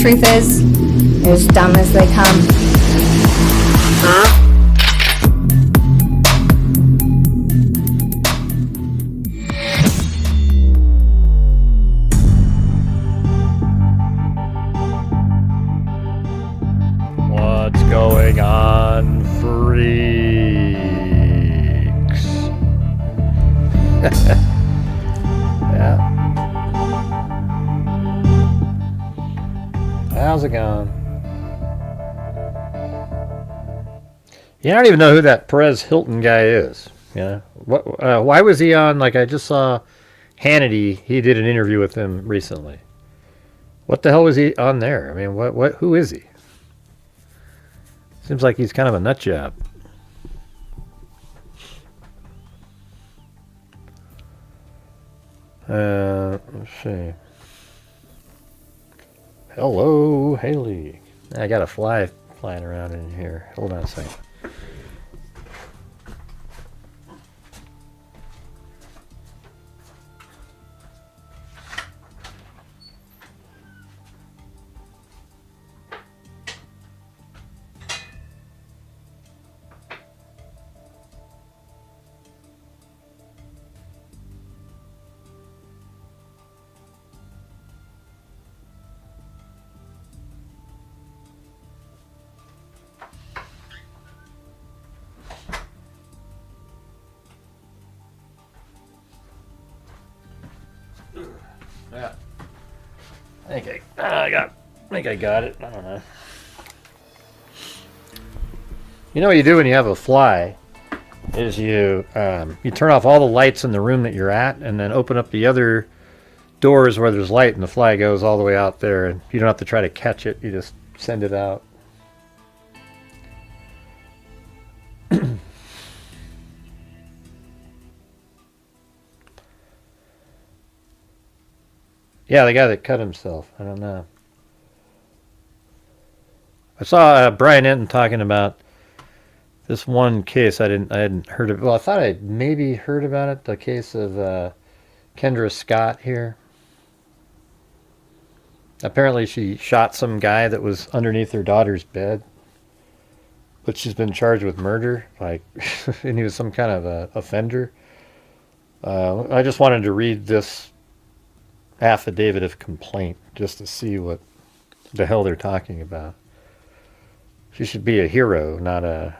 truth is, they're as dumb as they come. What's going on, freaks? Yeah. How's it going? Yeah, I don't even know who that Perez Hilton guy is. Yeah. Why was he on? Like, I just saw Hannity. He did an interview with him recently. What the hell was he on there? I mean, who is he? Seems like he's kind of a nut job. Let's see. Hello, Haley. I got a fly flying around in here. Hold on a second. Yeah. I think I got it. I don't know. You know what you do when you have a fly is you turn off all the lights in the room that you're at and then open up the other doors where there's light and the fly goes all the way out there and you don't have to try to catch it. You just send it out. Yeah, the guy that cut himself. I don't know. I saw Brian Enton talking about this one case I hadn't heard of. Well, I thought I'd maybe heard about it. The case of Kendra Scott here. Apparently, she shot some guy that was underneath her daughter's bed, but she's been charged with murder. Like, and he was some kind of a offender. I just wanted to read this affidavit of complaint just to see what the hell they're talking about. She should be a hero, not I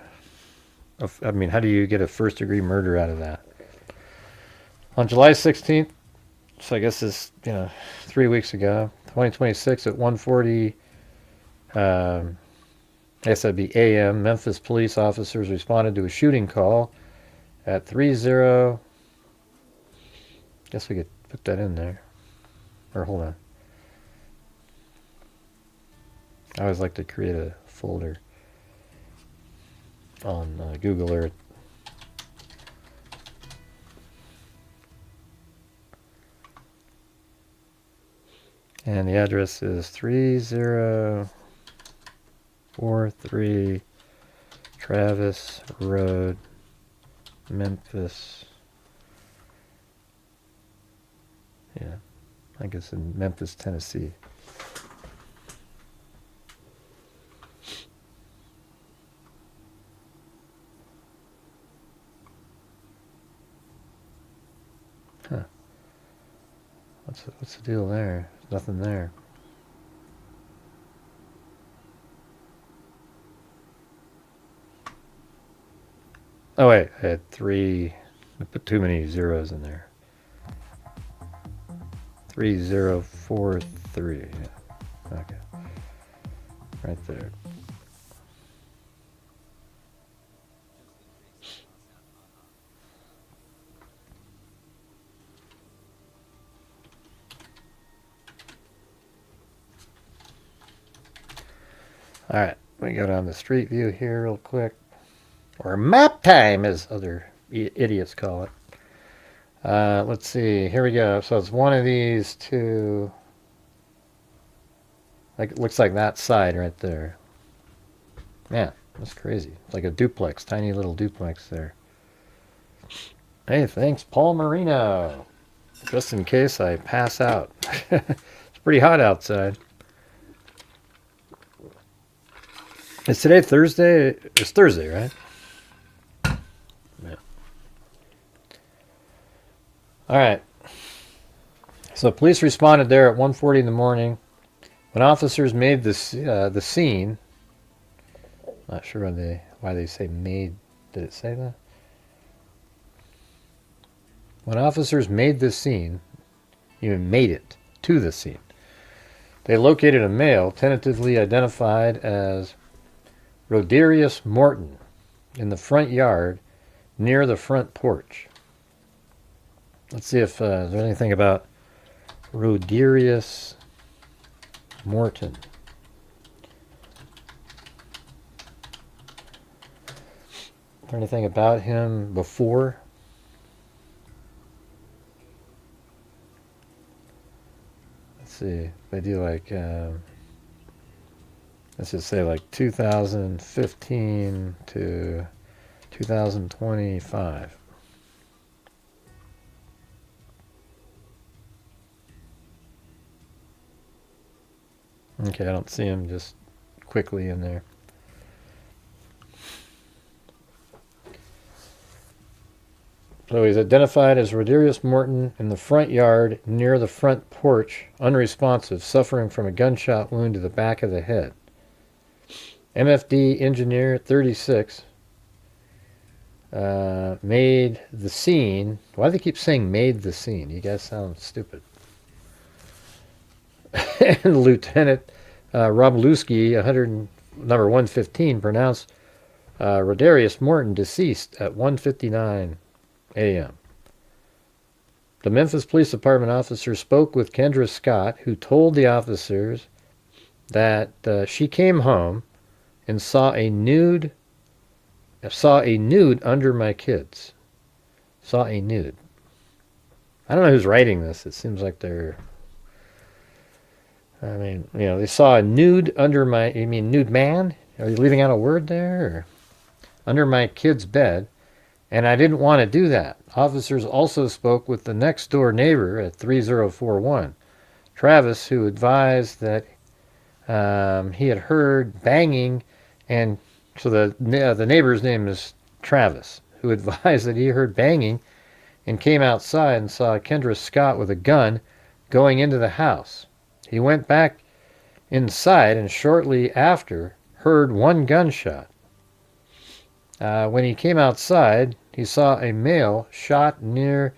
mean, how do you get a first-degree murder out of that? On July 16th, so I guess it's 3 weeks ago, 2026 at 1:40, I guess that'd be a.m., Memphis police officers responded to a shooting call at 30. Guess we could put that in there. Or hold on. I always like to create a folder on Google Earth. And the address is 3043 Travis Road, Memphis. Yeah. I guess in Memphis, Tennessee. Huh. What's the deal there? There's nothing there. Oh wait, I had I put too many zeros in there. 3043. Yeah. Okay. Right there. All right. We go down the street view here real quick. Or map time, as other idiots call it. Let's see. Here we go. So it's one of these two. Like, it looks like that side right there. Man, that's crazy. It's like a duplex, tiny little duplex there. Hey, thanks, Paul Marino. Just in case I pass out. It's pretty hot outside. Is today Thursday? It's Thursday, right? Yeah. All right. So police responded there at 1:40 in the morning. When officers made the scene, not sure why they say made. Did it say that? When officers made the scene, even made it to the scene, they located a male tentatively identified as Rodarius Morton in the front yard near the front porch. Let's see if there's anything about Rodarius Morton. Is there anything about him before? Let's see. They do like, let's just say like 2015 to 2025. Okay, I don't see him just quickly in there. So he's identified as Rodarius Morton in the front yard near the front porch, unresponsive, suffering from a gunshot wound to the back of the head. MFD engineer 36 made the scene. Why do they keep saying made the scene? You guys sound stupid. And Lieutenant Roblewski, number 115, pronounced Rodarius Morton deceased at 1:59 a.m. The Memphis Police Department officer spoke with Kendra Scott, who told the officers that she came home and saw a nude under my kids. Saw a nude. I don't know who's writing this. It seems like they're... I mean, you know, they saw a nude under my... You mean nude man? Are you leaving out a word there? Or? Under my kid's bed. And I didn't want to do that. Officers also spoke with the next door neighbor at 3041, Travis, who advised that he had heard banging, and so the neighbor's name is Travis, who advised that he heard banging and came outside and saw Kendra Scott with a gun going into the house. He went back inside and shortly after heard one gunshot. When he came outside, he saw a male shot near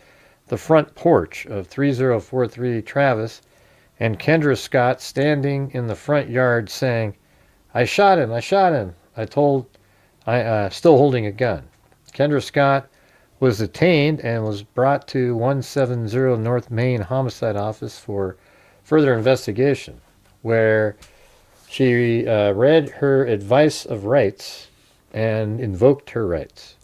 the front porch of 3043 Travis and Kendra Scott standing in the front yard saying, I shot him, still holding a gun. Kendra Scott was detained and was brought to 170 North Main Homicide Office for further investigation, where she read her advice of rights and invoked her rights.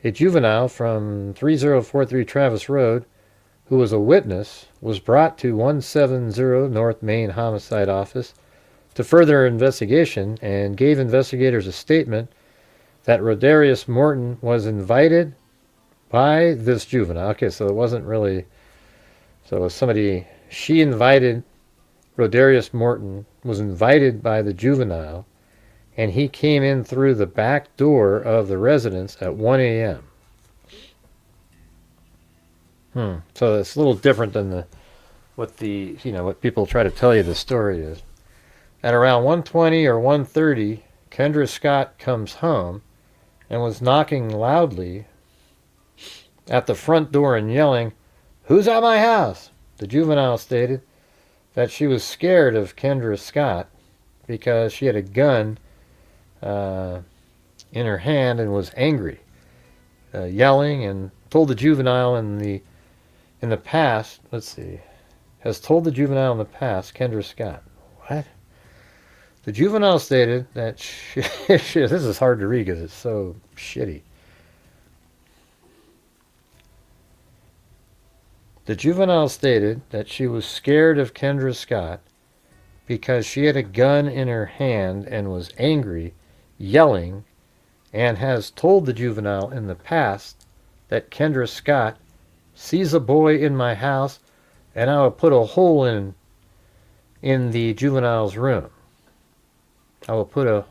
A juvenile from 3043 Travis Road, who was a witness, was brought to 170 North Main Homicide Office to further investigation and gave investigators a statement that Rodarius Morton was invited by this juvenile. Okay, so it wasn't really... So it was somebody... She invited... Rodarius Morton was invited by the juvenile, and he came in through the back door of the residence at 1 a.m. So it's a little different than what people try to tell you the story is. At around 1:20 or 1:30, Kendra Scott comes home and was knocking loudly at the front door and yelling, "Who's at my house?" The juvenile stated that she was scared of Kendra Scott because she had a gun in her hand and was angry, yelling, and told the juvenile in the past, has told the juvenile in the past, Kendra Scott. What? The juvenile stated that this is hard to read because it's so shitty. The juvenile stated that she was scared of Kendra Scott because she had a gun in her hand and was angry, yelling, and has told the juvenile in the past that Kendra Scott sees a boy in my house and I will put a hole in the juvenile's room. I will put a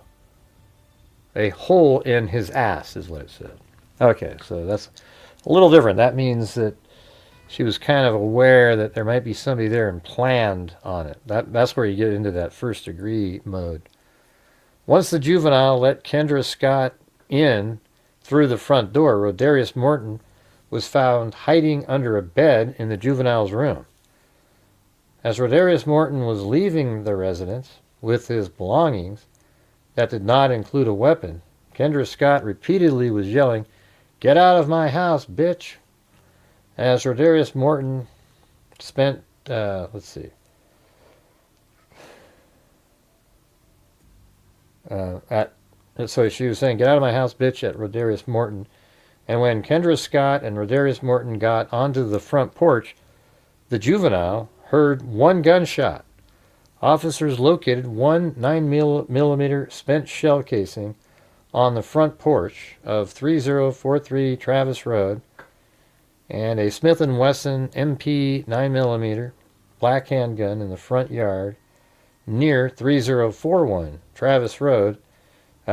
a hole in his ass, is what it said. Okay, so that's a little different. That means that she was kind of aware that there might be somebody there and planned on it. That's where you get into that first degree mode. Once the juvenile let Kendra Scott in through the front door, Rodarius Morton was found hiding under a bed in the juvenile's room. As Rodarius Morton was leaving the residence with his belongings, that did not include a weapon, Kendra Scott repeatedly was yelling, "Get out of my house, bitch!" As Rodarius Morton spent, let's see, so she was saying, "Get out of my house, bitch," at Rodarius Morton. And when Kendra Scott and Rodarius Morton got onto the front porch, the juvenile heard one gunshot. Officers located one 9mm spent shell casing on the front porch of 3043 Travis Road, and a Smith & Wesson MP 9mm black handgun in the front yard near 3041 Travis Road.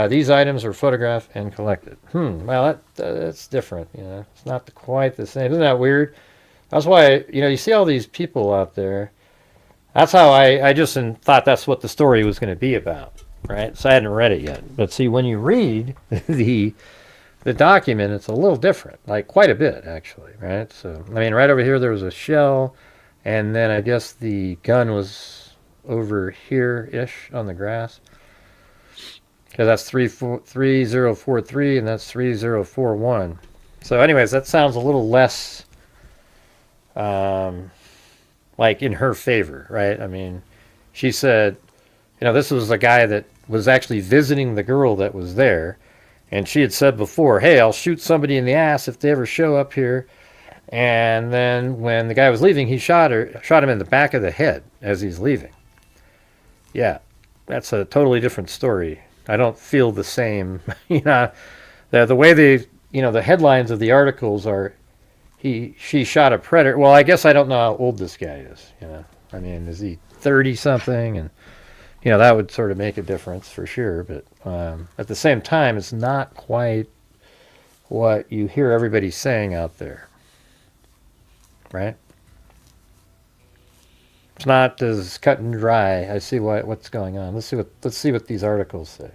These items were photographed and collected. Well, that's different. It's not quite the same. Isn't that weird? That's why, you see all these people out there. That's how I just thought that's what the story was going to be about, right? So I hadn't read it yet. But see, when you read the document, it's a little different, like quite a bit, actually, right? So, right over here there was a shell, and then I guess the gun was over here-ish on the grass. Because that's 3043, and that's 3041. So anyways, that sounds a little less like in her favor, right? She said, this was a guy that was actually visiting the girl that was there, and she had said before, "Hey, I'll shoot somebody in the ass if they ever show up here." And then when the guy was leaving, he shot him in the back of the head as he's leaving. Yeah, that's a totally different story. I don't feel the same. The way the headlines of the articles are, she shot a predator. Well, I guess I don't know how old this guy is. Is he 30 something? And that would sort of make a difference for sure. But at the same time, it's not quite what you hear everybody saying out there, right? It's not as cut and dry. I see what's going on. Let's see what these articles say.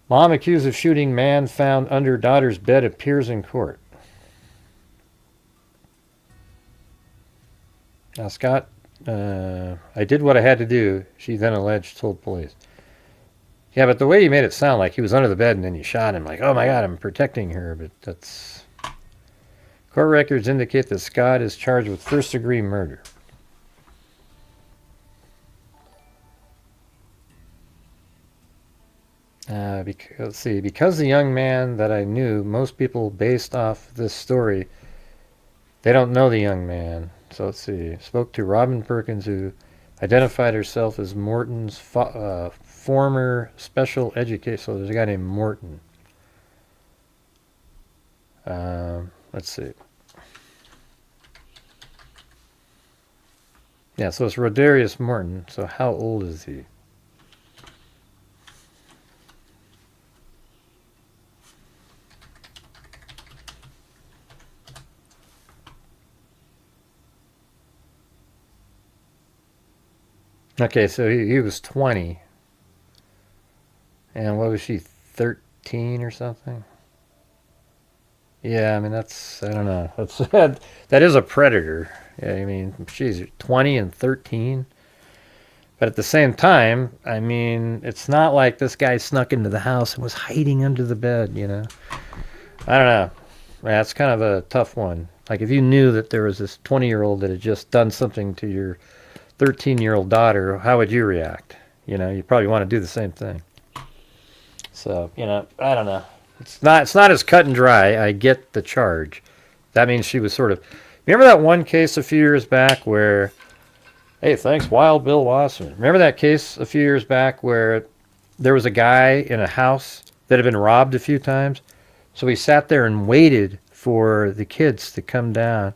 Mom accused of shooting man found under daughter's bed appears in court. Now, Scott, I did what I had to do, she then alleged, told police. Yeah, but the way you made it sound like he was under the bed and then you shot him, like, oh my God, I'm protecting her, but that's... Court records indicate that Scott is charged with first-degree murder. Because the young man that I knew, most people based off this story, they don't know the young man. So let's see. Spoke to Robin Perkins, who identified herself as Morton's former special educator. So there's a guy named Morton. Let's see. Yeah, so it's Rodarius Morton. So how old is he? Okay, so he was 20. And what was she, 13 or something? Yeah, that's, I don't know. That is a predator. Yeah, she's 20 and 13. But at the same time, it's not like this guy snuck into the house and was hiding under the bed, I don't know. That's kind of a tough one. Like if you knew that there was this 20-year-old that had just done something to your 13-year-old daughter, how would you react? You probably want to do the same thing. So, I don't know. It's not as cut and dry. I get the charge. That means she was sort of... Remember that one case a few years back where... Hey, thanks, Wild Bill Wasserman. Remember that case a few years back where there was a guy in a house that had been robbed a few times? So he sat there and waited for the kids to come down.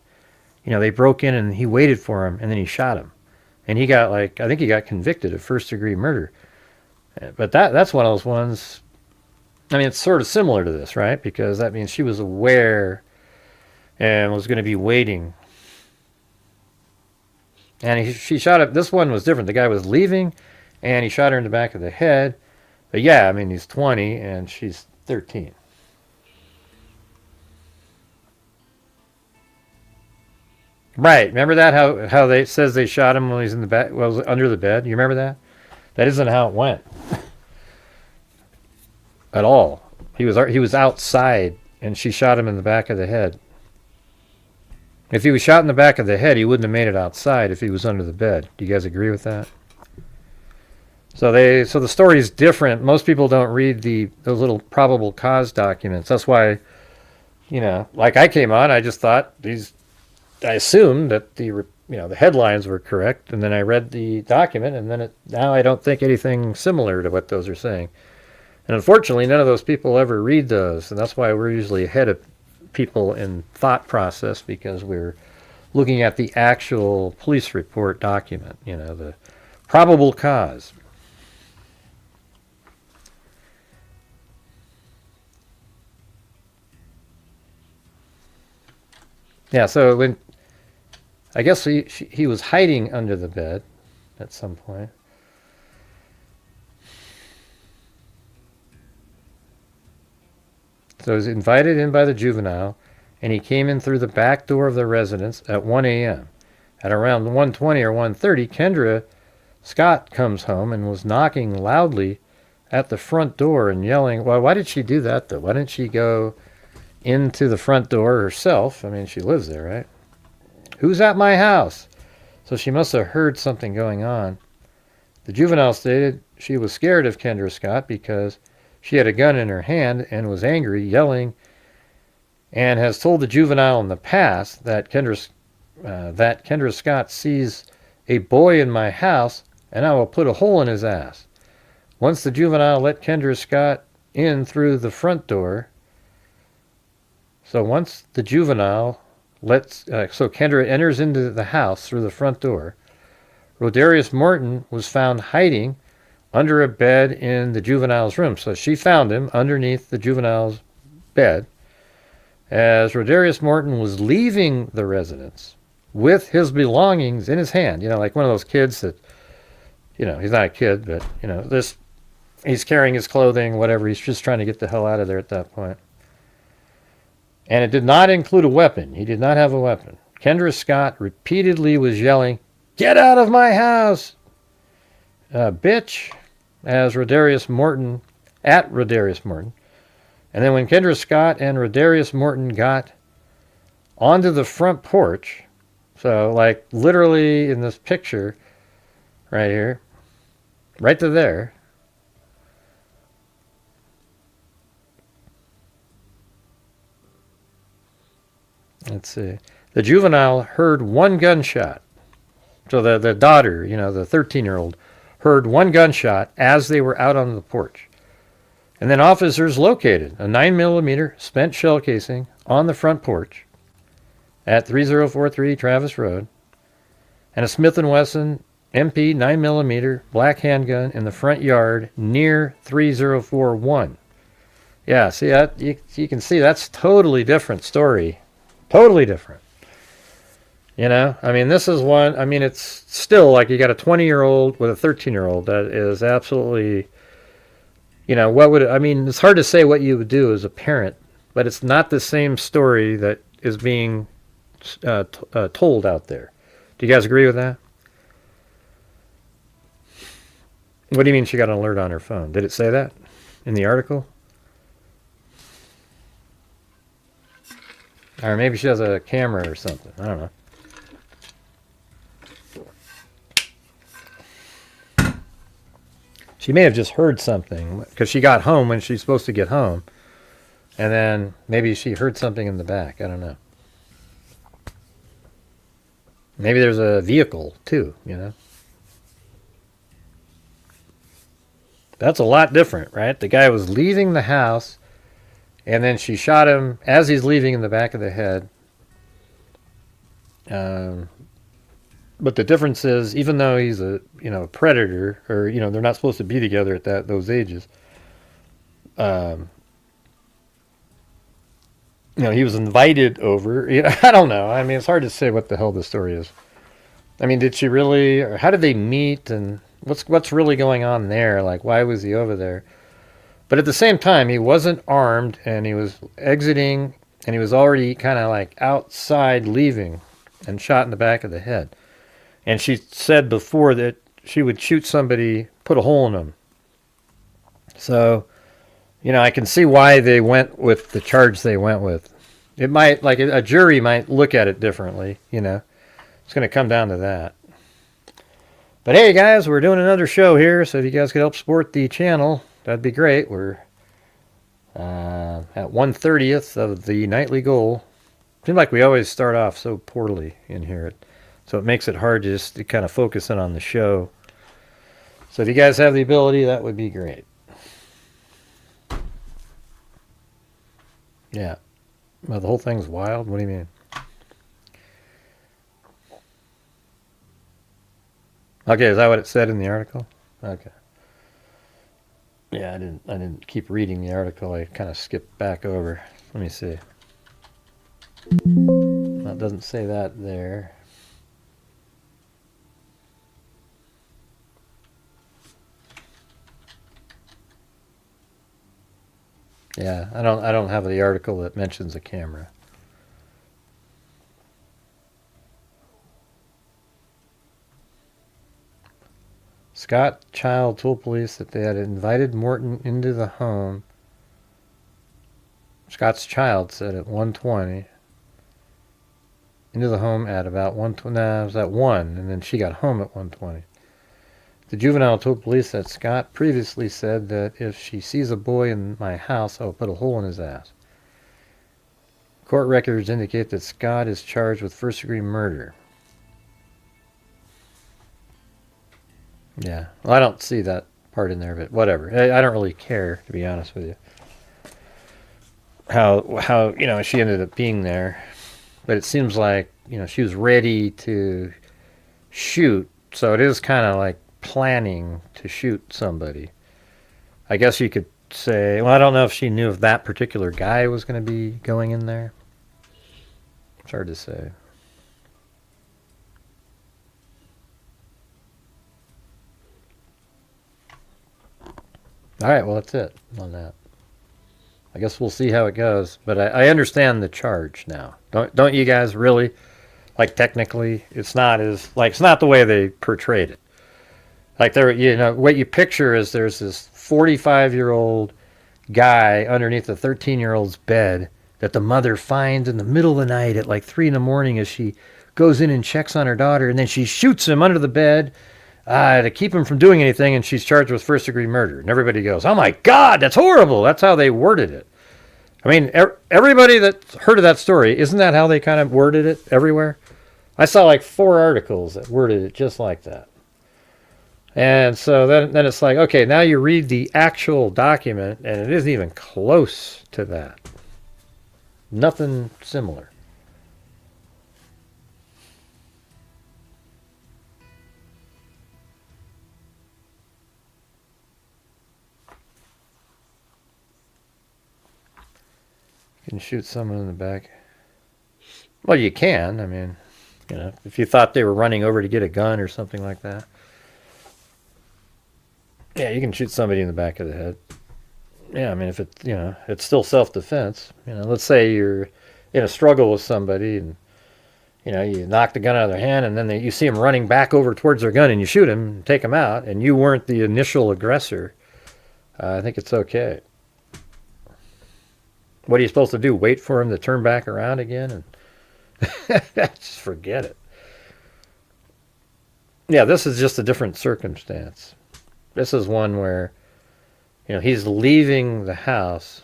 They broke in and he waited for them, and then he shot him. And he got I think he got convicted of first-degree murder. But that's one of those ones. I mean, it's sort of similar to this, right? Because that means she was aware and was going to be waiting. And she shot up. This one was different. The guy was leaving, and he shot her in the back of the head. But yeah, I mean, he's 20 and she's 13. Right. Remember that? How they says they shot him when he's in the back, well, under the bed. You remember that? That isn't how it went at all. He was outside, and she shot him in the back of the head. If he was shot in the back of the head, he wouldn't have made it outside if he was under the bed. Do you guys agree with that? So the story is different. Most people don't read those little probable cause documents. That's why, like I came on, I just thought I assumed that the headlines were correct, and then I read the document, and then now I don't think anything similar to what those are saying. And unfortunately, none of those people ever read those, and that's why we're usually ahead of people in thought process, because we're looking at the actual police report document, the probable cause. Yeah, so I guess he was hiding under the bed at some point. So he was invited in by the juvenile, and he came in through the back door of the residence at 1 a.m. At around 1:20 or 1:30, Kendra Scott comes home and was knocking loudly at the front door and yelling. Well, why did she do that, though? Why didn't she go into the front door herself? I mean, she lives there, right? Who's at my house? So she must have heard something going on. The juvenile stated she was scared of Kendra Scott because she had a gun in her hand and was angry, yelling, and has told the juvenile in the past that Kendra Scott sees a boy in my house and I will put a hole in his ass. Once the juvenile let Kendra Scott in through the front door, so Kendra enters into the house through the front door. Rodarius Morton was found hiding under a bed in the juvenile's room. So she found him underneath the juvenile's bed as Rodarius Morton was leaving the residence with his belongings in his hand. Like one of those kids that, he's not a kid, but, he's carrying his clothing, whatever. He's just trying to get the hell out of there at that point. And it did not include a weapon. He did not have a weapon. Kendra Scott repeatedly was yelling, "Get out of my house! Bitch!" at Rodarius Morton. And then when Kendra Scott and Rodarius Morton got onto the front porch, so like literally in this picture right here, right to there, let's see. The juvenile heard one gunshot. So the daughter, the 13-year-old, heard one gunshot as they were out on the porch. And then officers located a 9mm spent shell casing on the front porch at 3043 Travis Road and a Smith & Wesson MP 9mm black handgun in the front yard near 3041. Yeah, see that? You can see that's totally different story. Totally different. I mean, this is one, I mean, it's still like you got a 20-year-old with a 13-year-old that is absolutely, it's hard to say what you would do as a parent, but it's not the same story that is being told out there. Do you guys agree with that? What do you mean she got an alert on her phone? Did it say that in the article? Or maybe she has a camera or something. I don't know. She may have just heard something because she got home when she's supposed to get home. And then maybe she heard something in the back. I don't know. Maybe there's a vehicle too, That's a lot different, right? The guy was leaving the house and then she shot him as he's leaving in the back of the head. But the difference is, even though he's a predator, or they're not supposed to be together at those ages. He was invited over. I don't know. I mean, it's hard to say what the hell the story is. I mean, did she really, or how did they meet, and what's really going on there? Like, why was he over there? But at the same time, he wasn't armed, and he was exiting, and he was already kind of like outside leaving, and shot in the back of the head. And she said before that she would shoot somebody, put a hole in them. So, I can see why they went with the charge they went with. It might, like a jury might look at it differently, It's going to come down to that. But hey, guys, we're doing another show here, so if you guys could help support the channel, that'd be great. We're at 1/30th of the nightly goal. Seems like we always start off so poorly in here, so it makes it hard just to kind of focus in on the show. So if you guys have the ability, that would be great. Yeah. Well, the whole thing's wild? What do you mean? Okay, is that what it said in the article? Okay. Yeah, I didn't keep reading the article. I kind of skipped back over. Let me see. Well, it doesn't say that there. Yeah, I don't have the article that mentions a camera. Scott Child told police that they had invited Morton into the home. Scott's Child said at 1:20. Into the home at about 1:20. No, it was at 1, and then she got home at 1:20. The juvenile told police that Scott previously said that if she sees a boy in my house, I will put a hole in his ass. Court records indicate that Scott is charged with first-degree murder. Yeah, well, I don't see that part in there, but whatever. I don't really care, to be honest with you. How she ended up being there, but it seems like she was ready to shoot, so it is kind of like planning to shoot somebody. I guess you could say, well, I don't know if she knew if that particular guy was going to be going in there. It's hard to say. All right, well, that's it on that. I guess we'll see how it goes, but I understand the charge now. Don't you guys really? Like, technically, it's not the way they portrayed it. Like, what you picture is there's this 45-year-old guy underneath a 13-year-old's bed that the mother finds in the middle of the night at like 3 in the morning as she goes in and checks on her daughter, and then she shoots him under the bed to keep him from doing anything, and she's charged with first-degree murder. And everybody goes, oh my God, that's horrible. That's how they worded it. I mean, everybody that's heard of that story, isn't that how they kind of worded it everywhere? I saw like 4 articles that worded it just like that. And so then it's like, okay, now you read the actual document, and it isn't even close to that. Nothing similar. You can shoot someone in the back. Well, you can. I mean, if you thought they were running over to get a gun or something like that. Yeah, you can shoot somebody in the back of the head. Yeah, I mean, if it's still self-defense. Let's say you're in a struggle with somebody, and you knock the gun out of their hand, and then you see them running back over towards their gun, and you shoot him, and take him out, and you weren't the initial aggressor. I think it's okay. What are you supposed to do? Wait for him to turn back around again, and just forget it. Yeah, this is just a different circumstance. This is one where, he's leaving the house,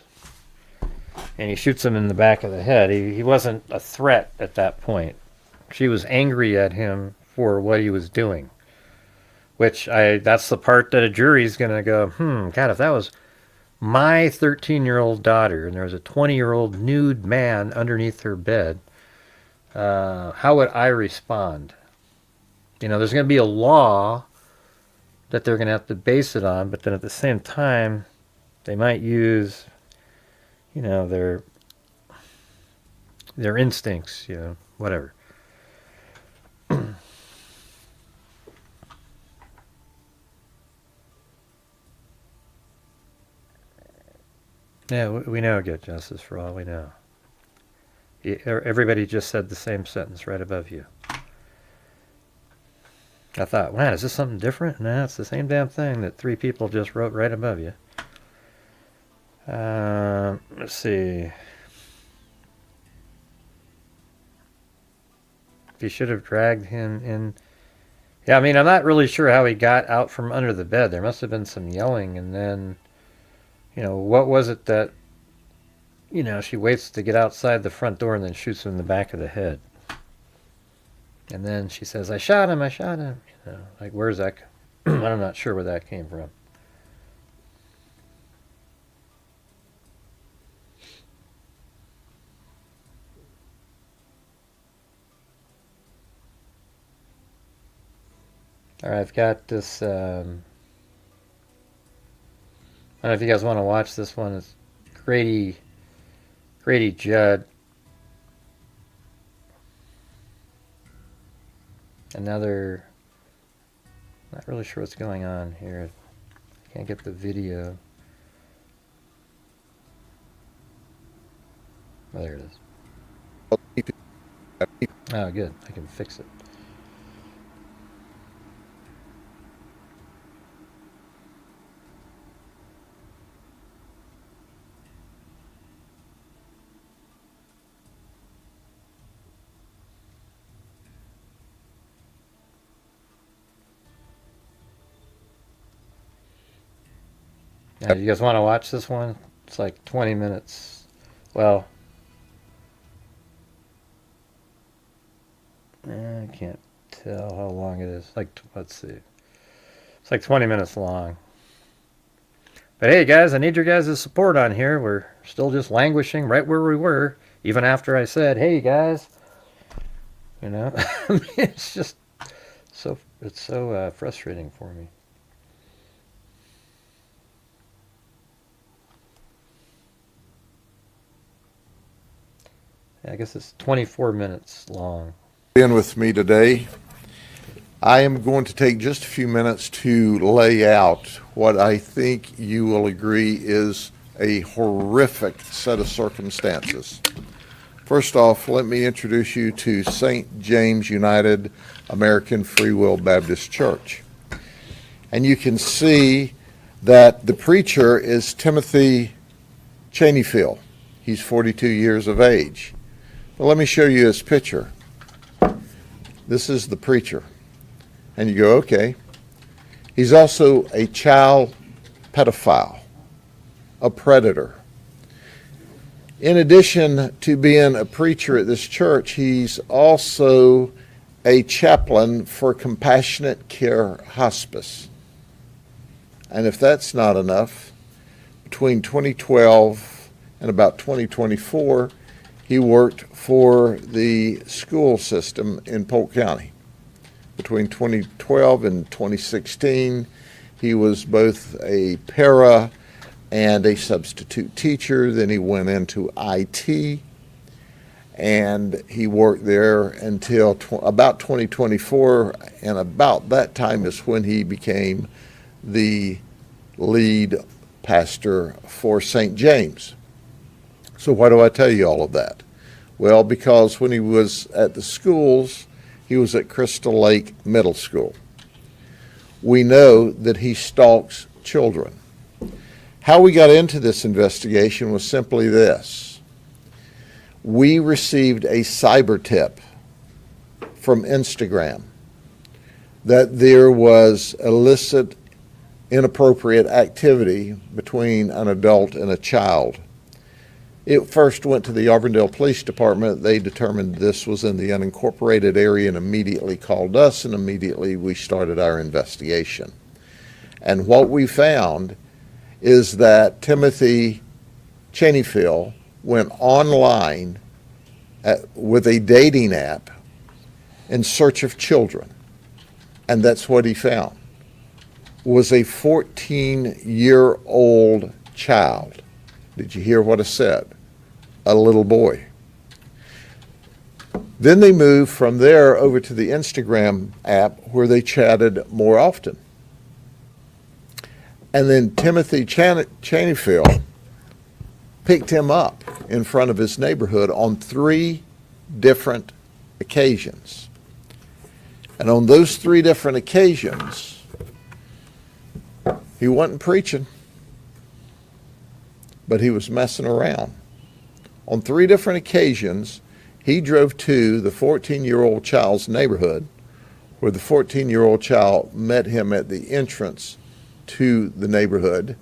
and he shoots him in the back of the head. He wasn't a threat at that point. She was angry at him for what he was doing, that's the part that a jury's going to go, God, if that was my 13-year-old daughter and there was a 20-year-old nude man underneath her bed, how would I respond? there's going to be a law that they're going to have to base it on, but then at the same time, they might use, their instincts, whatever. Yeah, we know get justice for all we know. Everybody just said the same sentence right above you. I thought, man, is this something different? No, it's the same damn thing that 3 people just wrote right above you. Let's see. He should have dragged him in. Yeah, I mean, I'm not really sure how he got out from under the bed. There must have been some yelling, and then, what was it that, she waits to get outside the front door and then shoots him in the back of the head. And then she says, I shot him. Like, where's that? I'm not sure where that came from. All right, I've got this. I don't know if you guys want to watch this one. It's Grady Judd. Another. Not really sure what's going on here. I can't get the video. Oh, there it is. Oh, good. I can fix it. You guys want to watch this one? It's like 20 minutes. Well, I can't tell how long it is. Let's see. It's like 20 minutes long. But hey, guys, I need your guys' support on here. We're still just languishing right where we were, even after I said, hey, guys. It's just so frustrating for me. I guess it's 24 minutes long. In with me today, I am going to take just a few minutes to lay out what I think you will agree is a horrific set of circumstances. First off, let me introduce you to St. James United American Free Will Baptist Church. And you can see that the preacher is Timothy Cheneyfield. He's 42 years of age. But let me show you his picture. This is the preacher. And you go, okay. He's also a child pedophile, a predator. In addition to being a preacher at this church, he's also a chaplain for Compassionate Care Hospice. And if that's not enough, between 2012 and about 2024, he worked for the school system in Polk County. Between 2012 and 2016, he was both a para and a substitute teacher. Then he went into IT, and he worked there until about 2024, and about that time is when he became the lead pastor for St. James. So why do I tell you all of that? Well, because when he was at the schools, he was at Crystal Lake Middle School. We know that he stalks children. How we got into this investigation was simply this. We received a cyber tip from Instagram that there was illicit, inappropriate activity between an adult and a child. It first went to the Auburndale Police Department. They determined this was in the unincorporated area and immediately called us, and immediately we started our investigation. And what we found is that Timothy Cheneyfield went online with a dating app in search of children. And that's what he found, was a 14-year-old child. Did you hear what I said? A little boy. Then they moved from there over to the Instagram app where they chatted more often. And then Timothy Chaneyfield picked him up in front of his neighborhood on 3 different occasions. And on those 3 different occasions, he wasn't preaching, but he was messing around. On 3 different occasions, he drove to the 14-year-old child's neighborhood, where the 14-year-old child met him at the entrance to the neighborhood.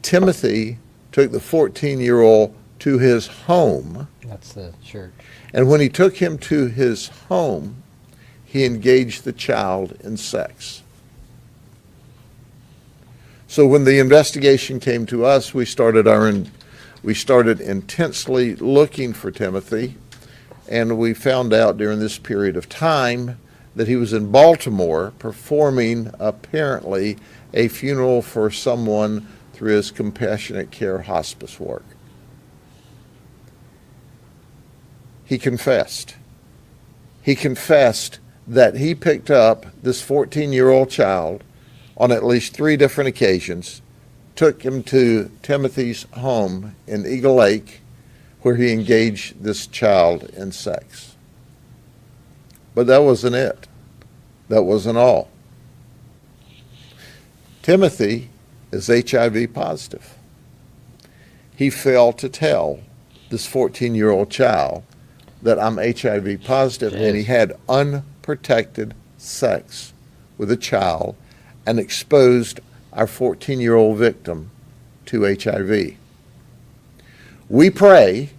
Timothy took the 14-year-old to his home. That's the church. And when he took him to his home, he engaged the child in sex. So when the investigation came to us, we started intensely looking for Timothy, and we found out during this period of time that he was in Baltimore performing, apparently, a funeral for someone through his compassionate care hospice work. He confessed. He confessed that he picked up this 14-year-old child on at least 3 different occasions, took him to Timothy's home in Eagle Lake, where he engaged this child in sex. But that wasn't it. That wasn't all. Timothy is HIV positive. He failed to tell this 14-year-old child that I'm HIV positive, and he had unprotected sex with a child and exposed our 14-year-old victim to HIV. We pray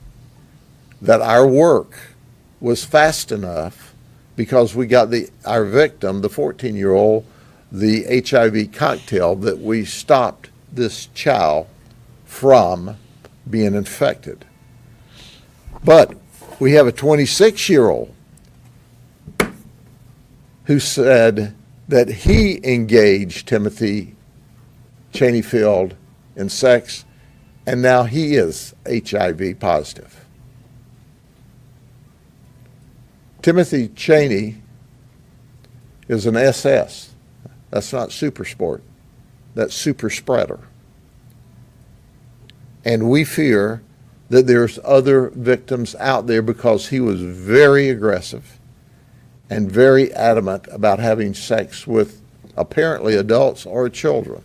that our work was fast enough, because we got our victim, the 14-year-old, the HIV cocktail, that we stopped this child from being infected. But we have a 26-year-old who said that he engaged Timothy Chaneyfield in sex, and now he is HIV positive. Timothy Chaney is an SS. That's not super sport. That's super spreader. And we fear that there's other victims out there, because he was very aggressive and very adamant about having sex with apparently adults or children.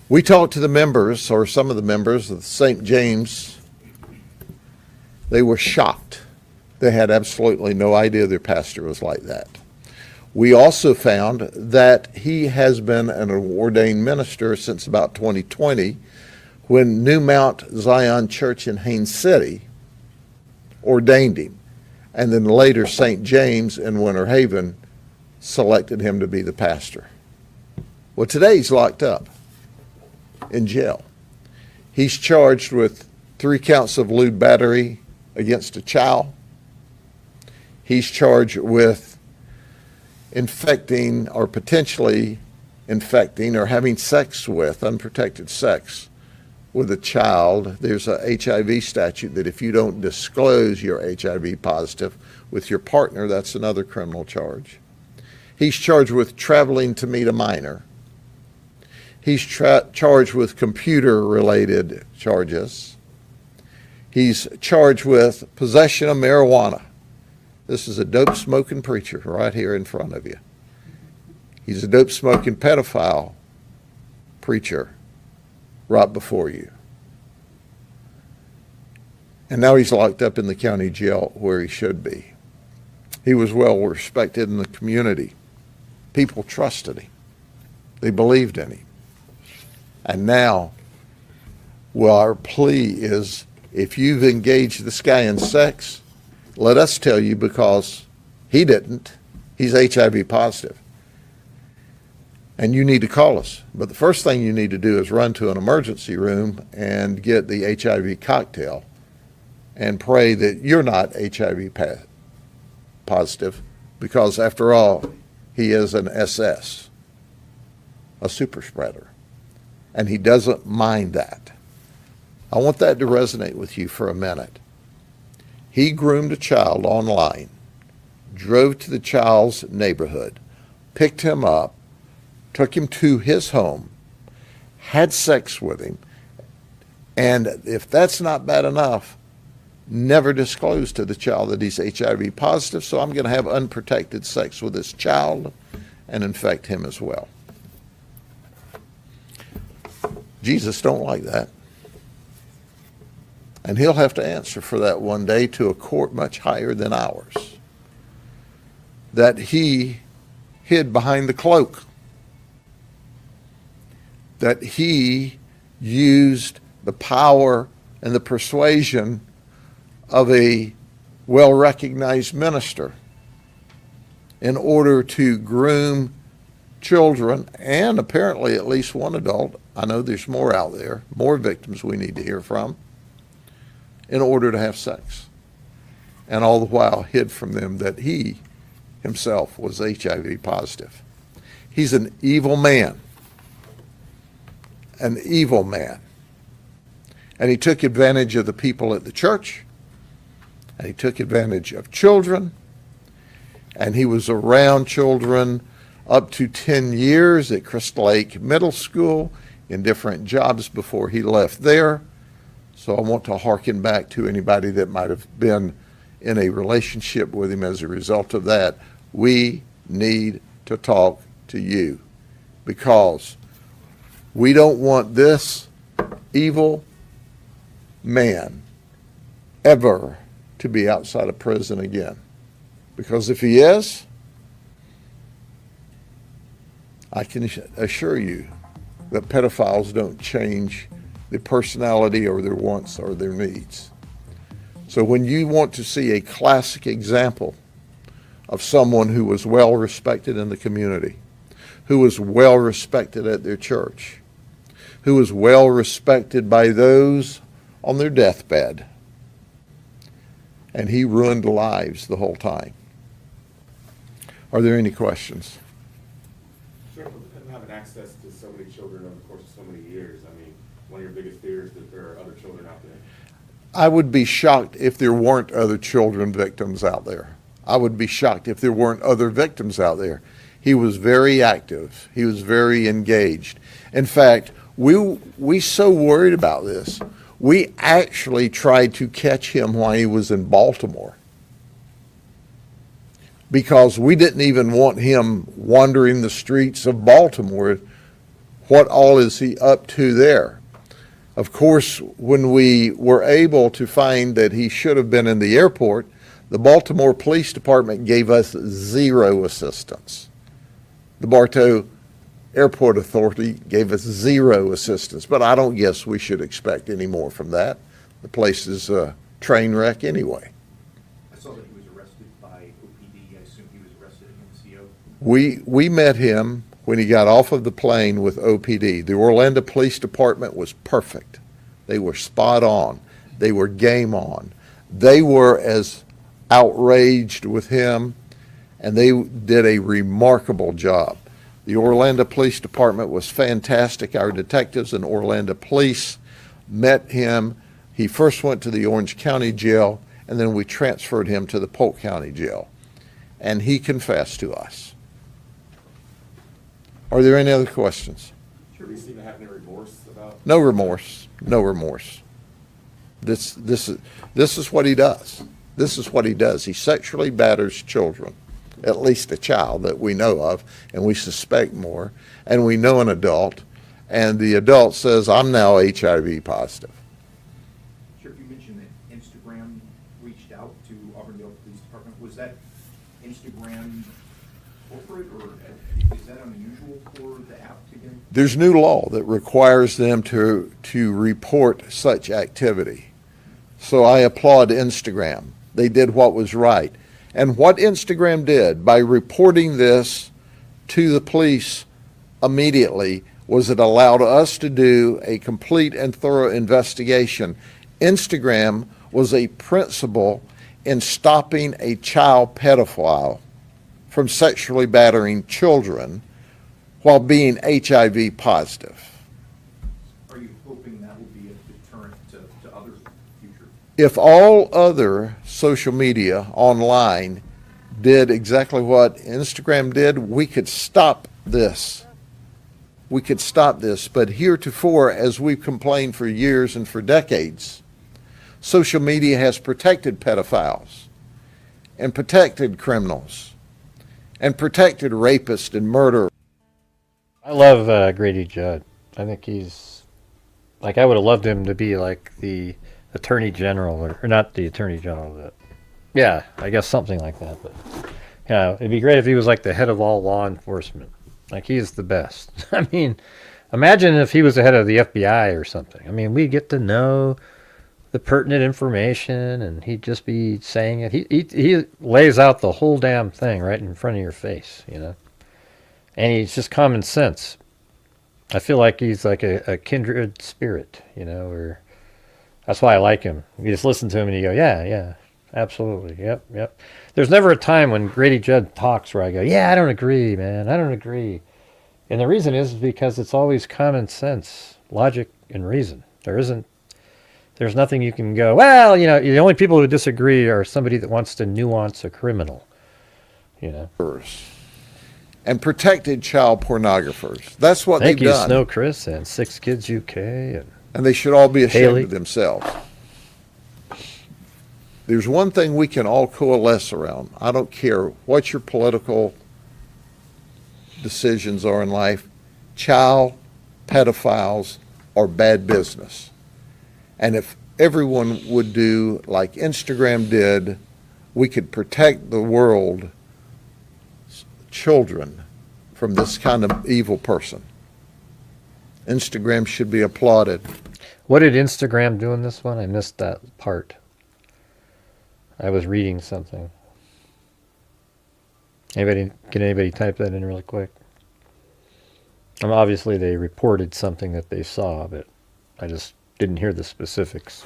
We talked to the members, or some of the members of St. James. They were shocked. They had absolutely no idea their pastor was like that. We also found that he has been an ordained minister since about 2020, when New Mount Zion Church in Haines City ordained him, and then later St. James in Winter Haven selected him to be the pastor. Well, today he's locked up in jail. He's charged with 3 counts of lewd battery against a child. He's charged with infecting, or potentially infecting, or having sex with, unprotected sex with a child. There's a HIV statute that if you don't disclose you're HIV positive with your partner, that's another criminal charge. He's charged with traveling to meet a minor. He's charged with computer-related charges. He's charged with possession of marijuana. This is a dope-smoking preacher right here in front of you. He's a dope-smoking pedophile preacher right before you. And now he's locked up in the county jail where he should be. He was well respected in the community. People trusted him. They believed in him. And now, well, our plea is, if you've engaged this guy in sex, let us tell you, because he didn't. He's HIV positive. And you need to call us. But the first thing you need to do is run to an emergency room and get the HIV cocktail and pray that you're not HIV positive, because after all, he is an SS, a super spreader, and he doesn't mind that. I want that to resonate with you for a minute. He groomed a child online, drove to the child's neighborhood, picked him up, took him to his home, had sex with him, and if that's not bad enough, never disclosed to the child that he's HIV positive, so I'm going to have unprotected sex with this child and infect him as well. Jesus don't like that. And he'll have to answer for that one day to a court much higher than ours. That he hid behind the cloak. That he used the power and the persuasion of a well-recognized minister in order to groom children and apparently at least one adult. I know there's more out there, more victims we need to hear from, in order to have sex. And all the while hid from them that he himself was HIV positive. He's an evil man. An evil man. And he took advantage of the people at the church, and he took advantage of children, and he was around children up to 10 years at Crystal Lake Middle School in different jobs before he left there. So I want to hearken back to anybody that might have been in a relationship with him as a result of that. We need to talk to you because we don't want this evil man ever to be outside of prison again. Because if he is, I can assure you that pedophiles don't change their personality or their wants or their needs. So when you want to see a classic example of someone who was well respected in the community, who was well respected at their church, who was well respected by those on their deathbed, and he ruined lives the whole time. Are there any questions? Sure, but having access to so many children over the course of so many years, I mean, one of your biggest fears that there are other children out there. I would be shocked if there weren't other children victims out there. I would be shocked if there weren't other victims out there. He was very active. He was very engaged. In fact, we so worried about this, we actually tried to catch him while he was in Baltimore, because we didn't even want him wandering the streets of Baltimore. What all is he up to there? Of course, when we were able to find that he should have been in the airport, the Baltimore Police Department gave us zero assistance. The Bartow Airport Authority gave us zero assistance, but I don't guess we should expect any more from that. The place is a train wreck anyway. I saw that he was arrested by OPD. I assume he was arrested at MCO. We met him when he got off of the plane with OPD. The Orlando Police Department was perfect. They were spot on. They were game on. They were as outraged with him, and they did a remarkable job. The Orlando Police Department was fantastic. Our detectives in Orlando Police met him. He first went to the Orange County Jail, and then we transferred him to the Polk County Jail. And he confessed to us. Are there any other questions? Sure, do you seem to have any remorse about? No remorse. No remorse. This is what he does. This is what he does. He sexually batters children, at least a child that we know of, and we suspect more, and we know an adult, and the adult says, I'm now HIV positive. Sheriff, you mentioned that Instagram reached out to Auburndale Police Department. Was that Instagram corporate, or is that unusual for the app to get? There's new law that requires them to report such activity. So I applaud Instagram. They did what was right. And what Instagram did by reporting this to the police immediately was it allowed us to do a complete and thorough investigation. Instagram was a principal in stopping a child pedophile from sexually battering children while being HIV positive. Are you hoping that will be a deterrent to others in the future? If all other social media online did exactly what Instagram did, we could stop this. We could stop this. But heretofore, as we've complained for years and for decades, social media has protected pedophiles and protected criminals and protected rapists and murderers. I love Grady Judd. I think he's like, I would have loved him to be like the Attorney General, or not the Attorney General, but yeah, I guess something like that. But yeah, it'd be great if he was like the head of all law enforcement. Like, he's the best. I mean, imagine if he was the head of the FBI or something. I mean, we get to know the pertinent information, and he'd just be saying it. He lays out the whole damn thing right in front of your face, you know. And he's just common sense. I feel like he's like a kindred spirit, you know, or that's why I like him. You just listen to him and you go, yeah, absolutely, yep. There's never a time when Grady Judd talks where I go, yeah, I don't agree, man, I don't agree. And the reason is because it's always common sense, logic, and reason. There's nothing you can go, well, you know, the only people who disagree are somebody that wants to nuance a criminal, you know. And protected child pornographers. That's what Thank they've you, done. Snow Chris and 6 Kids UK. And they should all be ashamed Haley. of themselves. There's one thing we can all coalesce around. I don't care what your political decisions are in life. Child pedophiles are bad business. And if everyone would do like Instagram did, we could protect the world, children, from this kind of evil person. Instagram should be applauded. What did Instagram do in this one? I missed that part. I was reading something. Can anybody type that in really quick? Obviously they reported something that they saw, but I just didn't hear the specifics.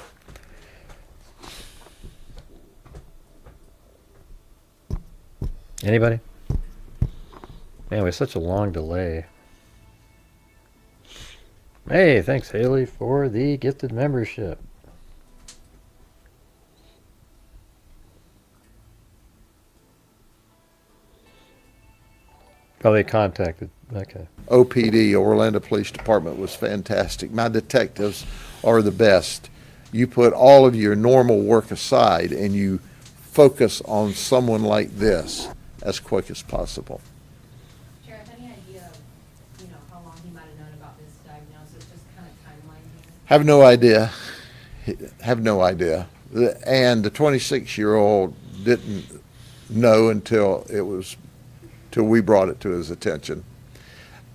Anybody? Man, we have such a long delay. Hey, thanks Haley for the gifted membership. Oh, they contacted. Okay. OPD, Orlando Police Department, was fantastic. My detectives are the best. You put all of your normal work aside and you focus on someone like this as quick as possible. Sheriff, any idea of, how long he might have known about this diagnosis, just kind of timeline? Have no idea. Have no idea. And the 26-year-old didn't know until we brought it to his attention.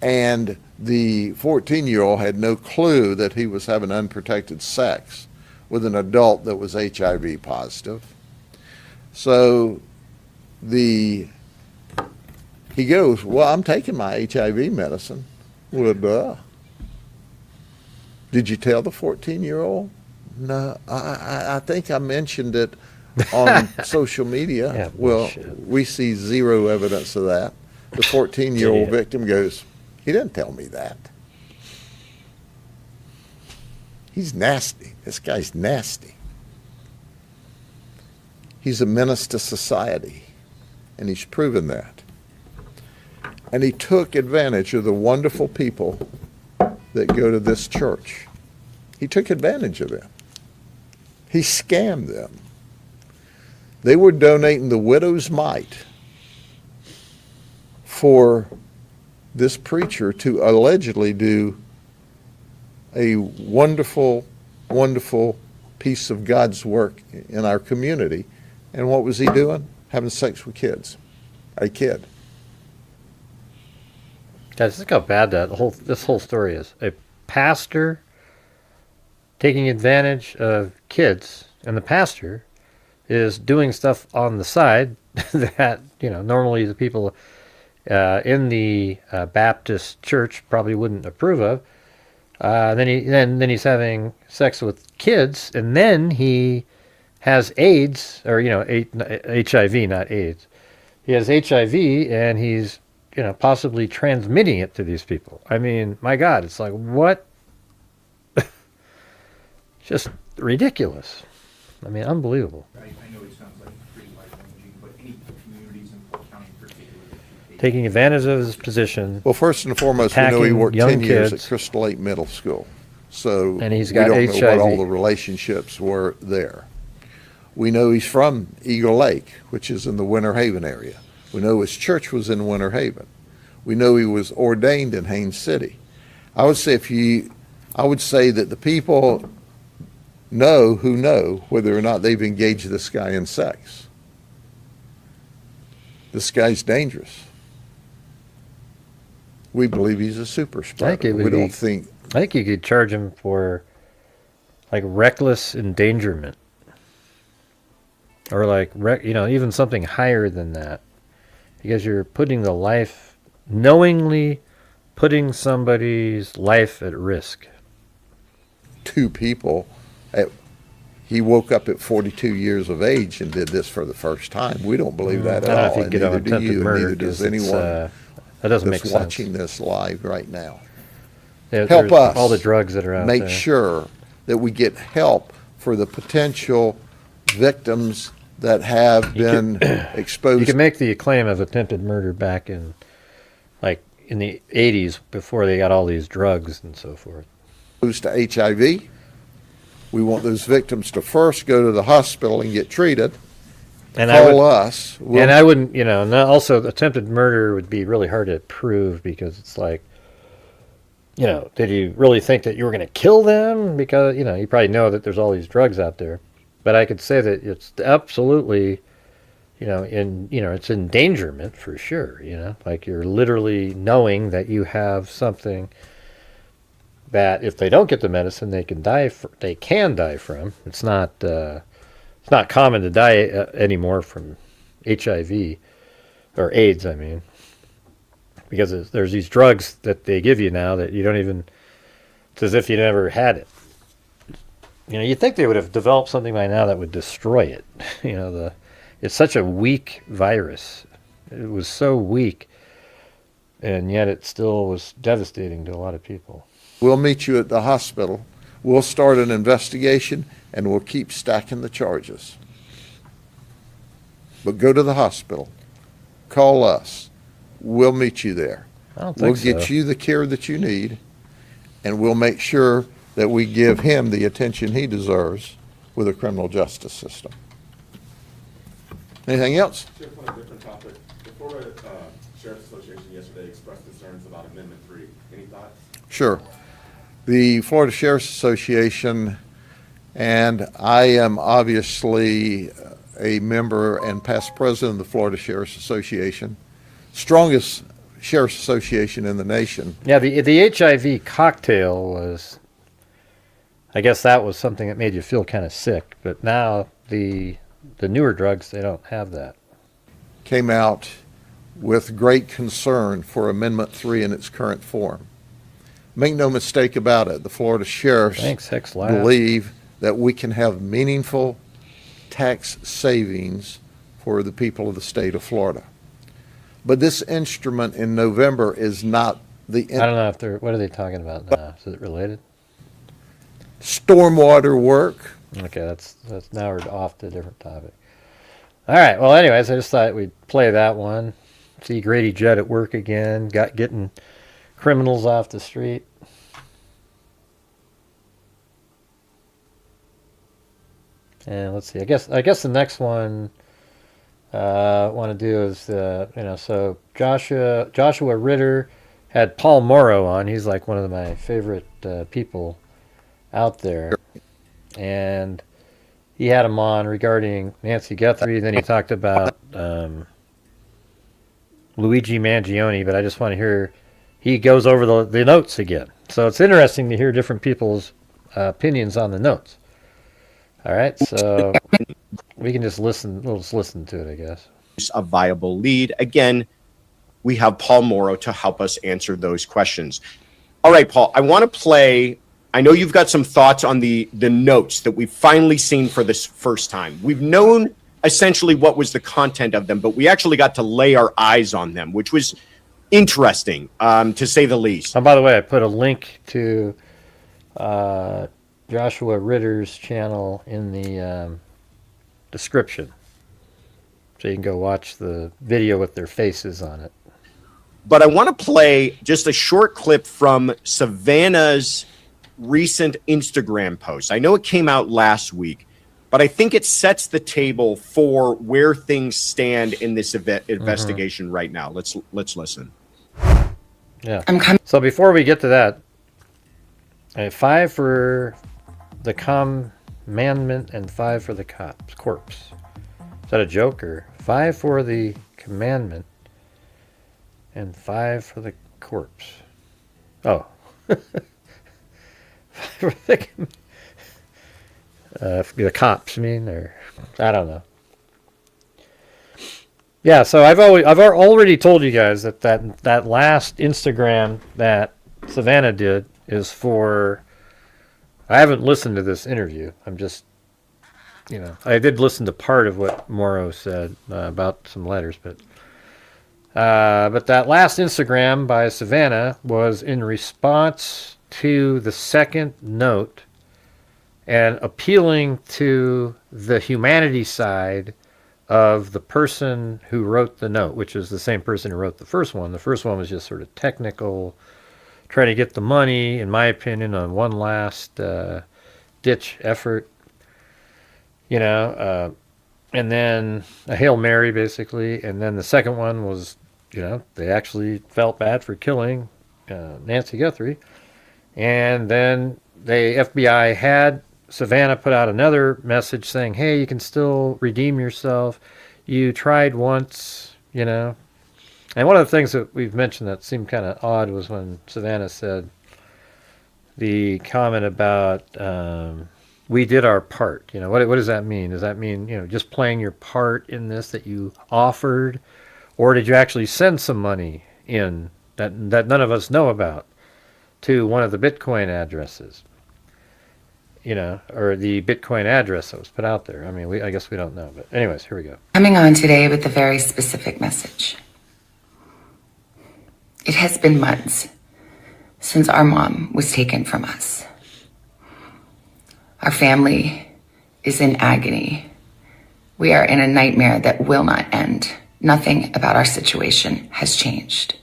And the 14-year-old had no clue that he was having unprotected sex with an adult that was HIV positive. So he goes, well, I'm taking my HIV medicine. Well, duh. Did you tell the 14-year-old? No, I think I mentioned it on social media. Yeah, well, bullshit. we see zero evidence of that. The 14-year-old Idiot. victim goes, he didn't tell me that. He's nasty. This guy's nasty. He's a menace to society, and he's proven that. And he took advantage of the wonderful people that go to this church. He took advantage of them. He scammed them. They were donating the widow's mite for this preacher to allegedly do a wonderful, wonderful piece of God's work in our community. And what was he doing? Having sex with kids. A kid. Guys, look how bad this whole story is. A pastor taking advantage of kids, and the pastor is doing stuff on the side that normally the people in the Baptist church probably wouldn't approve of. Then he's having sex with kids, and then he has AIDS, or HIV, not AIDS. he has HIV and he's, possibly transmitting it to these people. I mean, my God, it's like, what? Just ridiculous. I mean, unbelievable. I know it sounds like pretty wide-ranging, but any communities in Polk County in particular that you take? Taking advantage of his position. Well, first and foremost, we know he Attacking worked young 10 years kids. at Crystal Lake Middle School. So And he's we got don't know what all HIV. the relationships were there. We know he's from Eagle Lake, which is in the Winter Haven area. We know his church was in Winter Haven. We know he was ordained in Haines City. I would say that the people know whether or not they've engaged this guy in sex. This guy's dangerous. We believe he's a super spreader. We don't think. I think you could charge him for like reckless endangerment, or like even something higher than that, because you're knowingly putting somebody's life at risk. Two people. He woke up at 42 years of age and did this for the first time. We don't believe that I at don't know all. if you And get on neither do attempted you, murder. neither does 'Cause it's, anyone that doesn't make that's sense. watching this live right now. Help Help us all the drugs that are out make there. sure that we get help for the potential victims that have been exposed. You can make the claim of attempted murder back in the 80s before they got all these drugs and so forth. to HIV. We want those victims to first go to the hospital and get treated. And Call us. And I wouldn't, also attempted murder would be really hard to prove because it's like, did you really think that you were going to kill them? Because, you probably know that there's all these drugs out there. But I could say that it's absolutely, it's endangerment for sure, like you're literally knowing that you have something that if they don't get the medicine, they can die from. It's not common to die anymore from HIV or AIDS, I mean, because there's these drugs that they give you now that you don't even, it's as if you never had it. You'd think they would have developed something by now that would destroy it. It's such a weak virus. It was so weak, and yet it still was devastating to a lot of people. We'll meet you at the hospital. We'll start an investigation, and we'll keep stacking the charges. But go to the hospital. Call us. We'll meet you there. I don't We'll think get so. you the care that you need, and we'll make sure that we give him the attention he deserves with the criminal justice system. Anything else? Sheriff, on a different topic, the Florida Sheriff's Association yesterday expressed concerns about Amendment 3. Any thoughts? Sure. The Florida Sheriff's Association, and I am obviously a member and past president of the Florida Sheriff's Association, strongest sheriff's association in the nation. Yeah, the HIV cocktail was, I guess that was something that made you feel kind of sick. But now the newer drugs, they don't have that. Came out with great concern for Amendment 3 in its current form. Make no mistake about it, the Florida sheriffs Thanks, Hex Lab. believe that we can have meaningful tax savings for the people of the state of Florida. But this instrument in November is not the I don't know what are they talking about now? Is it related? stormwater work. Okay, that's now we're off to a different topic. All right. Well, anyways, I just thought we'd play that one. See Grady Judd at work again, getting criminals off the street. And let's see. I guess the next one I want to do is so Joshua Ritter had Paul Mauro on. He's like one of my favorite people out there, and he had him on regarding Nancy Guthrie. Then he talked about Luigi Mangione, but I just want to hear, he goes over the notes again. So it's interesting to hear different people's opinions on the notes. All right, so we can just listen. We'll just listen to it, I guess. A viable lead. Again, we have Paul Mauro to help us answer those questions. All right, Paul, I want to play. I know you've got some thoughts on the notes that we've finally seen for this first time. We've known essentially what was the content of them, but we actually got to lay our eyes on them, which was interesting, to say the least. Oh, by the way, I put a link to Joshua Ritter's channel in the description, so you can go watch the video with their faces on it. But I want to play just a short clip from Savannah's recent Instagram post. I know it came out last week, but I think it sets the table for where things stand in this investigation right now. Let's listen. Yeah. So before we get to that, 5 for the commandment and 5 for the corpse. Is that a joke, or 5 for the commandment and 5 for the corpse? Oh. The cops, or I don't know. Yeah, so I've already told you guys that last Instagram that Savannah did is for. I haven't listened to this interview. I'm just, I did listen to part of what Mauro said about some letters, but that last Instagram by Savannah was in response to the second note and appealing to the humanity side of the person who wrote the note, which is the same person who wrote the first one. The first one was just sort of technical, trying to get the money, in my opinion, on one last ditch effort, and then a Hail Mary, basically. And then the second one was, they actually felt bad for killing Nancy Guthrie. And then the FBI had Savannah put out another message saying, hey, you can still redeem yourself. You tried once, And one of the things that we've mentioned that seemed kind of odd was when Savannah said the comment about we did our part. What does that mean? Does that mean, just playing your part in this that you offered? Or did you actually send some money in that none of us know about to one of the Bitcoin addresses? Or the Bitcoin address that was put out there. I mean, I guess we don't know. But anyways, here we go. Coming on today with a very specific message. It has been months since our mom was taken from us. Our family is in agony. We are in a nightmare that will not end. Nothing about our situation has changed.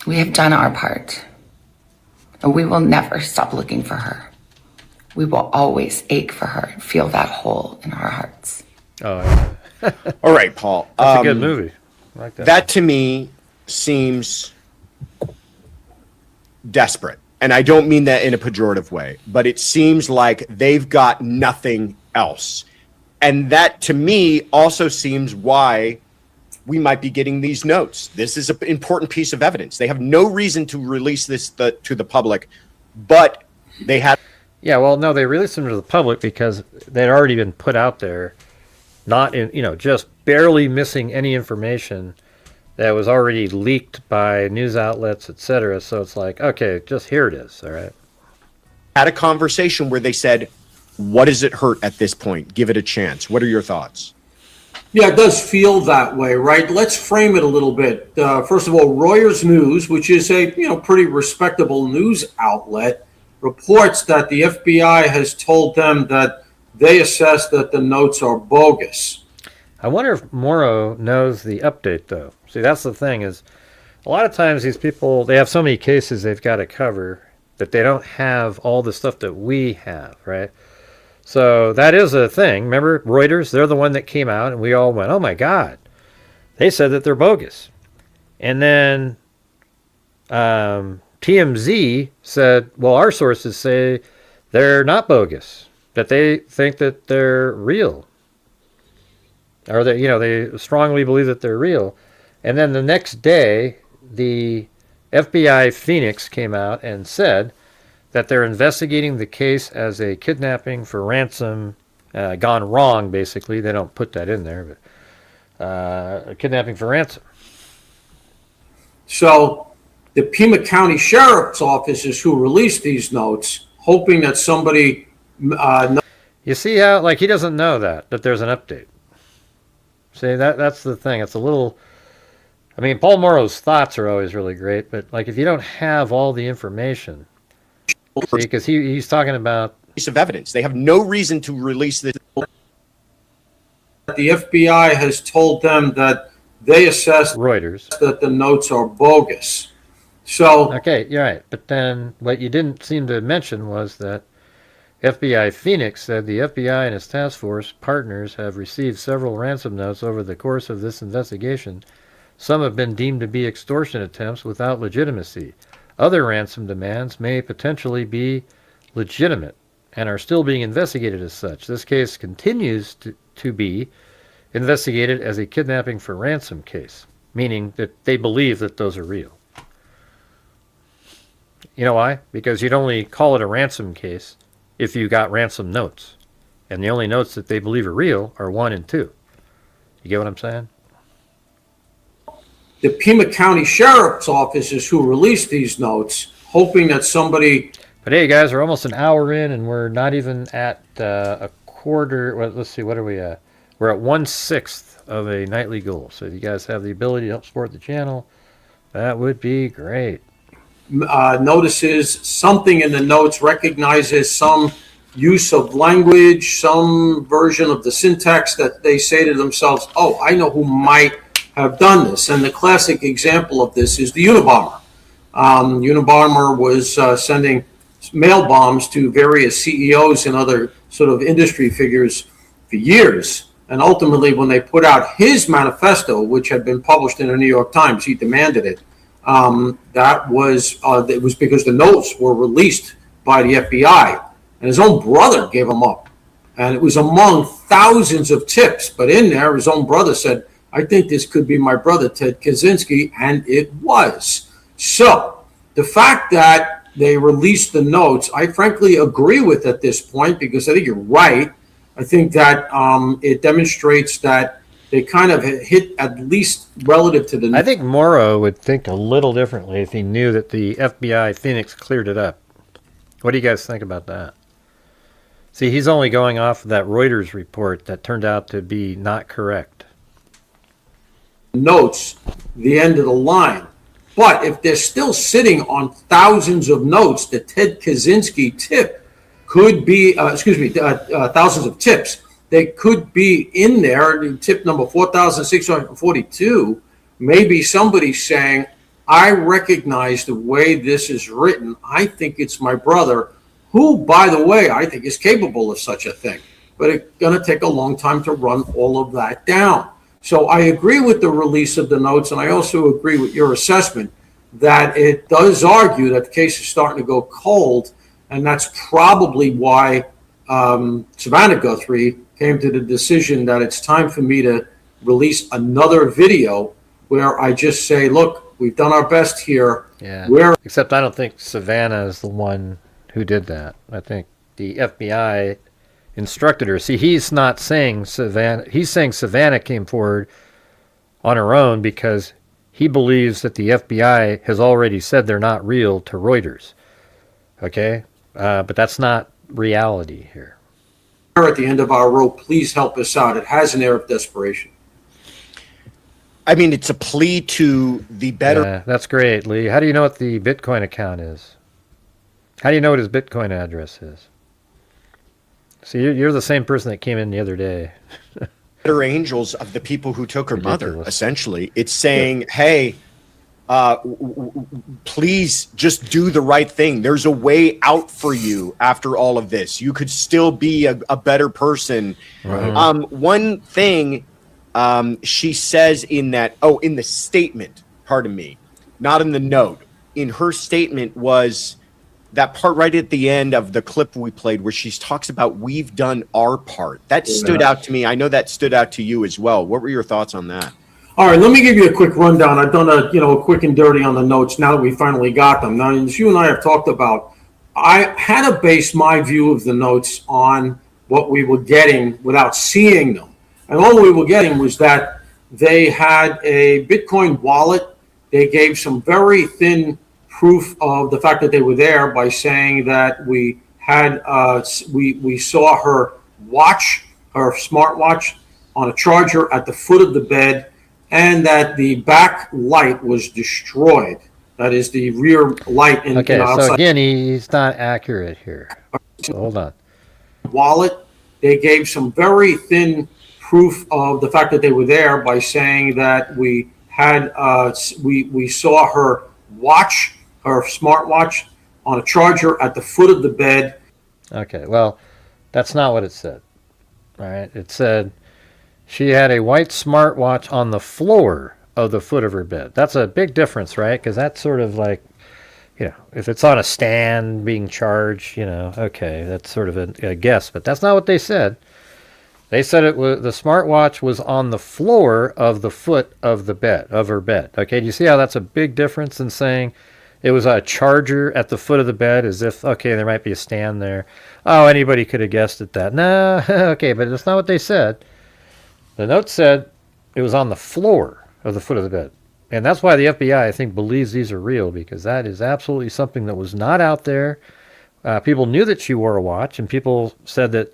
We have done our part. And we will never stop looking for her. We will always ache for her and feel that hole in our hearts. Oh, yeah. All right, Paul. That's a good movie. I like that. That to me seems desperate. And I don't mean that in a pejorative way, but it seems like they've got nothing else. And that to me also seems why we might be getting these notes. This is an important piece of evidence. They have no reason to release this to the public, but they have. Yeah, well, no, they released them to the public because they'd already been put out there, not in, just barely missing any information that was already leaked by news outlets, etc. So it's like, okay, just here it is, all right? Had a conversation where they said, what does it hurt at this point? Give it a chance. What are your thoughts? Yeah, it does feel that way, right? Let's frame it a little bit. First of all, Reuters News, which is a pretty respectable news outlet, reports that the FBI has told them that they assess that the notes are bogus. I wonder if Mauro knows the update, though. See, that's the thing is, a lot of times these people, they have so many cases they've got to cover that they don't have all the stuff that we have, right? So that is a thing. Remember, Reuters, they're the one that came out, and we all went, oh, my God. They said that they're bogus. And then TMZ said, well, our sources say they're not bogus, that they think that they're real. Or that, they strongly believe that they're real. And then the next day, the FBI Phoenix came out and said that they're investigating the case as a kidnapping for ransom gone wrong, basically. They don't put that in there, but kidnapping for ransom. So the Pima County Sheriff's Office is who released these notes, hoping that somebody... You see how, like, he doesn't know that there's an update. See, that's the thing. It's a little, I mean, Paul Mauro's thoughts are always really great, but, like, if you don't have all the information, see, because he's talking about Piece of evidence. They have no reason to release this. The FBI has told them that they assessed Reuters. that the notes are bogus. So, Okay, you're right. But then what you didn't seem to mention was that FBI Phoenix said the FBI and its task force partners have received several ransom notes over the course of this investigation. Some have been deemed to be extortion attempts without legitimacy. Other ransom demands may potentially be legitimate and are still being investigated as such. This case continues to be investigated as a kidnapping for ransom case, meaning that they believe that those are real. You know why? Because you'd only call it a ransom case if you got ransom notes. And the only notes that they believe are real are 1 and 2. You get what I'm saying? the Pima County Sheriff's Office is who released these notes, hoping that somebody. But hey, guys, we're almost an hour in, and we're not even at a quarter. Well, let's see, what are we at? We're at 1/6 of a nightly goal. So if you guys have the ability to help support the channel, that would be great. Notices something in the notes recognizes some use of language, some version of the syntax that they say to themselves, oh, I know who might have done this. And the classic example of this is the Unabomber. Unabomber was sending mail bombs to various CEOs and other sort of industry figures for years. And ultimately, when they put out his manifesto, which had been published in the New York Times, he demanded it. It was because the notes were released by the FBI, and his own brother gave them up. And it was among thousands of tips, but in there, his own brother said, I think this could be my brother, Ted Kaczynski, and it was. So the fact that they released the notes, I frankly agree with at this point, because I think you're right. I think that it demonstrates that they kind of hit, at least relative to the... I think Mauro would think a little differently if he knew that the FBI Phoenix cleared it up. What do you guys think about that? See, he's only going off of that Reuters report that turned out to be not correct. Notes, the end of the line. But if they're still sitting on thousands of notes, the Ted Kaczynski tip could be, thousands of tips. They could be in there. Tip number 4,642, maybe somebody saying, I recognize the way this is written. I think it's my brother, who, by the way, I think is capable of such a thing. But it's going to take a long time to run all of that down. So I agree with the release of the notes, and I also agree with your assessment that it does argue that the case is starting to go cold, and that's probably why Savannah Guthrie came to the decision that it's time for me to release another video where I just say, look, we've done our best here. Yeah. Except I don't think Savannah is the one who did that. I think the FBI instructed her. See, he's not saying Savannah. He's saying Savannah came forward on her own because he believes that the FBI has already said they're not real to Reuters. Okay? But that's not reality here. At the end of our rope, please help us out. It has an air of desperation. I mean, it's a plea to the better. Yeah, that's great, Lee. How do you know what the Bitcoin account is? How do you know what his Bitcoin address is? See, you're the same person that came in the other day. Better angels of the people who took her mother, Ridiculous. essentially. It's saying, hey, please just do the right thing. There's a way out for you after all of this. You could still be a better person. Right. One thing she says in that, in the statement, pardon me, not in the note, in her statement was that part right at the end of the clip we played where she talks about we've done our part. That stood out to me. I know that stood out to you as well. What were your thoughts on that? All right, let me give you a quick rundown. I've done a quick and dirty on the notes now that we finally got them. Now, as you and I have talked about, I had to base my view of the notes on what we were getting without seeing them. And all we were getting was that they had a Bitcoin wallet. They gave some very thin proof of the fact that they were there by saying that we had we saw her watch, her smartwatch, on a charger at the foot of the bed, and that the back light was destroyed. That is the rear light in Okay, outside. so again, he's not accurate here. So hold on. Wallet. They gave some very thin proof of the fact that they were there by saying that we had we saw her watch, her smartwatch, on a charger at the foot of the bed. Okay, well, that's not what it said. All right, it said she had a white smartwatch on the floor of the foot of her bed. That's a big difference, right? Because that's sort of like, you know, if it's on a stand being charged, you know, okay, that's sort of a guess, but that's not what they said. They said it was the smartwatch was on the floor of the foot of the bed, of her bed. Okay, do you see how that's a big difference in saying it was a charger at the foot of the bed, as if, okay, there might be a stand there. Oh, anybody could have guessed at that. No, okay, but that's not what they said. The note said it was on the floor of the foot of the bed. And that's why the FBI, I think, believes these are real, because that is absolutely something that was not out there. People knew that she wore a watch, and people said that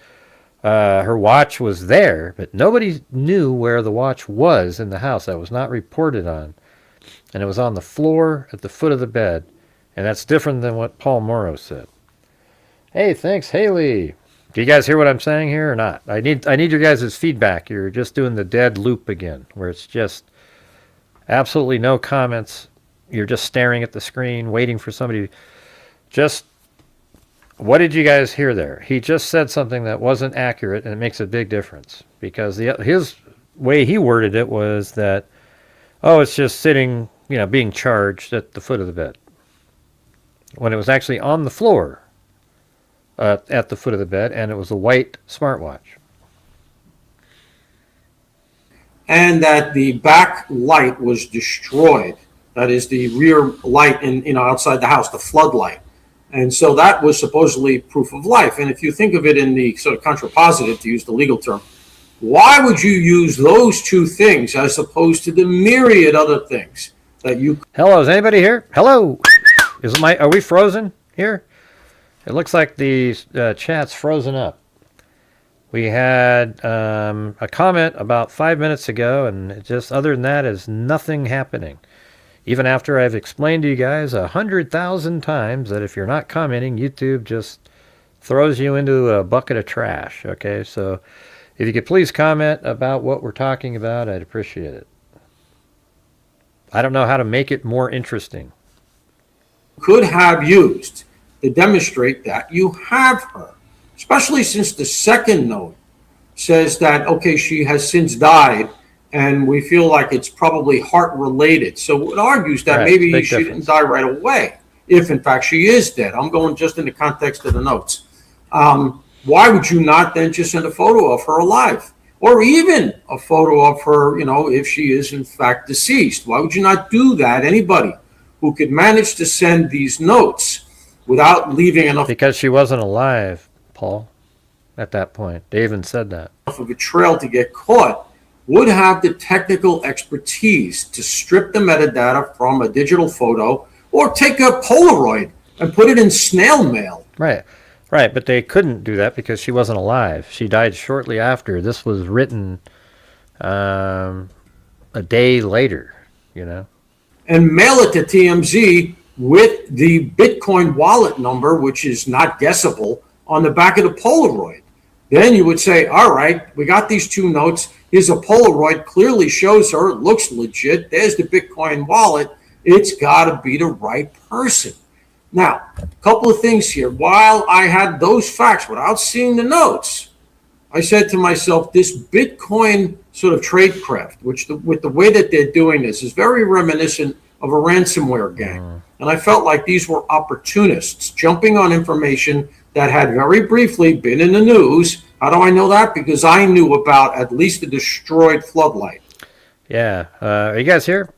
her watch was there, but nobody knew where the watch was in the house. That was not reported on. And it was on the floor at the foot of the bed. And that's different than what Paul Mauro said. Hey, thanks, Haley. Do you guys hear what I'm saying here or not? I need your guys' feedback. You're just doing the dead loop again, where it's just absolutely no comments. You're just staring at the screen, waiting for somebody. Just, what did you guys hear there? He just said something that wasn't accurate, and it makes a big difference. Because his way he worded it was that, oh, it's just sitting, you know, being charged at the foot of the bed. When it was actually on the floor at the foot of the bed, and it was a white smartwatch. And that the back light was destroyed. That is the rear light in outside the house, the floodlight. And so that was supposedly proof of life. And if you think of it in the sort of contrapositive, to use the legal term, why would you use those two things as opposed to the myriad other things that you... Hello, is anybody here? Hello? Are we frozen here? It looks like the chat's frozen up. We had a comment about 5 minutes ago, and it just, other than that, is nothing happening. Even after I've explained to you guys 100,000 times that if you're not commenting, YouTube just throws you into a bucket of trash. Okay, so if you could please comment about what we're talking about, I'd appreciate it. I don't know how to make it more interesting. could have used to demonstrate that you have her, especially since the second note says that, okay, she has since died, and we feel like it's probably heart related. So it argues that maybe she didn't die right away, if in fact she is dead. I'm going just in the context of the notes. Why would you not then just send a photo of her alive? Or even a photo of her, you know, if she is in fact deceased? Why would you not do that? Anybody who could manage to send these notes without leaving enough... Because she wasn't alive, Paul, at that point. They even said that. ...of a trail to get caught would have the technical expertise to strip the metadata from a digital photo or take a Polaroid and put it in snail mail. Right. Right, but they couldn't do that because she wasn't alive. She died shortly after. This was written a day later, you know. And mail it to TMZ with the Bitcoin wallet number, which is not guessable, on the back of the Polaroid. Then you would say, all right, we got these two notes. Here's a Polaroid, clearly shows her, it looks legit. There's the Bitcoin wallet. It's got to be the right person. Now, a couple of things here. While I had those facts without seeing the notes, I said to myself, this Bitcoin sort of tradecraft, which with the way that they're doing this is very reminiscent of a ransomware gang. And I felt like these were opportunists jumping on information that had very briefly been in the news. How do I know that? Because I knew about at least the destroyed floodlight. Yeah. Are you guys here?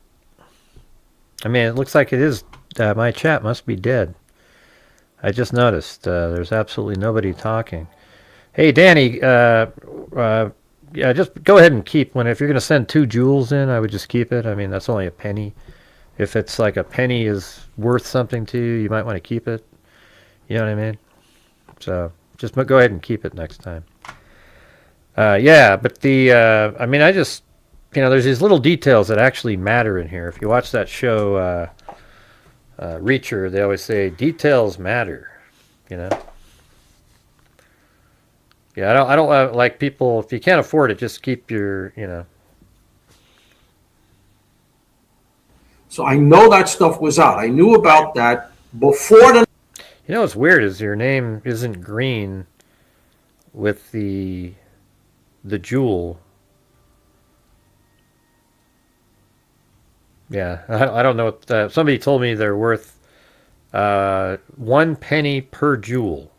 I mean, it looks like it is. My chat must be dead. I just noticed there's absolutely nobody talking. Hey, Danny, yeah, just go ahead and keep one. If you're going to send 2 joules in, I would just keep it. I mean, that's only a penny. If it's like a penny is worth something to you, you might want to keep it. You know what I mean? So just go ahead and keep it next time. Yeah, but I mean, I just, there's these little details that actually matter in here. If you watch that show, Reacher, they always say details matter, you know? Yeah, I don't like people, if you can't afford it, just keep your, So I know that stuff was out. I knew about that before the. You know what's weird is your name isn't green with the jewel. Yeah, I don't know what somebody told me they're worth 1 penny per jewel,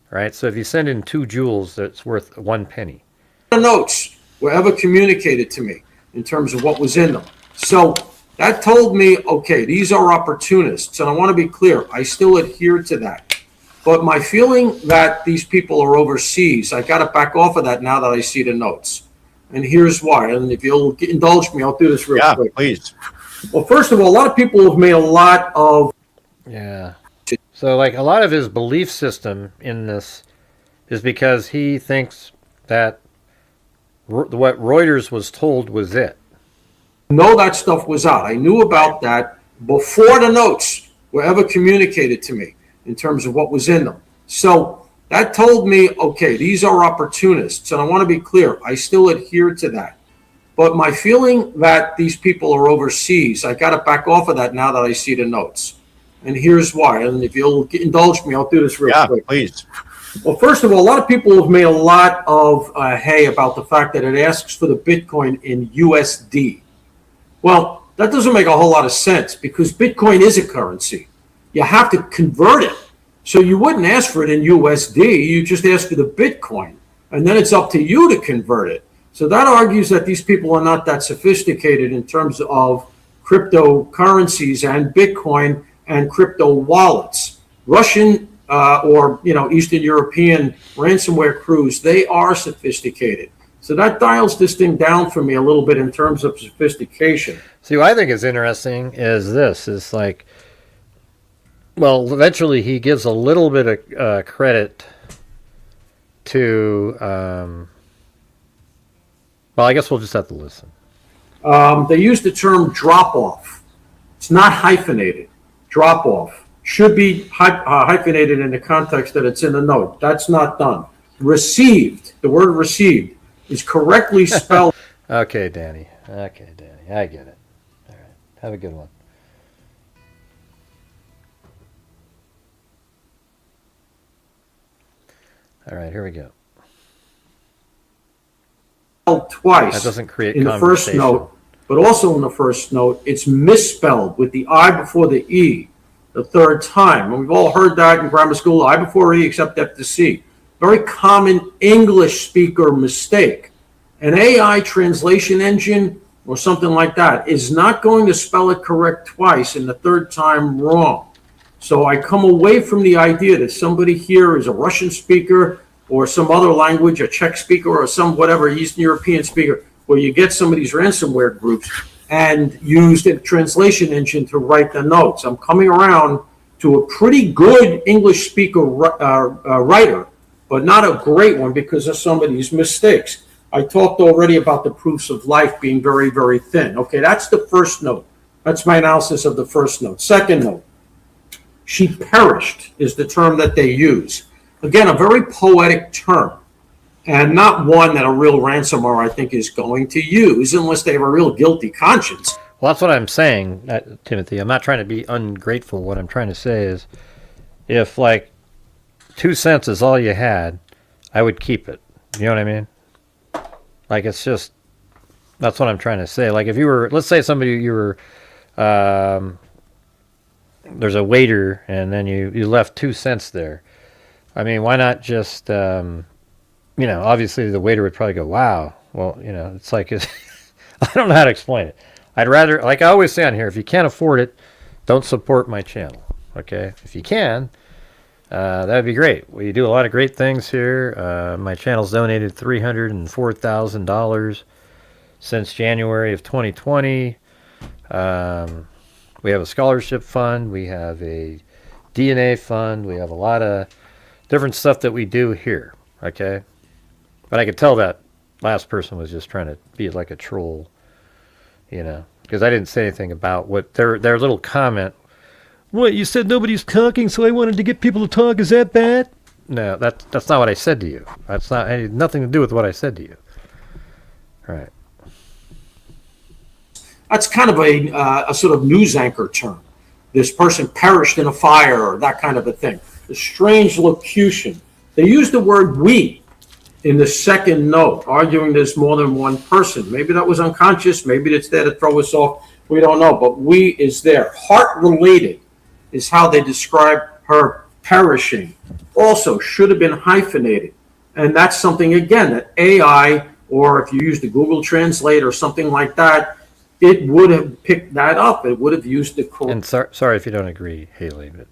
right? So if you send in 2 jewels, that's worth 1 penny. The notes were ever communicated to me in terms of what was in them. So that told me, okay, these are opportunists. And I want to be clear, I still adhere to that. But my feeling that these people are overseas, I got to back off of that now that I see the notes. And here's why. And if you'll indulge me, I'll do this real quick. Please. Well, first of all, a lot of people have made a lot of. Yeah. So, like, a lot of his belief system in this is because he thinks that what Reuters was told was it. Know that stuff was out. I knew about that before the notes were ever communicated to me in terms of what was in them. So that told me, okay, these are opportunists. And I want to be clear, I still adhere to that. But my feeling that these people are overseas, I got to back off of that now that I see the notes. And here's why. And if you'll indulge me, I'll do this real quick. Please. Well, first of all, a lot of people have made a lot of hay about the fact that it asks for the Bitcoin in USD. Well, that doesn't make a whole lot of sense because Bitcoin is a currency. You have to convert it. So you wouldn't ask for it in USD. You just ask for the Bitcoin. And then it's up to you to convert it. So that argues that these people are not that sophisticated in terms of cryptocurrencies and Bitcoin and crypto wallets. Russian or Eastern European ransomware crews, they are sophisticated. So that dials this thing down for me a little bit in terms of sophistication. See, what I think is interesting is this, is like, well, eventually he gives a little bit of credit to, well, I guess we'll just have to listen. They use the term drop-off. It's not hyphenated. Drop-off. Should be hyphenated in the context that it's in the note. That's not done. Received, the word received, is correctly spelled. Okay, Danny. I get it. All right. Have a good one. All right, here we go. Twice. That doesn't create in the first note, but also in the first note, it's misspelled with the I before the E the third time. And we've all heard that in grammar school, I before E except after C. Very common English speaker mistake. An AI translation engine or something like that is not going to spell it correct twice and the third time wrong. So I come away from the idea that somebody here is a Russian speaker or some other language, a Czech speaker or some whatever Eastern European speaker, where you get some of these ransomware groups and used a translation engine to write the notes. I'm coming around to a pretty good English speaker writer, but not a great one because of some of these mistakes. I talked already about the proofs of life being very, very thin. Okay, that's the first note. That's my analysis of the first note. Second note, she perished is the term that they use. Again, a very poetic term, and not one that a real ransomware, I think, is going to use unless they have a real guilty conscience. Well, that's what I'm saying, Timothy. I'm not trying to be ungrateful. What I'm trying to say is, if like 2 cents is all you had, I would keep it. You know what I mean? Like, it's just, that's what I'm trying to say. Like, if you were, let's say you were, there's a waiter and then you left 2 cents there. I mean, why not just, obviously the waiter would probably go, wow. Well, it's like, I don't know how to explain it. I'd rather, like I always say on here, if you can't afford it, don't support my channel. Okay? If you can, that would be great. We do a lot of great things here. My channel's donated $304,000 since January of 2020. We have a scholarship fund. We have a DNA fund. We have a lot of different stuff that we do here. Okay? But I could tell that last person was just trying to be like a troll, because I didn't say anything about what their little comment. What, you said nobody's talking, so I wanted to get people to talk. Is that bad? No, that's not what I said to you. It had nothing to do with what I said to you. Right. That's kind of a sort of news anchor term. This person perished in a fire, or that kind of a thing. The strange locution. They use the word "we" in the second note, arguing there's more than one person. Maybe that was unconscious. Maybe it's there to throw us off. We don't know. But "we" is there. Heart-related is how they describe her perishing. Also, should have been hyphenated. And that's something, again, that AI, or if you use the Google Translate or something like that, it would have picked that up. It would have used the correct. And sorry if you don't agree, Haley, but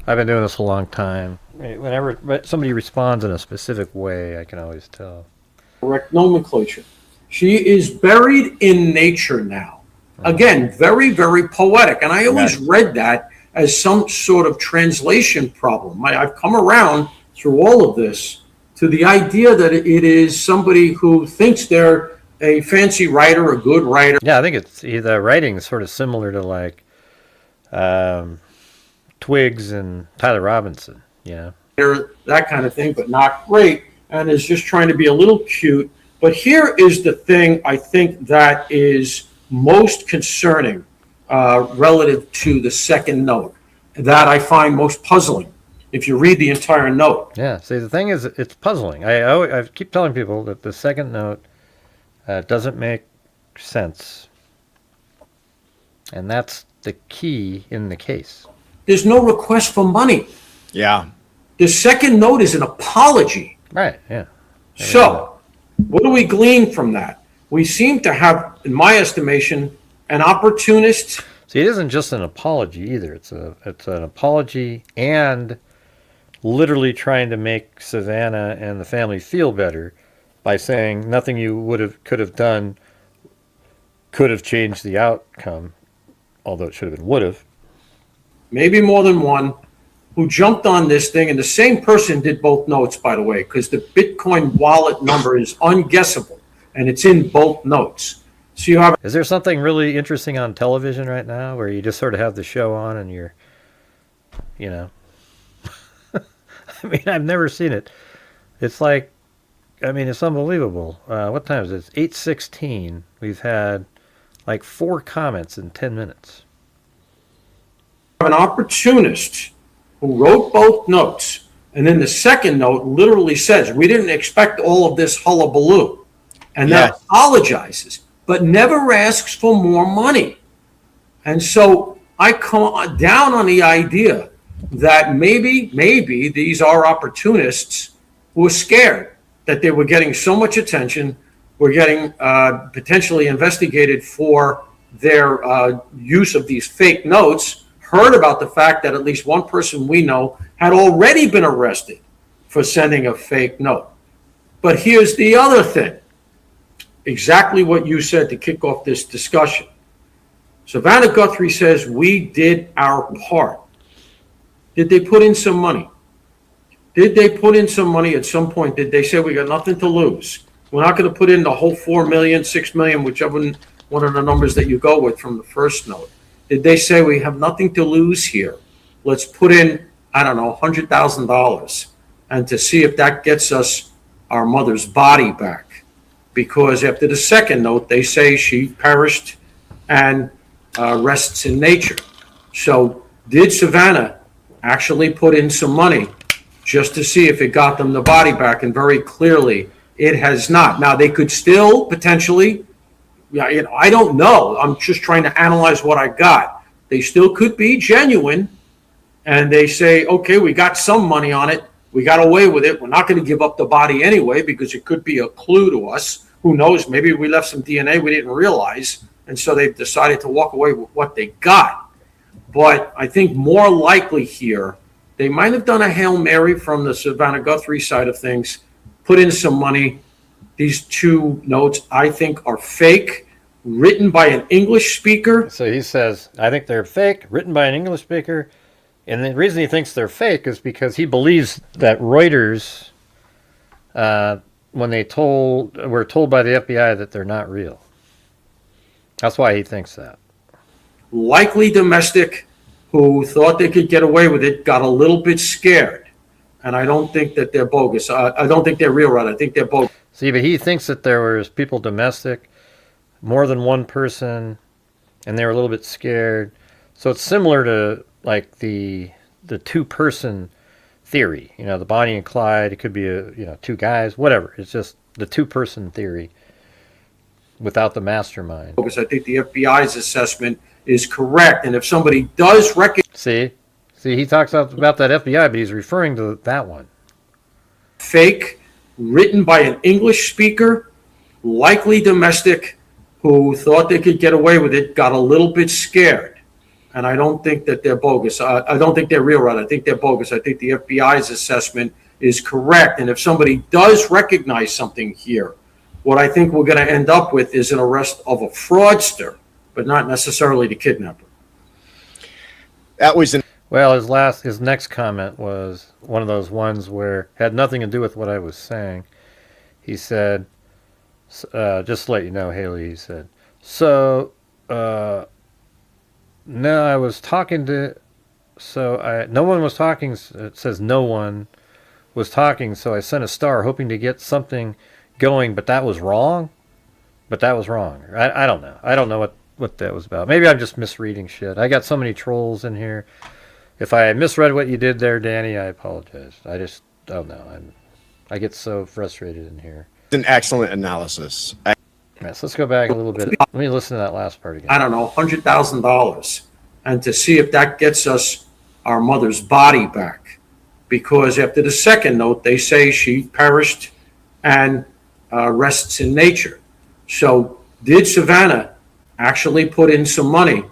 I've been doing this a long time. Whenever somebody responds in a specific way, I can always tell. Correct nomenclature. She is buried in nature now. Again, very, very poetic. And I always read that as some sort of translation problem. I've come around through all of this to the idea that it is somebody who thinks they're a fancy writer, a good writer. Yeah, I think the writing is sort of similar to like Twigs and Tyler Robinson, that kind of thing, but not great, and is just trying to be a little cute. But here is the thing I think that is most concerning relative to the second note, that I find most puzzling if you read the entire note. Yeah, see, the thing is, it's puzzling. I keep telling people that the second note doesn't make sense. And that's the key in the case. There's no request for money. Yeah. The second note is an apology. Right, yeah. So, what do we glean from that? We seem to have, in my estimation, an opportunist. See, it isn't just an apology either. It's an apology and literally trying to make Savannah and the family feel better by saying nothing you could have done could have changed the outcome, although it should have been would have. Maybe more than one, who jumped on this thing, and the same person did both notes, by the way, because the Bitcoin wallet number is unguessable, and it's in both notes. So you have. Is there something really interesting on television right now where you just sort of have the show on and you're, I mean, I've never seen it. It's like, it's unbelievable. What time is it? It's 8:16. We've had like 4 comments in 10 minutes. An opportunist who wrote both notes, and then the second note literally says, we didn't expect all of this hullabaloo, and then apologizes, but never asks for more money. And so I come down on the idea that maybe these are opportunists who are scared that they were getting so much attention, were getting potentially investigated for their use of these fake notes, heard about the fact that at least one person we know had already been arrested for sending a fake note. But here's the other thing. Exactly what you said to kick off this discussion. Savannah Guthrie says, we did our part. Did they put in some money? Did they put in some money at some point? Did they say, we got nothing to lose? We're not going to put in the whole 4 million, 6 million, whichever one of the numbers that you go with from the first note. Did they say, we have nothing to lose here? Let's put in, I don't know, $100,000 and to see if that gets us our mother's body back. Because after the second note, they say she perished and rests in nature. So did Savannah actually put in some money just to see if it got them the body back? And very clearly, it has not. Now, they could still potentially, I don't know. I'm just trying to analyze what I got. They still could be genuine, and they say, okay, we got some money on it. We got away with it. We're not going to give up the body anyway because it could be a clue to us. Who knows? Maybe we left some DNA we didn't realize, and so they've decided to walk away with what they got. But I think more likely here, they might have done a Hail Mary from the Savannah Guthrie side of things, put in some money. These 2 notes, I think, are fake, written by an English speaker. So he says, I think they're fake, written by an English speaker. And the reason he thinks they're fake is because he believes that Reuters when we're told by the FBI that they're not real. That's why he thinks that. Likely domestic who thought they could get away with it got a little bit scared. And I don't think that they're bogus. I don't think they're real, right? I think they're bogus. See, but he thinks that there was people domestic, more than one person, and they were a little bit scared. So it's similar to like the two-person theory. You know, the Bonnie and Clyde. It could be two guys, whatever. It's just the two-person theory without the mastermind. Because I think the FBI's assessment is correct, and if somebody does recognize, See, he talks about that FBI, but he's referring to that one. Fake, written by an English speaker, likely domestic, who thought they could get away with it, got a little bit scared. And I don't think that they're bogus. I don't think they're real, right? I think they're bogus. I think the FBI's assessment is correct. And if somebody does recognize something here, what I think we're going to end up with is an arrest of a fraudster, but not necessarily the kidnapper. That was an Well, his next comment was one of those ones where had nothing to do with what I was saying. He said, just to let you know, Haley, he said, no, I was talking to, no one was talking, it says no one was talking, so I sent a star hoping to get something going, but that was wrong? I don't know. I don't know what that was about. Maybe I'm just misreading shit. I got so many trolls in here. If I misread what you did there, Danny, I apologize. I just don't know. I get so frustrated in here. an excellent analysis. Yes, let's go back a little bit. Let me listen to that last part again. I don't know, $100,000, and to see if that gets us our mother's body back. Because after the second note, they say she perished and rests in nature. So did Savannah actually put in some money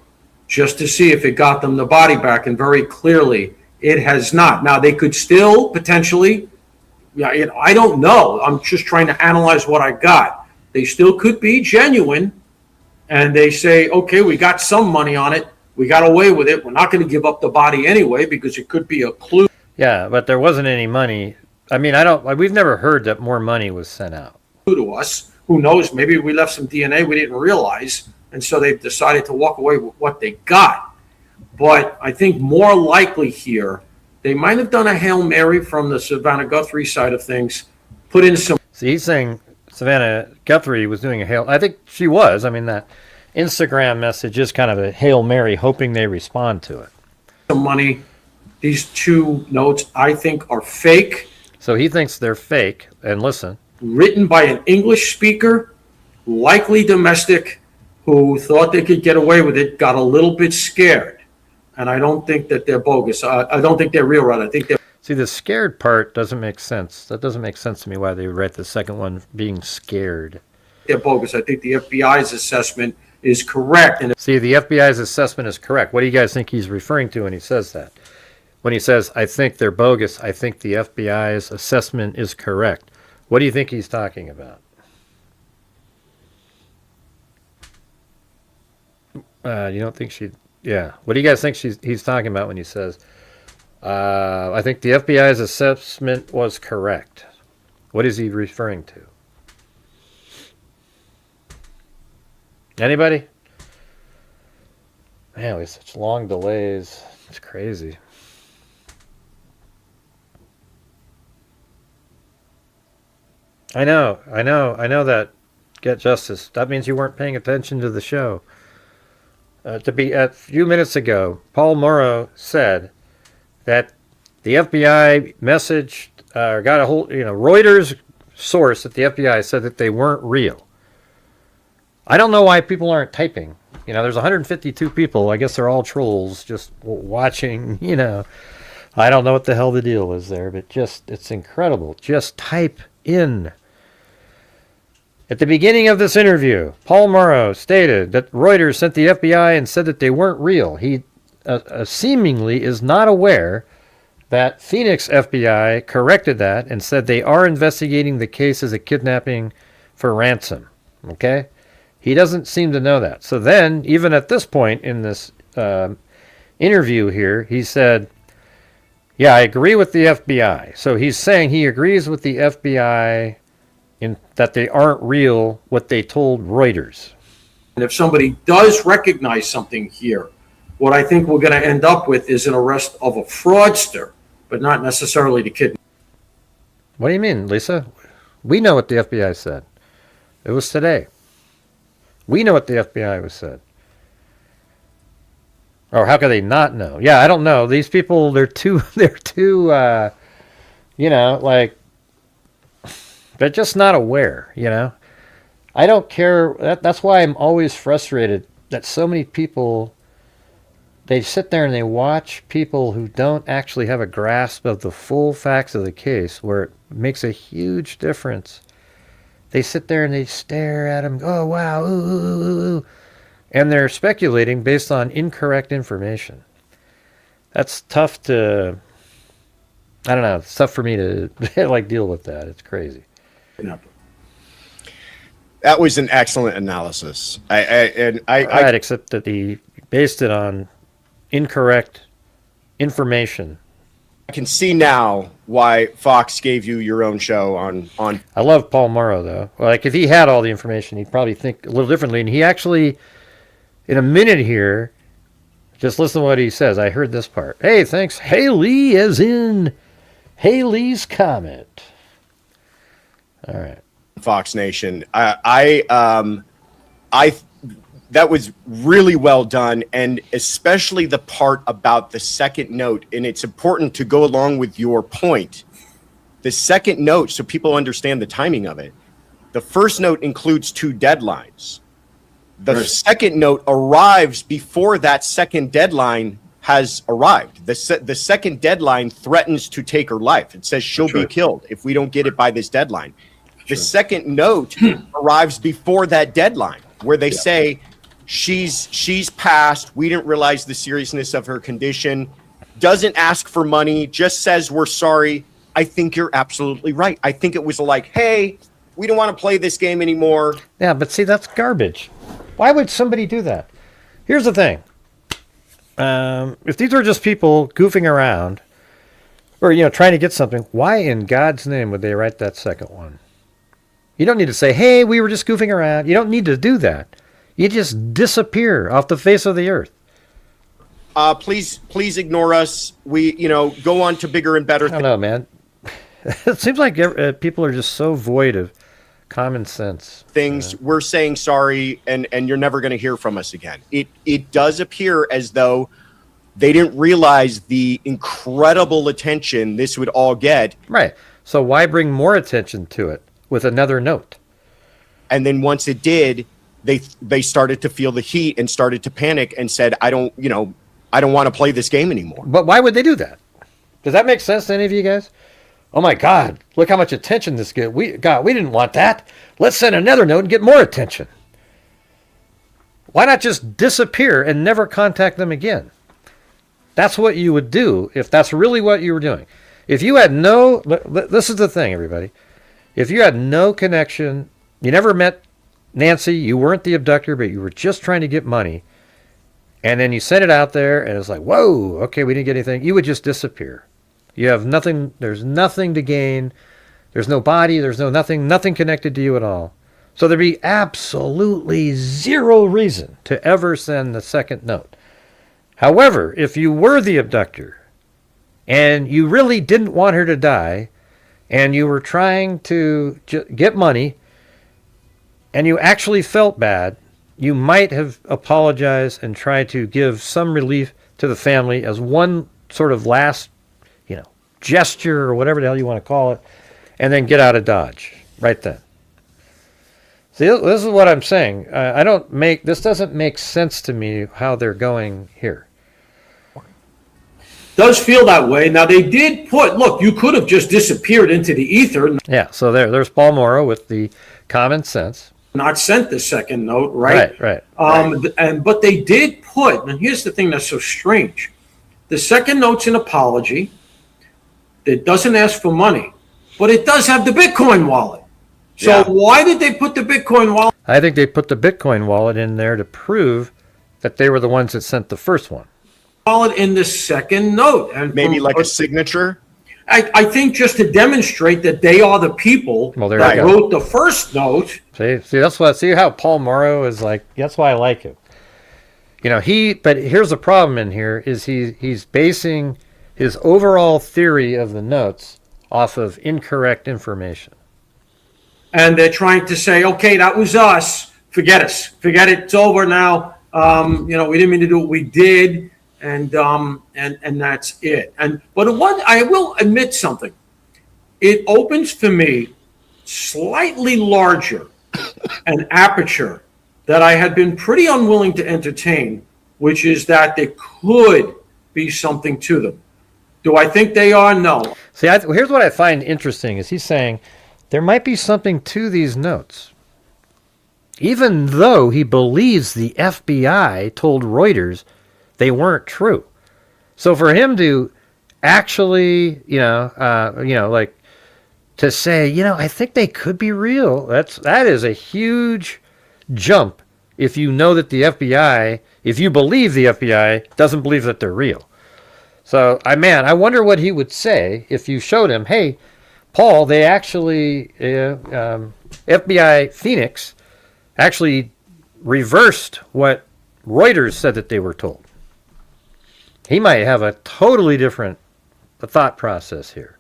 just to see if it got them the body back? And very clearly, it has not. Now, they could still potentially, I don't know. I'm just trying to analyze what I got. They still could be genuine, and they say, okay, we got some money on it. We got away with it. We're not going to give up the body anyway because it could be a clue. Yeah, but there wasn't any money. I mean, we've never heard that more money was sent out. To us. Who knows? Maybe we left some DNA we didn't realize, and so they've decided to walk away with what they got. But I think more likely here, they might have done a Hail Mary from the Savannah Guthrie side of things, put in some. See, he's saying Savannah Guthrie was doing a Hail. I think she was. I mean, that Instagram message is kind of a Hail Mary, hoping they respond to it. Some money. These two notes, I think, are fake. So he thinks they're fake. And listen. Written by an English speaker, likely domestic, who thought they could get away with it, got a little bit scared. And I don't think that they're bogus. I don't think they're real, right? I think they're. See, the scared part doesn't make sense. That doesn't make sense to me why they would write the second one being scared. They're bogus. I think the FBI's assessment is correct. And see, the FBI's assessment is correct. What do you guys think he's referring to when he says that? When he says, I think they're bogus, I think the FBI's assessment is correct. What do you think he's talking about? You don't think she... Yeah. What do you guys think he's talking about when he says, I think the FBI's assessment was correct? What is he referring to? Anybody? Man, we have such long delays. It's crazy. I know that Get Justice. That means you weren't paying attention to the show. A few minutes ago, Paul Mauro said that the FBI messaged, got a hold, Reuters source at the FBI said that they weren't real. I don't know why people aren't typing. There's 152 people. I guess they're all trolls just watching, I don't know what the hell the deal is there, but it's incredible. Just type in. At the beginning of this interview, Paul Mauro stated that Reuters sent the FBI and said that they weren't real. He seemingly is not aware that Phoenix FBI corrected that and said they are investigating the case as a kidnapping for ransom. Okay? He doesn't seem to know that. So then, even at this point in this interview here, he said, yeah, I agree with the FBI. So he's saying he agrees with the FBI in that they aren't real, what they told Reuters. And if somebody does recognize something here, what I think we're going to end up with is an arrest of a fraudster, but not necessarily the kid. What do you mean, Lisa? We know what the FBI said. It was today. We know what the FBI was said. Or how could they not know? Yeah, I don't know. These people, they're too, you know, like, they're just not aware, you know? I don't care. That's why I'm always frustrated that so many people, they sit there and they watch people who don't actually have a grasp of the full facts of the case, where it makes a huge difference. They sit there and they stare at them, oh, wow, ooh, ooh, ooh, ooh. And they're speculating based on incorrect information. That's tough to, I don't know, it's tough for me to like deal with that. It's crazy. That was an excellent analysis. Right, except that he based it on incorrect information. I can see now why Fox gave you your own show on. I love Paul Mauro, though. Like, if he had all the information, he'd probably think a little differently. And he actually, in a minute here, just listen to what he says. I heard this part. Hey, thanks, Haley, as in Haley's comment. All right. Fox Nation. That was really well done, and especially the part about the second note. And it's important to go along with your point. The second note, so people understand the timing of it. The first note includes 2 deadlines. The second note arrives before that second deadline has arrived. The second deadline threatens to take her life. It says she'll be killed if we don't get it by this deadline. The second note arrives before that deadline, where they say she's passed. We didn't realize the seriousness of her condition. Doesn't ask for money, just says we're sorry. I think you're absolutely right. I think it was like, hey, we don't want to play this game anymore. Yeah, but see, that's garbage. Why would somebody do that? Here's the thing. If these were just people goofing around or, you know, trying to get something, why in God's name would they write that second one? You don't need to say, hey, we were just goofing around. You don't need to do that. You just disappear off the face of the earth. Please ignore us. We, go on to bigger and better things. I don't know, man. It seems like people are just so void of common sense. We're saying sorry, and you're never going to hear from us again. It does appear as though they didn't realize the incredible attention this would all get. Right. So why bring more attention to it with another note? And then once it did, they started to feel the heat and started to panic and said, I don't want to play this game anymore. But why would they do that? Does that make sense to any of you guys? Oh my God, look how much attention this gets. We didn't want that. Let's send another note and get more attention. Why not just disappear and never contact them again? That's what you would do if that's really what you were doing. If you had this is the thing, everybody. If you had no connection, you never met Nancy, you weren't the abductor, but you were just trying to get money, and then you sent it out there, and it's like, whoa, okay, we didn't get anything, you would just disappear. You have nothing, there's nothing to gain, there's no body, there's nothing connected to you at all. So there'd be absolutely zero reason to ever send the second note. However, if you were the abductor, and you really didn't want her to die, and you were trying to get money, and you actually felt bad, you might have apologized and tried to give some relief to the family as one sort of last, gesture or whatever the hell you want to call it, and then get out of Dodge right then. See, this is what I'm saying. This doesn't make sense to me how they're going here. Does feel that way. Now they did look, you could have just disappeared into the ether. Yeah, so there's Paul Mauro with the common sense. Not sent the second note, right? Right. But they did put, and here's the thing that's so strange. The second note's an apology. It doesn't ask for money, but it does have the Bitcoin wallet. So why did they put the Bitcoin wallet? I think they put the Bitcoin wallet in there to prove that they were the ones that sent the first one. Wallet in the second note. And maybe like a signature? I think just to demonstrate that they are the people Well, there that you go. wrote the first note. See how Paul Mauro is like. That's why I like him. But here's the problem in here is he's basing his overall theory of the notes off of incorrect information. And they're trying to say, okay, that was us. Forget us. Forget it. It's over now. We didn't mean to do what we did, and that's it. But I will admit something. It opens for me slightly larger an aperture that I had been pretty unwilling to entertain, which is that there could be something to them. Do I think they are? No. See, here's what I find interesting is he's saying there might be something to these notes. Even though he believes the FBI told Reuters they weren't true. So for him to actually, to say, I think they could be real, that is a huge jump if you know that the FBI, if you believe the FBI doesn't believe that they're real. So, I wonder what he would say if you showed him, hey, Paul, they actually, FBI Phoenix actually reversed what Reuters said that they were told. He might have a totally different thought process here.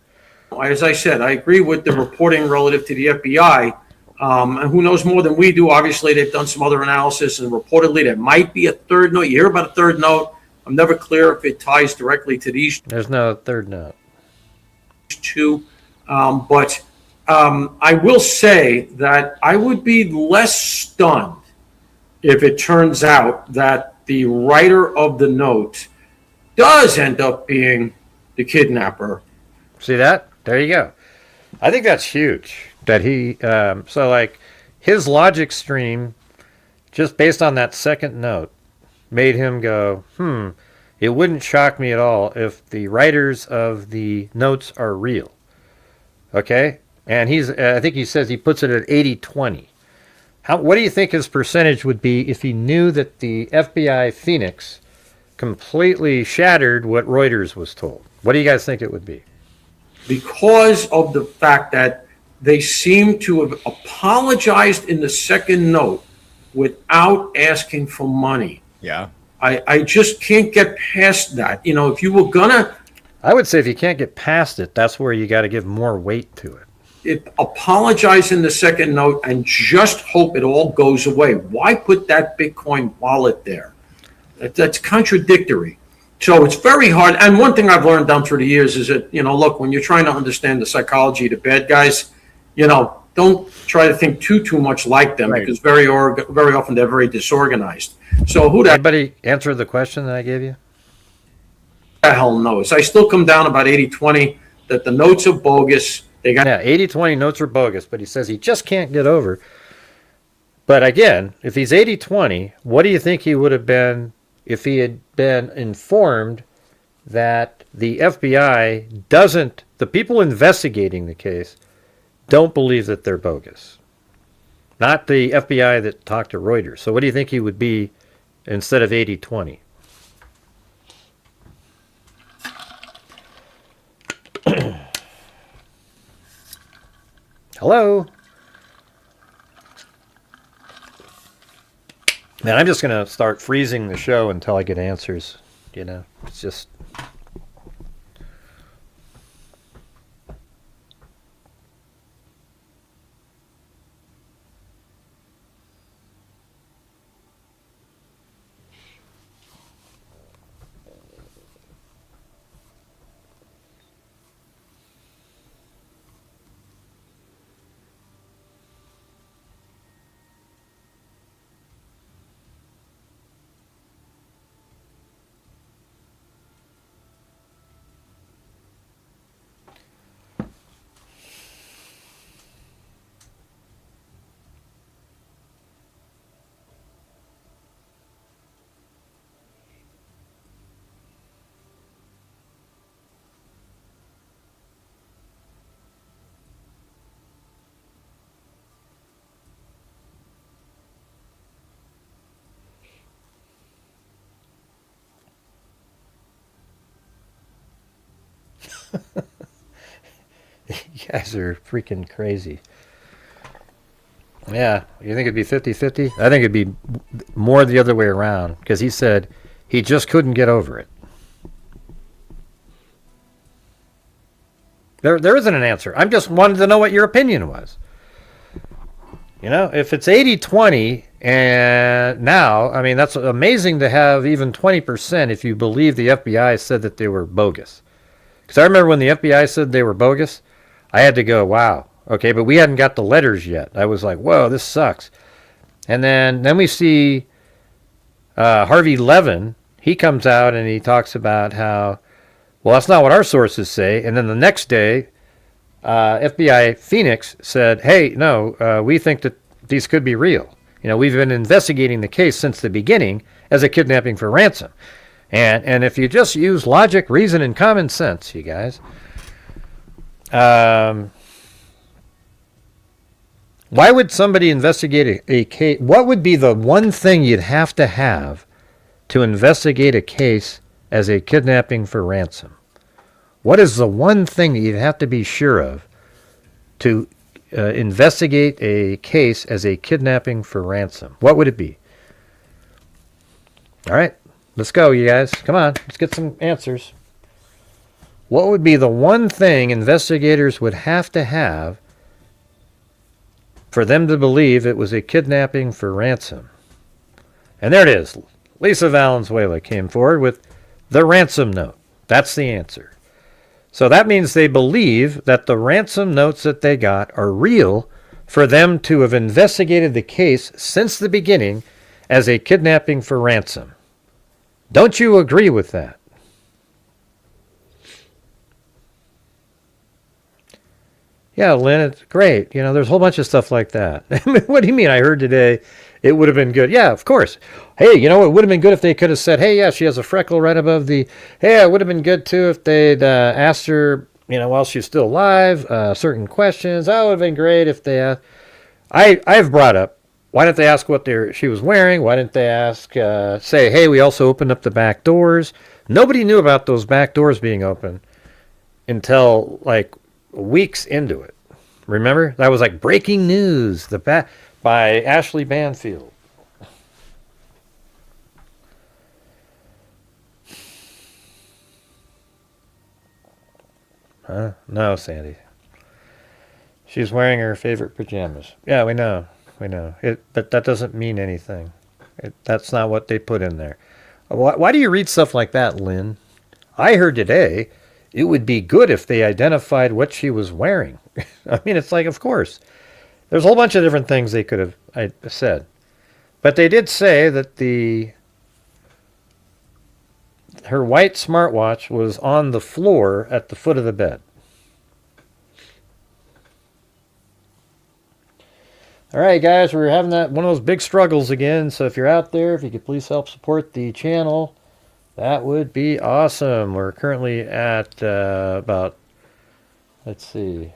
As I said, I agree with the reporting relative to the FBI. And who knows more than we do? Obviously, they've done some other analysis, and reportedly there might be a third note. You hear about a third note. I'm never clear if it ties directly to these There's no third note. two. But I will say that I would be less stunned if it turns out that the writer of the note does end up being the kidnapper. See that? There you go. I think that's huge. That he, his logic stream, just based on that second note, made him go, it wouldn't shock me at all if the writers of the notes are real. Okay? And I think he says he puts it at 80-20. What do you think his percentage would be if he knew that the FBI Phoenix completely shattered what Reuters was told? What do you guys think it would be? Because of the fact that they seem to have apologized in the second note without asking for money. Yeah. I just can't get past that. If you were gonna, I would say if you can't get past it, that's where you got to give more weight to it. Apologize in the second note and just hope it all goes away. Why put that Bitcoin wallet there? That's contradictory. So it's very hard. And one thing I've learned down through the years is that, look, when you're trying to understand the psychology of the bad guys, don't try to think too much like them, right? Because very often they're very disorganized. So anybody answer the question that I gave you? The hell knows. I still come down about 80-20 that the notes are bogus. 80-20 notes are bogus, but he says he just can't get over. But again, if he's 80-20, what do you think he would have been if he had been informed that the FBI the people investigating the case don't believe that they're bogus? Not the FBI that talked to Reuters. So what do you think he would be instead of 80-20? Hello? Man, I'm just going to start freezing the show until I get answers. It's just... You guys are freaking crazy. Yeah, you think it'd be 50-50? I think it'd be more the other way around, because he said he just couldn't get over it. There isn't an answer. I just wanted to know what your opinion was. You know, if it's 80-20, and now, I mean, that's amazing to have even 20% if you believe the FBI said that they were bogus. Because I remember when the FBI said they were bogus, I had to go, wow, okay, but we hadn't got the letters yet. I was like, whoa, this sucks. And then we see Harvey Levin. He comes out and he talks about how, well, that's not what our sources say. And then the next day, FBI Phoenix said, hey, no, we think that these could be real. You know, we've been investigating the case since the beginning as a kidnapping for ransom. And if you just use logic, reason, and common sense, you guys, why would somebody investigate a case? What would be the one thing you'd have to investigate a case as a kidnapping for ransom? What is the one thing that you'd have to be sure of to investigate a case as a kidnapping for ransom? What would it be? All right, let's go, you guys. Come on, let's get some answers. What would be the one thing investigators would have to for them to believe it was a kidnapping for ransom? And there it is. Lisa Valenzuela came forward with the ransom note. That's the answer. So that means they believe that the ransom notes that they got are real for them to have investigated the case since the beginning as a kidnapping for ransom. Don't you agree with that? Yeah, Lynn, it's great. You know, there's a whole bunch of stuff like that. What do you mean? I heard today it would have been good. Yeah, of course. Hey, you know, it would have been good if they could have said, hey, yeah, she has a freckle right above the... Hey, it would have been good, too, if they'd asked her, you know, while she's still alive, certain questions. Oh, it would have been great if they asked... I've brought up, why didn't they ask what she was wearing? Why didn't they ask, say, hey, we also opened up the back doors? Nobody knew about those back doors being open until, like, weeks into it. Remember? That was like breaking news by Ashley Banfield. Huh? No, Sandy. She's wearing her favorite pajamas. Yeah, we know. But that doesn't mean anything. That's not what they put in there. Why do you read stuff like that, Lynn? I heard today it would be good if they identified what she was wearing. I mean, it's like, of course. There's a whole bunch of different things they could have said. But they did say that her white smartwatch was on the floor at the foot of the bed. All right, guys, we're having one of those big struggles again. So if you're out there, if you could please help support the channel, that would be awesome. We're currently at about, let's see,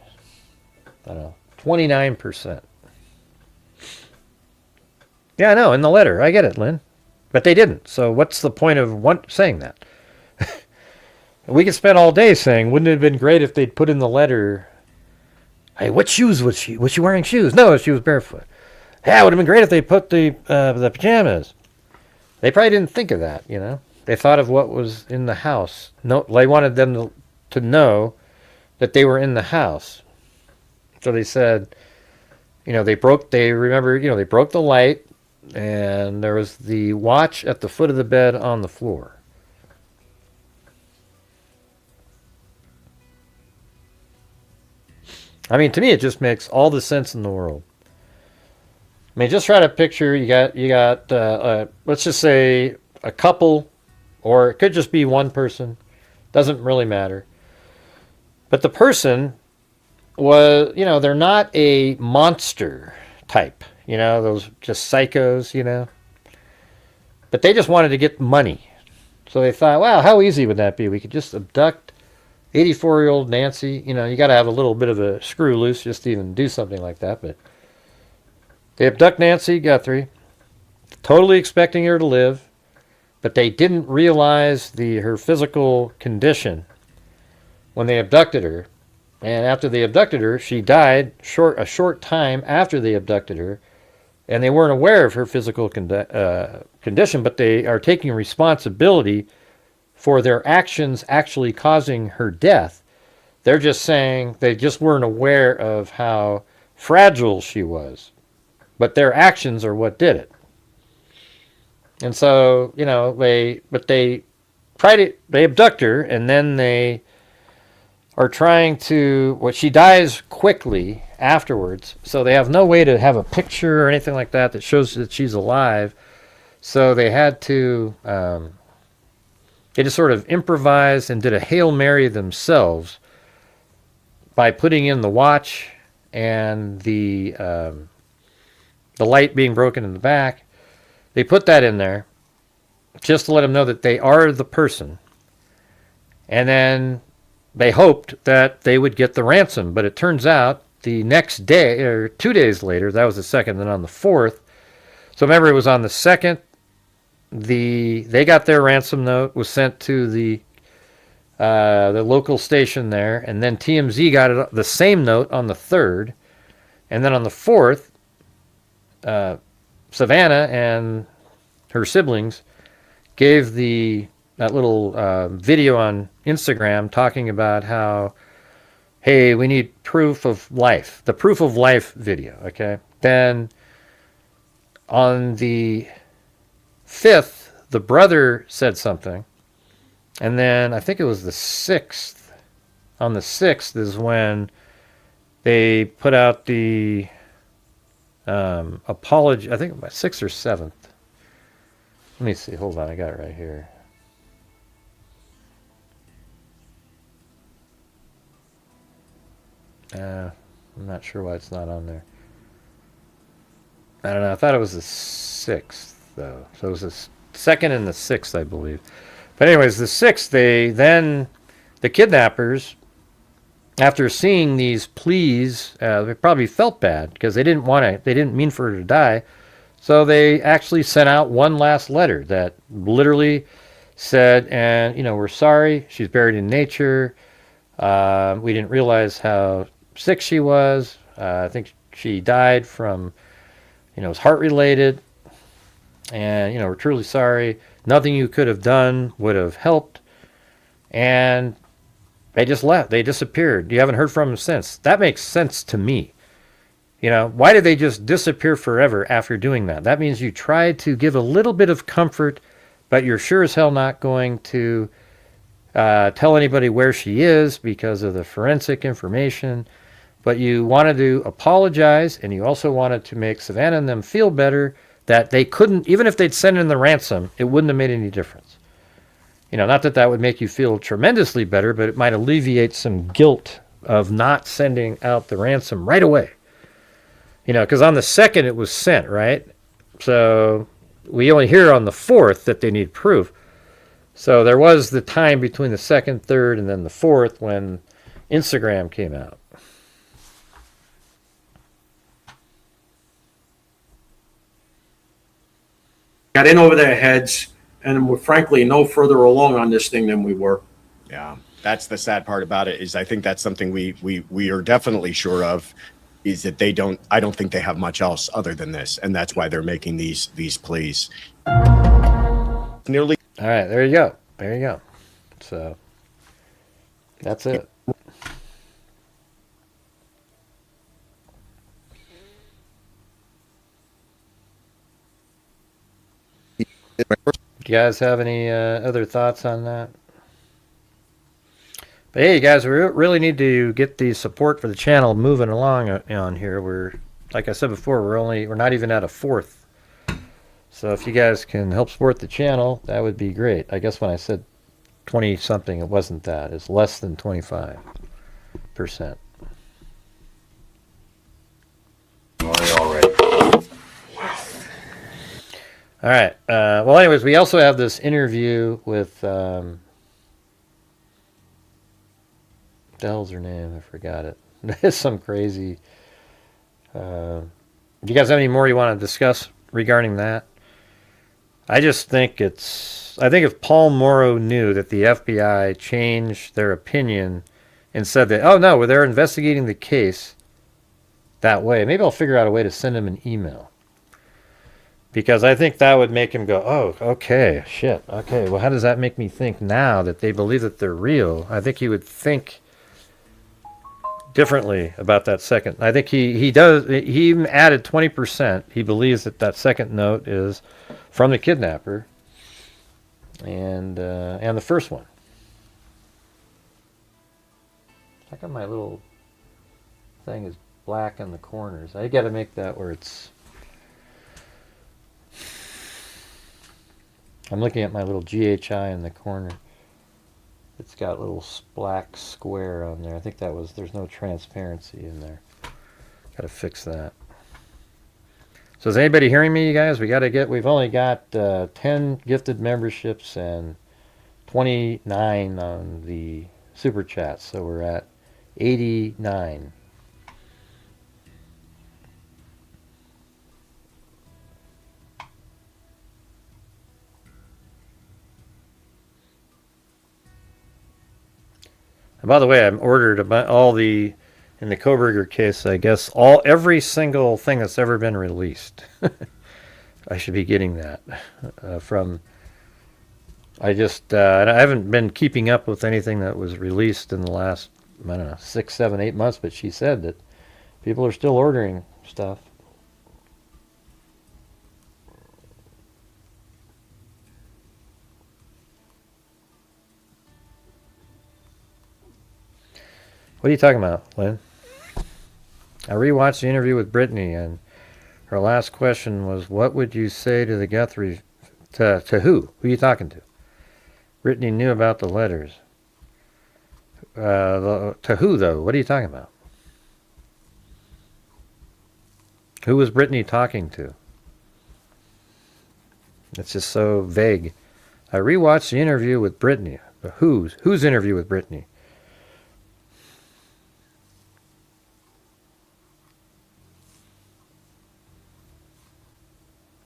I don't know, 29%. Yeah, I know, in the letter. I get it, Lynn. But they didn't. So what's the point of saying that? We could spend all day saying, wouldn't it have been great if they'd put in the letter, hey, what shoes was she wearing shoes? No, she was barefoot. Yeah, it would have been great if they put the pajamas. They probably didn't think of that, you know. They thought of what was in the house. No, they wanted them to know that they were in the house. So they said, you know, they broke the light, and there was the watch at the foot of the bed on the floor. I mean, to me, it just makes all the sense in the world. I mean, just try to picture, you got let's just say a couple, or it could just be one person. Doesn't really matter. But the person was, you know, they're not a monster type, you know, those just psychos, you know. But they just wanted to get money. So they thought, wow, how easy would that be? We could just abduct 84-year-old Nancy. You know, you got to have a little bit of a screw loose just to even do something like that. But they abduct Nancy Guthrie, totally expecting her to live. But they didn't realize her physical condition when they abducted her. And after they abducted her, she died a short time after they abducted her. And they weren't aware of her physical condition, but they are taking responsibility for their actions actually causing her death. They're just saying they just weren't aware of how fragile she was. But their actions are what did it. And so, you know, they abduct her, and then they are trying to, she dies quickly afterwards, so they have no way to have a picture or anything like that that shows that she's alive. So they had to, they just sort of improvised and did a Hail Mary themselves by putting in the watch and the light being broken in the back. They put that in there just to let them know that they are the person. And then they hoped that they would get the ransom, but it turns out the next day, or 2 days later, that was the second, then on the 4th. So remember, it was on the 2nd, they got their ransom note, was sent to the local station there, and then TMZ got the same note on the 3rd, and then on the 4th, Savannah and her siblings gave that little video on Instagram talking about how, hey, we need proof of life. The proof of life video, okay? Then on the 5th, the brother said something. And then I think it was the 6th. On the 6th is when they put out the apology. I think it was 6th or 7th. Let me see. Hold on. I got it right here. I'm not sure why it's not on there. I don't know. I thought it was the 6th, though. So it was the 2nd and the 6th, I believe. But anyways, the 6th, the kidnappers, after seeing these pleas, they probably felt bad because they didn't mean for her to die. So they actually sent out one last letter that literally said, and, you know, we're sorry. She's buried in nature. We didn't realize how sick she was. I think she died from, you know, it was heart related. And, you know, we're truly sorry. Nothing you could have done would have helped. And they just left. They disappeared. You haven't heard from them since. That makes sense to me. You know, why did they just disappear forever after doing that? That means you tried to give a little bit of comfort, but you're sure as hell not going to tell anybody where she is because of the forensic information. But you wanted to apologize, and you also wanted to make Savannah and them feel better that they couldn't, even if they'd send in the ransom, it wouldn't have made any difference. You know, not that that would make you feel tremendously better, but it might alleviate some guilt of not sending out the ransom right away. You know, because on the 2nd it was sent, right? So we only hear on the 4th that they need proof. So there was the time between the 2nd, 3rd, and then the 4th when Instagram came out. Got in over their heads, and we're frankly no further along on this thing than we were. Yeah, that's the sad part about it. Is I think that's something we are definitely sure of. Is that I don't think they have much else other than this, and that's why they're making these pleas. Nearly. All right, there you go. There you go. So that's it. Do you guys have any other thoughts on that? But hey, guys, we really need to get the support for the channel moving along on here. We're, like I said before, we're not even at a 4th. So if you guys can help support the channel, that would be great. I guess when I said 20 something, it wasn't that. It's less than 25%. All right. Well, anyways, we also have this interview with, what the hell's her name? I forgot it. It's some crazy. Do you guys have any more you want to discuss regarding that? I just think I think if Paul Mauro knew that the FBI changed their opinion and said that, oh no, well, they're investigating the case that way. Maybe I'll figure out a way to send him an email. Because I think that would make him go, oh, okay, shit, okay, well, how does that make me think now that they believe that they're real? I think he would think differently about that second. I think he does. He even added 20%. He believes that that second note is from the kidnapper, and the first one. How come my little thing is black in the corners? I got to make that where it's. I'm looking at my little GHI in the corner. It's got a little black square on there. I think that was, there's no transparency in there. Got to fix that. So is anybody hearing me, you guys? We've only got 10 gifted memberships and 29 on the super chat. So we're at 89. And by the way, I've ordered all the, in the Kohberger case, I guess, every single thing that's ever been released. I should be getting that from, I haven't been keeping up with anything that was released in the last, I don't know, 6, 7, 8 months, but she said that people are still ordering stuff. What are you talking about, Lynn? I rewatched the interview with Brittany, and her last question was, what would you say to the Guthrie, to who? Who are you talking to? Brittany knew about the letters. To who, though? What are you talking about? Who was Brittany talking to? It's just so vague. I rewatched the interview with Brittany. Whose interview with Brittany?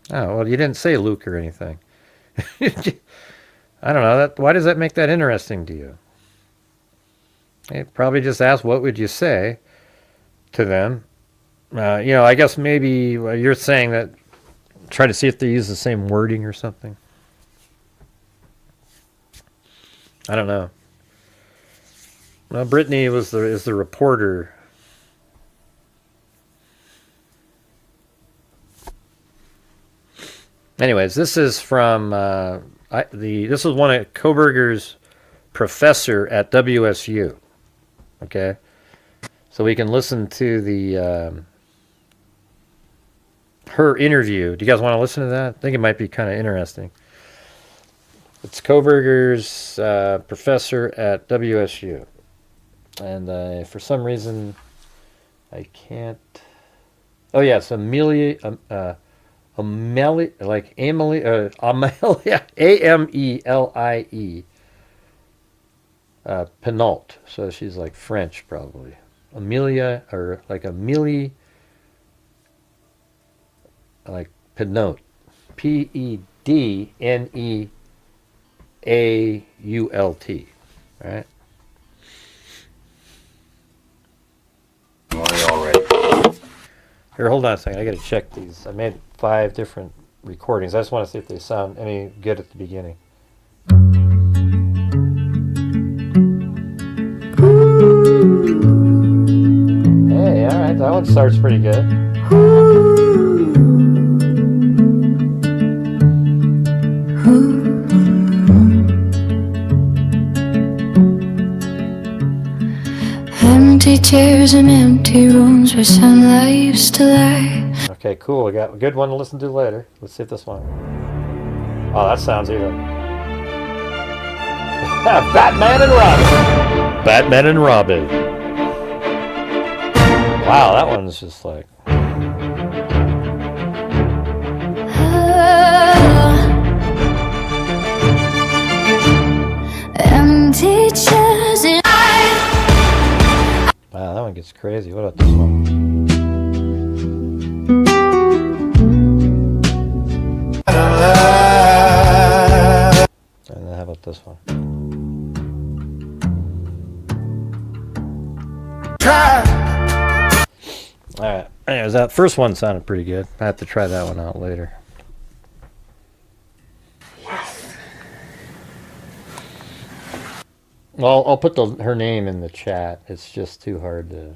Oh, well, you didn't say Luke or anything. I don't know. Why does that make that interesting to you? They probably just asked, what would you say to them? I guess maybe you're saying that, try to see if they use the same wording or something. I don't know. Well, Brittany is the reporter. Anyways, this is from this was one of Kohberger's professor at WSU. Okay, so we can listen to the her interview. Do you guys want to listen to that? I think it might be kind of interesting. It's Kohberger's professor at WSU, and for some reason I can't. Oh yeah, it's Amelia. Amelia, like Amelia, Amelia, Amelie, Penault. So she's like French, probably. Amelia, or like Amelie, like Penault. Pedneault. Right? Here, hold on a second. I got to check these. I made 5 different recordings. I just want to see if they sound any good at the beginning. Hey, all right. That one starts pretty good. Empty chairs and empty rooms where sunlight used to lie. Okay, cool. We got a good one to listen to later. Let's see if this one. Oh, that sounds even. Batman and Robin. Batman and Robin. Wow, that one's just like. Empty chairs and Wow, that one gets crazy. What about this one? And then how about this one? All right. Anyways, that first one sounded pretty good. I have to try that one out later. Well, I'll put her name in the chat. It's just too hard to.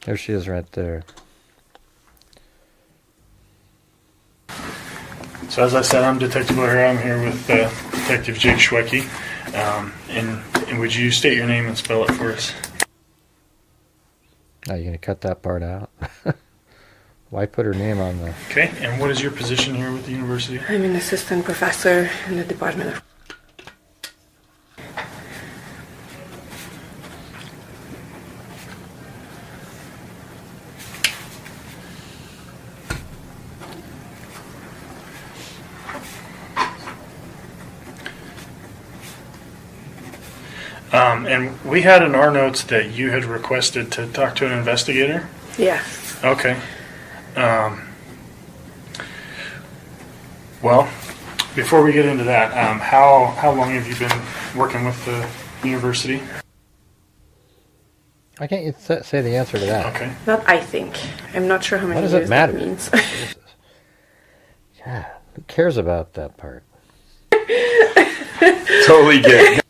There she is right there. So as I said, I'm Detective O'Hara. I'm here with Detective Jake Schwecke. And would you state your name and spell it for us? Are you going to cut that part out? Why put her name on the... Okay, and what is your position here with the university? I'm an assistant professor in the Department of... And we had in our notes that you had requested to talk to an investigator? Yes. Okay. Well, before we get into that, how long have you been working with the university? Why can't you say the answer to that? Okay. Not I think. I'm not sure how many What does years it matter? that means. God, who cares about that part? Totally get it.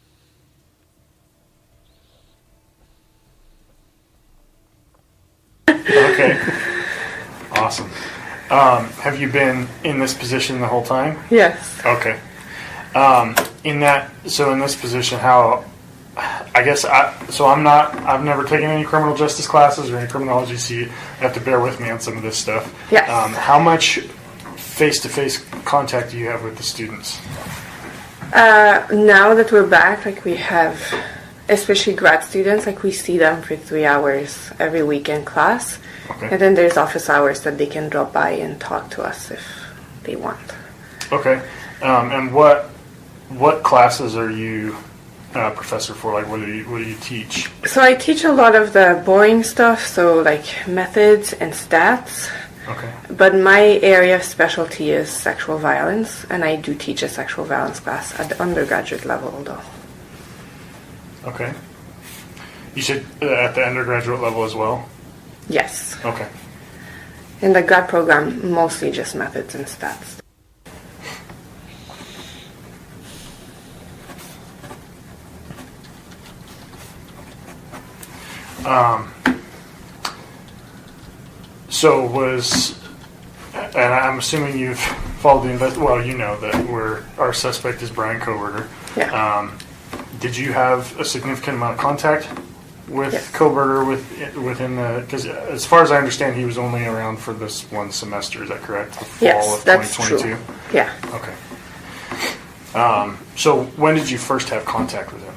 Okay. Awesome. Have you been in this position the whole time? Yes. Okay. In this position, I've never taken any criminal justice classes or any criminology, so you have to bear with me on some of this stuff. Yes. How much face-to-face contact do you have with the students? Now that we're back, like we have, especially grad students, like we see them for 3 hours every week in class. Okay. And then there's office hours that they can drop by and talk to us if they want. Okay. And what classes are you professor for? Like, what do you teach? So I teach a lot of the boring stuff, so like methods and stats. Okay. But my area of specialty is sexual violence, and I do teach a sexual violence class at the undergraduate level, though. Okay. You said at the undergraduate level as well? Yes. Okay. In the grad program, mostly just methods and stats. And I'm assuming you've followed the well, you know that our suspect is Bryan Kohberger. Yeah. Did you have a significant amount of contact with Yes. Kohberger within the, because as far as I understand, he was only around for this one semester, is that correct? The fall Yes, of that's 2022? true. Yeah. Okay. So when did you first have contact with him?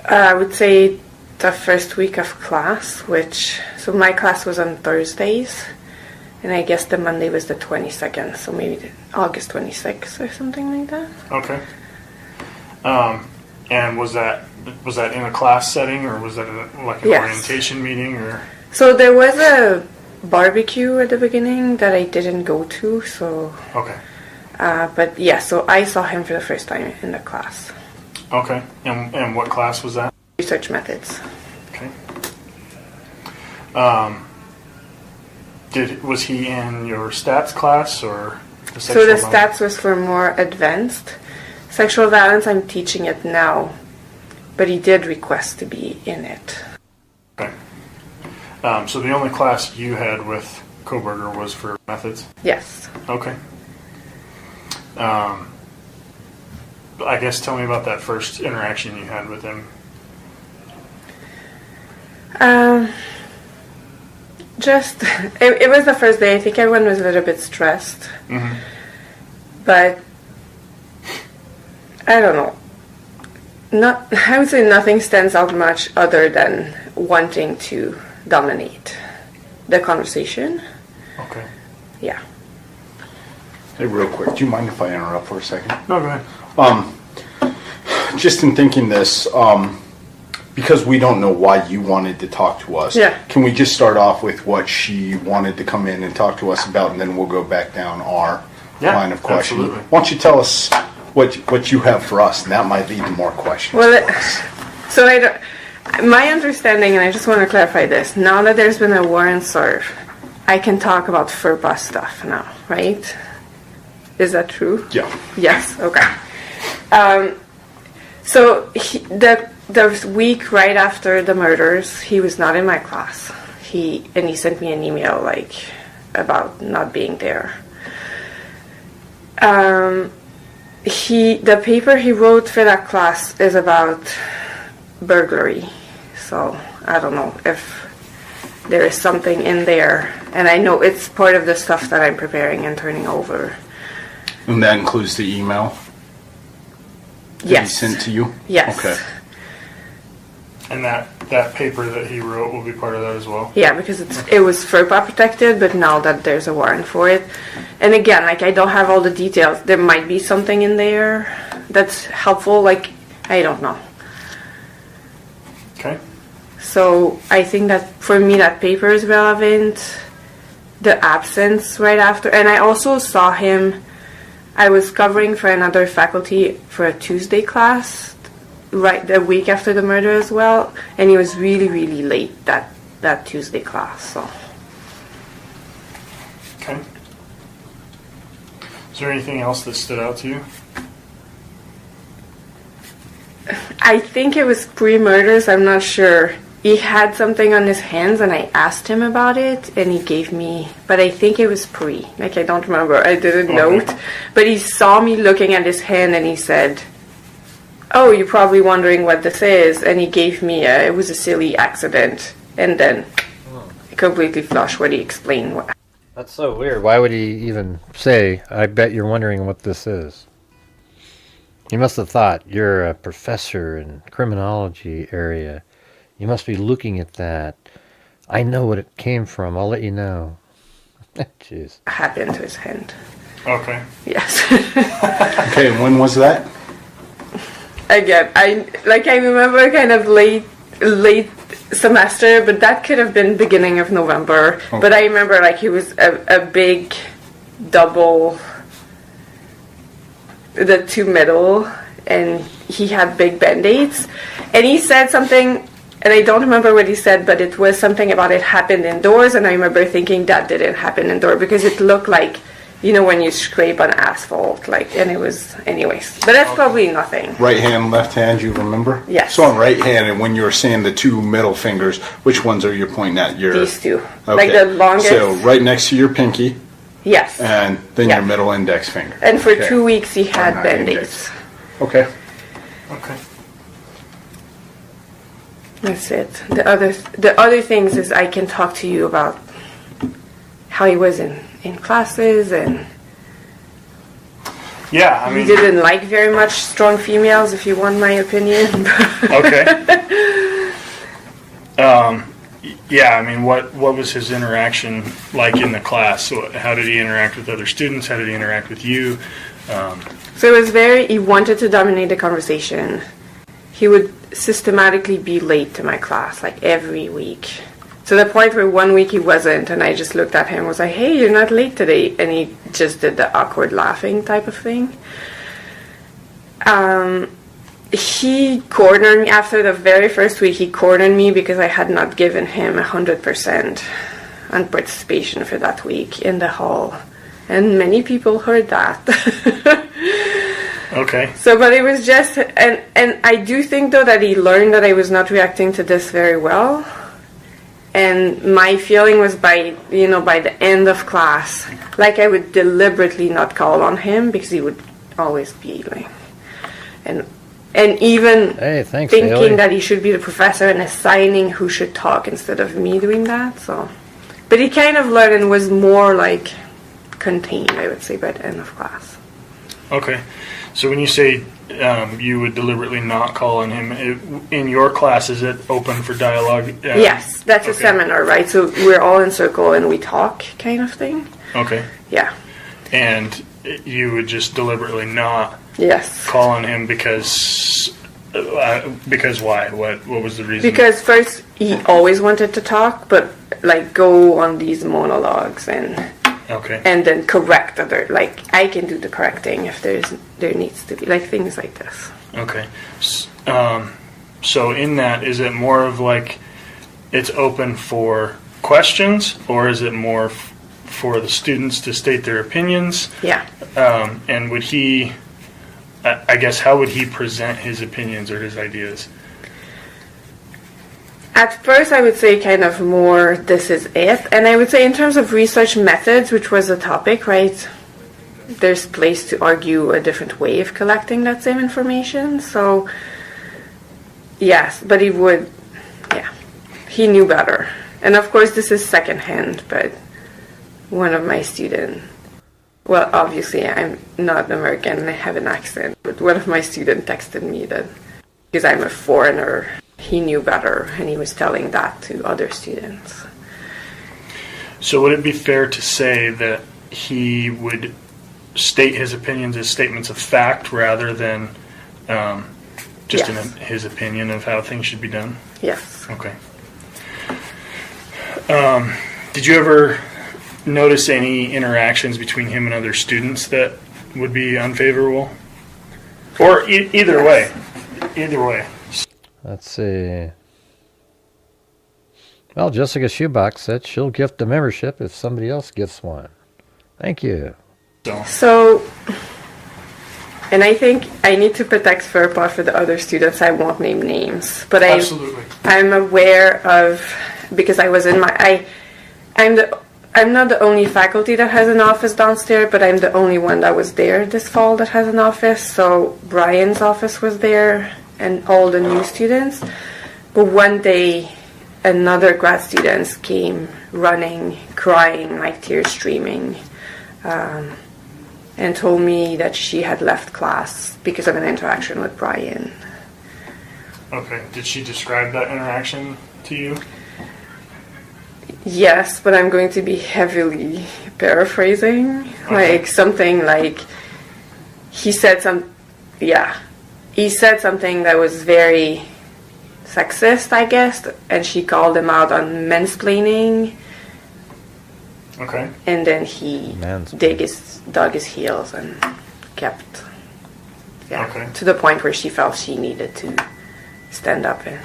I would say the first week of class, so my class was on Thursdays, and I guess the Monday was the 22nd, so maybe August 26th or something like that. Okay. And was that in a class setting, or was that an Yes. orientation meeting, or? So there was a barbecue at the beginning that I didn't go to, so... Okay. But yeah, so I saw him for the first time in the class. Okay. And what class was that? Research methods. Okay. Was he in your stats class or the So sexual the violence? stats was for more advanced. Sexual violence, I'm teaching it now, but he did request to be in it. Okay. So the only class you had with Kohberger was for methods? Yes. Okay. I guess tell me about that first interaction you had with him. It was the first day. I think everyone was a little bit stressed. Mm-hmm. But I don't know. I would say nothing stands out much other than wanting to dominate the conversation. Okay. Yeah. Hey, real quick, do you mind if I interrupt for a second? No, go ahead. Just in thinking this, because we don't know why you wanted to talk to us, Yeah. can we just start off with what she wanted to come in and talk to us about, and then we'll go back down our Yeah, line of questioning? absolutely. Why don't you tell us what you have for us, and that might lead to more questions. Well, so my understanding, and I just want to clarify this, now that there's been a warrant served, I can talk about FERPA stuff now, right? Is that true? Yeah. Yes, okay. So the week right after the murders, he was not in my class. He sent me an email like about not being there. The paper he wrote for that class is about burglary. So I don't know if there is something in there, and I know it's part of the stuff that I'm preparing and turning over. And that includes the email that Yes. he sent to you? Yes. Okay. And that paper that he wrote will be part of that as well? Yeah, because it was FERPA protected, but now that there's a warrant for it. And again, like I don't have all the details. There might be something in there that's helpful, like I don't know. Okay. So I think that for me that paper is relevant. The absence right after, and I also saw him. I was covering for another faculty for a Tuesday class, right the week after the murder as well, and he was really, really late that Tuesday class. So. Okay. Is there anything else that stood out to you? I think it was pre-murders. I'm not sure. He had something on his hands, and I asked him about it, and he gave me. But I think it was pre. Like I don't remember. I didn't note. But he saw me looking at his hand, and he said, "Oh, you're probably wondering what this is." And he gave me. It was a silly accident, and then completely flushed what he explained. That's so weird. Why would he even say, "I bet you're wondering what this is"? He must have thought, you're a professor in criminology area. You must be looking at that. I know what it came from. I'll let you know. Jeez. Happened to his hand. Okay. Yes. Okay, and when was that? Again, I remember kind of late semester, but that could have been beginning of November. Okay. But I remember like he was a big double, the two middle, and he had big band-aids, and he said something, and I don't remember what he said, but it was something about it happened indoors, and I remember thinking that didn't happen indoors because it looked like, you know, when you scrape on asphalt, like, and it was, anyways. But that's probably nothing. Right hand, left hand, you remember? Yes. So on right hand, and when you were saying the two middle fingers, which ones are you pointing at? These two. Okay. Like the longest. So right next to your pinky. Yes. And then Yeah. your middle index finger. And for Okay. 2 weeks he had Not band-aids. index. Okay. Okay. That's it. The other things is I can talk to you about how he was in classes, and Yeah, I he mean, didn't like very much strong females, if you want my opinion. okay. Yeah, I mean, what was his interaction like in the class? So how did he interact with other students? How did he interact with you? So it was he wanted to dominate the conversation. He would systematically be late to my class, like every week. To the point where 1 week he wasn't, and I just looked at him and was like, "Hey, you're not late today." And he just did the awkward laughing type of thing. He cornered me after the very first week. He cornered me because I had not given him 100% on participation for that week in the hall. And many people heard that. Okay. So, but it was just, and I do think though that he learned that I was not reacting to this very well. And my feeling was by the end of class, like I would deliberately not call on him because he would always be like, and even Thanks, thinking Haley. that he should be the professor and assigning who should talk instead of me doing that. So, but he kind of learned and was more like contained, I would say, by the end of class. Okay. So when you say you would deliberately not call on him, in your class, is it open for dialogue? Yes, that's a seminar, right? So we're all in circle and we talk, kind of thing. Okay. Yeah. And you would just deliberately not Yes. call on him because why? What was the reason? Because first he always wanted to talk, but like go on these monologues, and Okay. and then correct other, like I can do the correcting if there needs to be, like things like this. Okay. So in that, is it more of like it's open for questions, or is it more for the students to state their opinions? Yeah. And would he, I guess, how would he present his opinions or his ideas? At first, I would say kind of more, this is it. And I would say in terms of research methods, which was the topic, right, there's place to argue a different way of collecting that same information. So, yes, but he would, yeah, he knew better. And of course, this is secondhand, but one of my students, well, obviously, I'm not American and I have an accent, but one of my students texted me that because I'm a foreigner, he knew better, and he was telling that to other students. So would it be fair to say that he would state his opinions as statements of fact rather than just Yes. his opinion of how things should be done? Yes. Okay. Did you ever notice any interactions between him and other students that would be unfavorable? Or either way? Either way. Let's see. Well, Jessica Shoebox said she'll gift a membership if somebody else gifts one. Thank you. So, and I think I need to protect FERPA for the other students. I won't name names, but Absolutely. I'm aware of, because I was in my, I'm not the only faculty that has an office downstairs, but I'm the only one that was there this fall that has an office. So Bryan's office was there and all the new students. But one day, another grad student came running, crying, like tears streaming, and told me that she had left class because of an interaction with Bryan. Okay. Did she describe that interaction to you? Yes, but I'm going to be heavily paraphrasing. Okay. Like something like he said something that was very sexist, I guess, and she called him out on mansplaining. Okay. And then he dug his heels and kept, Okay. to the point where she felt she needed to stand up and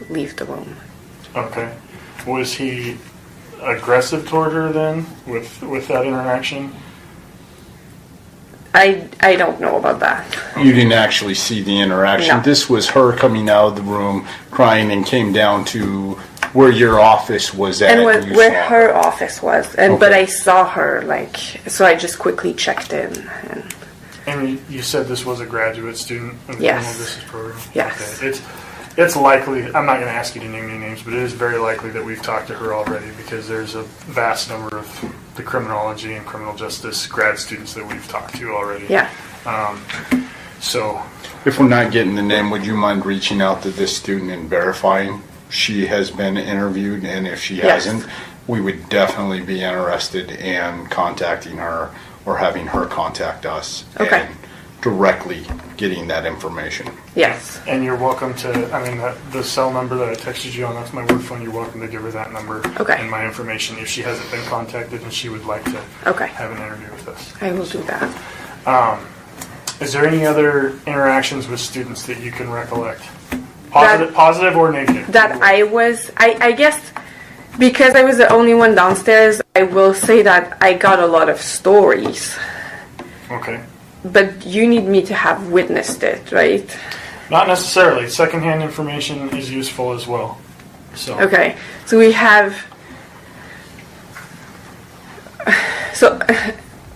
leave the room. Okay. Was he aggressive toward her then with that interaction? I don't know about that. You didn't actually see the interaction. No. This was her coming out of the room crying and came down to where your office was at. And you where saw her office was, and Okay. but I saw her, like, so I just quickly checked in. And you said this was a graduate student of the Yes. criminal justice program? Yes. Okay. It's likely, I'm not going to ask you to name any names, but it is very likely that we've talked to her already because there's a vast number of the criminology and criminal justice grad students that we've talked to already. Yeah. So, If we're not getting the name, would you mind reaching out to this student and verifying she has been interviewed? And if she Yes. hasn't, we would definitely be interested in contacting her or having her contact us. Okay. And directly getting that information. Yes. and you're welcome to, I mean, the cell number that I texted you on, that's my work phone. You're welcome to give her that number Okay. and my information if she hasn't been contacted and she would like to Okay. have an interview with us. I will do that. Is there any other interactions with students that you can recollect? Positive or negative? That I guess, because I was the only one downstairs, I will say that I got a lot of stories. Okay. But you need me to have witnessed it, right? Not necessarily. Secondhand information is useful as well. So. Okay, so we have. So,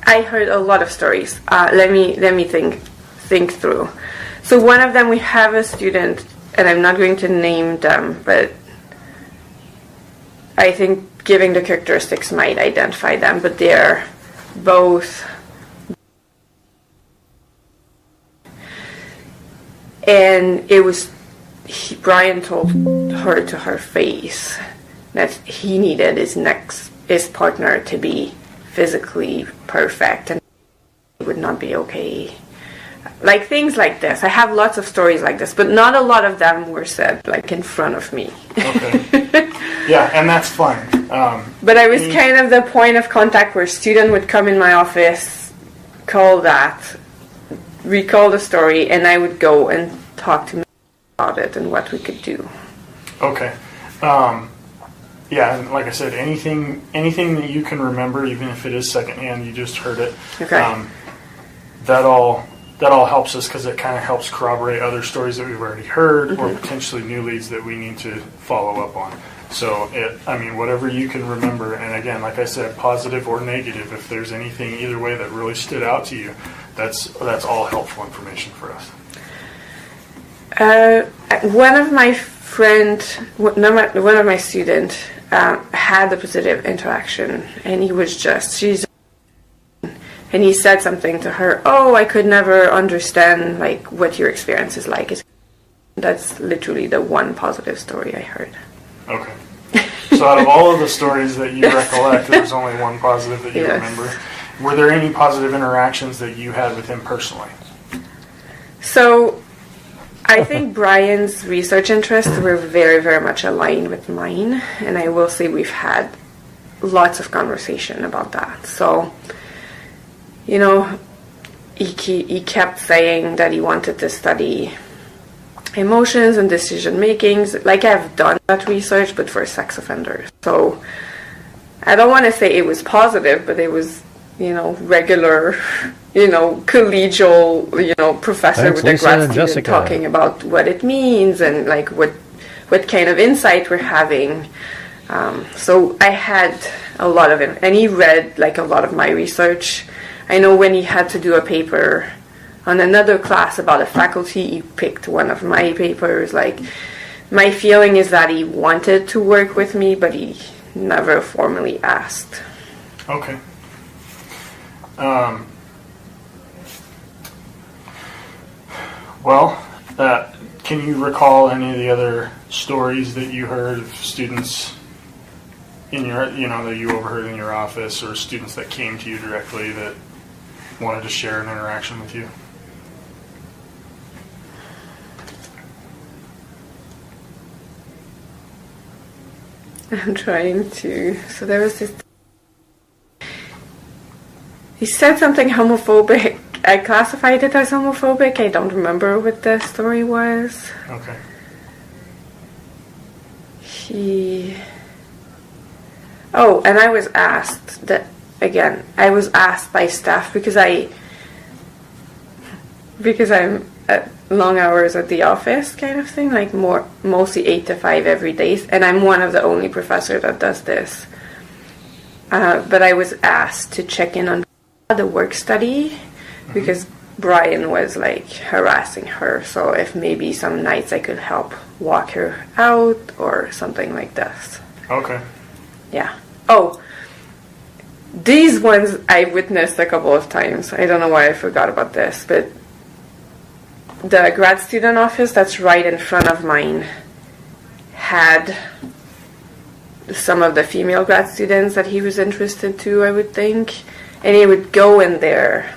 I heard a lot of stories. Let me think through. So one of them, we have a student, and I'm not going to name them, but I think giving the characteristics might identify them. But they're both. And it was, Bryan told her to her face that he needed his partner to be physically perfect and it would not be okay. Like things like this. I have lots of stories like this, but not a lot of them were said like in front of me. Okay. Yeah, and that's fine. But I was kind of the point of contact where a student would come in my office, call that, recall the story, and I would go and talk to me about it and what we could do. Okay. Yeah, and like I said, anything that you can remember, even if it is secondhand, you just heard it. Okay. That all helps us because it kind of helps corroborate other stories that we've already heard or potentially new leads that we need to follow up on. So, whatever you can remember, and again, like I said, positive or negative, if there's anything either way that really stood out to you, that's all helpful information for us. One of my students had a positive interaction, and and he said something to her, "Oh, I could never understand like what your experience is like." That's literally the one positive story I heard. Okay. So out of all of the stories that you recollect, there's only one positive that you remember. Were there any positive interactions that you had with him personally? So I think Bryan's research interests were very, very much aligned with mine, and I will say we've had lots of conversation about that. So, he kept saying that he wanted to study emotions and decision makings. Like, I've done that research, but for sex offenders. So I don't want to say it was positive, but it was, regular, collegial, professor Thanks, with a Lisa grad and student Jessica. talking about what it means and like what kind of insight we're having. So I had a lot of it, and he read like a lot of my research. I know when he had to do a paper on another class about a faculty, he picked one of my papers. Like, my feeling is that he wanted to work with me, but he never formally asked. Okay. Can you recall any of the other stories that you heard of students in your, that you overheard in your office, or students that came to you directly that wanted to share an interaction with you? I'm trying to. So there was this. He said something homophobic. I classified it as homophobic. I don't remember what the story was. Okay. Oh, and I was asked that again. I was asked by staff because I'm at long hours at the office kind of thing, like mostly 8 to 5 every day, and I'm one of the only professors that does this. But I was asked to check in on the work study because Bryan was like harassing her, so if maybe some nights I could help walk her out or something like this. Okay. Yeah. Oh, these ones I witnessed a couple of times. I don't know why I forgot about this, but the grad student office that's right in front of mine had some of the female grad students that he was interested to, I would think, and he would go in there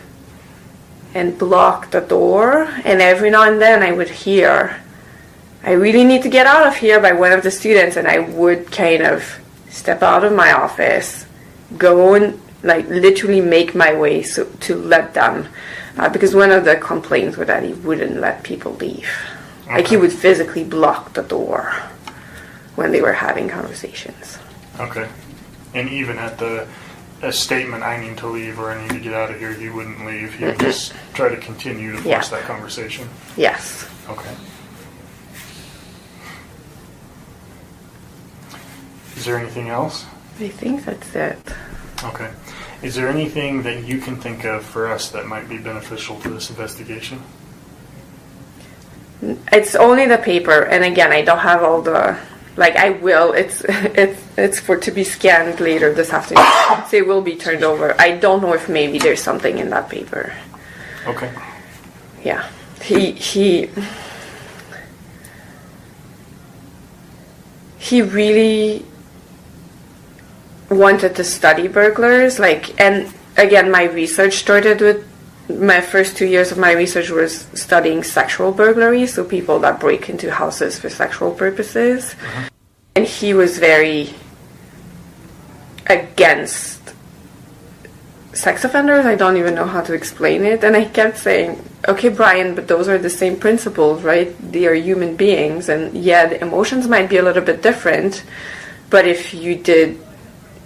and block the door, and every now and then I would hear, "I really need to get out of here," by one of the students, and I would kind of step out of my office, go and like literally make my way to let them, because one of the complaints was that he wouldn't let people leave. Okay. Like, he would physically block the door when they were having conversations. Okay. And even at a statement, "I need to leave" or "I need to get out of here," he wouldn't leave. He would just try to continue to force that conversation. Yes. Okay. Is there anything else? I think that's it. Okay. Is there anything that you can think of for us that might be beneficial to this investigation? It's only the paper, and again, I don't have all the, like, I will, it's for to be scanned later this afternoon, so it will be turned over. I don't know if maybe there's something in that paper. Okay. Yeah. He really wanted to study burglars, like, and again, my research started with, my first 2 years of my research was studying sexual burglary, so people that break into houses for sexual purposes. And he was very against sex offenders. I don't even know how to explain it. And I kept saying, okay, Bryan, but those are the same principles, right? They are human beings, and yeah, the emotions might be a little bit different, but if you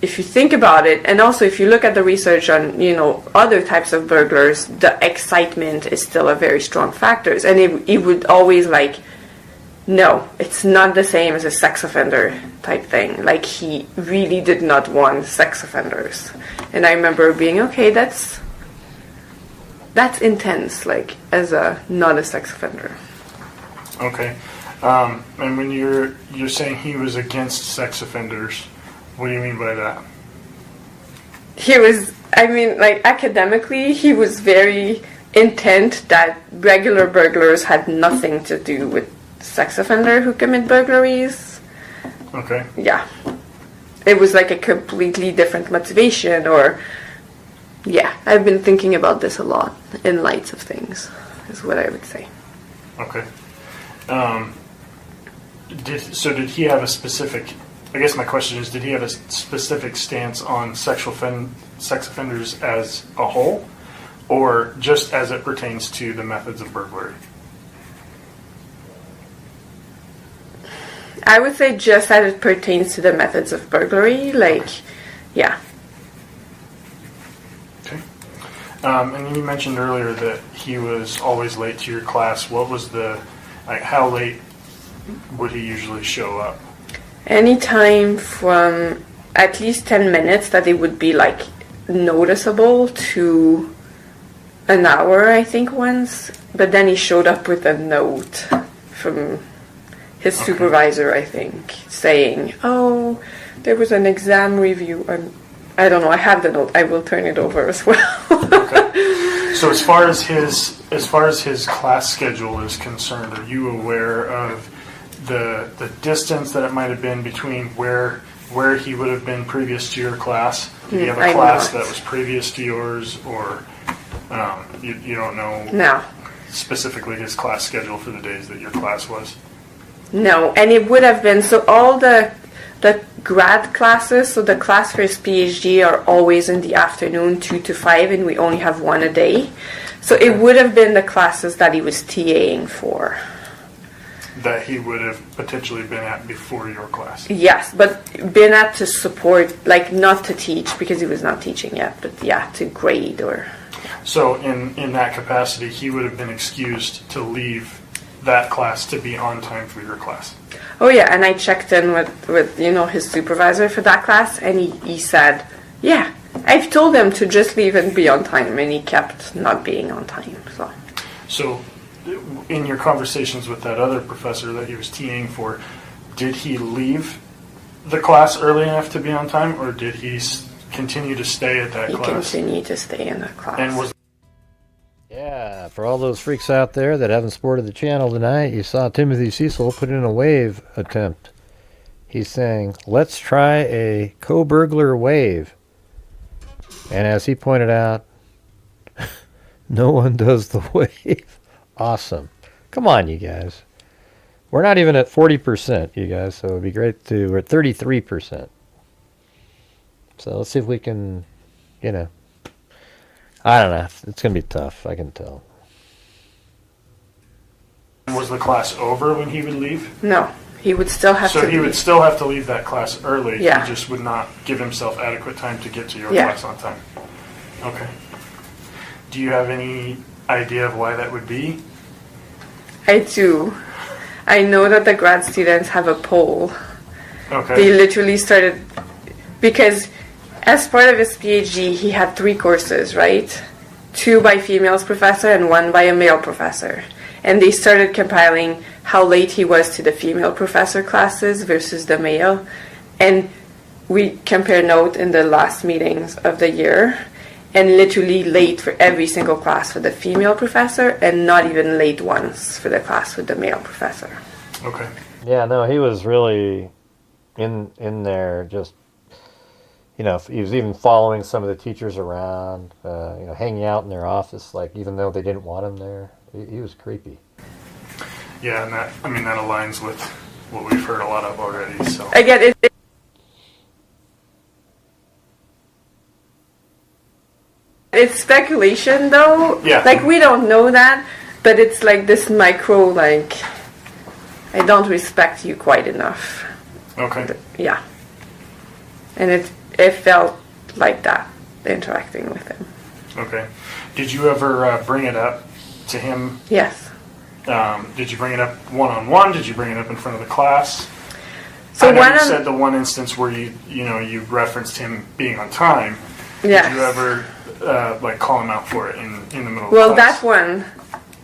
think about it, and also if you look at the research on, other types of burglars, the excitement is still a very strong factor. And it would always no, it's not the same as a sex offender type thing. Like, he really did not want sex offenders. And I remember being, okay, that's intense, as not a sex offender. Okay. And when you're saying he was against sex offenders, what do you mean by that? He was, academically, he was very intent that regular burglars had nothing to do with sex offender who commit burglaries. Okay. Yeah. It was a completely different motivation, or, yeah, I've been thinking about this a lot in light of things, is what I would say. Okay. Did he have a specific, I guess my question is, did he have a specific stance on sex offenders as a whole, or just as it pertains to the methods of burglary? I would say just as it pertains to the methods of burglary, yeah. Okay. And then you mentioned earlier that he was always late to your class. What was how late would he usually show up? Anytime from at least 10 minutes that it would be noticeable to an hour, I think, once. But then he showed up with a note from his supervisor, I think, saying, "Oh, there was an exam review." I don't know. I have the note. I will turn it over as well. Okay. So as far as his class schedule is concerned, are you aware of the distance that it might have been between where he would have been previous to your class? Did he have a class that was previous to yours, or you don't know? No. Specifically his class schedule for the days that your class was? No, and it would have been, so all the grad classes, so the class for his PhD are always in the afternoon, 2 to 5, and we only have one a day. So it would have been the classes that he was TAing for. That he would have potentially been at before your class? Yes, but been at to support, not to teach, because he was not teaching yet, but yeah, to grade or... So in that capacity, he would have been excused to leave that class to be on time for your class? Oh yeah, and I checked in with his supervisor for that class, and he said, yeah, I've told him to just leave and be on time, and he kept not being on time. So in your conversations with that other professor that he was TAing for, did he leave the class early enough to be on time, or did he continue to stay at that class? He continued to stay in that class. And Yeah, for all those freaks out there that haven't supported the channel tonight, you saw Timothy Cecil put in a wave attempt. He's saying, let's try a Kohberger wave. And as he pointed out, no one does the wave. Awesome. Come on, you guys. We're not even at 40%, you guys, so it would be great we're at 33%. So let's see if we can, I don't know. It's going to be tough, I can tell. Was the class over when he would leave? No, he would still have to So he would still have to leave that class early. Yeah. He just would not give himself adequate time to get to your class on time. Okay. Do you have any idea of why that would be? I do. I know that the grad students have a poll. Okay. They literally started, because as part of his PhD, he had 3 courses, right? 2 by females professor and 1 by a male professor. And they started compiling how late he was to the female professor classes versus the male. And we compare note in the last meetings of the year, and literally late for every single class for the female professor, and not even late once for the class with the male professor. Okay. Yeah, no, he was really in there just, he was even following some of the teachers around, hanging out in their office, even though they didn't want him there. He was creepy. Yeah, and that aligns with what we've heard a lot of already. So Again, it's speculation though. Yeah. Like we don't know that, but it's like this micro, like, I don't respect you quite enough. Okay. Yeah. And it felt like that, interacting with him. Okay. Did you ever bring it up to him? Yes. Did you bring it up one-on-one? Did you bring it up in front of the class? So I know you said the one instance where you referenced him being on time. Yes. Did you ever like call him out for it in the middle of Well, class? that one,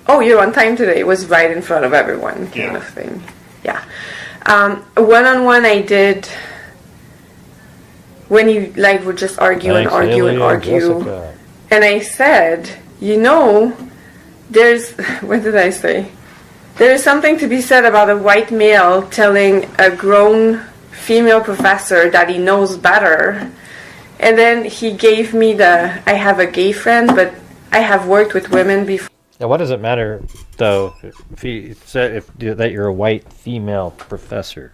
oh, you're on time today, it was right in front of everyone, kind Yeah. of thing. Yeah. One-on-one I did when you like would just argue Thanks, and argue and Haley argue. Jessica. And I said, there's, what did I say? There is something to be said about a white male telling a grown female professor that he knows better. And then he gave me I have a gay friend, but I have worked with women before. Yeah, what does it matter though if he said that you're a white female professor?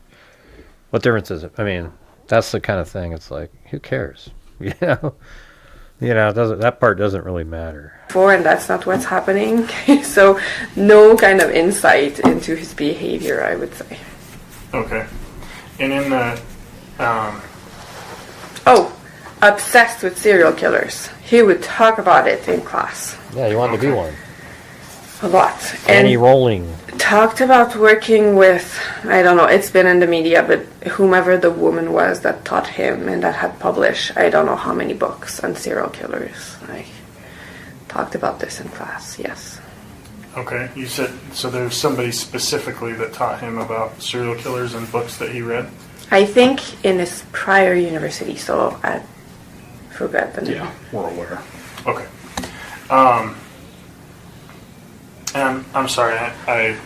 What difference is it? I mean, that's the kind of thing. It's like, who cares? It doesn't. That part doesn't really matter. And that's not what's happening. So no kind of insight into his behavior, I would say. Okay. And in the Obsessed with serial killers. He would talk about it in class. Yeah, you wanted to be one. A lot. Annie Rolling. Talked about working with, I don't know, it's been in the media, but whomever the woman was that taught him and that had published, I don't know how many books on serial killers. I talked about this in class, yes. Okay, you said, so there's somebody specifically that taught him about serial killers and books that he read? I think in his prior university, so I forgot the name. Yeah, we're aware. Okay. And I'm sorry, I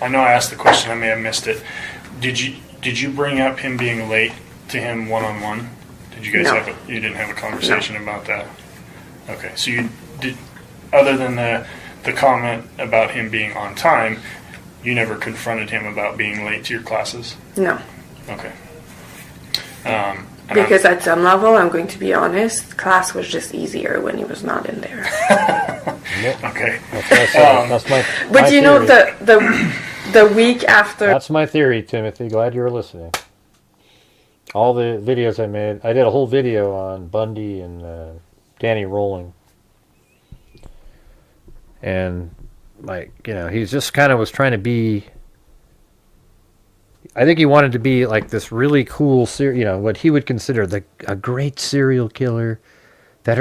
know I asked the question, I may have missed it. Did you bring up him being late to him one-on-one? Did you guys you didn't have a conversation about that? Okay, so you did, other than the comment about him being on time, you never confronted him about being late to your classes? No. Okay. Because at some level, I'm going to be honest, class was just easier when he was not in there. Okay. That's my But you know, theory. the week after. That's my theory, Timothy. Glad you were listening. All the videos I made, I did a whole video on Bundy and Danny Rolling. And, he just kind of was trying to be, I think he wanted to be like this really cool, what he would consider a great serial killer that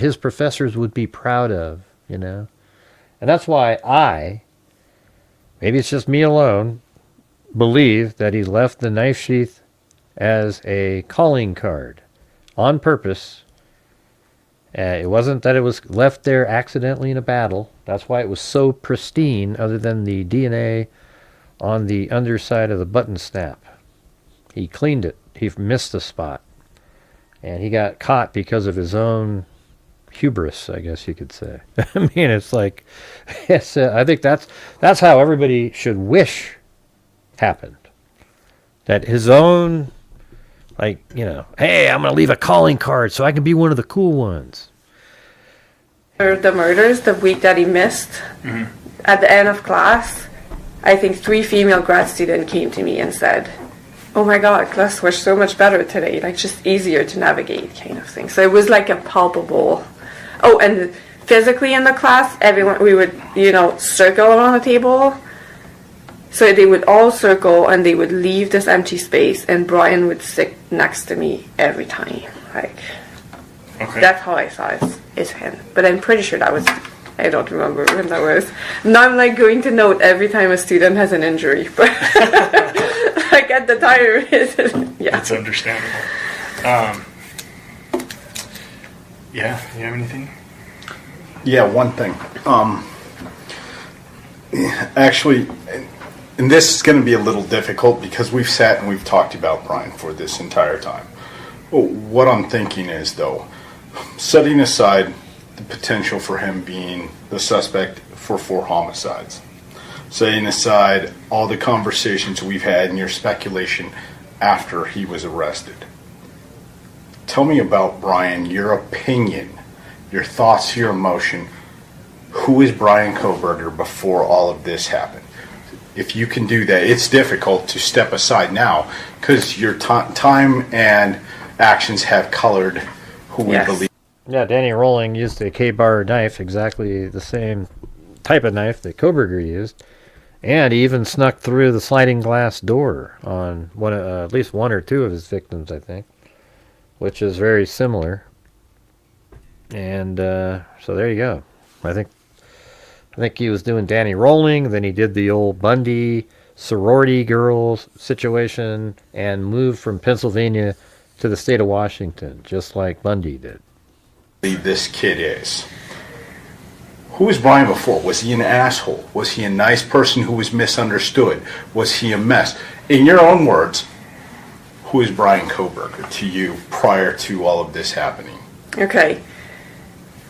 his professors would be proud of, And that's why maybe it's just me alone, believe that he left the knife sheath as a calling card on purpose. It wasn't that it was left there accidentally in a battle. That's why it was so pristine, other than the DNA on the underside of the button snap. He cleaned it. He missed the spot. And he got caught because of his own hubris, I guess you could say. I mean, it's like, I think that's how everybody should wish happened. That his own, hey, I'm going to leave a calling card so I can be one of the cool ones. The murders, the week that he missed, at the end of class, I think 3 female grad students came to me and said, oh my God, class was so much better today, just easier to navigate kind of thing. So it was like a palpable, and physically in the class, we would, circle around the table. So they would all circle and they would leave this empty space and Bryan would sit next to me every time. That's how I saw his hand. But I'm pretty sure that was, I don't remember when that was. Now I'm going to note every time a student has an injury. But at the time, yeah. It's understandable. Yeah, you have anything? Yeah, one thing. Actually, and this is going to be a little difficult because we've sat and we've talked about Bryan for this entire time. What I'm thinking is, though, setting aside the potential for him being the suspect for 4 homicides, setting aside all the conversations we've had and your speculation after he was arrested, tell me about Bryan, your opinion your thoughts, your emotion. Who is Bryan Kohberger before all of this happened? If you can do that, it's difficult to step aside now because your time and actions have colored who we believe. Yeah, Danny Rolling used a K-bar knife, exactly the same type of knife that Kohberger used, and he even snuck through the sliding glass door on at least one or two of his victims, I think, which is very similar. And so there you go. I think he was doing Danny Rolling, then he did the old Bundy sorority girls situation and moved from Pennsylvania to the state of Washington, just like Bundy did. This kid is. Who was Bryan before? Was he an asshole? Was he a nice person who was misunderstood? Was he a mess? In your own words, who is Bryan Kohberger to you prior to all of this happening? Okay.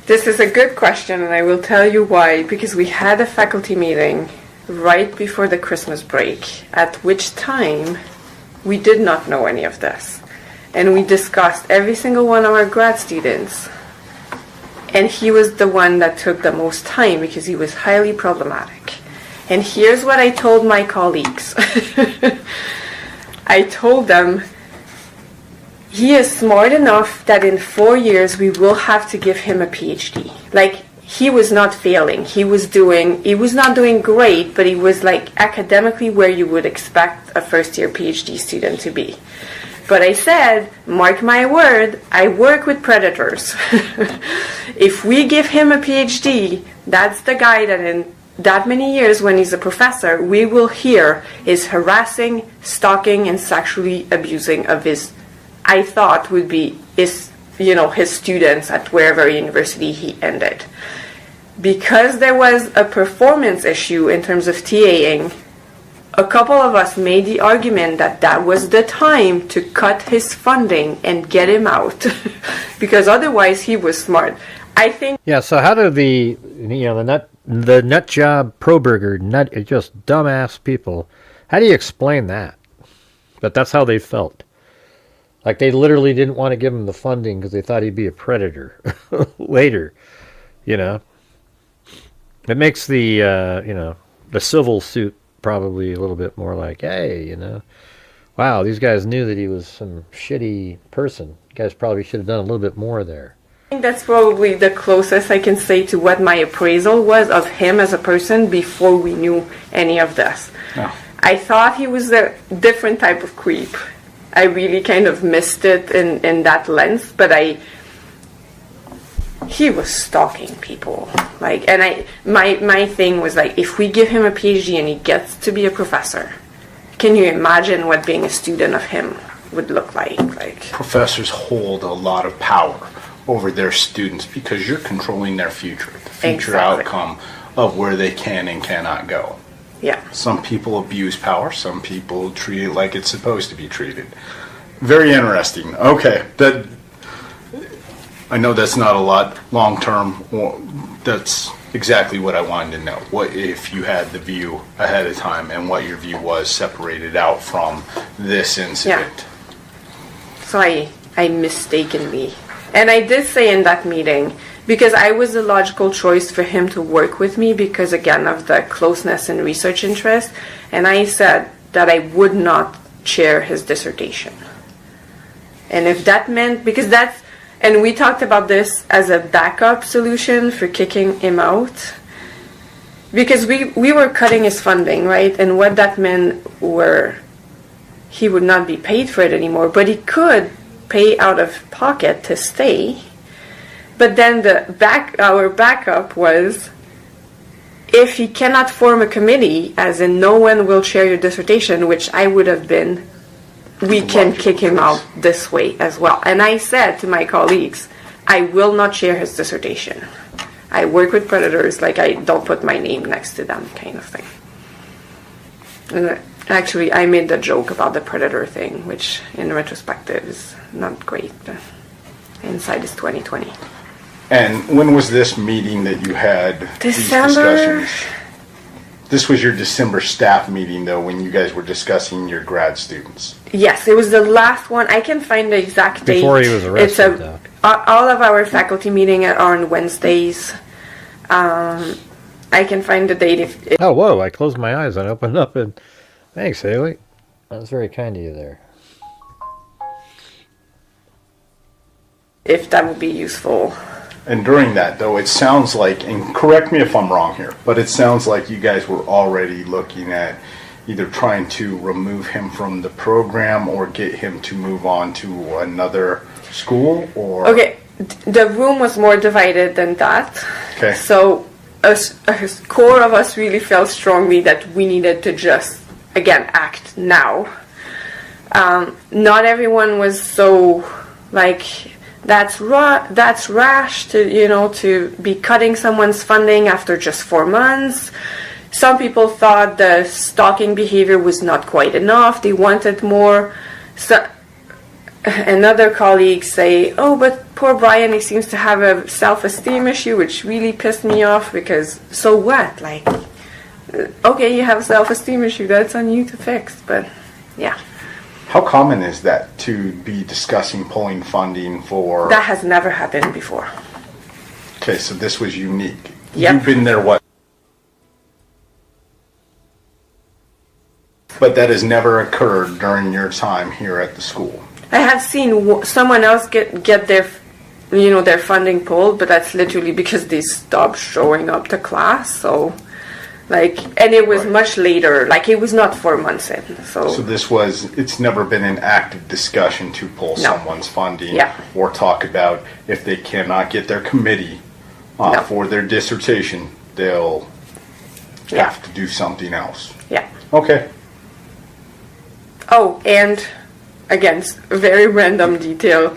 This is a good question, and I will tell you why. Because we had a faculty meeting right before the Christmas break, at which time we did not know any of this. And we discussed every single one of our grad students. And he was the one that took the most time because he was highly problematic. And here's what I told my colleagues. I told them, he is smart enough that in 4 years we will have to give him a PhD. Like, he was not failing. He was not doing great, but he was like academically where you would expect a first-year PhD student to be. But I said, mark my word, I work with predators. If we give him a PhD, that's the guy that in that many years when he's a professor, we will hear is harassing, stalking, and sexually abusing of his, I thought would be his students at wherever university he ended. Because there was a performance issue in terms of TAing, a couple of us made the argument that was the time to cut his funding and get him out, because otherwise he was smart. I think. Yeah. So how do the nut job Kohberger just dumbass people? How do you explain that? But that's how they felt. Like they literally didn't want to give him the funding because they thought he'd be a predator later. It makes the the civil suit probably a little bit more like, hey, wow, these guys knew that he was some shitty person. You guys probably should have done a little bit more there. I think that's probably the closest I can say to what my appraisal was of him as a person before we knew any of this. No. I thought he was a different type of creep. I really kind of missed it in that lens, but he was stalking people. My thing was like, if we give him a PhD and he gets to be a professor, can you imagine what being a student of him would look like? Professors hold a lot of power over their students because you're controlling their future, the future outcome of where they can and cannot go. Yeah. Some people abuse power. Some people treat it like it's supposed to be treated. Very interesting. Okay. I know that's not a lot long term. That's exactly what I wanted to know. What if you had the view ahead of time and what your view was separated out from this incident? Yeah. So I mistakenly, and I did say in that meeting, because I was the logical choice for him to work with me because, again, of the closeness and research interest, and I said that I would not chair his dissertation. And if that meant, and we talked about this as a backup solution for kicking him out, because we were cutting his funding, right? And what that meant were he would not be paid for it anymore, but he could pay out of pocket to stay. But then our backup was, if he cannot form a committee, as in no one will chair your dissertation, which I would have been, we can kick him out this way as well. And I said to my colleagues, I will not chair his dissertation. I work with predators, I don't put my name next to them, kind of thing. And actually, I made the joke about the predator thing, which in retrospective is not great. Hindsight is 20/20. And when was this meeting that you had December. These discussions? This was your December staff meeting, though, when you guys were discussing your grad students. Yes, it was the last one. I can find the exact date. Before he was arrested, though. all of our faculty meetings are on Wednesdays. I can find the date if Oh, whoa, I closed my eyes and opened up and thanks, Haley. That was very kind of you there. that would be useful. And during that, though, it sounds like, and correct me if I'm wrong here, but it sounds like you guys were already looking at either trying to remove him from the program or get him to move on to another school, or... Okay, the room was more divided than that. Okay. So a core of us really felt strongly that we needed to just, again, act now. Not everyone was so, like, that's rash to be cutting someone's funding after just 4 months. Some people thought the stalking behavior was not quite enough. They wanted more. So, another colleague say, oh, but poor Bryan, he seems to have a self-esteem issue, which really pissed me off because, so what? Like, okay, you have a self-esteem issue. That's on you to fix. But, yeah. How common is that to be discussing pulling funding for... That has never happened before. Okay, so this was unique. Yep. You've been there, what? But that has never occurred during your time here at the school. I have seen someone else get their, their funding pulled, but that's literally because they stopped showing up to class. So, and it was much later. Like, it was not 4 months in. So it's never been an active discussion to pull someone's funding or talk about if they cannot get their committee for their dissertation, they'll have to do something else. Yeah. Okay. Oh, and again, a very random detail.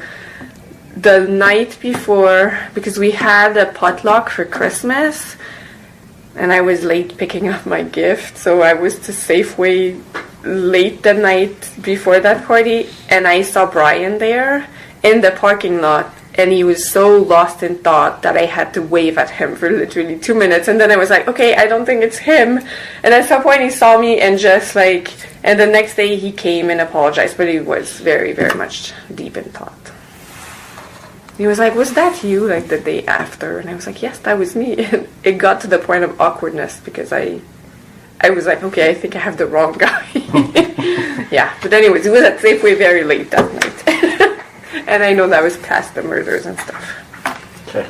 The night before, because we had a potluck for Christmas, and I was late picking up my gift, so I was to Safeway late the night before that party, and I saw Bryan there in the parking lot, and he was so lost in thought that I had to wave at him for literally 2 minutes, and then I was like, okay, I don't think it's him, and at some point he saw me and just and the next day he came and apologized, but he was very, very much deep in thought. He was like, was that you, the day after? And I was like, yes, that was me. And it got to the point of awkwardness because I was like, okay, I think I have the wrong guy. Yeah, but anyways, it was at Safeway very late that night. And I know that was past the murders and stuff. Okay.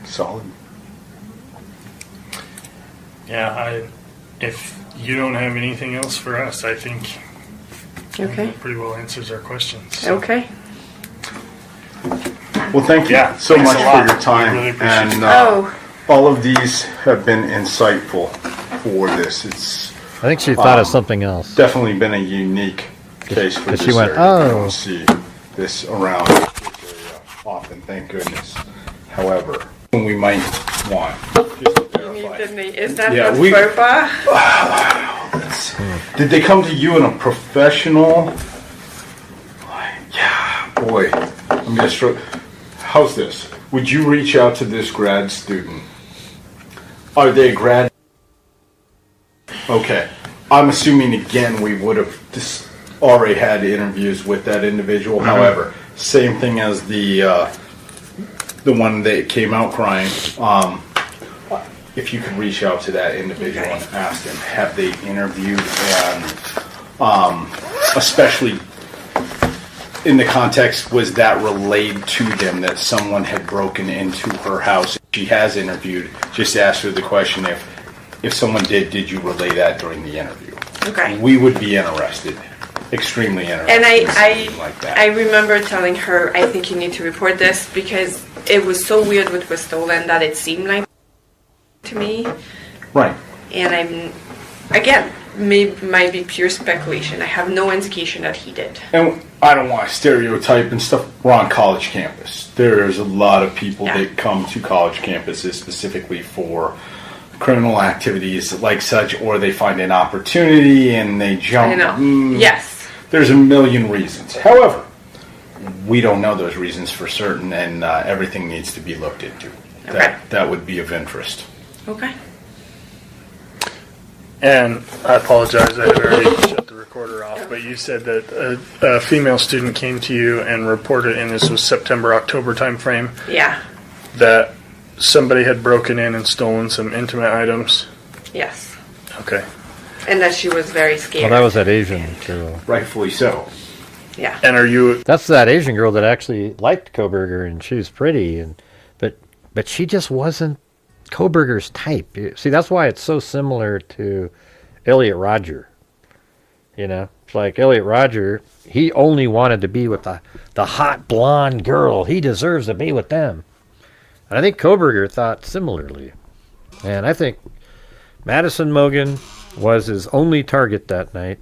Solid. Yeah, if you don't have anything else for us, I think that pretty well answers our questions. So. Okay. Well, thank you so much for your time. Really appreciate and all of these have been insightful for this. I think she thought of something else. Definitely been a unique case for this. She went, area. I don't see this around this area often, thank goodness. However, we might want just to verify. Is that the FERPA? Did they come to you in a professional? Yeah, boy. I'm just. How's this? Would you reach out to this grad student? Are they a grad? Okay. I'm assuming again we would have already had interviews with that individual. Mm-hmm. However, same thing as the one that came out crying. If you could reach out to that individual and ask them, have they interviewed, and especially in the context, was that relayed to them that someone had broken into her house? She has interviewed. Just ask her the question, if someone did you relay that during the interview? Okay. We would be interested, extremely interested. And I remember telling her, I think you need to report this because it was so weird what was stolen that it seemed like to me. Right. And again, might be pure speculation. I have no indication that he did. And I don't want to stereotype and stuff. We're on college campus. There's a lot of people that come to college campuses specifically for criminal activities like such, or they find an opportunity and they jump. I know. Yes. There's a million reasons. However, we don't know those reasons for certain, and everything needs to be looked into. Okay. That would be of interest. Okay. And I apologize, I had already shut the recorder off, but you said that a female student came to you and reported, and this was September, October timeframe, Yeah. that somebody had broken in and stolen some intimate items. Yes. Okay. And that she was very scared. Well, that was that Asian girl. Rightfully so. Yeah. And are you? That's that Asian girl that actually liked Kohberger, and she was pretty, and but she just wasn't Kohberger's type. See, that's why it's so similar to Elliot Rodger. You know, it's like Elliot Rodger. He only wanted to be with the hot blonde girl. He deserves to be with them. And I think Kohberger thought similarly. And I think Madison Mogen was his only target that night.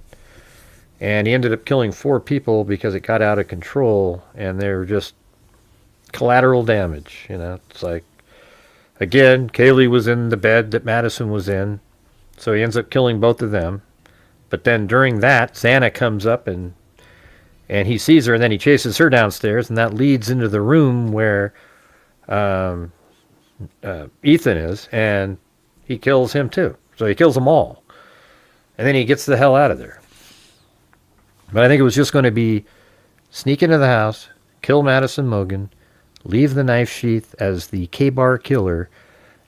And he ended up killing 4 people because it got out of control, and they were just collateral damage. You know, it's like, again, Kaylee was in the bed that Madison was in, so he ends up killing both of them. But then during that, Xana comes up and he sees her, and then he chases her downstairs, and that leads into the room where Ethan is, and he kills him too. So he kills them all. And then he gets the hell out of there. But I think it was just going to be sneak into the house, kill Madison Mogen, leave the knife sheath as the K-Bar killer,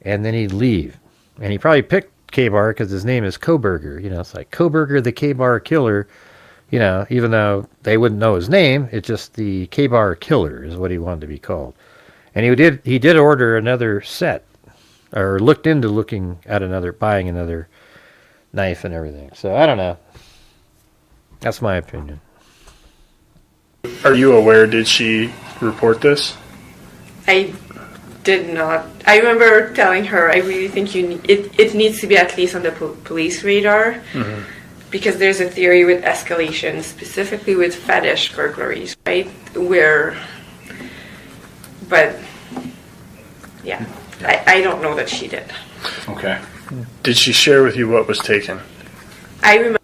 and then he'd leave. And he probably picked K-Bar because his name is Kohberger. You know, it's like Kohberger the K-Bar killer. You know, even though they wouldn't know his name, it's just the K-Bar killer is what he wanted to be called. And he did order another set, or looked into buying another knife and everything. So I don't know. That's my opinion. Are you aware? Did she report this? I did not. I remember telling her, I really think it needs to be at least on the police radar, because there's a theory with escalation, specifically with fetish burglaries, right? But yeah, I don't know that she did. Okay. Did she share with you what was taken? I remember.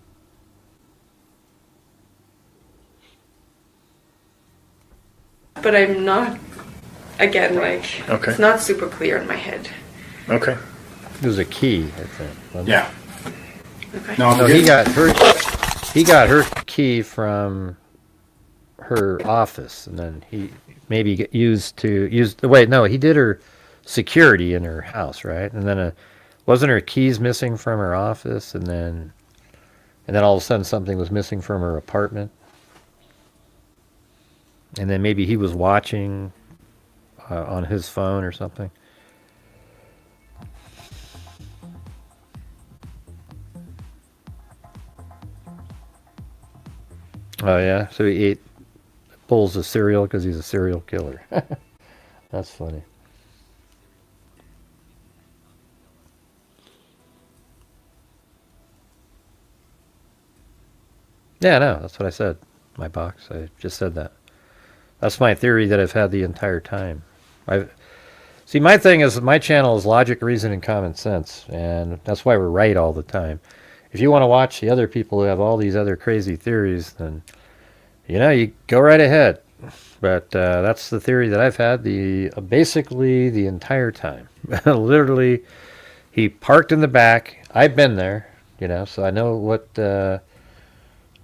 But I'm not, again, like, Okay. It's not super clear in my head. Okay. It was a key, I think. wasn't it? Yeah. Okay. No, He got her key from her office, and then he maybe he did her security in her house, right? And then wasn't her keys missing from her office, and then all of a sudden something was missing from her apartment. And then maybe he was watching on his phone or something. Oh, yeah? So he ate bowls of cereal because he's a serial killer. That's funny. Yeah, no, that's what I said. My box. I just said that. That's my theory that I've had the entire time. See, my thing is, my channel is logic, reason, and common sense, and that's why we're right all the time. If you want to watch the other people who have all these other crazy theories, then, you go right ahead. But that's the theory that I've had basically the entire time. Literally, he parked in the back. I've been there, so I know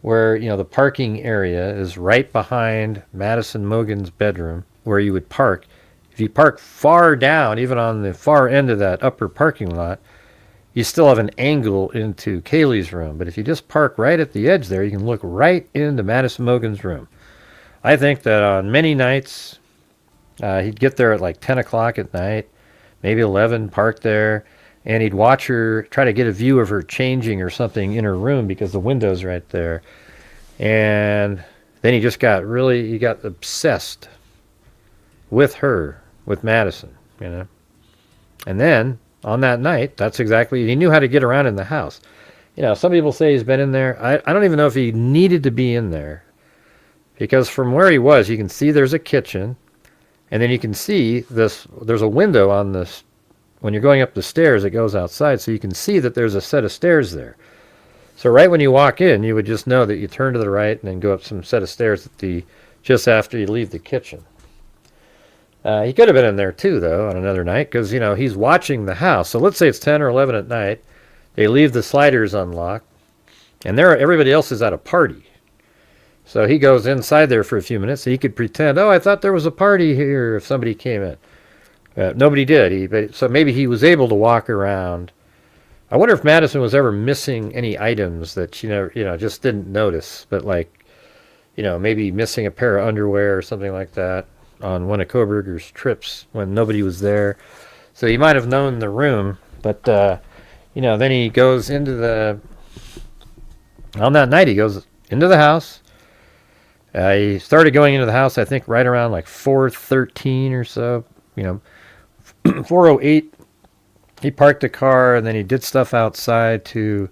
where the parking area is right behind Madison Mogen's bedroom, where you would park. If you park far down, even on the far end of that upper parking lot, you still have an angle into Kaylee's room. But if you just park right at the edge there, you can look right into Madison Mogen's room. I think that on many nights, he'd get there at like 10 o'clock at night, maybe 11, park there, and he'd watch her, try to get a view of her changing or something in her room because the window's right there. And then he got obsessed with her, with Madison, And then, on that night, he knew how to get around in the house. Some people say he's been in there. I don't even know if he needed to be in there. Because from where he was, you can see there's a kitchen. And then you can see there's a window on this. When you're going up the stairs, it goes outside. So you can see that there's a set of stairs there. So right when you walk in, you would just know that you turn to the right and then go up some set of stairs just after you leave the kitchen. He could have been in there too, though, on another night, because, he's watching the house. So let's say it's 10 or 11 at night. They leave the sliders unlocked. And there, everybody else is at a party. So he goes inside there for a few minutes. So he could pretend, oh, I thought there was a party here if somebody came in. Nobody did. So maybe he was able to walk around. I wonder if Madison was ever missing any items that just didn't notice. But like, maybe missing a pair of underwear or something like that on one of Kohberger's trips when nobody was there. So he might have known the room. But, then he goes into on that night, he goes into the house. He started going into the house, I think, right around like 4:13 or so. 4:08, he parked the car, and then he did stuff outside to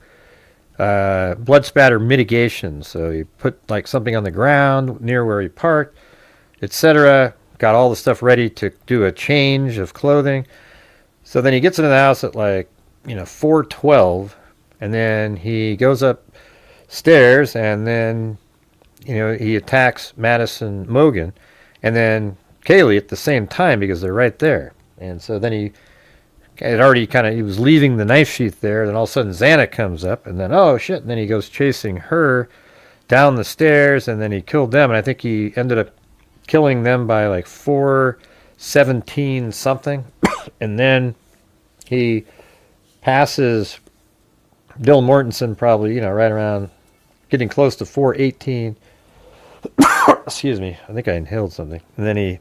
blood spatter mitigation. So he put like something on the ground near where he parked, etc. Got all the stuff ready to do a change of clothing. So then he gets into the house at like 4:12, and then he goes upstairs, and then he attacks Madison Mogan and then Kaylee at the same time because they're right there. And so then he was leaving the knife sheath there. Then all of a sudden Xana comes up, and then, oh shit. And then he goes chasing her down the stairs, and then he killed them. And I think he ended up killing them by like 4:17 something. And then he passes Bill Mortensen probably, right around getting close to 4:18. Excuse me, I think I inhaled something. And then he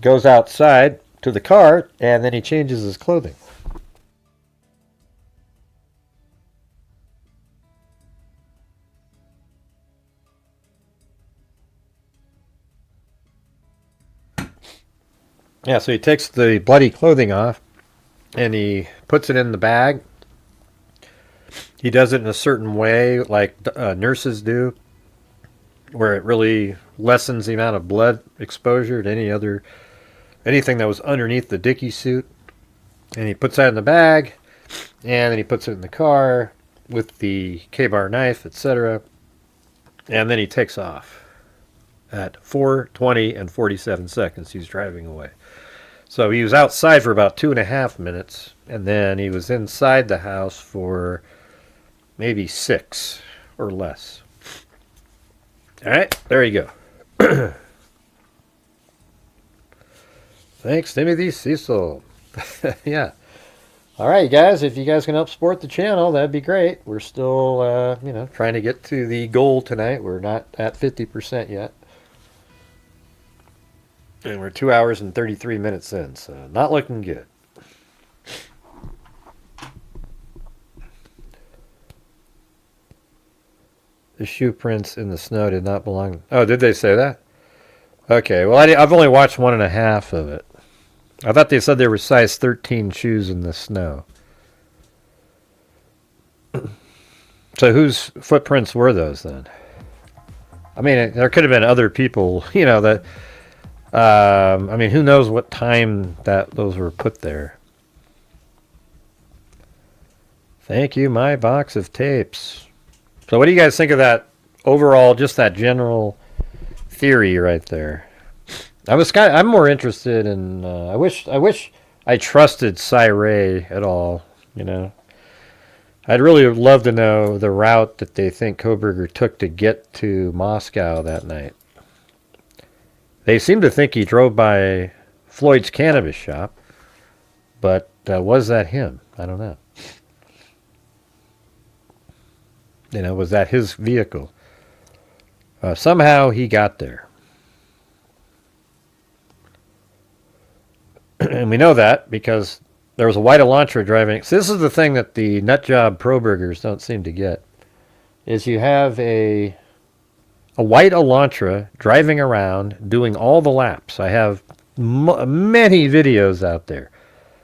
goes outside to the car, and then he changes his clothing. Yeah, so he takes the bloody clothing off, and he puts it in the bag. He does it in a certain way, like nurses do, where it really lessens the amount of blood exposure to anything that was underneath the Dickie suit. And he puts that in the bag, and then he puts it in the car with the K-bar knife, etc. And then he takes off at 4:20 and 47 seconds. He's driving away. So he was outside for about 2.5 minutes, and then he was inside the house for maybe 6 or less. All right, there you go. Thanks, Timothy Cecil. Yeah. All right, guys, if you guys can help support the channel, that'd be great. We're still, trying to get to the goal tonight. We're not at 50% yet. And we're 2 hours and 33 minutes in, so not looking good. The shoe prints in the snow did not belong. Oh, did they say that? Okay, well, I've only watched 1.5 of it. I thought they said there were size 13 shoes in the snow. So whose footprints were those then? I mean, there could have been other people, that... who knows what time that those were put there. Thank you, my box of tapes. So what do you guys think of that overall, just that general theory right there? I'm more interested in, I wish I trusted Cy Ray at all, I'd really love to know the route that they think Kohberger took to get to Moscow that night. They seem to think he drove by Floyd's cannabis shop, but was that him? I don't know. Was that his vehicle? Somehow he got there. And we know that because there was a white Elantra driving. So this is the thing that the nutjob pro-burgers don't seem to get, is you have a white Elantra driving around doing all the laps. I have many videos out there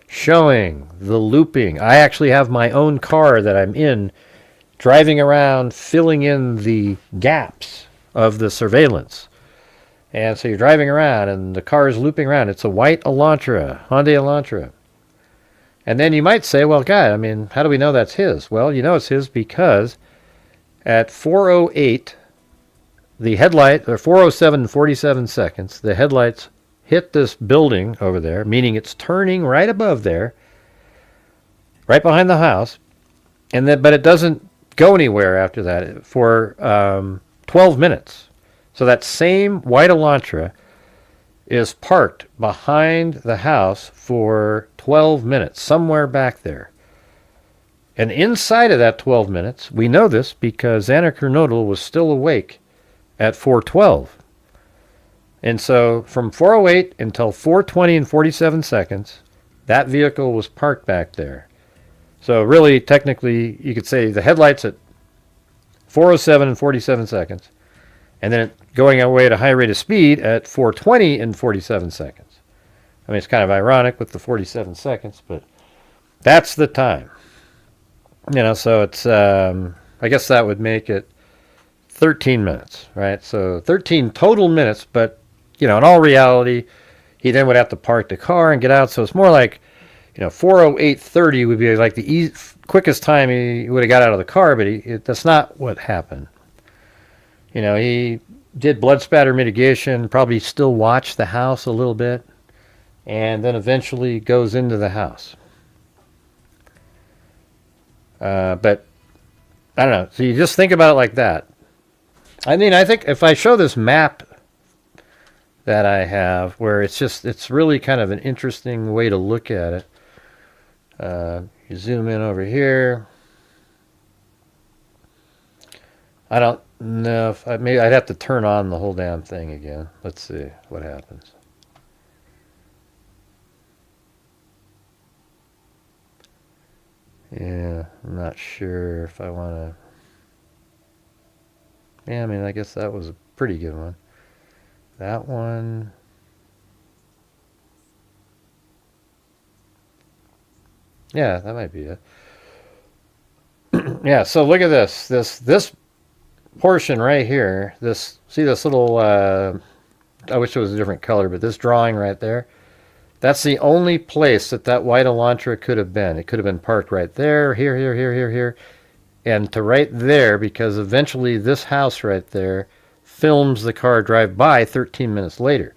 showing the looping. I actually have my own car that I'm in driving around filling in the gaps of the surveillance. And so you're driving around and the car is looping around. It's a white Elantra, Hyundai Elantra. And then you might say, well, God, how do we know that's his? Well, it's his because at 4:08, the headlight, or 4:07 and 47 seconds, the headlights hit this building over there, meaning it's turning right above there, right behind the house, but it doesn't go anywhere after that for 12 minutes. So that same white Elantra is parked behind the house for 12 minutes, somewhere back there. And inside of that 12 minutes, we know this because Anna Kernodle was still awake at 4:12. And so from 4:08 until 4:20 and 47 seconds, that vehicle was parked back there. So really, technically, you could say the headlights at 4:07 and 47 seconds, and then going away at a high rate of speed at 4:20 and 47 seconds. I mean, it's kind of ironic with the 47 seconds, but that's the time. So it's, I guess that would make it 13 minutes, right? So 13 total minutes, but, in all reality, he then would have to park the car and get out. So it's more like, 4:08:30 would be like the quickest time he would have got out of the car, but that's not what happened. He did blood spatter mitigation, probably still watched the house a little bit, and then eventually goes into the house. But I don't know. So you just think about it like that. I mean, I think if I show this map that I have, where it's really kind of an interesting way to look at it. You zoom in over here. I don't know if maybe I'd have to turn on the whole damn thing again. Let's see what happens. Yeah, I'm not sure if I want to. Yeah, I mean, I guess that was a pretty good one. That one. Yeah, that might be it. Yeah, so look at this. This portion right here. See this little. I wish it was a different color, but this drawing right there. That's the only place that white Elantra could have been. It could have been parked right there, here, and to right there, because eventually this house right there films the car drive by 13 minutes later.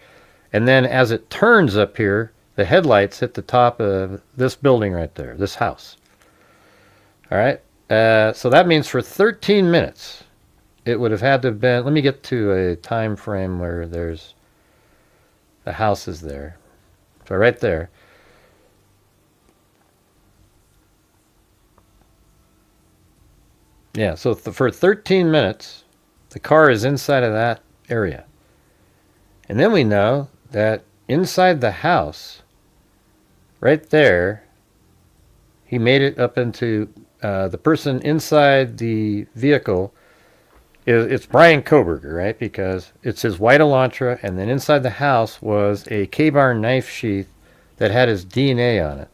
And then as it turns up here, the headlights hit the top of this building right there, this house. All right? So that means for 13 minutes, it would have had to have been, let me get to a time frame where there's, the house is there. So right there. Yeah, so for 13 minutes, the car is inside of that area. And then we know that inside the house, right there, he made it up into the person inside the vehicle. It's Bryan Kohberger, right? Because it's his white Elantra, and then inside the house was a K-bar knife sheath that had his DNA on it.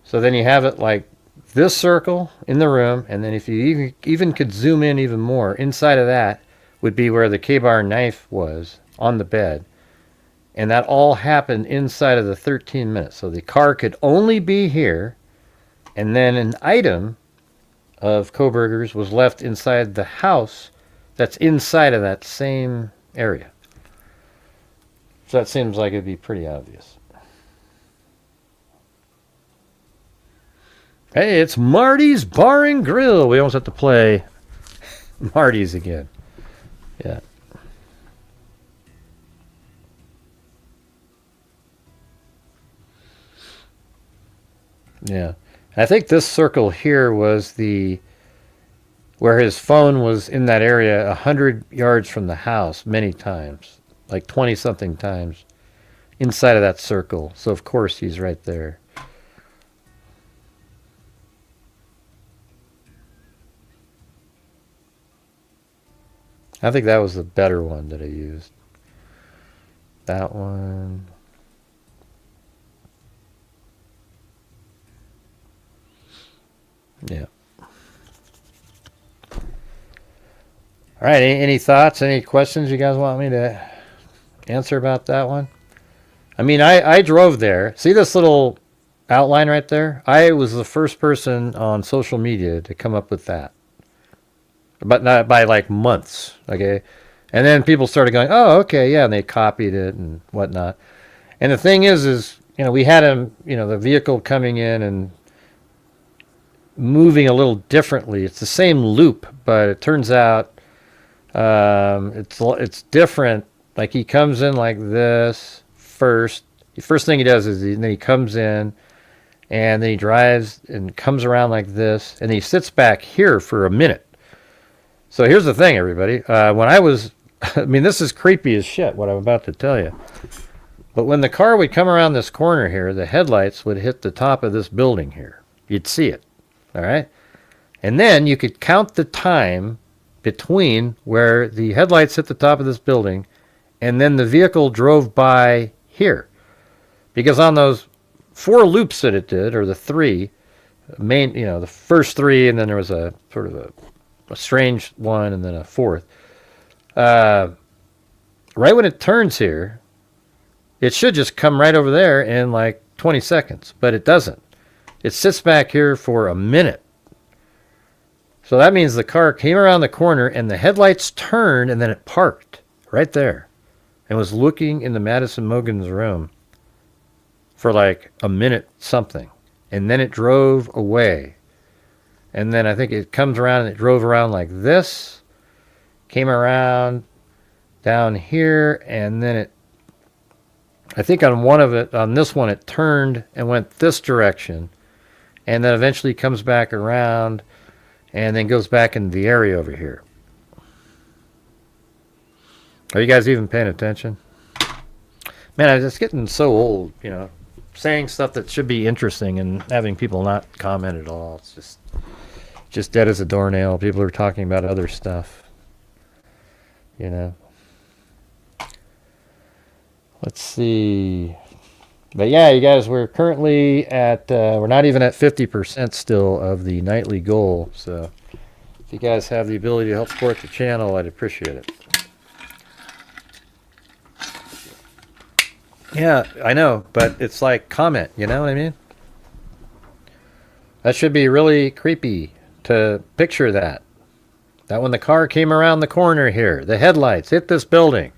So then you have it like this circle in the room, and then if you even could zoom in even more, inside of that would be where the K-bar knife was on the bed. And that all happened inside of the 13 minutes. So the car could only be here, and then an item of Kohberger's was left inside the house that's inside of that same area. So that seems like it'd be pretty obvious. Hey, it's Marty's Bar and Grill. We almost have to play Marty's again. Yeah. Yeah. I think this circle here was where his phone was in that area 100 yards from the house many times, like 20-something times inside of that circle. So, of course, he's right there. I think that was the better one that I used. That one. Yeah. All right. Any thoughts? Any questions you guys want me to answer about that one? I mean, I drove there. See this little outline right there? I was the first person on social media to come up with that. But not by like months. Okay. And then people started going, oh, okay. Yeah. And they copied it and whatnot. And the thing is, we had him, the vehicle coming in, and moving a little differently. It's the same loop, but it turns out it's different. Like he comes in like this first. The first thing he does is then he comes in, and then he drives and comes around like this, and he sits back here for a minute. So here's the thing, everybody. When I was, I mean, this is creepy as shit, what I'm about to tell you. But when the car would come around this corner here, the headlights would hit the top of this building here. You'd see it, all right? And then you could count the time between where the headlights hit the top of this building and then the vehicle drove by here. Because on those 4 loops that it did, or the 3, main, the first 3, and then there was a sort of a strange one, and then a 4th. Right when it turns here, it should just come right over there in like 20 seconds, but it doesn't. It sits back here for a minute. So that means the car came around the corner, and the headlights turned, and then it parked right there, and was looking into Madison Mogen's room for like a minute something, and then it drove away. And then I think it comes around and it drove around like this, came around down here, and then it, I think on this one it turned and went this direction, and then eventually comes back around and then goes back into the area over here. Are you guys even paying attention? Man, I'm just getting so old, saying stuff that should be interesting and having people not comment at all. It's just dead as a doornail. People are talking about other stuff. Let's see. But yeah, you guys, we're currently at, we're not even at 50% still of the nightly goal. So if you guys have the ability to help support the channel, I'd appreciate it. Yeah, I know, but it's like comment, you know what I mean? That should be really creepy to picture that. That when the car came around the corner here, the headlights hit this building,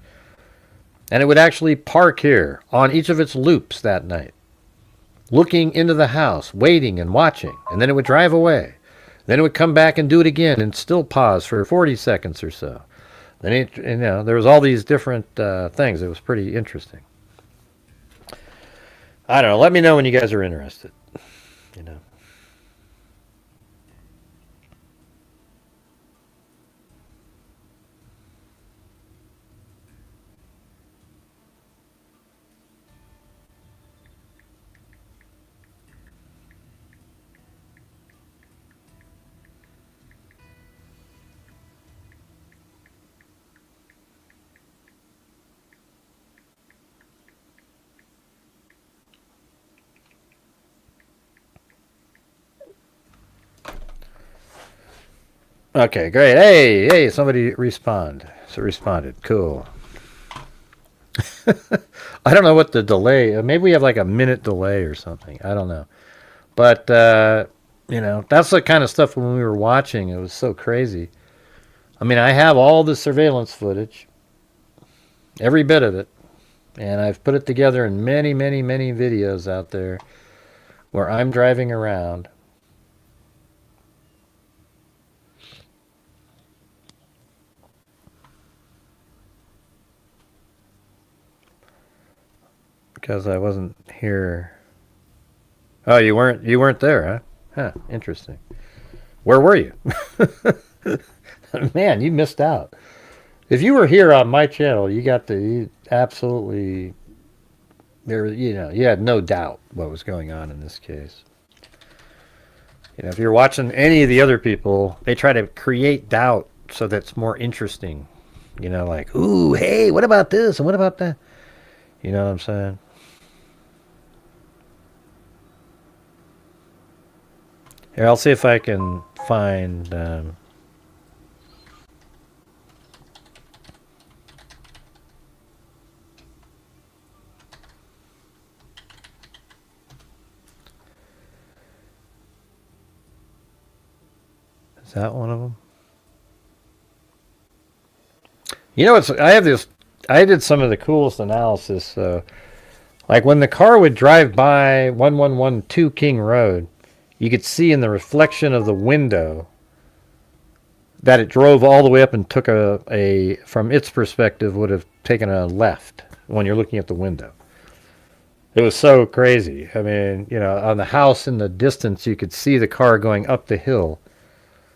and it would actually park here on each of its loops that night, looking into the house, waiting and watching, and then it would drive away. Then it would come back and do it again and still pause for 40 seconds or so. Then there was all these different things. It was pretty interesting. I don't know. Let me know when you guys are interested. Okay, great. Hey, somebody responded. Cool. I don't know what the delay, maybe we have like a minute delay or something. I don't know. But, that's the kind of stuff when we were watching, it was so crazy. I mean, I have all the surveillance footage, every bit of it, and I've put it together in many, many, many videos out there where I'm driving around. Because I wasn't here. Oh, you weren't there, huh? Huh, interesting. Where were you? Man, you missed out. If you were here on my channel, you absolutely, you had no doubt what was going on in this case. If you're watching any of the other people, they try to create doubt so that's more interesting. Like, ooh, hey, what about this and what about that? You know what I'm saying? Here, I'll see if I can find... Is that one of them? I did some of the coolest analysis. Like when the car would drive by 1112 King Road, you could see in the reflection of the window that it drove all the way up and took from its perspective, would have taken a left when you're looking at the window. It was so crazy. I mean, you know, on the house in the distance, you could see the car going up the hill.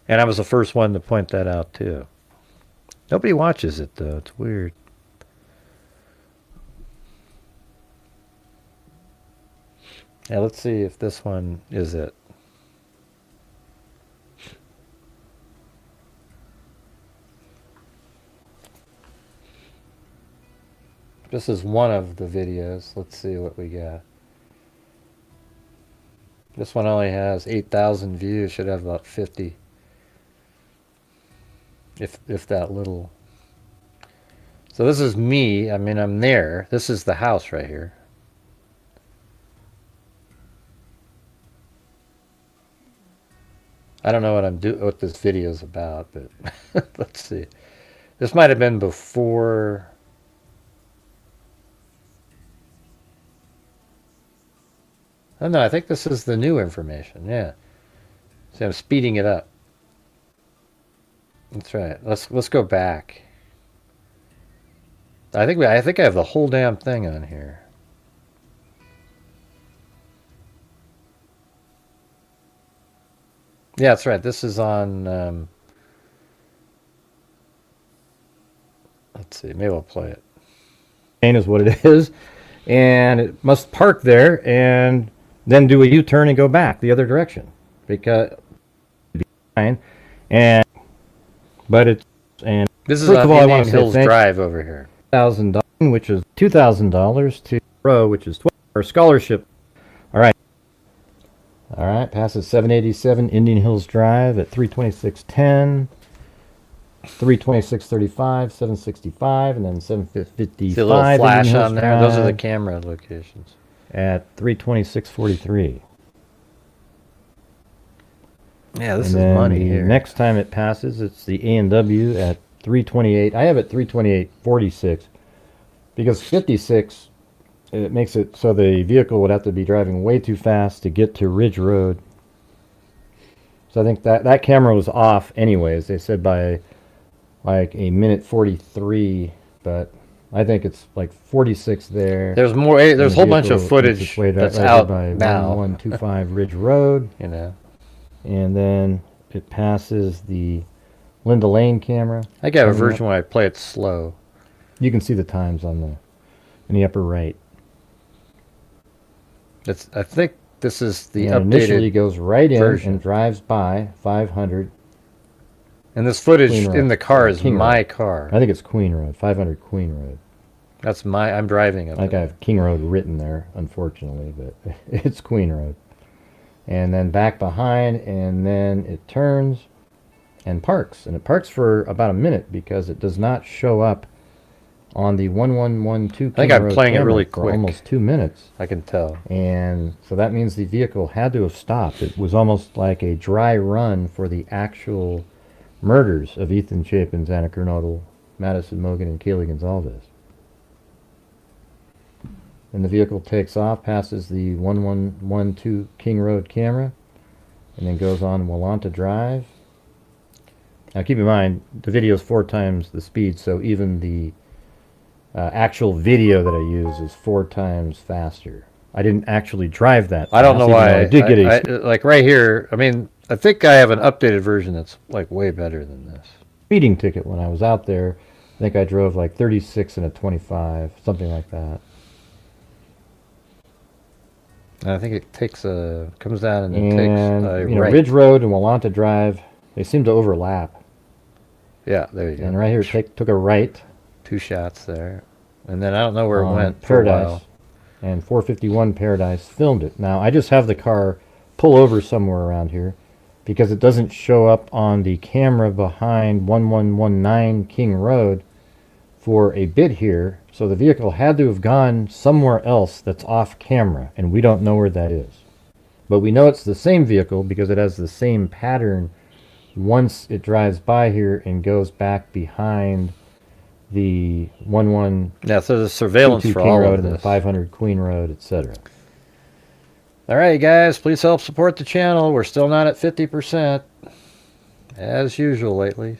And I was the first one to point that out, too. Nobody watches it, though. It's weird. Yeah, let's see if this one is it. This is one of the videos. Let's see what we got. This one only has 8,000 views. Should have about 50. If that little. So this is me. I mean, I'm there. This is the house right here. I don't know what this video is about, but let's see. This might have been before. Oh no, I think this is the new information. Yeah. See, I'm speeding it up. That's right. Let's go back. I think I have the whole damn thing on here. Yeah, that's right. This is on. Let's see. Maybe I'll play it. Is what it is, and it must park there and then do a U-turn and go back the other direction because but it's and this is on Indian Hills Drive over here. $1,000, which is $2,000 to Mauro, which is $12 scholarship. All right, passes 787 Indian Hills Drive at 326.10, 326.35, 765, and then 755. The little flash on there. Those are the camera locations. At 326.43. Yeah, this is money here. Next time it passes, it's the A&W at 328. I have it 328.46 because 56, it makes it so the vehicle would have to be driving way too fast to get to Ridge Road. So I think that camera was off anyways. They said by like a minute 43, but I think it's like 46 there. There's more. There's a whole bunch of footage that's out by now. 1125 Ridge Road. You know. And then it passes the Linda Lane camera. I got a version where I play it slow. You can see the times in the upper right. I think this is the updated initially goes right in version. And drives by 500. And this footage in the car is King my Road. Car. I think it's Queen Road, 500 Queen Road. That's I'm driving it. I have King Road written there, unfortunately, but it's Queen Road. And then back behind, and then it turns and parks. And it parks for about a minute because it does not show up on the 1112 King Road. I think I'm playing it really quick. For almost 2 minutes. I can tell. And so that means the vehicle had to have stopped. It was almost like a dry run for the actual murders of Ethan Chapin, Xana Kernodle, Madison Mogan, and Kaylee Gonzalez. And the vehicle takes off, passes the 1112 King Road camera, and then goes on Walanta Drive. Now keep in mind, the video is 4 times the speed, so even the actual video that I use is 4 times faster. I didn't actually drive that fast. I don't know why. I did get like right here, I mean, I think I have an updated version that's like way better than this. Speeding ticket when I was out there, I think I drove like 36 and a 25, something like that. And I think it takes comes down and it takes right. Ridge Road and Walanta Drive, they seem to overlap. Yeah, there you go. And right here, took a right. 2 shots there. And then I don't know where it went. Paradise. And 451 Paradise filmed it. Now, I just have the car pull over somewhere around here because it doesn't show up on the camera behind 1119 King Road for a bit here. So the vehicle had to have gone somewhere else that's off camera, and we don't know where that is. But we know it's the same vehicle because it has the same pattern once it drives by here and goes back behind the 11. Yeah, so there's surveillance for all of this. And the 500 Queen Road, etc. All right, guys, please help support the channel. We're still not at 50%, as usual lately.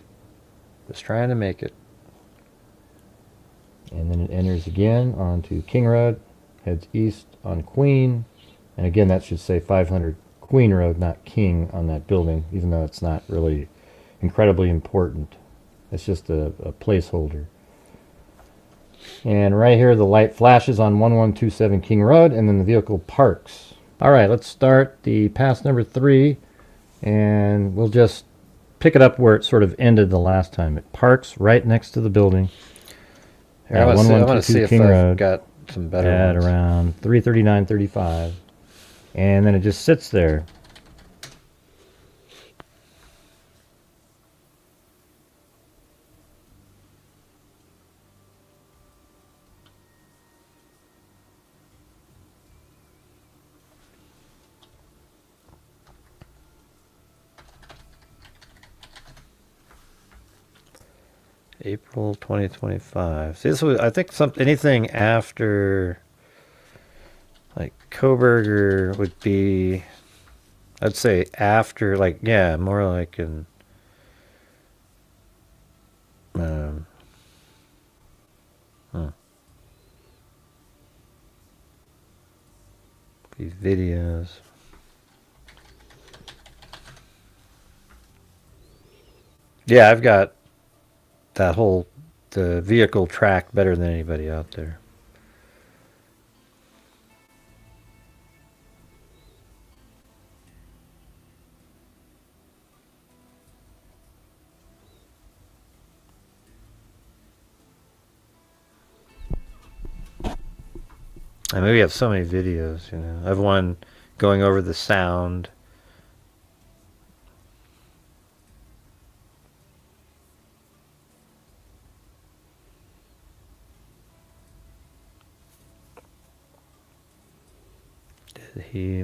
Just trying to make it. And then it enters again onto King Road, heads east on Queen, and again that should say 500 Queen Road, not King, on that building, even though it's not really incredibly important. It's just a placeholder. And right here the light flashes on 1127 King Road, and then the vehicle parks. Alright, let's start the pass number 3, and we'll just pick it up where it sort of ended the last time. It parks right next to the building. Here, I want to see if King I've Road got some better at ones. around 3:39:35, and then it just sits there. April 2025. See, this was, I think, anything after, like, Kohberger would be, I'd say after, like, yeah, more like in, these videos. Yeah, I've got that whole the vehicle track better than anybody out there. I mean, we have so many videos, you know. I have one going over the sound.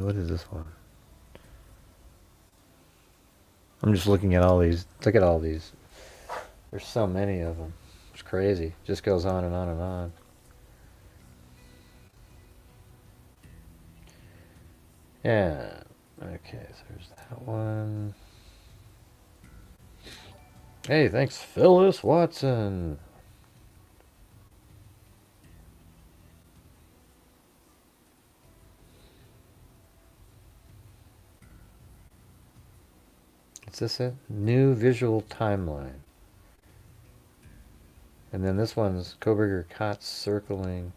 What is this one? I'm just looking at all these. Look at all these. There's so many of them. It's crazy. Just goes on and on and on. Yeah. Okay, so there's that one. Hey, thanks, Phyllis Watson. Is this it? New visual timeline. And then this one's Kohberger Cots circling.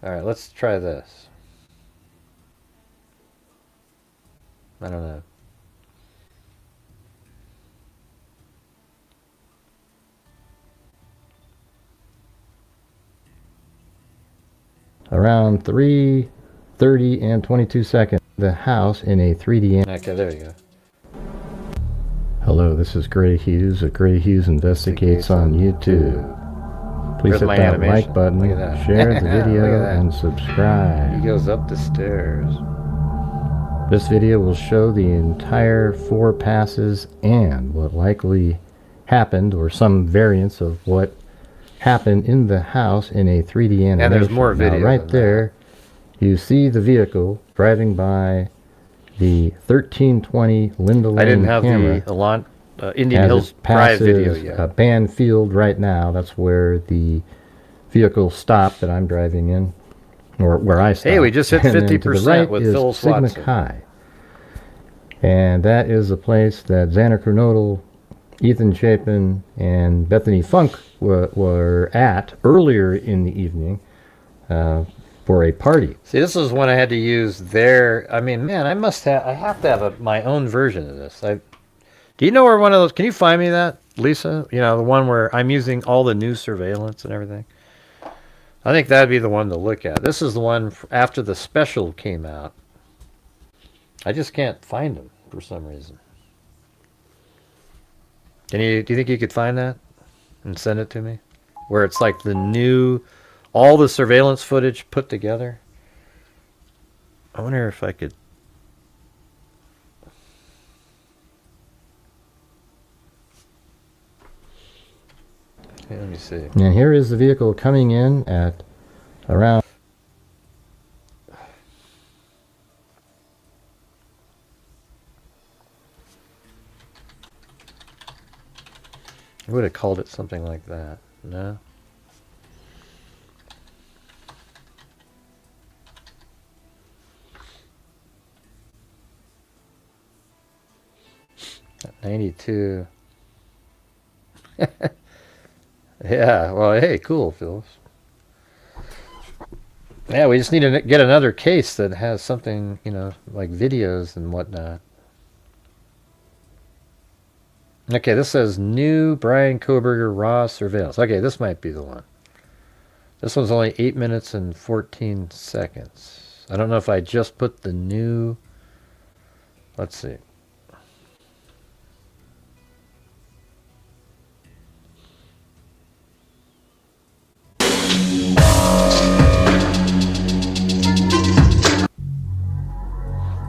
Alright, let's try this. I don't know. Around 3:30 and 22 seconds, the house in a 3D. Okay, there you go. Hello, this is Grady Hughes of Grady Hughes Investigates on YouTube. Please Where's hit my that animation? like button, Look at that. share the Look at video, that. and subscribe. He goes up the stairs. This video will show the entire 4 passes and what likely happened, or some variants of what happened in the house in a 3D animation. And there's more video Now, right than there, you see the vehicle driving by the 1320 Linda Lane I didn't have camera. the Indian As Hills it Drive passes video yet. Band Field right now. That's where the vehicle stopped that I'm driving in, or where I stopped. Hey, we just hit And then to the 50% right with is Phyllis Sigma Watson. Chi. And that is a place that Xander Kernodle, Ethan Chapin, and Bethany Funk were at earlier in the evening for a party. See, this is when I had to use their. I mean, man, I have to have my own version of this. Do you know where one of those? Can you find me that, Lisa? You know, the one where I'm using all the new surveillance and everything. I think that'd be the one to look at. This is the one after the special came out. I just can't find them for some reason. Do you think you could find that and send it to me? Where it's like the new, all the surveillance footage put together. I wonder if I could. Okay, let me see. And here is the vehicle coming in at around I would have called it something like that. No? At 92. Yeah, well, hey, cool, Phyllis. Yeah, we just need to get another case that has something, you know, like videos and whatnot. Okay, this says new Bryan Kohberger raw surveillance. Okay, this might be the one. This one's only 8 minutes and 14 seconds. I don't know if I just put the new... Let's see.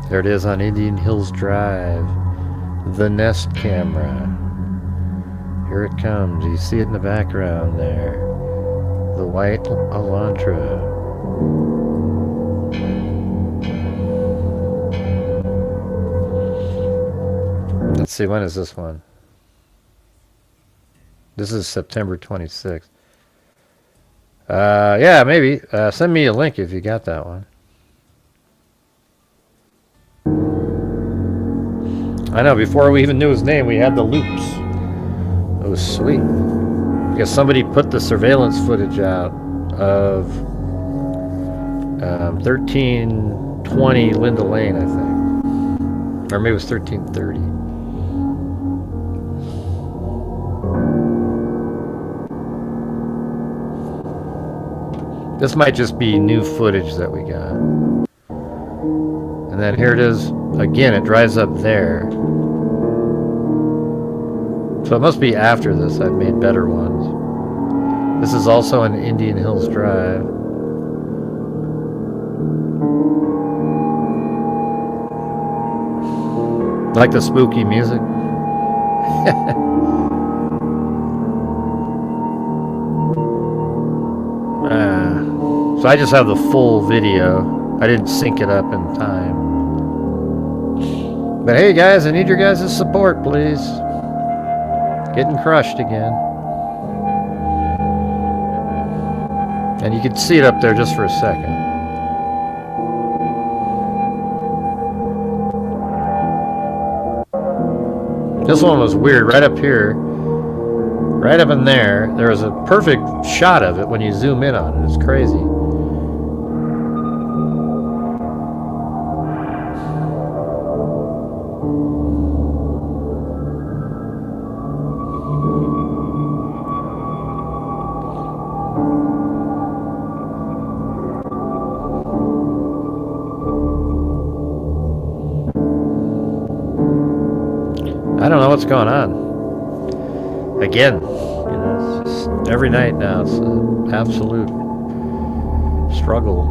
There it is on Indian Hills Drive. The Nest camera. Here it comes. You see it in the background there. The white Elantra. Let's see, when is this one? This is September 26th. Yeah, maybe. Send me a link if you got that one. I know, before we even knew his name, we had the loops. It was sweet. Because somebody put the surveillance footage out of 1320 Linda Lane, I think. Or maybe it was 1330. This might just be new footage that we got. And then here it is. Again, it drives up there. So it must be after this. I've made better ones. This is also on Indian Hills Drive. Like the spooky music. So I just have the full video. I didn't sync it up in time. But hey guys, I need your guys' support, please. Getting crushed again. And you can see it up there just for a second. This one was weird, right up here. Right up in there. There was a perfect shot of it when you zoom in on it. It's crazy. I don't know what's going on. Again, you know, it's just every night now. It's an absolute struggle.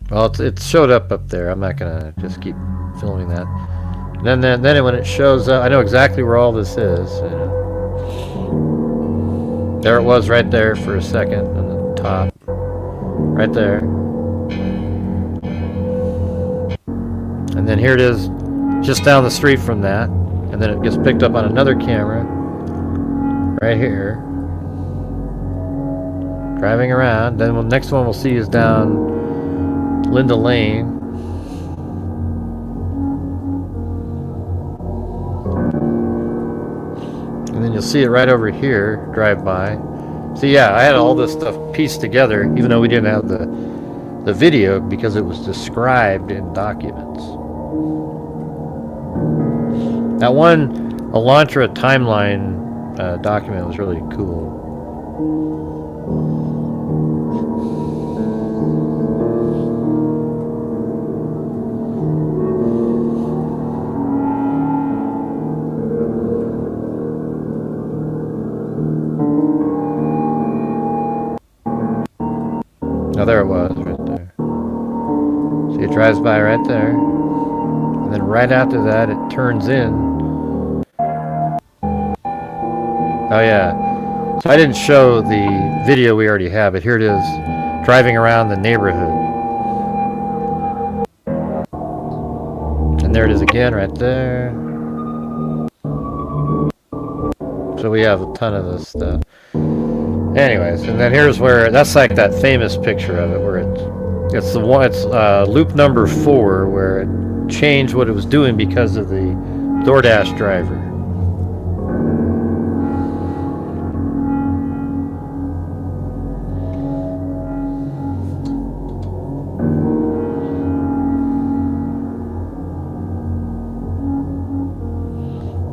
Well, it showed up there. I'm not gonna just keep filming that. Then when it shows up, I know exactly where all this is. You know. There it was, right there for a second on the top, right there. And then here it is just down the street from that. And then it gets picked up on another camera right here. Driving around. Then the next one we'll see is down Linda Lane. And then you'll see it right over here, drive by. So yeah, I had all this stuff pieced together, even though we didn't have the video because it was described in documents. That one Elantra timeline document was really cool. Oh, there it was, right there. See, it drives by right there. And then right after that, it turns in. Oh, yeah. So I didn't show the video we already have, but here it is, driving around the neighborhood. And there it is again, right there. So we have a ton of this stuff. Anyways, and then here's where, that's like that famous picture of it, where it's the one, it's loop number 4, where it changed what it was doing because of the DoorDash driver.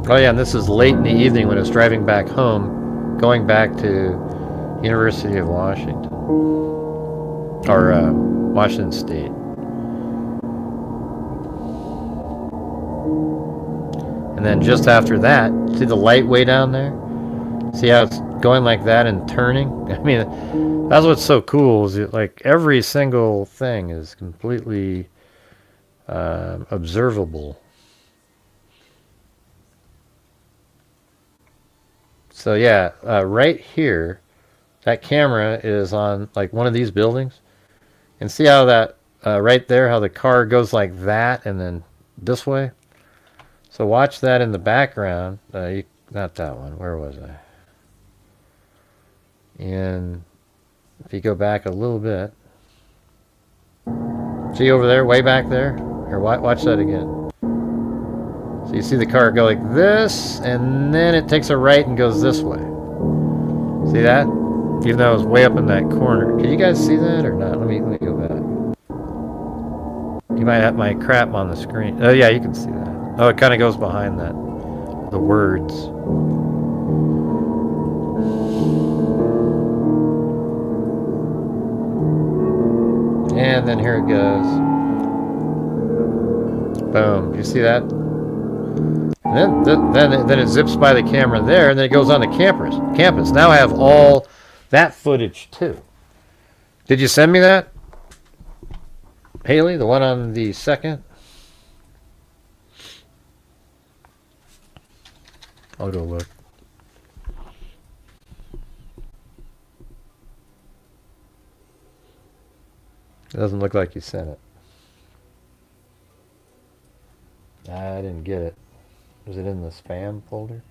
Oh yeah, and this is late in the evening when it's driving back home, going back to University of Washington, or Washington State. And then just after that, see the light way down there? See how it's going like that and turning? I mean, that's what's so cool, is it, like every single thing is completely observable. So yeah, right here, that camera is on like one of these buildings. And see how that, right there, how the car goes like that and then this way? So watch that in the background. Not that one, where was I? And if you go back a little bit, see over there, way back there? Here, watch that again. So you see the car go like this, and then it takes a right and goes this way. See that? Even though it was way up in that corner. Can you guys see that or not? Let me go back. You might have my crap on the screen. Oh yeah, you can see that. Oh, it kind of goes behind that. The words. And then here it goes. Boom. You see that? And then it zips by the camera there, and then it goes on the campus. Now I have all that footage too. Did you send me that, Haley? The one on the second? I'll go look. It doesn't look like you sent it. I didn't get it. Was it in the spam folder?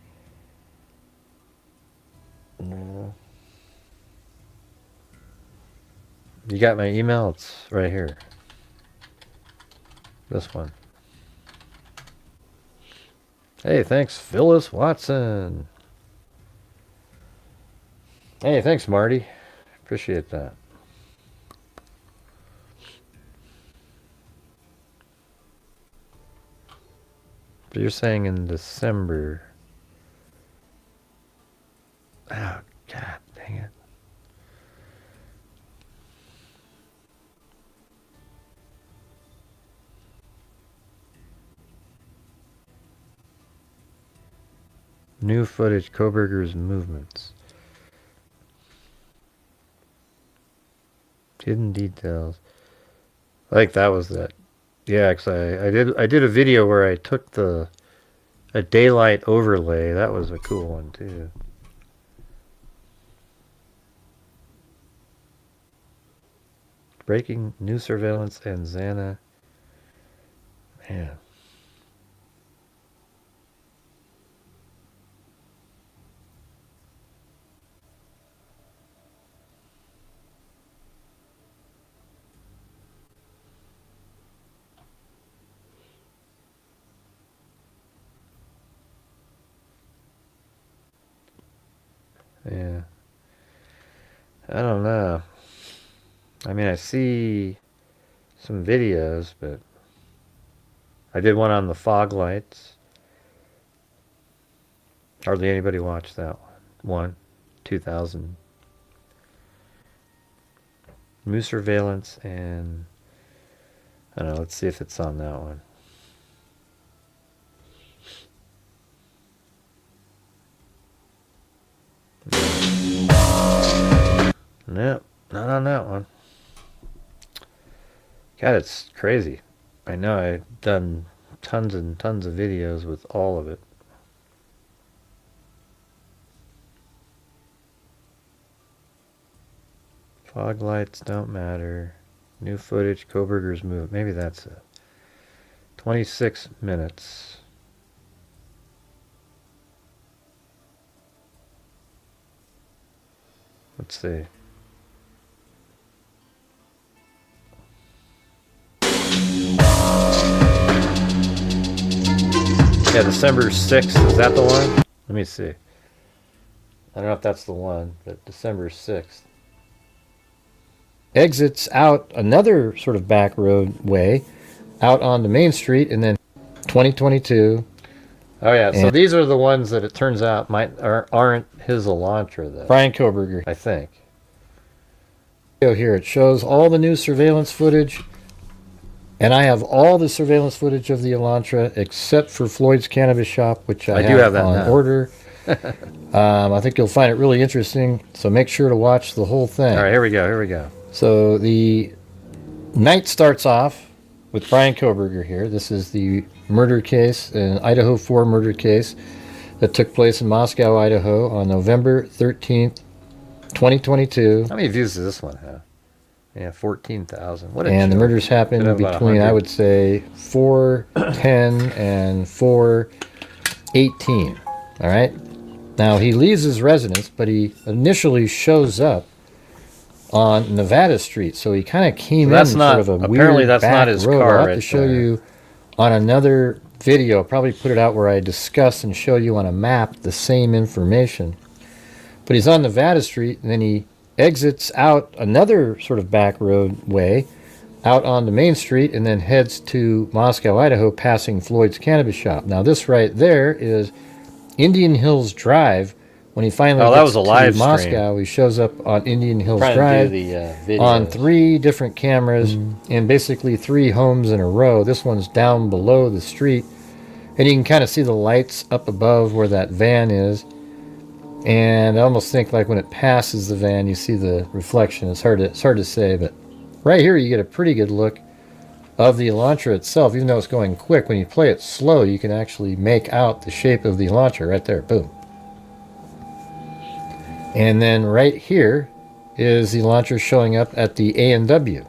No. You got my email? It's right here. This one. Hey, thanks, Phyllis Watson. Hey, thanks, Marty. Appreciate that. But you're saying in December. Oh, God dang it. New footage, Kohberger's movements. Hidden details. I think that was that. Yeah, cause I did a video where I took a daylight overlay. That was a cool one too. Breaking new surveillance and Xana. Man. Yeah. I don't know. I mean, I see some videos, but I did one on the fog lights. Hardly anybody watched that one. 2000. New surveillance and I don't know, let's see if it's on that one. Nope, not on that one. God, it's crazy. I know I've done tons and tons of videos with all of it. Fog lights don't matter. New footage, Kohberger's move. Maybe that's it. 26 minutes. Let's see. Yeah, December 6th. Is that the one? Let me see. I don't know if that's the one, but December 6th. Exits out another sort of back roadway out onto Main Street, and then 2022. Oh yeah, so these are the ones that it turns out aren't his Elantra, though. Bryan Kohberger, I think. Here it shows all the new surveillance footage, and I have all the surveillance footage of the Elantra except for Floyd's Cannabis Shop, which I do have that on order. I think you'll find it really interesting, so make sure to watch the whole thing. All right, here we go. So the night starts off with Bryan Kohberger here. This is the murder case, an Idaho 4 murder case that took place in Moscow, Idaho on November 13th, 2022. How many views does this one have? Yeah, 14,000. What a And the joke. murders happened Should have about between, 100. I would say, 4:10 and 4:18. All right? Now, he leaves his residence, but he initially shows up on Nevada Street. So he kind of came So that's in not- sort of a apparently weird that's back not his road. car I'll have right to show there. you on another video. I'll probably put it out where I discuss and show you on a map the same information. But he's on Nevada Street, and then he exits out another sort of back roadway out onto Main Street, and then heads to Moscow, Idaho, passing Floyd's Cannabis Shop. Now, this right there is Indian Hills Drive. When he finally that gets was a to live stream. Moscow, he shows up on Indian Hills Trying to Drive do the videos. on 3 different cameras in basically 3 homes in a row. This one's down below the street, and you can kind of see the lights up above where that van is. And I almost think like when it passes the van, you see the reflection. It's hard to say, but right here you get a pretty good look of the Elantra itself. Even though it's going quick, when you play it slow, you can actually make out the shape of the Elantra right there. Boom. And then right here is the Elantra showing up at the A&W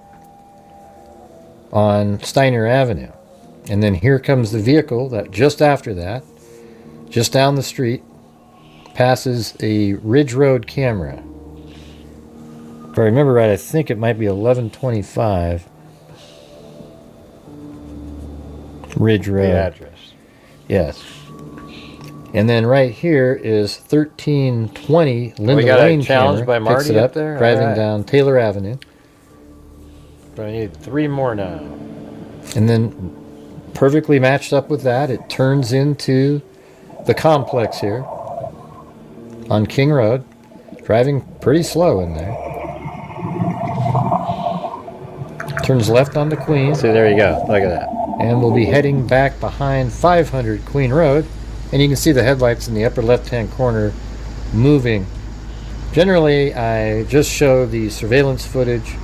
on Steiner Avenue. And then here comes the vehicle that just after that, just down the street, passes a Ridge Road camera. If I remember right, I think it might be 1125 Ridge Road. The address. Yes. And then right here is 1320 Linda We got a Lane challenge camera. by Marty Picks it up up, there? driving All right. down Taylor Avenue. I need 3 more now. And then perfectly matched up with that, it turns into the complex here on King Road, driving pretty slow in there. Turns left onto Queen. See, there you go. Look at that. And we'll be heading back behind 500 Queen Road. And you can see the headlights in the upper left-hand corner moving. Generally, I just show the surveillance footage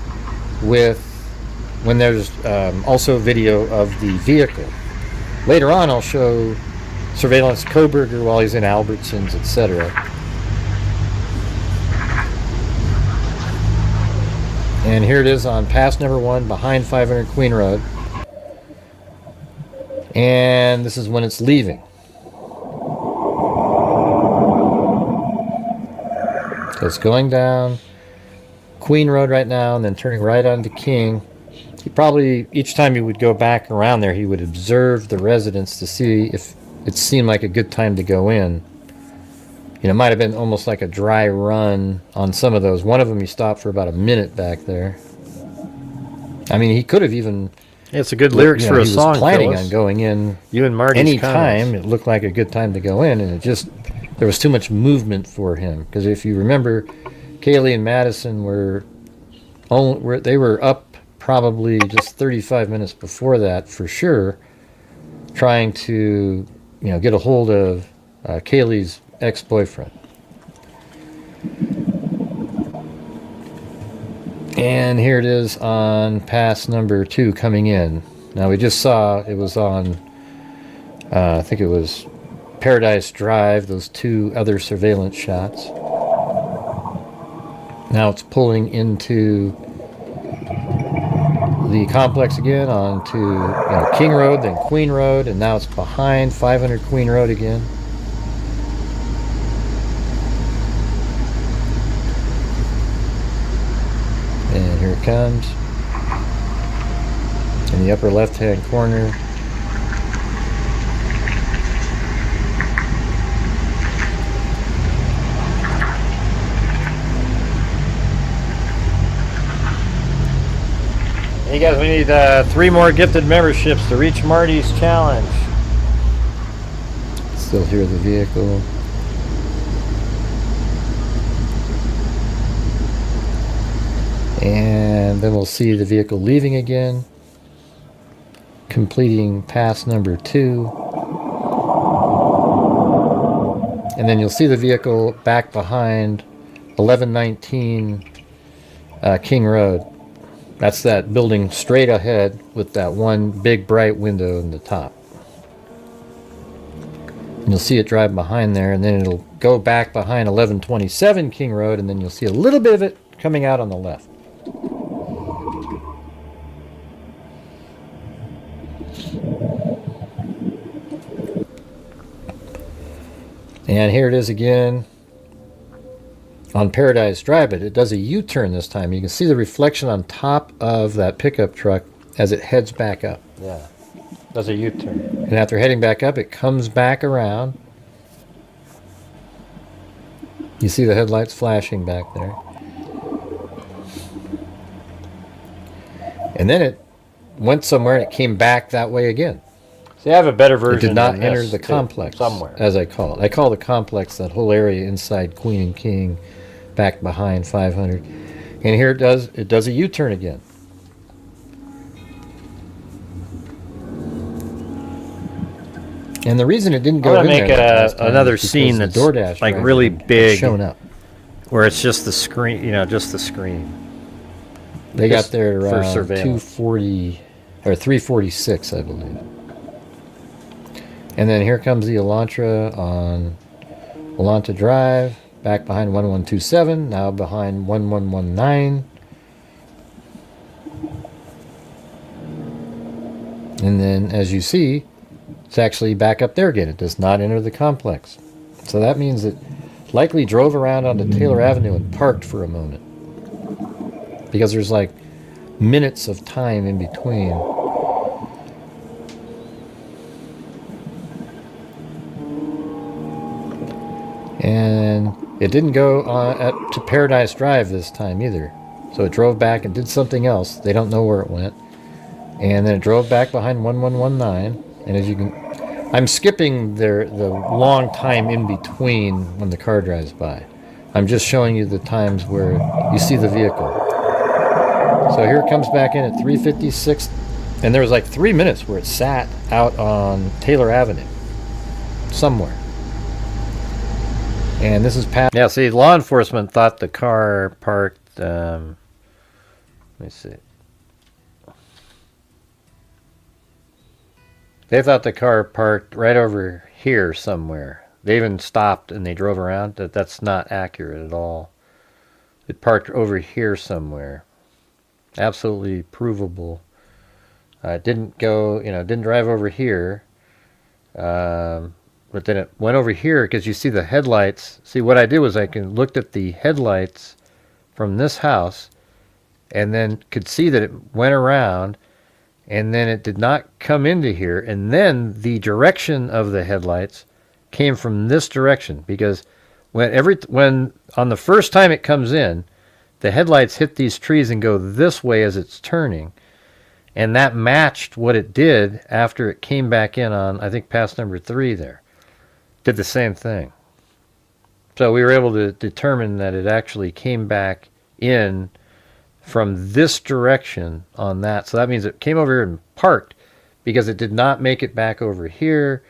with when there's also video of the vehicle. Later on, I'll show surveillance Kohberger while he's in Albertsons, etc. And here it is on pass number 1 behind 500 Queen Road. And this is when it's leaving. So it's going down Queen Road right now and then turning right onto King. He probably, each time he would go back around there, he would observe the residents to see if it seemed like a good time to go in. You know, it might have been almost like a dry run on some of those. One of them he stopped for about a minute back there. I mean, he could have even... Yeah, it's a good lyrics for a he song, was planning Phyllis. on going in You and Marty's any comments. time. It looked like a good time to go in, and it just... There was too much movement for him. Because if you remember, Kaylee and Madison they were up probably just 35 minutes before that, for sure, trying to, get a hold of Kaylee's ex-boyfriend. And here it is on pass number 2 coming in. Now we just saw it was on, I think it was Paradise Drive, those 2 other surveillance shots. Now it's pulling into the complex again onto King Road, then Queen Road, and now it's behind 500 Queen Road again. And here it comes in the upper left-hand corner. Hey guys, we need 3 more gifted memberships to reach Marty's challenge. Still hear the vehicle. And then we'll see the vehicle leaving again, completing pass number 2. And then you'll see the vehicle back behind 1119 King Road. That's that building straight ahead with that one big bright window in the top. And you'll see it drive behind there, and then it'll go back behind 1127 King Road, and then you'll see a little bit of it coming out on the left. And here it is again on Paradise Drive, but it does a U-turn this time. You can see the reflection on top of that pickup truck as it heads back up. Yeah, does a U-turn. And after heading back up, it comes back around. You see the headlights flashing back there. And then it went somewhere and it came back that way again. See, I have a better version. It did not enter the complex somewhere, as I call it. I call the complex that whole area inside Queen and King, back behind 500. And here it does a U-turn again. And the reason it didn't go in there, make another scene that's DoorDash like really big, shown up, where it's just the screen, just the screen. They got there around for surveillance. 240 or 346, I believe. And then here comes the Elantra on Elantra Drive, back behind 1127, now behind 1119. And then, as you see, it's actually back up there again. It does not enter the complex. So that means it likely drove around onto Taylor Avenue and parked for a moment, because there's like minutes of time in between. And it didn't go to Paradise Drive this time either. So it drove back and did something else. They don't know where it went. And then it drove back behind 1119. And as you can, I'm skipping the long time in between when the car drives by. I'm just showing you the times where you see the vehicle. So here it comes back in at 356. And there was like 3 minutes where it sat out on Taylor Avenue somewhere. And this is past. Yeah, see, law enforcement thought the car parked. Let me see. They thought the car parked right over here somewhere. They even stopped and they drove around. That's not accurate at all. It parked over here somewhere. Absolutely provable. It didn't go, didn't drive over here. But then it went over here because you see the headlights. See, what I did was I looked at the headlights from this house and then could see that it went around, and then it did not come into here. And then the direction of the headlights came from this direction, because when on the first time it comes in, the headlights hit these trees and go this way as it's turning. And that matched what it did after it came back in on, I think, pass number 3 there. Did the same thing. So we were able to determine that it actually came back in from this direction on that. So that means it came over here and parked, because it did not make it back over here.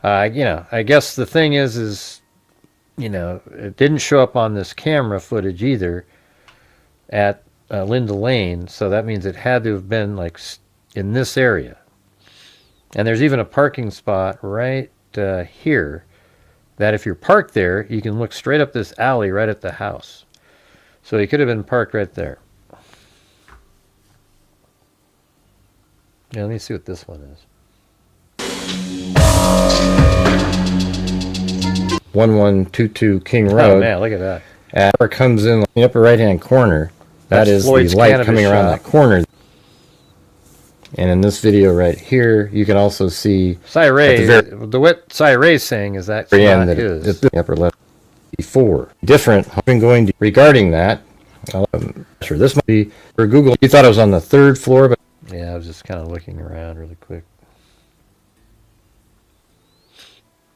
I guess the thing is, it didn't show up on this camera footage either at Linda Lane. So that means it had to have been like in this area. And there's even a parking spot right here, that if you're parked there, you can look straight up this alley right at the house. So he could have been parked right there. Yeah, let me see what this one is. 1122 King Road. Oh man, look at that. It comes in the upper right-hand corner. That's That is Floyd's the light cannabis coming around shop. that corner. And in this video right here, you can also see Ray, at the the what Ray's saying is that's very not end that his. it's the upper left before. Different. I've been going to, regarding that. Sure, this might be for Google. You thought it was on the 3rd floor, but Yeah, I was just kind of looking around really quick.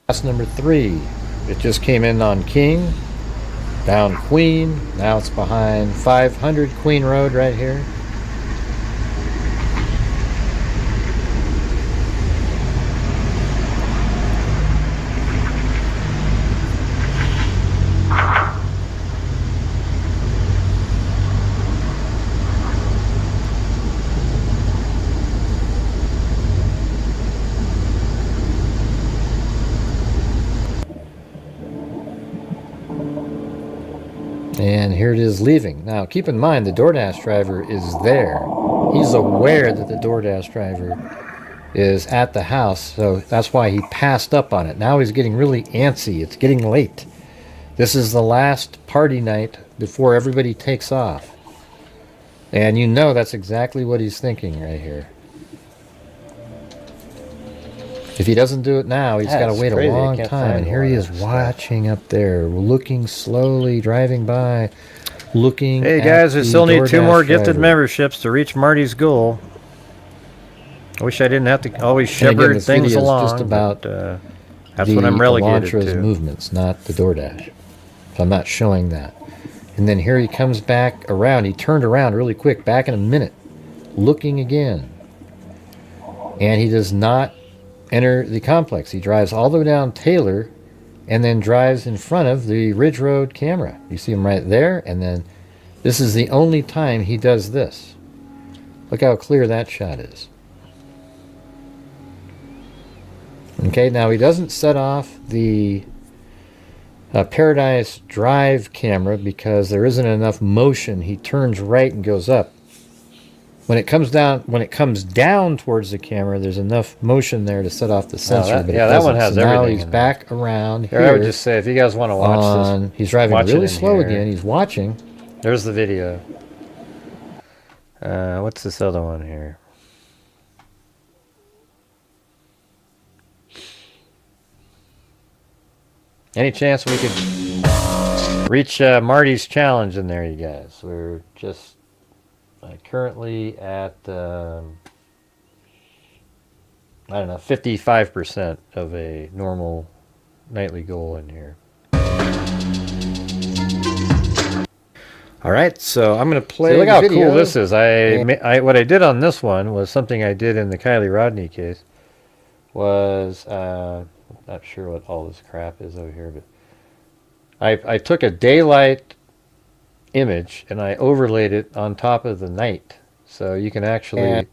that's number 3. It just came in on King, down Queen. Now it's behind 500 Queen Road right here. And here it is leaving. Now, keep in mind, the DoorDash driver is there. He's aware that the DoorDash driver is at the house, so that's why he passed up on it. Now he's getting really antsy. It's getting late. This is the last party night before everybody takes off. And you know that's exactly what he's thinking right here. If he doesn't do it now, he's got to wait a long time. And here he is watching up there, looking slowly, driving by, looking Hey at guys, we the still need 2 DoorDash more gifted driver. memberships to reach Marty's goal. I wish I didn't have to always And again, shepherd this things video is along. just about but, that's what I'm relegated Elantra's to. movements, not the DoorDash. So I'm not showing that. And then here he comes back around. He turned around really quick, back in a minute, looking again. And he does not enter the complex. He drives all the way down Taylor and then drives in front of the Ridge Road camera. You see him right there, and then this is the only time he does this. Look how clear that shot is. Okay, now he doesn't set off the Paradise Drive camera because there isn't enough motion. He turns right and goes up. When it comes down towards the camera, there's enough motion there to set off the sensor. But that one has so everything. Now he's back around here. I would just say, if you guys want to watch this, he's driving watch it really in slow here. again. He's watching. There's the video. What's this other one here? Any chance we could reach Marty's challenge in there, you guys? We're just currently at, I don't know, 55% of a normal nightly goal in here. All right, so I'm going to play. See, look how video. cool This is. What I did on this one was something I did in the Kylie Rodney case. Was not sure what all this crap is over here, but I took a daylight image and I overlaid it on top of the night, so you can actually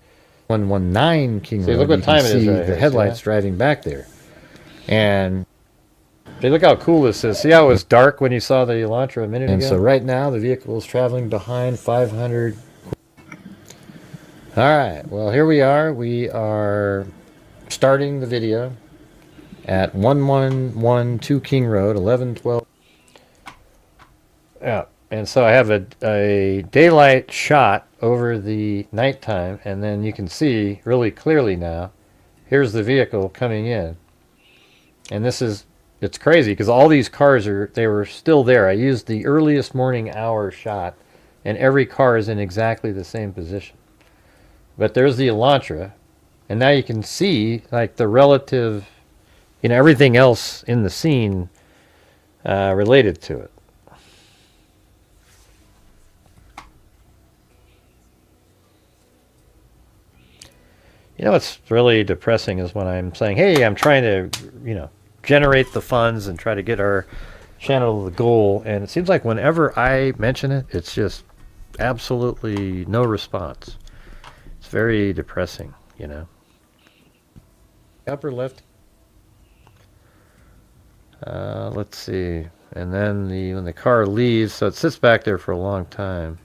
119 King Road. Look what you time can it is see right the here, headlights see driving back there, and hey, look how cool this is. See how it was dark when you saw the Elantra a minute ago? And so right now the vehicle is traveling behind 500. All right, well here we are. We are starting the video at 1112 King Road, 1112. Yeah, and so I have a daylight shot over the nighttime, and then you can see really clearly now. Here's the vehicle coming in, and it's crazy because all these cars they were still there. I used the earliest morning hour shot, and every car is in exactly the same position. But there's the Elantra, and now you can see like the relative, everything else in the scene related to it. What's really depressing is when I'm saying, hey, I'm trying to, generate the funds and try to get our channel to the goal. And it seems like whenever I mention it, it's just absolutely no response. It's very depressing, Upper left. Let's see. And then when the car leaves, so it sits back there for a long time.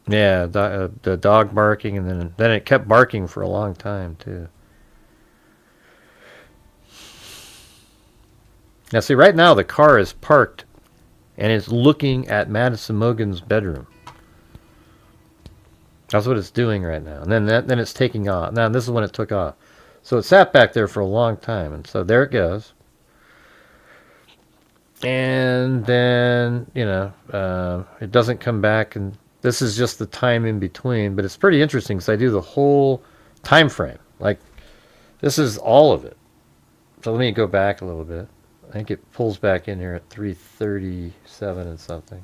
Yeah, the dog barking, and then it kept barking for a long time too. Now see, right now the car is parked and it's looking at Madison Mogan's bedroom. That's what it's doing right now. And then it's taking off. Now this is when it took off. So it sat back there for a long time, and so there it goes. And then, it doesn't come back, and this is just the time in between, but it's pretty interesting because I do the whole time frame. Like, this is all of it. So let me go back a little bit. I think it pulls back in here at 3:37 and something.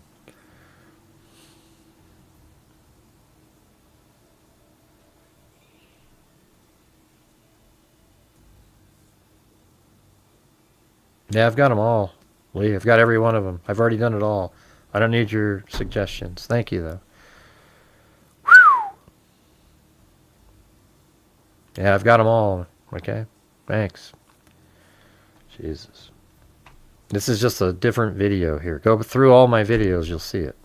Yeah, I've got them all, Lee. I've got every one of them. I've already done it all. I don't need your suggestions. Thank you, though. Whew. Yeah, I've got them all. Okay? Thanks. Jesus. This is just a different video here. Go through all my videos. You'll see it.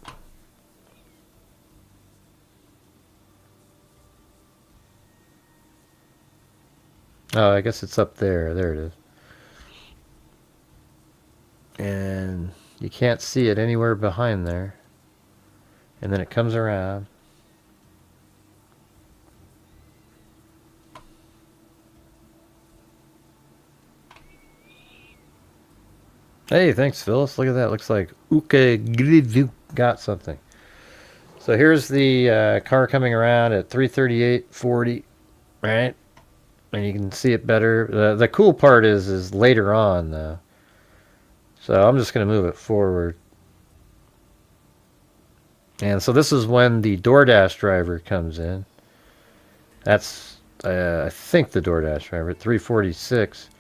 Oh, I guess it's up there. There it is. And you can't see it anywhere behind there. And then it comes around. Hey, thanks, Phyllis. Look at that. Looks like Uke got something. So here's the car coming around at 3:38:40, right? And you can see it better. The cool part is later on, though. So I'm just going to move it forward. And so this is when the DoorDash driver comes in. That's, I think, the DoorDash driver at 3:46.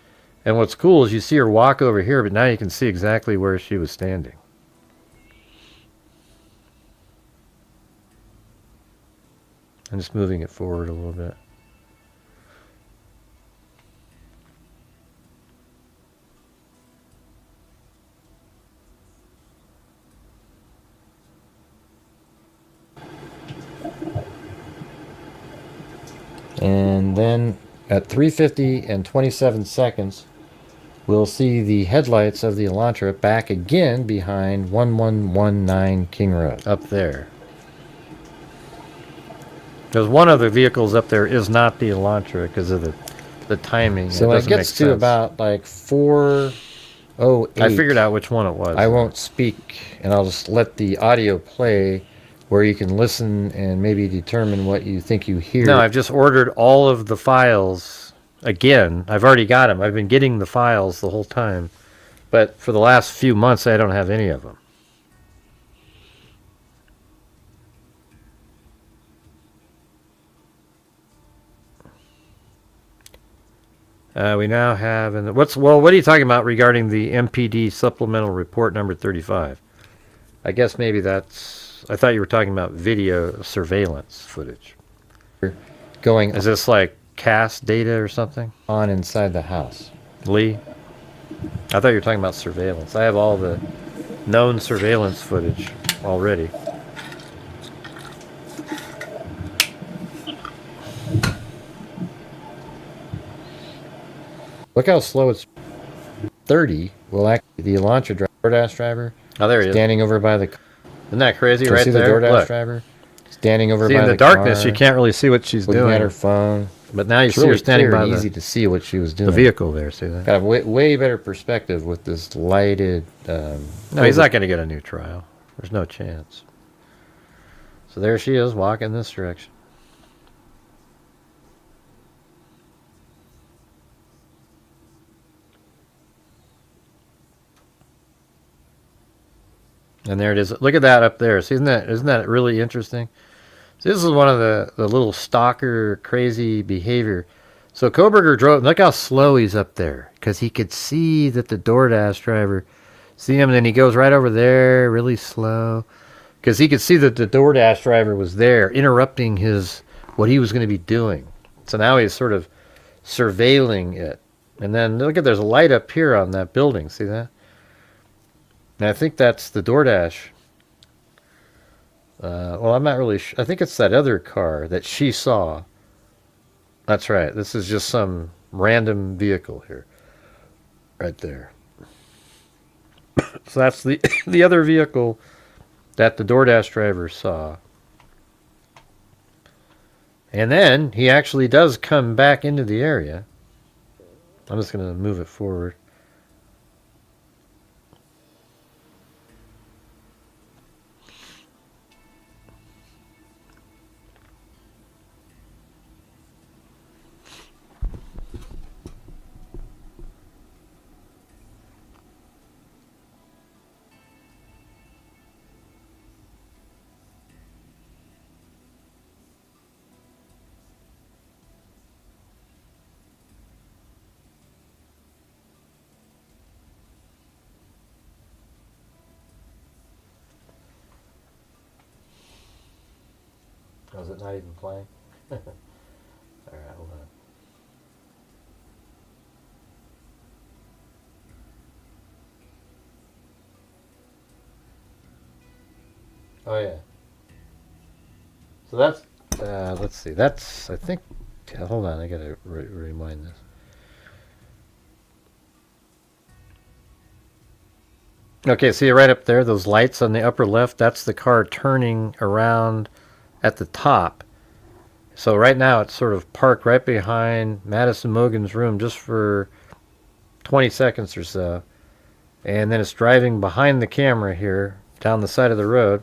And what's cool is you see her walk over here, but now you can see exactly where she was standing. I'm just moving it forward a little bit. And then at 3:50 and 27 seconds, we'll see the headlights of the Elantra back again behind 1119 King Road, up there. Because one of the vehicles up there is not the Elantra because of the timing. So it gets to about like 4:08. I figured out which one it was. I won't speak, and I'll just let the audio play where you can listen and maybe determine what you think you hear. No, I've just ordered all of the files again. I've already got them. I've been getting the files the whole time. But for the last few months, I don't have any of them. We now have... what are you talking about regarding the MPD supplemental report number 35? I guess maybe that's... I thought you were talking about video surveillance footage. Is this like CAS data or something? On inside the house. Lee? I thought you were talking about surveillance. I have all the known surveillance footage already. Look how slow it's... 30 will actually... The Elantra DoorDash driver... Oh, there he is. Standing over by the... Isn't that crazy right there? See the DoorDash driver standing over by the car. In the darkness, you can't really see what she's doing. Looking at her phone. But now you see her standing by easy to see what she was doing. The vehicle there, see that? Got a way better perspective with this lighted... no, he's not going to get a new trial. There's no chance. So there she is, walking this direction. And there it is. Look at that up there. See, isn't that really interesting? So this is one of the little stalker crazy behavior. So Kohberger drove. Look how slow he's up there, because he could see that the DoorDash driver see him, and then he goes right over there, really slow, because he could see that the DoorDash driver was there, interrupting what he was going to be doing. So now he's sort of surveilling it. And then look at, there's a light up here on that building. See that? And I think that's the DoorDash Well, I'm not really sure. I think it's that other car that she saw. That's right. This is just some random vehicle here. Right there. So that's the the other vehicle that the DoorDash driver saw. And then he actually does come back into the area. I'm just going to move it forward. Oh, is it not even playing? All right, hold on. Oh yeah. So that's let's see. That's I think. Yeah, hold on, I gotta remind this. Okay, see right up there, those lights on the upper left. That's the car turning around at the top. So right now it's sort of parked right behind Madison Mogan's room just for 20 seconds or so. And then it's driving behind the camera here down the side of the road.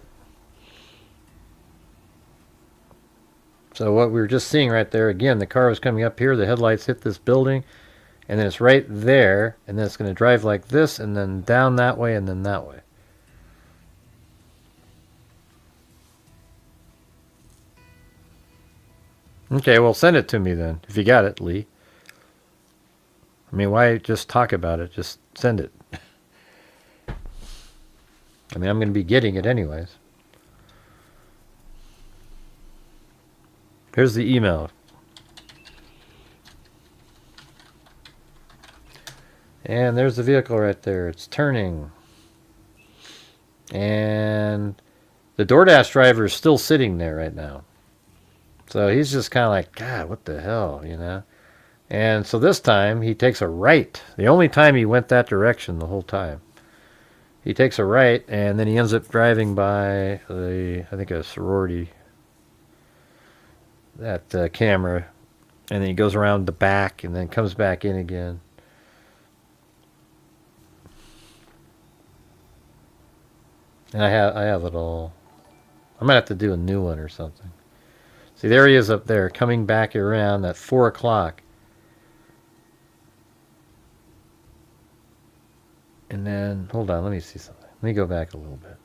So what we were just seeing right there, again, the car was coming up here, the headlights hit this building, and then it's right there, and then it's going to drive like this, and then down that way, and then that way. Okay, well, send it to me then, if you got it, Lee. I mean, why just talk about it? Just send it. I mean, I'm going to be getting it anyways. Here's the email. And there's the vehicle right there. It's turning. And the DoorDash driver is still sitting there right now. So he's just kind of like, God, what the hell, you know? And so this time he takes a right. The only time he went that direction the whole time. He takes a right, and then he ends up driving by I think a sorority, that camera, and then he goes around the back and then comes back in again. And I have it all. I might have to do a new one or something. See, there he is up there, coming back around at 4 o'clock. And then, hold on, let me see something. Let me go back a little bit.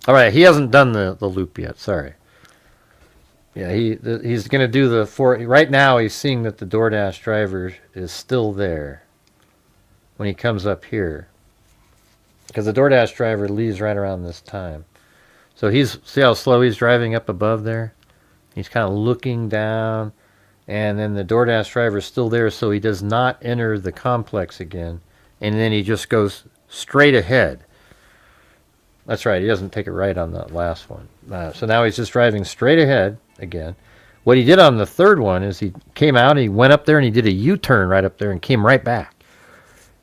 All right, he hasn't done the loop yet, sorry. Yeah, he's going to do the 4. Right now, he's seeing that the DoorDash driver is still there when he comes up here. Because the DoorDash driver leaves right around this time. So see how slow he's driving up above there? He's kind of looking down. And then the DoorDash driver is still there, so he does not enter the complex again. And then he just goes straight ahead. That's right, he doesn't take a right on the last one. So now he's just driving straight ahead again. What he did on the third one is he came out, he went up there, and he did a U-turn right up there and came right back.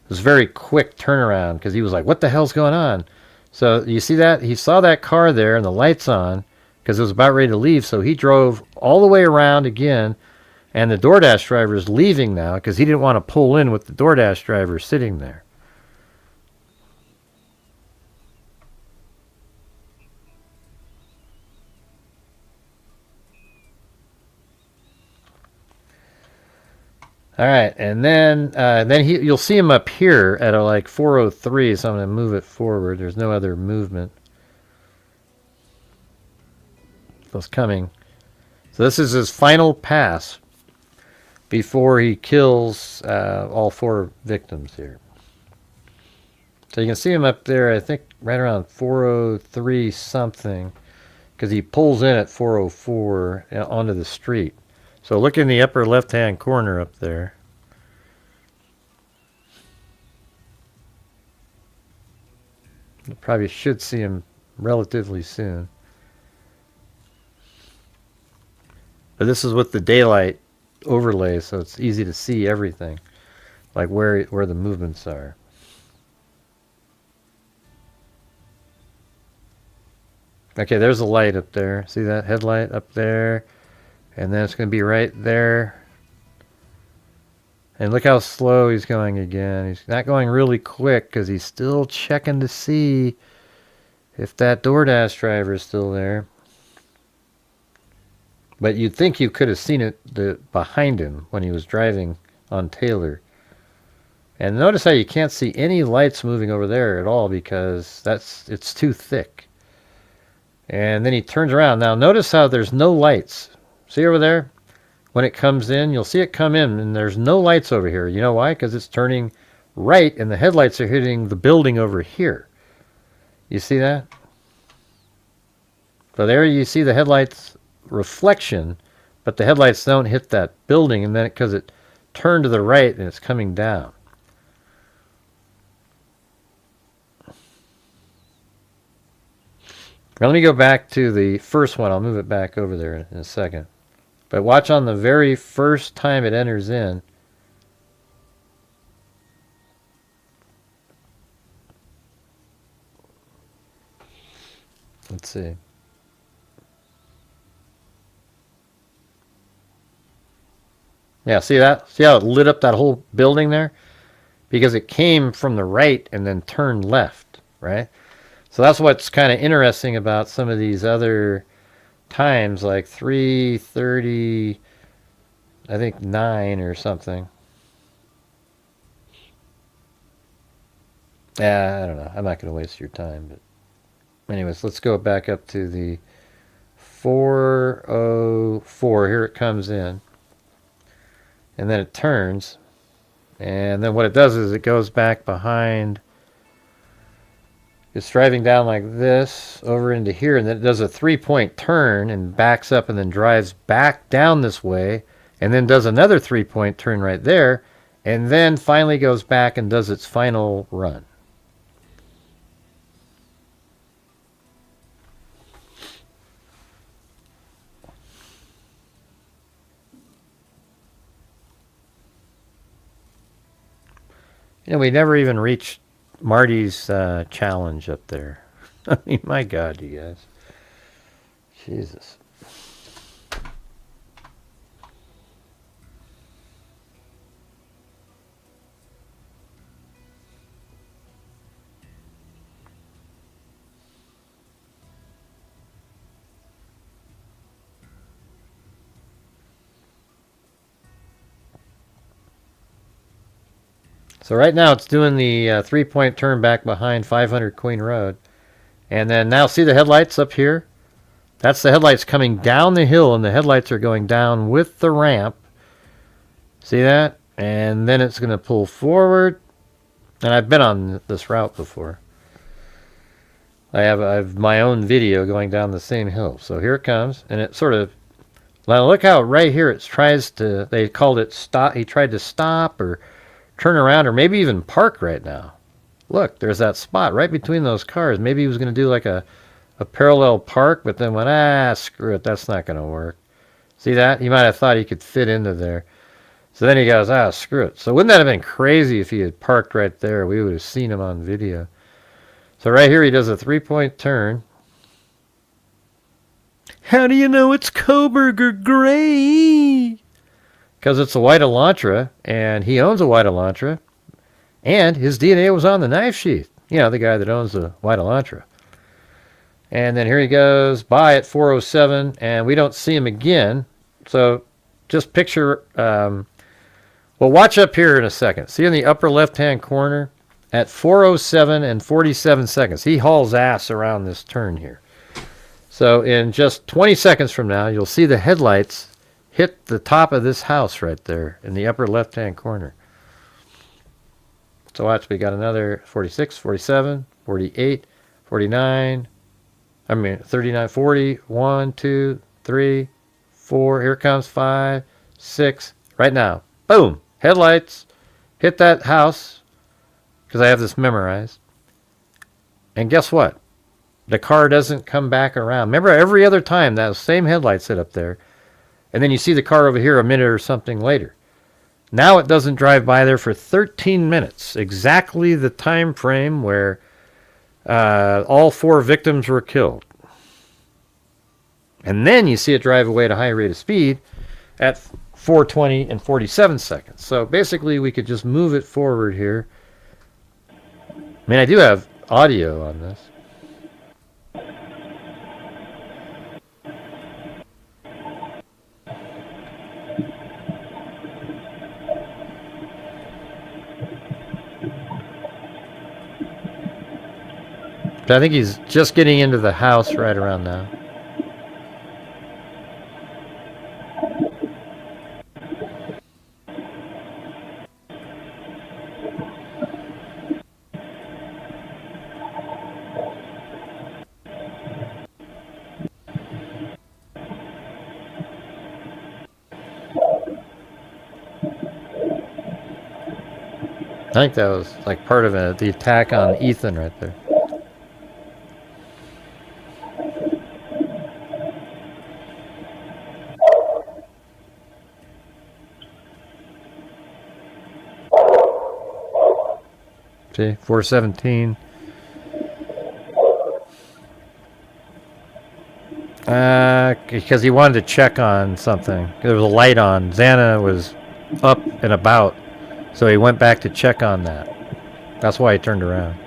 It was a very quick turnaround because he was like, what the hell's going on? So you see that? He saw that car there and the lights on because it was about ready to leave. So he drove all the way around again. And the DoorDash driver is leaving now because he didn't want to pull in with the DoorDash driver sitting there. All right, and then you'll see him up here at like 4:03. So I'm going to move it forward. There's no other movement. So it's coming. So this is his final pass before he kills all 4 victims here. So you can see him up there. I think right around 4:03 something, because he pulls in at 4:04 onto the street. So look in the upper left-hand corner up there. You probably should see him relatively soon. But this is with the daylight overlay, so it's easy to see everything, like where the movements are. Okay, there's a light up there. See that headlight up there? And then it's going to be right there. And look how slow he's going again. He's not going really quick because he's still checking to see if that DoorDash driver is still there. But you'd think you could have seen it behind him when he was driving on Taylor. And notice how you can't see any lights moving over there at all because it's too thick. And then he turns around. Now notice how there's no lights. See over there? When it comes in, you'll see it come in and there's no lights over here. You know why? Because it's turning right and the headlights are hitting the building over here. You see that? So there you see the headlights reflection, but the headlights don't hit that building, and then because it turned to the right and it's coming down. Now let me go back to the first one. I'll move it back over there in a second. But watch on the very first time it enters in. Let's see. Yeah, see that? See how it lit up that whole building there? Because it came from the right and then turned left, right? So that's what's kind of interesting about some of these other times, like 3:30, I think 9 or something. Yeah, I don't know. I'm not going to waste your time. But anyways, let's go back up to the 4:04. Here it comes in. And then it turns. And then what it does is it goes back behind. It's driving down like this over into here, and then it does a 3-point turn and backs up and then drives back down this way, and then does another 3-point turn right there, and then finally goes back and does its final run. You know, we never even reached Marty's challenge up there. I mean, my God, you guys. Jesus. So right now it's doing the 3-point turn back behind 500 Queen Road. And then now see the headlights up here? That's the headlights coming down the hill, and the headlights are going down with the ramp. See that? And then it's going to pull forward. And I've been on this route before. I have my own video going down the same hill. So here it comes, and it sort of... Now look how right here it tries to... They called it stop. He tried to stop or turn around or maybe even park right now. Look, there's that spot right between those cars. Maybe he was going to do like a parallel park, but then went, screw it, that's not going to work. See that? He might have thought he could fit into there. So then he goes, screw it. So wouldn't that have been crazy if he had parked right there? We would have seen him on video. So right here he does a 3-point turn. How do you know it's Kohberger Gray? Because it's a white Elantra, and he owns a white Elantra, and his DNA was on the knife sheath. You know, the guy that owns the white Elantra. And then here he goes by at 407, and we don't see him again. So just picture, well, watch up here in a second. See in the upper left-hand corner? At 407 and 47 seconds, he hauls ass around this turn here. So in just 20 seconds from now, you'll see the headlights hit the top of this house right there in the upper left-hand corner. So watch, we got another 46, 47, 48, 49, 39, 40, 1, 2, 3, 4, here comes 5, 6, right now. Boom! Headlights hit that house, because I have this memorized. And guess what? The car doesn't come back around. Remember, every other time that same headlights sit up there, and then you see the car over here a minute or something later. Now it doesn't drive by there for 13 minutes, exactly the time frame where all 4 victims were killed. And then you see it drive away at a high rate of speed at 4:20 and 47 seconds. So basically we could just move it forward here. I mean, I do have audio on this. But I think he's just getting into the house right around now. I think that was like part of the attack on Ethan right there. See, 417. Because he wanted to check on something. There was a light on. Xana was up and about, so he went back to check on that. That's why he turned around.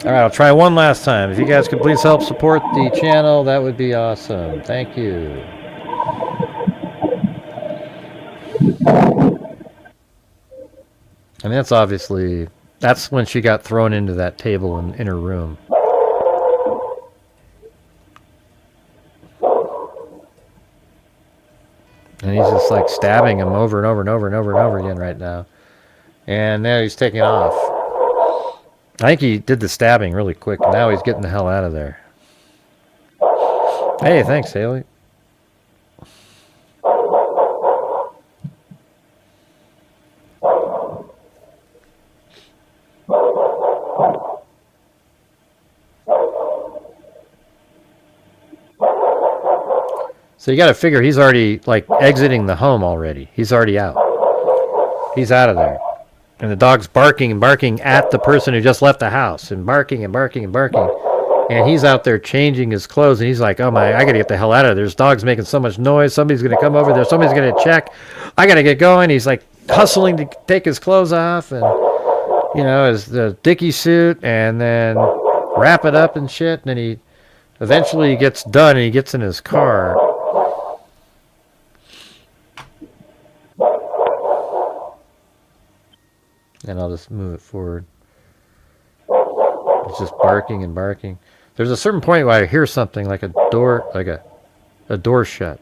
All right, I'll try one last time. If you guys could please help support the channel, that would be awesome. Thank you. I mean, that's when she got thrown into that table in her room. And he's just like stabbing him over and over and over and over and over again right now. And now he's taking off. I think he did the stabbing really quick. Now he's getting the hell out of there. Hey, thanks, Haley. So you got to figure he's already like exiting the home already. He's already out. He's out of there. And the dog's barking and barking at the person who just left the house and barking and barking and barking. And he's out there changing his clothes and he's like, oh my, I got to get the hell out of there. There's dogs making so much noise. Somebody's going to come over there. Somebody's going to check. I got to get going. He's like hustling to take his clothes off and, you know, the Dickie suit and then wrap it up and shit. And then he eventually gets done and he gets in his car. And I'll just move it forward. It's just barking and barking. There's a certain point where I hear something like a door, like a door shut.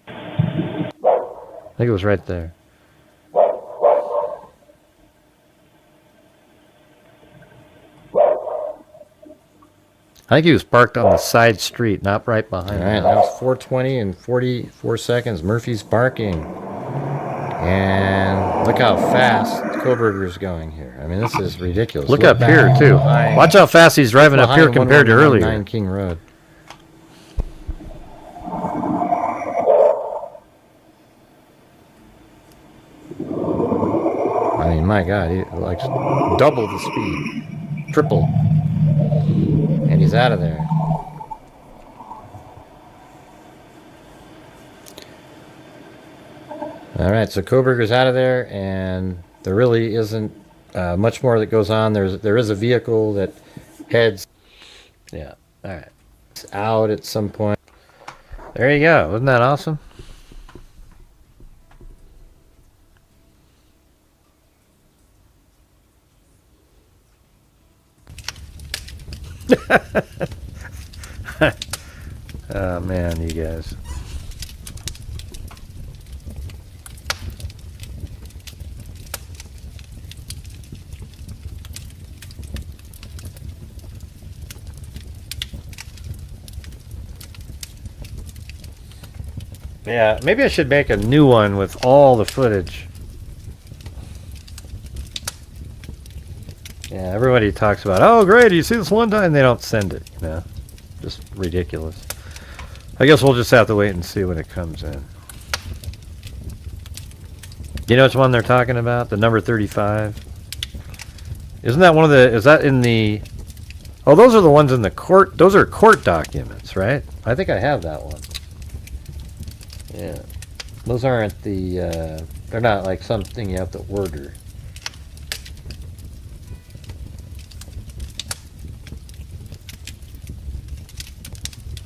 I think it was right there. I think he was parked on the side street, not right behind. All right, that was 4:20 and 44 seconds. Murphy's barking. And look how fast Kohberger's going here. I mean, this is ridiculous. Look up here, too. Watch how fast he's driving up here compared to earlier. 9 King Road. I mean, my God, he likes double the speed. Triple. And he's out of there. All right, so Kohberger's out of there, and there really isn't much more that goes on. There is a vehicle that heads. Yeah, all right. It's out at some point. There you go. Wasn't that awesome? Oh man, you guys. Yeah, maybe I should make a new one with all the footage. Yeah, everybody talks about, oh, great, you see this one time, and they don't send it. You know, just ridiculous. I guess we'll just have to wait and see when it comes in. You know which one they're talking about? The number 35? Isn't that one of the, is that in the, oh, those are the ones in the court, those are court documents, right? I think I have that one. Yeah. Those aren't the, they're not like something you have to order.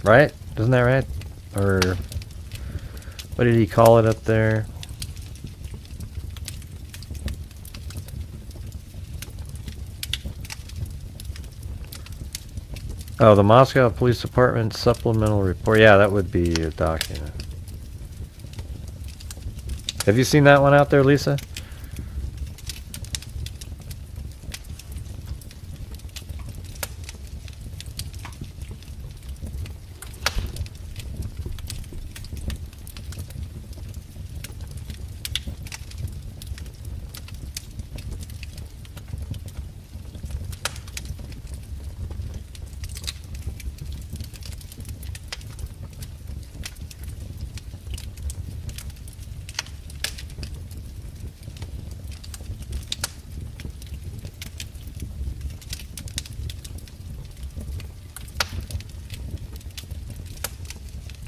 Right? Isn't that right? Or what did he call it up there? Oh, the Moscow Police Department supplemental report. Yeah, that would be a document. Have you seen that one out there, Lisa?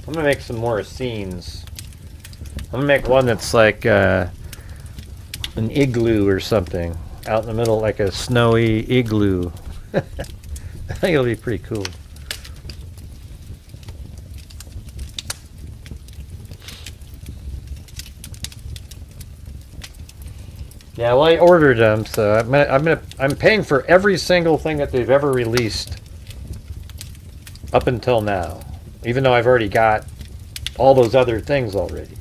I'm gonna make some more scenes. I'm gonna make one that's like an igloo or something out in the middle, like a snowy igloo. I think it'll be pretty cool. Yeah, well, I ordered them, so I'm paying for every single thing that they've ever released up until now. Even though I've already got all those other things already.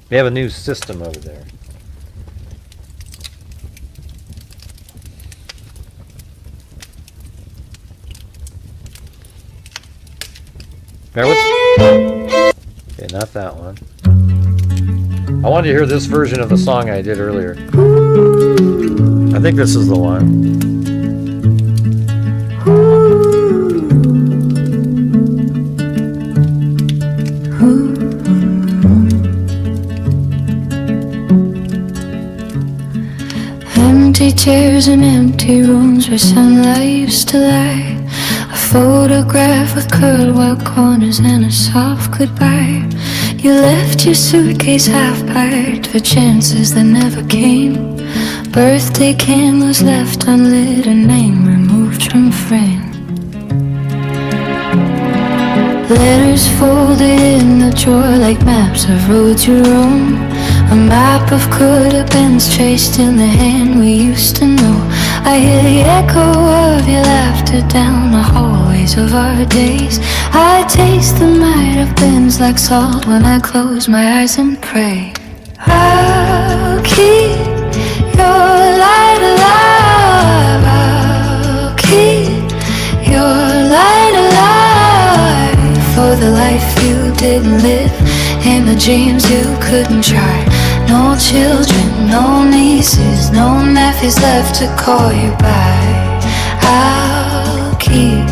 They have a new system over there. Now okay, not that one. I wanted to hear this version of the song I did earlier. I think this is the one. Empty chairs and empty rooms where sunlight used to lie. A photograph with curled white corners and a soft goodbye. You left your suitcase half packed for chances that never came. Birthday candles left unlit, a name removed from frame. Letters folded in the drawer like maps of roads you roam. A map of could-have-beens traced in the hand we used to know. I hear the echo of your laughter down the hallways of our days. I taste the might-have-beens like salt when I close my eyes and pray. I'll keep your light alive. I'll keep your light alive for the life you didn't live and the dreams you couldn't try. No children, no nieces, no nephews left to call you by. I'll keep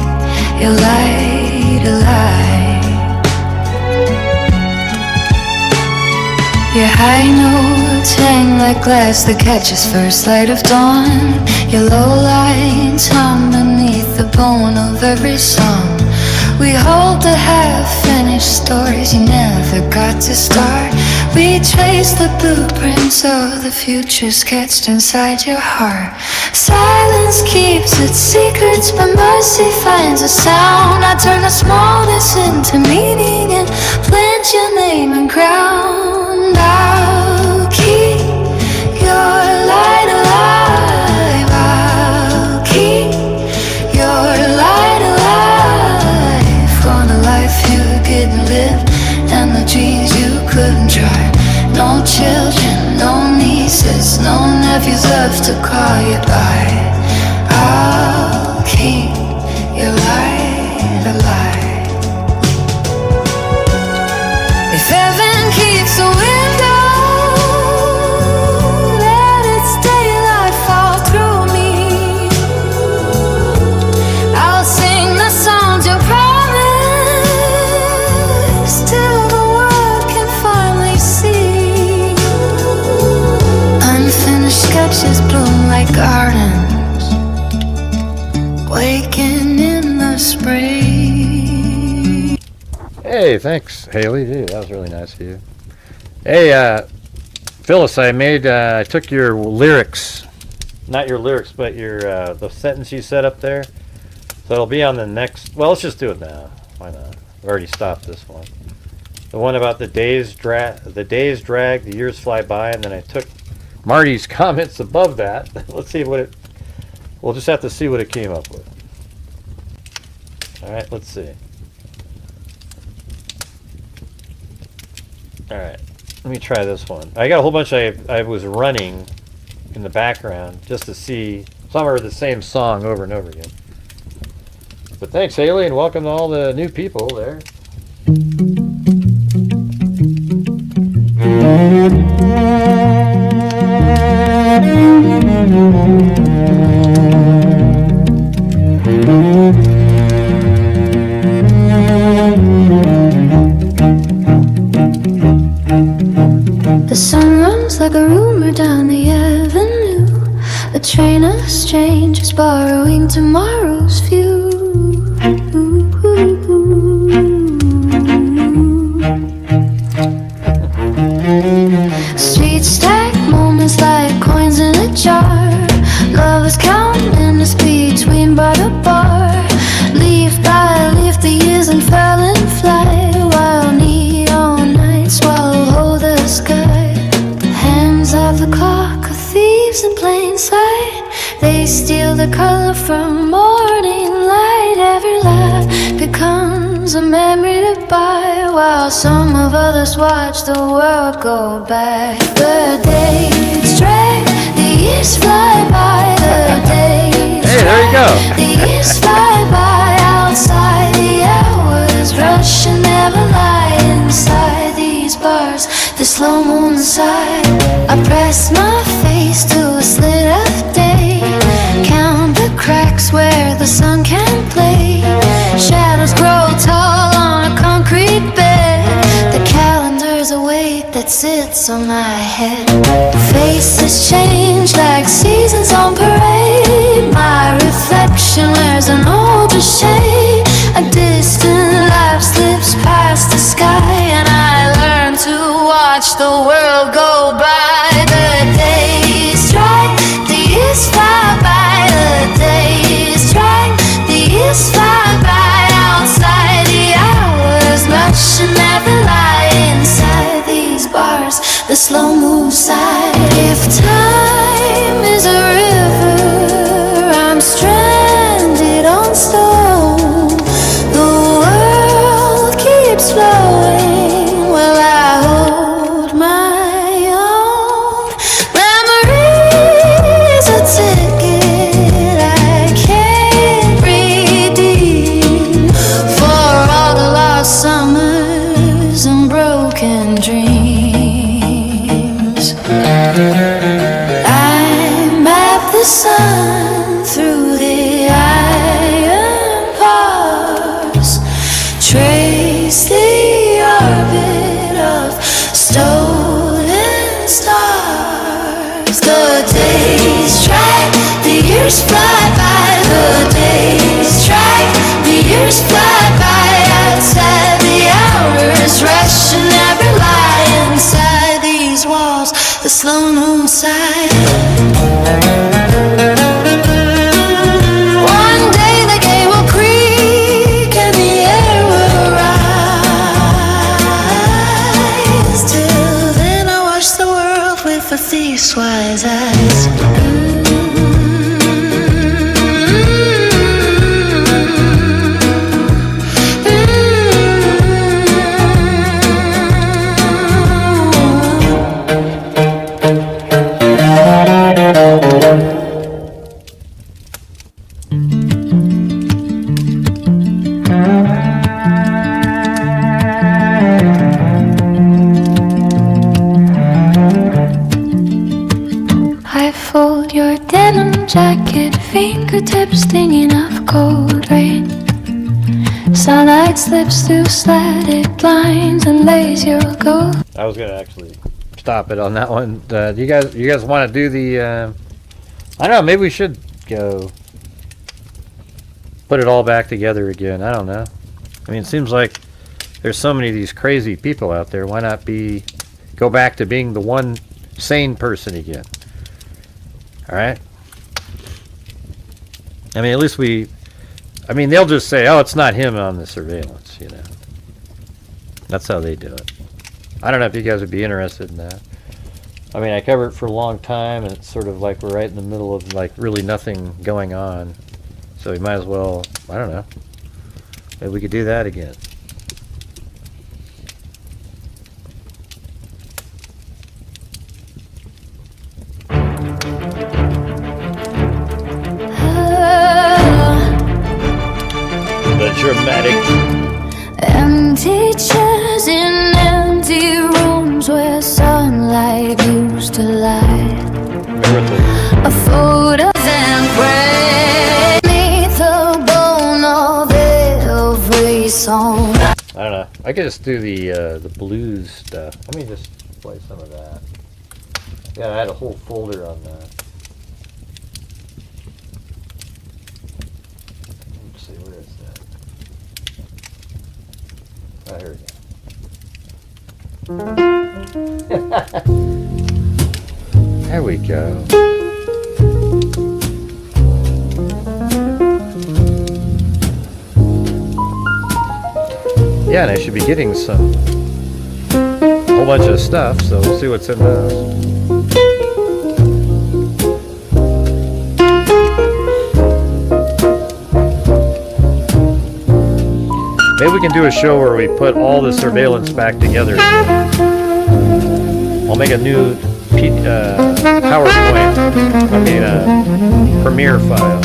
your light alive. Your high notes hang like glass that catches first light of dawn. Your low lines hum beneath the bone of every song. We hold the half-finished stories you never got to start. We trace the blueprints of the future sketched inside your heart. Silence keeps its secrets, but mercy finds a sound. I turn the smallness into meaning and plant your name in ground. I'll keep your light alive. I'll keep your light alive for the life you didn't live and the dreams you couldn't try. No children, no nieces, no nephews left to call you by. I'll keep your light alive. If heaven keeps a window, let it stay Hey, thanks, Haley. Dude, that was really nice of you. Hey, Phyllis, I took your lyrics, not your lyrics, but your the sentence you said up there. So it'll be on the next. Well, let's just do it now. Why not? I've already stopped this one. The one about the days drag, the years fly by, and then I took Marty's comments above that. Let's see what it. We'll just have to see what it came up with. All right, let's see. All right, let me try this one. I got a whole bunch. I was running in the background just to see some are the same song over and over again. But thanks, Haley, and welcome to all the new people there. The sun runs like a rumor down the avenue. A train of strangers borrowing tomorrow's view. Streets stack moments like coins in a jar. Lovers count minutes between bar to bar. Leaf by leaf the years unfurl and fly, while neon nights swallow whole the sky. Hands of the clock are thieves in plain sight. They steal the color from morning light. Every laugh becomes a memory to buy, while some of others watch the world go by. The days drag, the years fly by. The days Hey, there you go. the years fly by. Outside the hours rush and never lie. Inside these bars, the slow moon side. I press my face to a slit of day. Count the cracks where the sun can play. Shadows grow tall on a concrete bed. The calendar's a weight that sits on my head. Faces change like seasons on parade. My reflection wears an older shade. A distant life slips past the sky, and I learn to watch the world go by. The days drag, the years fly by. The days drag, the years fly by. Outside the hours rush and never lie. Inside these bars, the slow move side. If time is a river, I'm stranded on stone. The world keeps flowing while I hold my own. Memory is a ticket I can't redeem for all the lost summers and broken dreams. I map the sun through the iron bars, trace the orbit of stolen stars. The days drag, the years fly by. The days drag, the years fly by. Outside the hours rush and never lie. Inside these walls, the slow moon side. One day the gate will creak and the air will rise. Till then I watch the world with a thief's wise eyes. I fold your denim jacket, fingertips stinging of cold rain. Sunlight slips through slatted blinds and lays your gold. I was gonna actually stop it on that one. Do you guys want to do the? I don't know. Maybe we should go put it all back together again. I don't know. I mean, it seems like there's so many of these crazy people out there. Why not go back to being the one sane person again? All right. I mean, at least they'll just say, oh, it's not him on the surveillance, you know. That's how they do it. I don't know if you guys would be interested in that. I mean, I covered it for a long time, and it's sort of like we're right in the middle of like really nothing going on. So we might as well, I don't know, maybe we could do that again. The dramatic. Empty chairs in empty rooms where sunlight used to light. A photos and pray beneath the bone of every song. I don't know. I could just do the blues stuff. Let me just play some of that. Yeah, I had a whole folder on that. Let's see, where is that? Oh, here we go. There we go. Yeah, and I should be getting a whole bunch of stuff, so we'll see what's in those. Maybe we can do a show where we put all the surveillance back together. I'll make a new PowerPoint, Premiere file.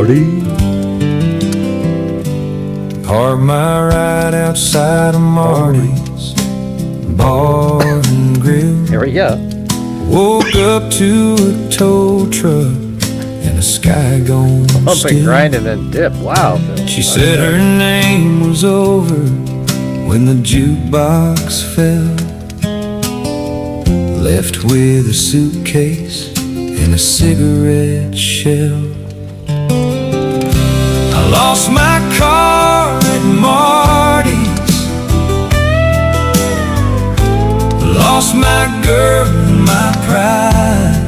Marty. Parked my ride outside of Marty's bar and grill. Here we go. Woke up to a tow truck and a sky gone Bump and still. grind and then dip. Wow. Phil. She said her name was over when the jukebox fell. Left with a suitcase and a cigarette shell. I lost my car at Marty's. Lost my girl and my pride.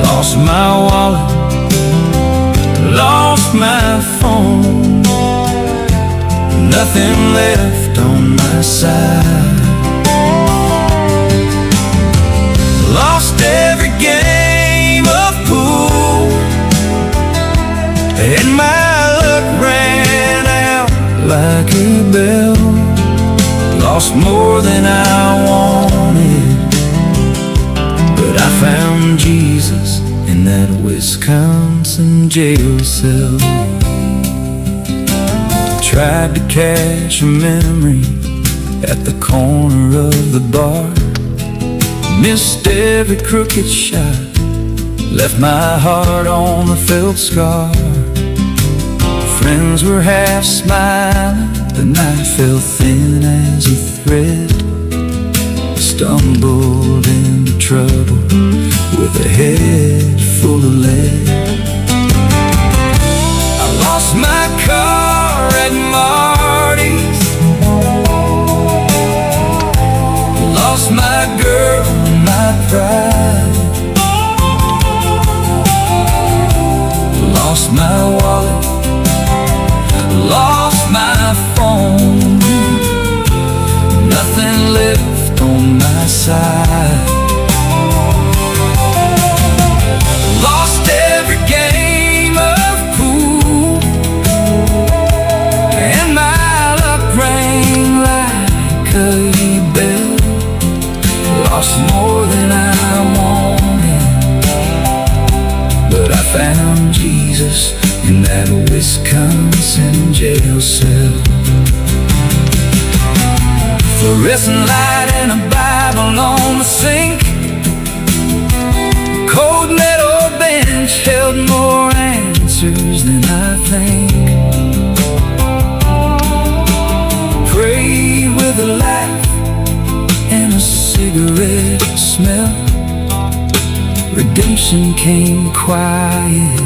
Lost my wallet. Lost my phone. Nothing left on my side. Lost every game of pool, and my luck ran out like a bell. Lost more than I wanted, but I found Jesus in that Wisconsin jail cell. Tried to catch a memory at the corner of the bar. Missed every crooked shot, left my heart on the felt scar. Friends were half smiling, the night fell thin as a thread. Stumbled into trouble with a head full of lead. I lost my car at Marty's. Lost my girl, my pride. Lost my wallet. Lost my phone. Nothing left on my side. Lost every game of pool, and my luck rang like a bell. Lost more than I wanted, but I found Jesus in that Wisconsin jail cell. Fluorescent light and a Bible on the sink. Cold metal bench held more answers than I think. Prayed with a laugh and a cigarette smell. Redemption came quiet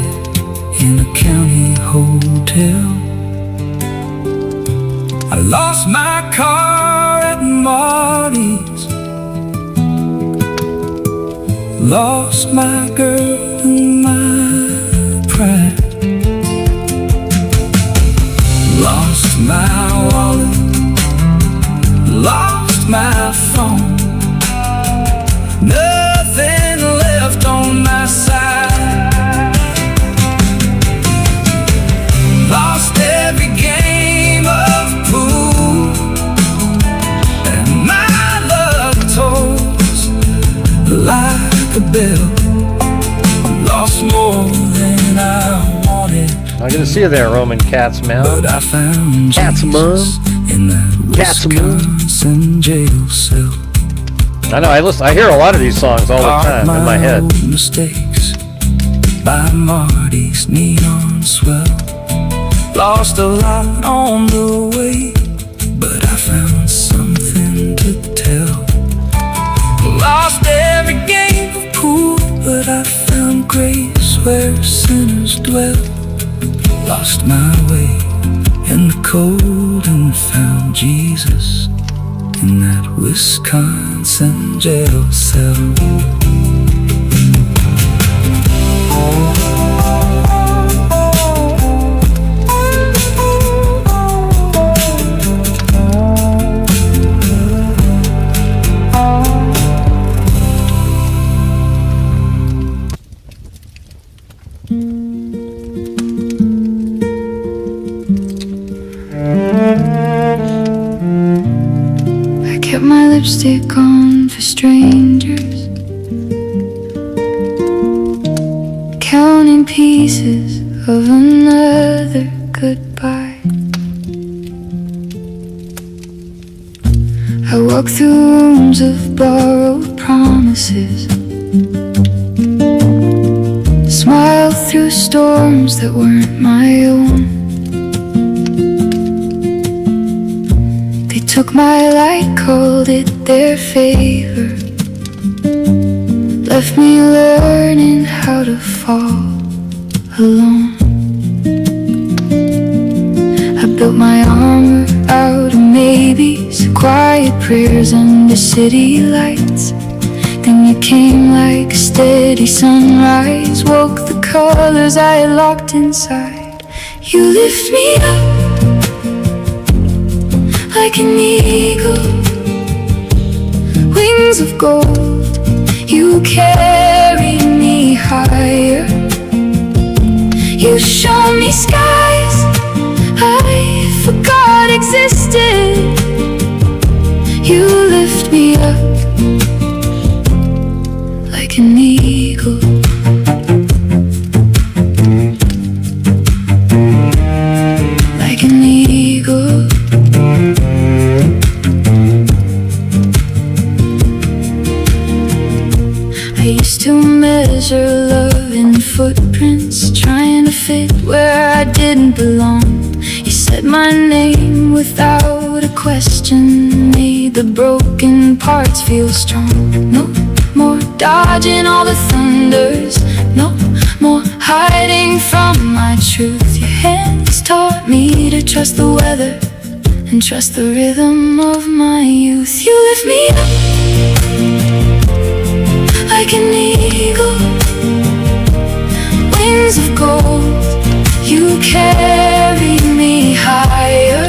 in a county hotel. I lost my car at Marty's. Lost my girl and my pride. Lost my wallet. Lost my phone. Nothing left on my side. Lost every game of pool, and my luck tolls like a bell. Lost more than I wanted. I'm gonna see you there, Roman Katzman. But I found Jesus in that Wisconsin jail cell. I know. I hear a lot of these songs all the time in my head. Mistakes by Marty's neon swell. Lost a lot on the way, but I found something to tell. Lost every game of pool, but I found grace where sinners dwell. Lost my way in the cold and found Jesus in that Wisconsin jail cell. Kept my lipstick on for strangers. pieces of another goodbye. I walk through rooms of borrowed promises, smile through storms that weren't my own. They took my light, called it their favor, left me learning how to fall alone. I built my armor out of maybes, quiet prayers under city lights. Then you came like a steady sunrise, woke the colors I had locked inside. You lift me up like an eagle, wings of gold. You carry me higher. You show me skies I forgot existed. You lift me up like an eagle. Like an eagle. I used to measure love in footprints, trying to fit where I didn't belong. You said my name without a question, made the broken parts feel strong. No more dodging all the thunders, no more hiding from my truth. Your hands taught me to trust the weather and trust the rhythm of my youth. You lift me up like an eagle, wings of gold. You carry me higher.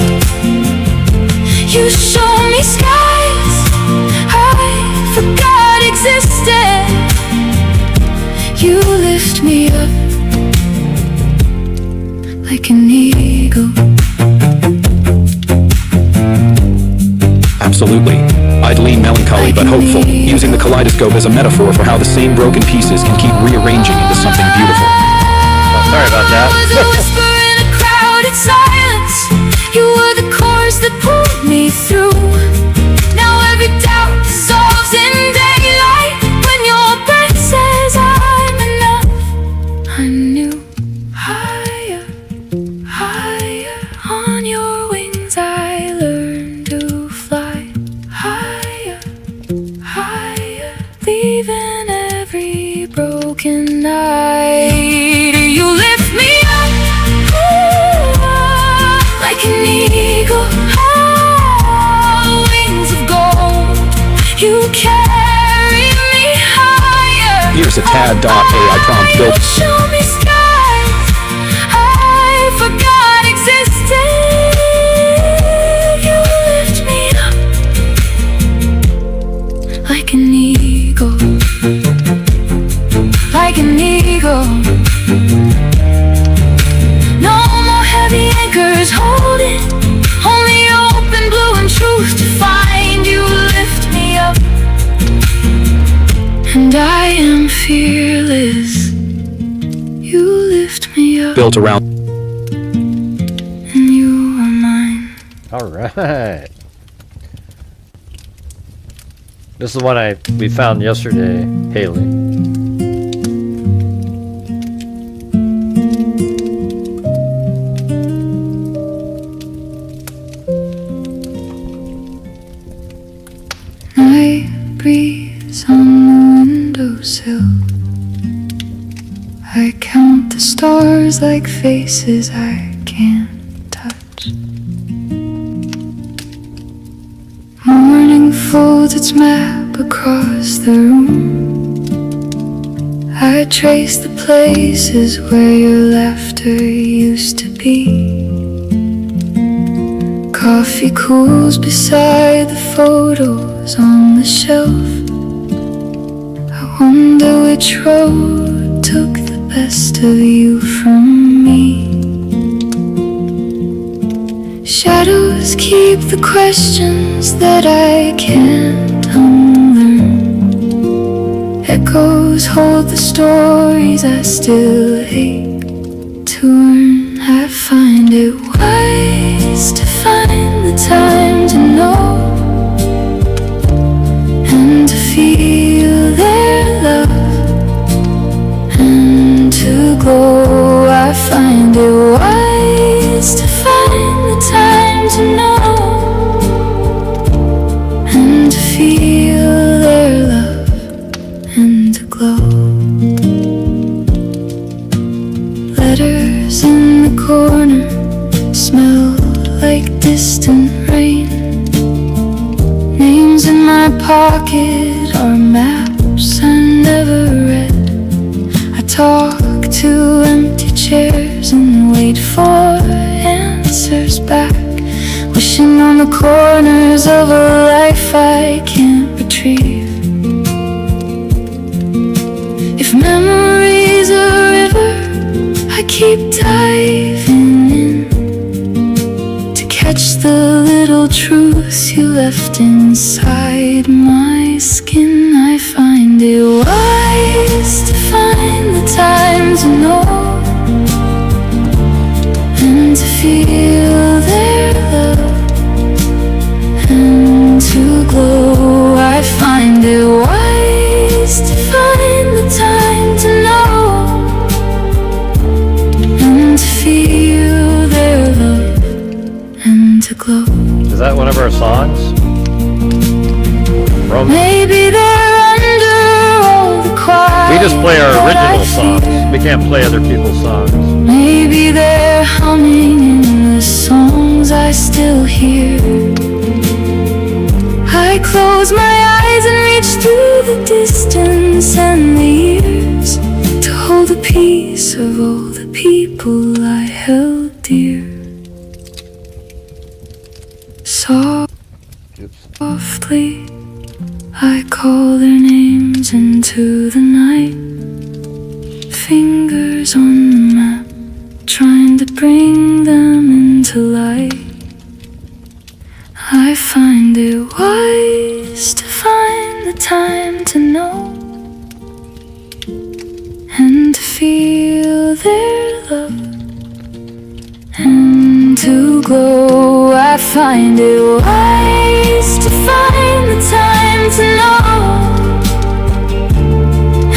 You show me skies I forgot existed. You lift me up like an eagle. Absolutely. I'd lean melancholy but hopeful, using the kaleidoscope as a metaphor for how the same broken pieces can keep rearranging into something beautiful. Sorry about that. A whisper in a crowded silence. You were the chorus that pulled me through. Now every doubt dissolves in daylight when your breath says I'm enough. I knew higher, higher on your wings I learned to fly. Higher, higher, leaving every broken night. You lift me up, like an eagle, wings of gold. You carry me higher. Here's a tad.ai prompt built. Show me skies I forgot existed. You lift me up like an eagle, like an eagle. No more heavy anchors holding, only open blue and truth to find. You lift me up, and I am fearless. You lift me up, built around. and you are mine. All right. This is the one we found yesterday, Haley. Night breeze on the windowsill. I count the stars like faces I can't touch. Morning folds its map across the room. I trace the places where your laughter used to be. Coffee cools beside the photos on the shelf. I wonder which road took the best of you from me. Shadows keep the questions that I can't unlearn. Echoes hold the stories I still hate. find it wise to find the time to know and to feel their love and to glow. I find it wise to find the time to know and to feel their love and to glow. Letters in the corner smell like distant rain. Names in my pocket are maps I never read. I talk to empty chairs and wait for answers back, wishing on the corners of a life I can't retrieve. If memory's a river, I keep diving in to catch the little truths you left inside my skin. I find it wise to find the time to know and to feel their love and to glow. I find it wise to find the time to know and to feel their love and to glow. Is that one of our songs? Maybe they're under all the quiet. We just play our original songs. We can't play other people's songs. Maybe they're humming in the songs I still hear. I close my eyes and reach through the distance and the years to hold a piece of all the people I held dear. Softly I call their names into the night. Fingers on the map, trying to bring them into light. I find it wise to find the time to know and to feel their love and to glow. I find it wise to find the time to know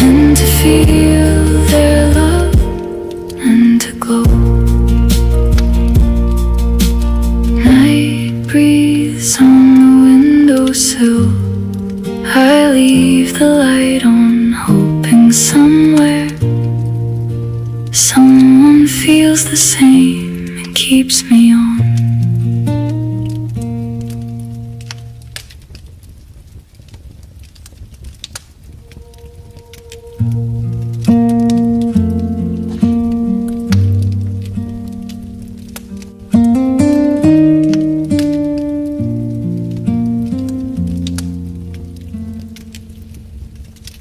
and to feel their love and to glow. Night breeze on the windowsill, I leave the light on, hoping somewhere someone feels the same and keeps me on.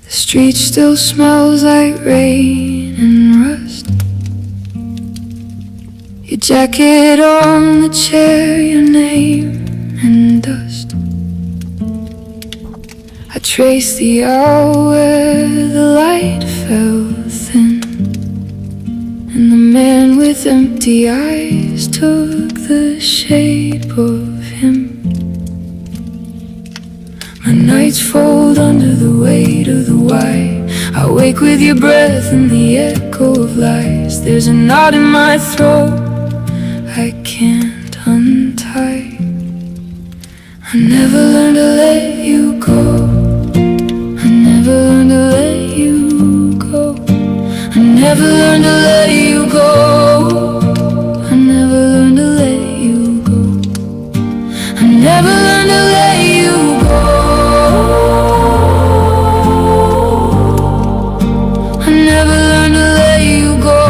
The street still smells like rain and rust. Your jacket on the chair, your name and dust. I trace the hour where the light fell thin, and the man with empty eyes took the shape of him. My nights fold under the weight of the white. I wake with your breath and the echo of lies. There's a knot in my throat I can't untie. I never learned to let you go. I never learned to let you go. I never learned to let you go. I never learned to let you go. I never learned to let you go. I never learned to let you go.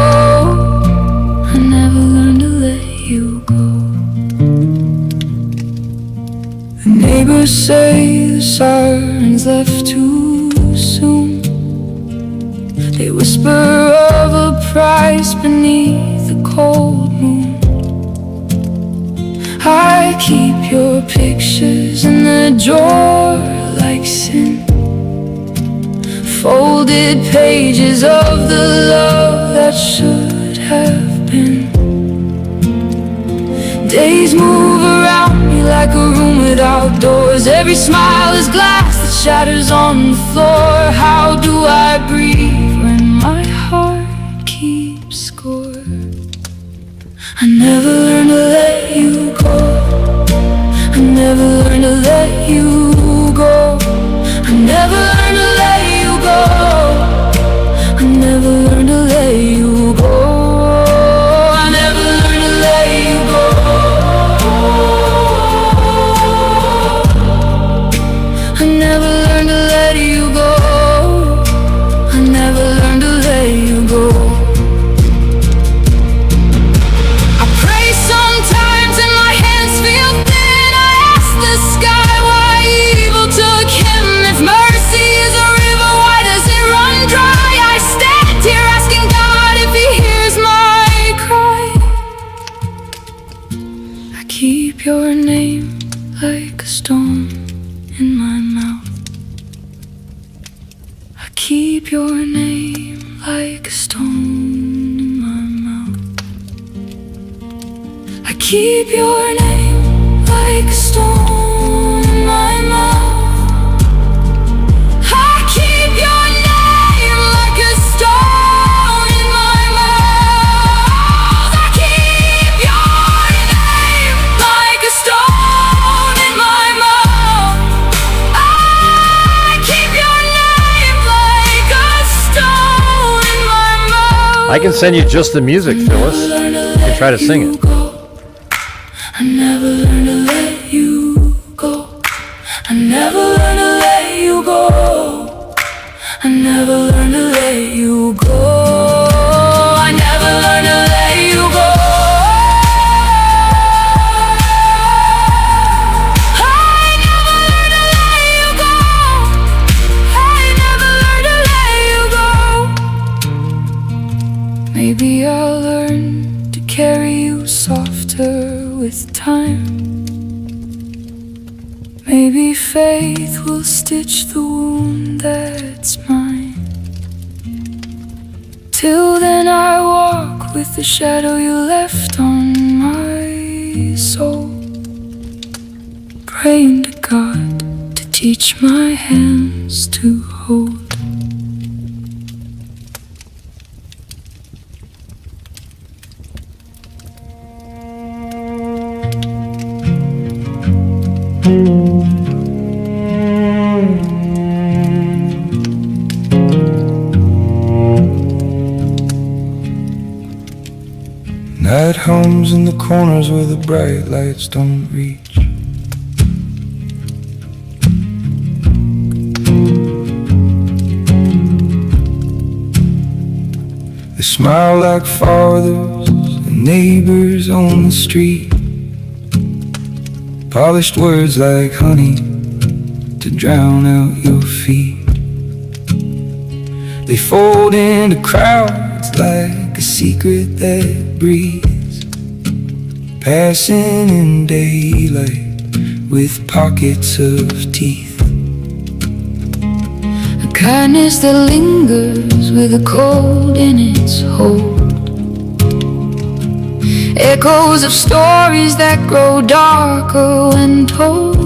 I never learned to let you go. The neighbors say the sirens left too soon. They whisper of a price beneath the cold moon. I keep your pictures in the drawer like sin, folded pages of the love that should have been. Days move around me like a room without doors. Every smile is glass that shatters on the floor. How do I breathe when my heart keeps score? I never learned to let you go. I never learned to let you go. I never learned to let you go. I never learned to let you go. I never learned to let you go. I never learned to let you go. I never learned to let you go. I pray sometimes and my hands feel thin. I ask the sky why evil took him. If mercy is a river, why does it run dry? I stand here asking God if he hears my cry. I keep your name like a stone in my mouth. I keep your name like a stone in my mouth. I keep your name like a stone in my mouth. I keep your name like a stone in my mouth. I keep your name like a stone in my mouth. I keep your name like a stone in my mouth. I can send you just the music, Phyllis. You can try to sing it. I never learned to let you go. I never learned to let you go. I never learned to let you go. I never learned to let you go. I never learned to let you go. I never learned to let you go. Maybe I'll learn to carry you softer with time. Maybe faith will stitch the wound that's mine. Till then I walk with the shadow you left on my soul, praying to God to teach my hands to hold. Night hums in the corners where the bright lights don't reach. They smile like fathers and neighbors on the street. Polished words like honey to drown out your feet. They fold into crowds like a secret that breathes, passing in daylight with pockets of teeth. A kindness that lingers with a cold in its hold. Echoes of stories that grow darker when told.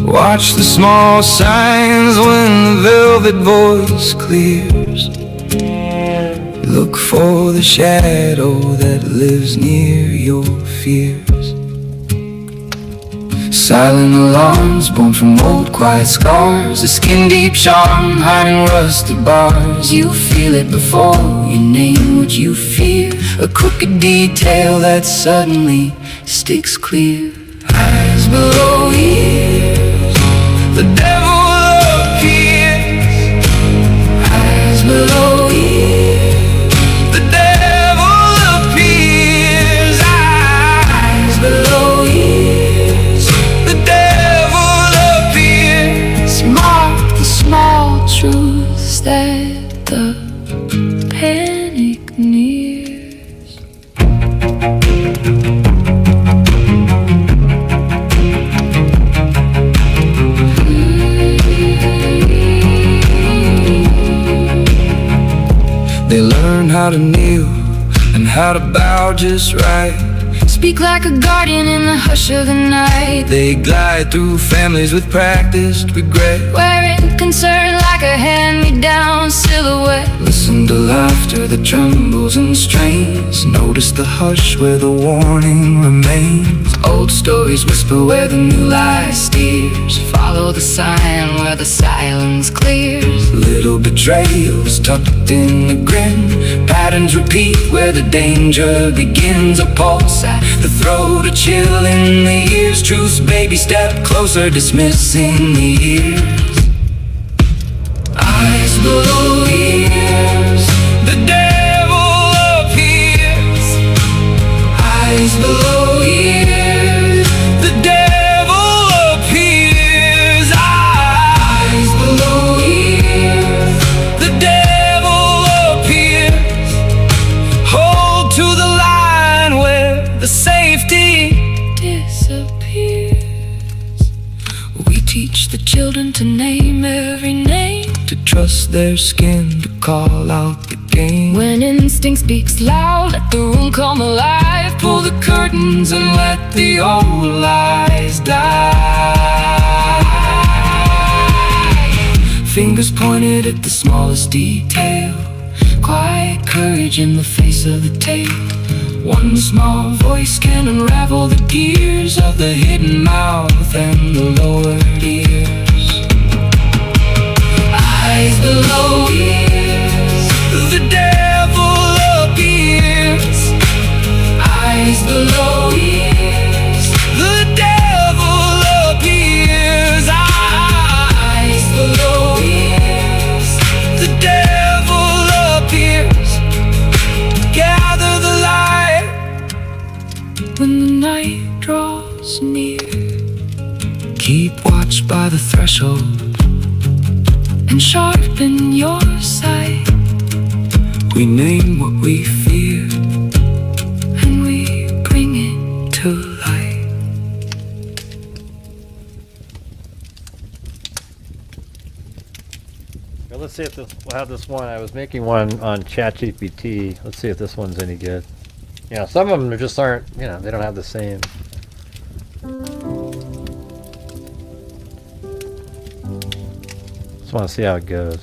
Watch the small signs when the velvet voice clears. Look for the shadow that lives near your fears. Silent alarms born from old quiet scars, a skin deep charm hiding rusted bars. You feel it before you name what you fear, a crooked detail that suddenly sticks clear. Eyes below ears, the devil appears. Eyes below ears, the devil appears. Eyes below ears, the devil appears. Mark the small truths that the panic nears. They learn how to kneel and how to bow just right. speak like a guardian in the hush of the night. They glide through families with practiced regret, Wearing concern like a hand-me-down silhouette. listen to laughter that trembles and strains, notice the hush where the warning remains. Old stories whisper where the new lie steers, follow the sign where the silence clears. Little betrayals tucked in the grin, patterns repeat where the danger begins. A pulse at the throat, a chill in the ears, truth's baby step closer, dismissing the ears. Eyes below ears, the devil appears. Eyes below ears, the devil appears. Eyes below ears, the devil appears. Hold to the line where the safety Disappears. We teach the children to name every name, to trust their skin, to call out the game. when instinct speaks loud, let the room come alive. Pull the curtains and let the old lies die. Fingers pointed at the smallest detail, quiet courage in the face of the tale. One small voice can unravel the gears of the hidden mouth and the lowered ears. Eyes below ears, the devil appears. Eyes below ears, the devil appears. Eyes below ears, the devil appears. Gather the light when the night draws near. Keep watch by the threshold and sharpen your sight. We name what we fear and we bring it to light. Well, let's see if this, we'll have this one. I was making one on ChatGPT. Let's see if this one's any good. Yeah, some of them just aren't, you know, they don't have the same. Just want to see how it goes.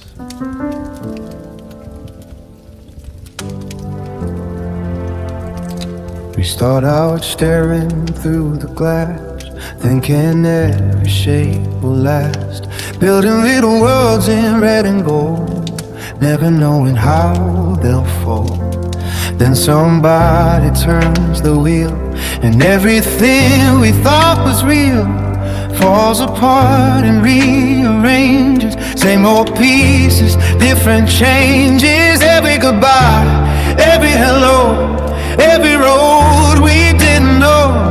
We start out staring through the glass, thinking every shape will last, building little worlds in red and gold, never knowing how they'll fall. Then somebody turns the wheel, and everything we thought was real falls apart and rearranges. Same old pieces, different changes. Every goodbye, every hello, every road we didn't know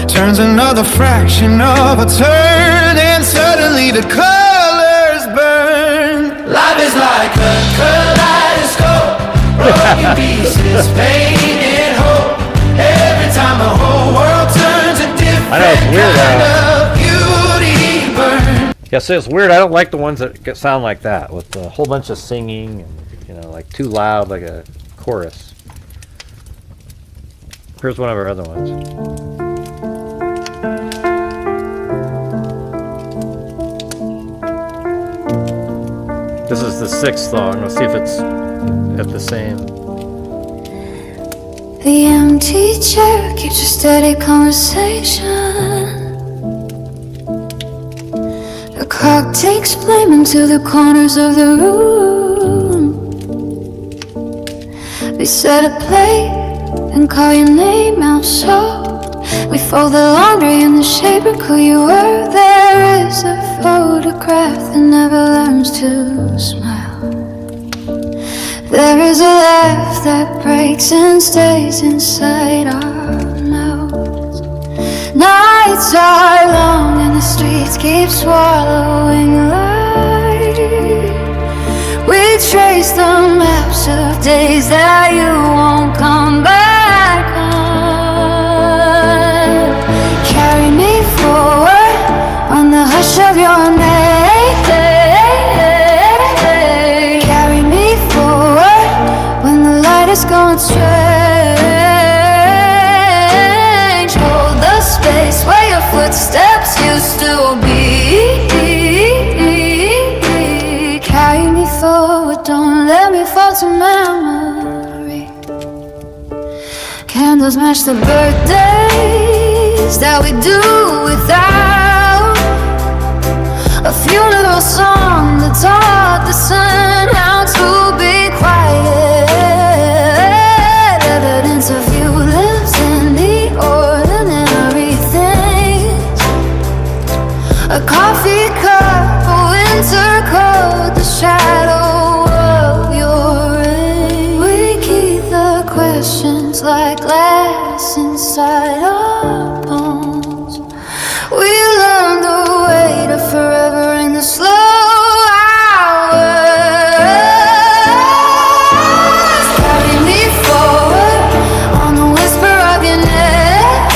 turns another fraction of a turn, and suddenly the colors burn. Life is like a kaleidoscope, broken pieces painted whole. Every time the whole world turns a different kind of beauty burn. Yeah, so it's weird. I don't like the ones that sound like that, with a whole bunch of singing and, you know, like too loud, like a chorus. Here's one of our other ones. This is the 6th song. Let's see if it's at the same. The empty chair keeps a steady conversation. The clock takes blame into the corners of the room. We set a plate and call your name out so we fold the laundry in the shape of who you were. There is a photograph that never learns to smile. There is a laugh that breaks and stays inside our mouths. Nights are long and the streets keep swallowing light. We trace the maps of days that you won't come back on. Carry me forward on the hush of your name. Carry me forward when the light is going straight. Those match the birthdays that we do without a funeral song that taught the sun how to be quiet. Evidence of you lives in the ordinary things. A coffee cup, a winter coat, the shadow of your rain. We keep the questions like glass inside our bones. We learn the weight of forever in the slow hours. Carry me forward on the whisper of your name.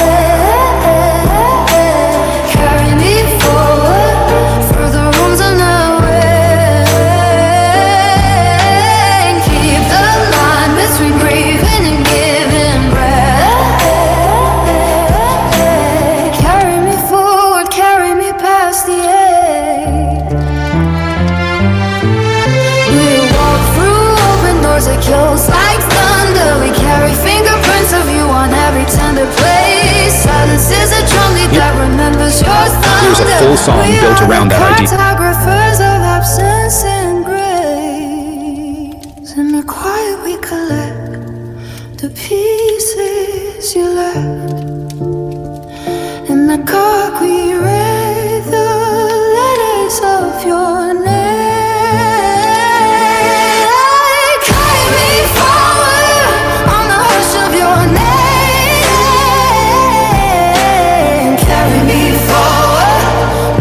Carry me forward through the rooms of the rain. Keep the line between breathing and giving breath. Carry me forward, carry me past the edge. We walk through open doors that close like thunder. We carry fingerprints of you on every tender place. Silence is a drumbeat that remembers your thunder. Here's a full song built around that idea. Cartographers of absence and grace. In the quiet we collect the pieces you left. In the dark we read the letters of your name. Carry me forward on the hush of your name. Carry me forward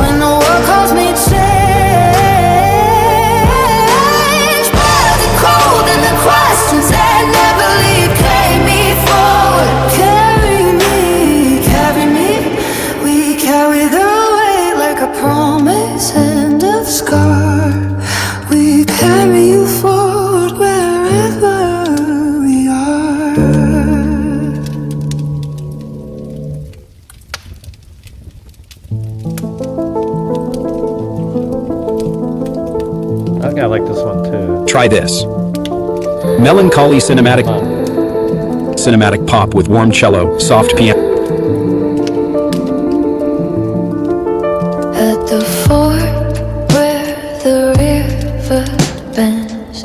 when the world calls me change. But the cold and the questions that never leave. Carry me forward. Carry me. We carry the weight like a promise and a scar. We carry you forward wherever we are. I like this one too. Try this. Melancholy cinematic pop with warm cello, soft piano. At the fort where the river bends,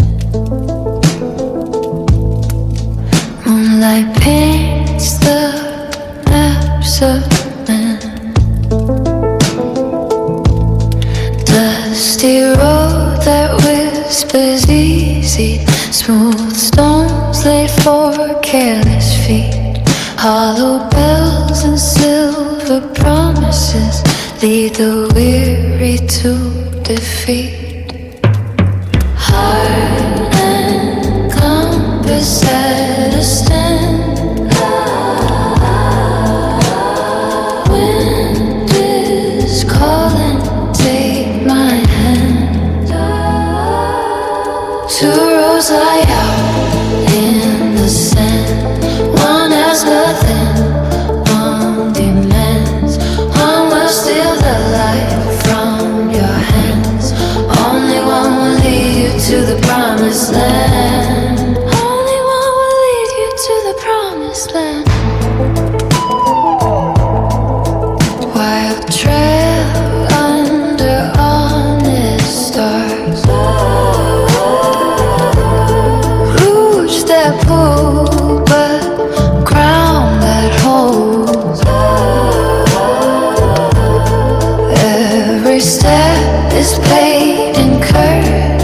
moonlight paints the maps of men. Dusty road that whispers easy, smooth stones laid for careless feet. Hollow bells and silver promises lead the weary to defeat. Heart and compass at a stand. Wind is calling, take my hand. Two rows lie out in the sand. One has nothing, one demands. One will steal the light from your hands. Only one will lead you to the promised land. Only one will lead you to the promised land. Wild trail under honest stars. Rouge that pull, but crown that holds. Every step is paid in courage.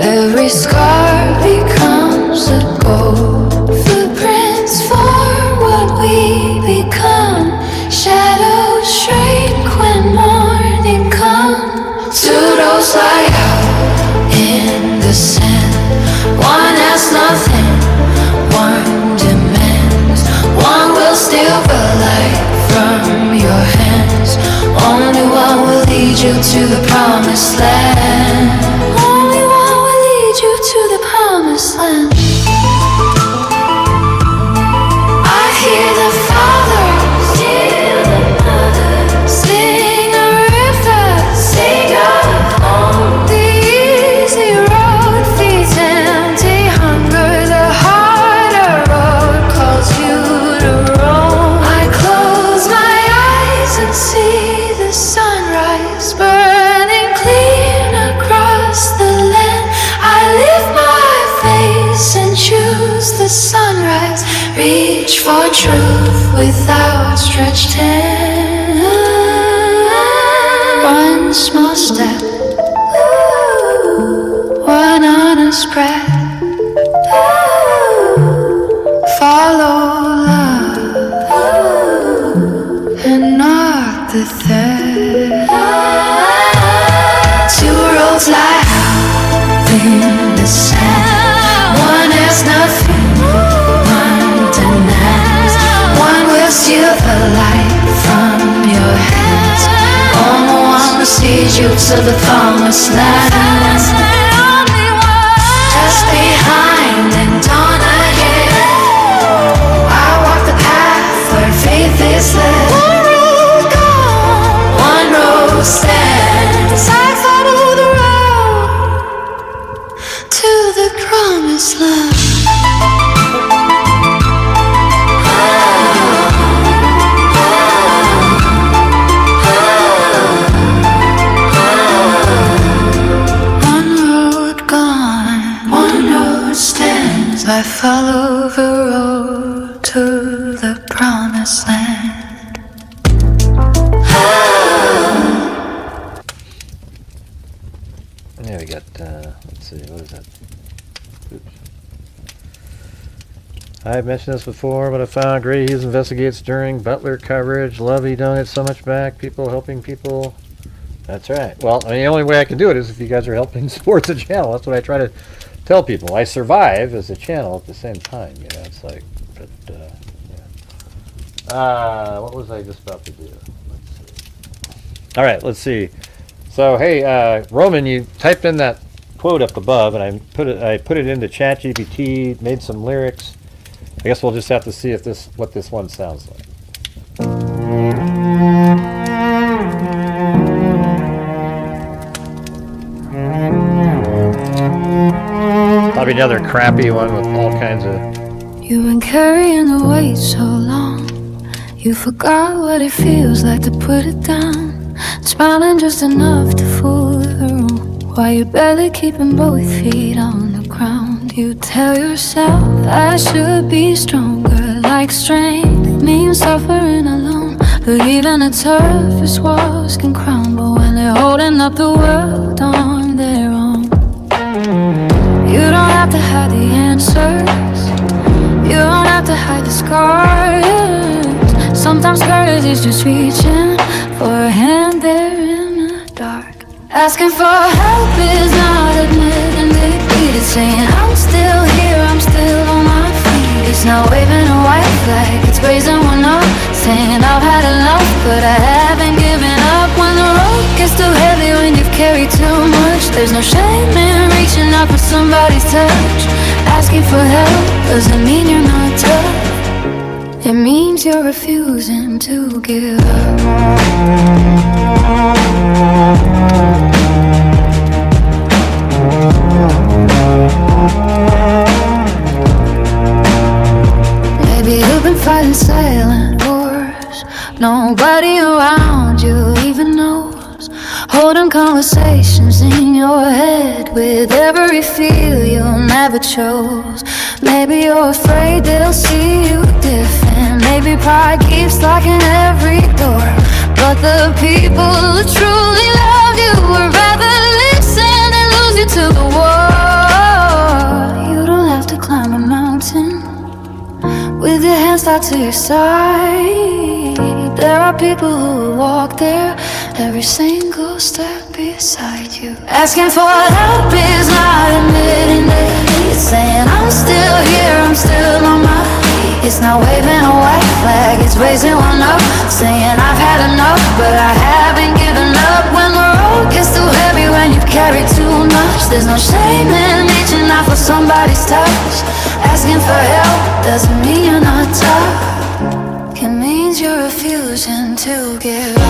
Every scar becomes a goal. Footprints for what we become. Shadows shrink when morning comes. Two rows lie out in the sand. One has nothing, one demands. One will steal the light from your hands. Only one will lead you to the promised land. Only one will lead you to the promised land. I hear the fathers, hear the mothers, sing a river, sing a home. The easy road feeds empty hunger. The harder road calls you to reach for truth with outstretched hand. One small step, one honest breath. Follow love and not the thread. Two roads lie out in the sand. One has nothing, one denies. One will steal the light from your hands. One will lead you to the promised land. Just behind and on ahead, I walk the path where faith is led. One road gone, one road stands. I follow the road to the promised land. I follow the road to the promised land. Yeah, we got, let's see, what is that? Oops. I've mentioned this before, but I found Grady Judd investigates during Butler coverage. Love he donates so much back. People helping people. That's right. Well, I mean, the only way I can do it is if you guys are helping support the channel. That's what I try to tell people. I survive as a channel at the same time. You know, it's like, but, yeah. What was I just about to do? Let's see. All right, let's see. So, hey, Roman, you typed in that quote up above, and I put it into ChatGPT, made some lyrics. I guess we'll just have to see if what this one sounds like. Probably another crappy one with all kinds of... You've been carrying the weight so long, you forgot what it feels like to put it down. Smiling just enough to fool the room, while you're barely keeping both feet on the ground. You tell yourself I should be stronger, like strength means suffering alone. But even the toughest walls can crumble when they're holding up the world on their own. You don't have to hide the answers, you don't have to hide the scars. Sometimes courage is just reaching for a hand there in the dark. Asking for help is not admitting defeat. It's saying I'm still here, I'm still on my feet. It's not waving a white flag, it's raising one up, saying I've had enough, but I haven't given up. When the road gets too heavy, when you've carried too much, there's no shame in reaching out for somebody's touch. Asking for help doesn't mean you're not tough, it means you're refusing to give up. Maybe you've been fighting silent wars, nobody around you even knows. Holding conversations in your head with every feel you never chose. Maybe you're afraid they'll see you different. Maybe pride keeps locking every door. But the people who truly love you would rather listen and lose you to the war. You don't have to climb a mountain with your hands tied to your side. There are people who will walk there every single step beside you. Asking for help is not admitting defeat. It's saying I'm still here, I'm still on my feet. It's not waving a white flag, it's raising one up, saying I've had enough, but I haven't given up. When the road gets too heavy, when you've carried too much, there's no shame in reaching out for somebody's touch. Asking for help doesn't mean you're not tough, it means you're refusing to give up.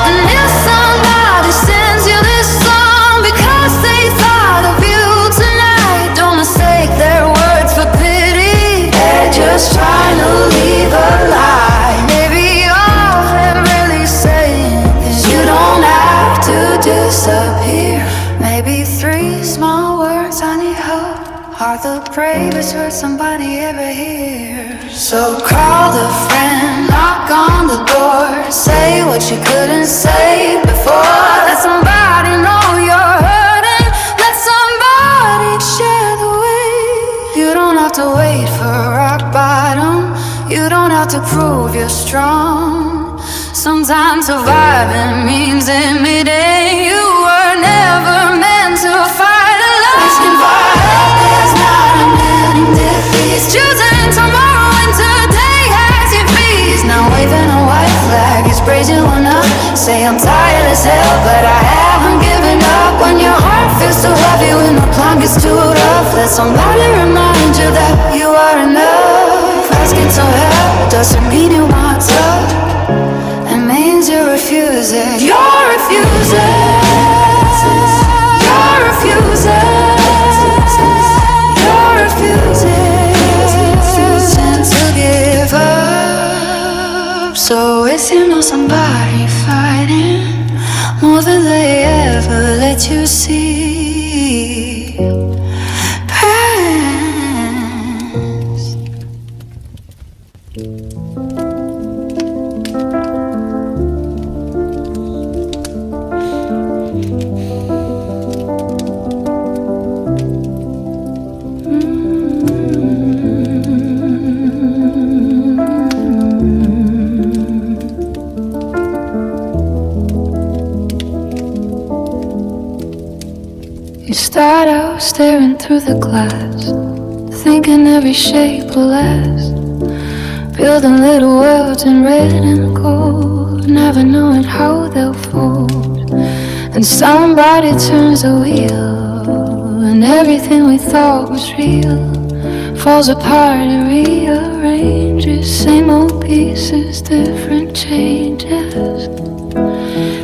And if somebody sends you this song because they thought of you tonight, don't mistake their words for pity. They're just trying to leave a lie. Maybe all they're really saying is you don't have to disappear. Maybe 3 small words I need help are the bravest neighbors heard somebody ever hear. So call a friend, knock on the door, say what you couldn't say before. Let somebody know you're hurting, let somebody share the weight. You don't have to wait for rock bottom, you don't have to prove you're strong. Sometimes surviving means admitting you were never meant to fight alone. Asking for help is not admitting defeat. It's choosing tomorrow and today has your feet. He's not waving a white flag, he's raising one up. Say I'm tired as hell, but I haven't given up. When your heart feels too heavy, when the climb gets too rough, let somebody remind you that you are enough. Asking for help doesn't mean you want to. You're refusing. You're refusing. You're refusing. You're refusing to give up. So if you know somebody fighting more than they ever let you see, past. Start out staring through the glass, thinking every shape will last, building little worlds in red and gold, never knowing how they'll fold. And somebody turns the wheel, and everything we thought was real falls apart and rearranges. Same old pieces, different changes.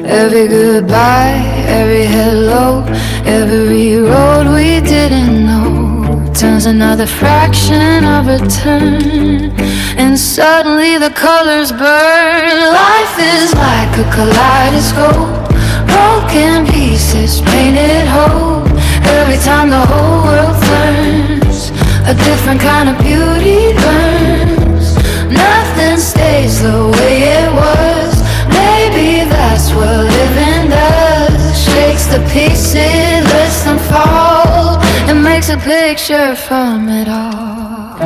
Every goodbye, every hello, every road we didn't know turns another fraction of a turn, and suddenly the colors burn. Life is like a kaleidoscope, broken pieces painted whole. Every time the whole world turns, a different kind of beauty burns. Nothing stays the way it was. Maybe that's what living does. Shakes the pieces, lets them fall, and makes a picture from it all.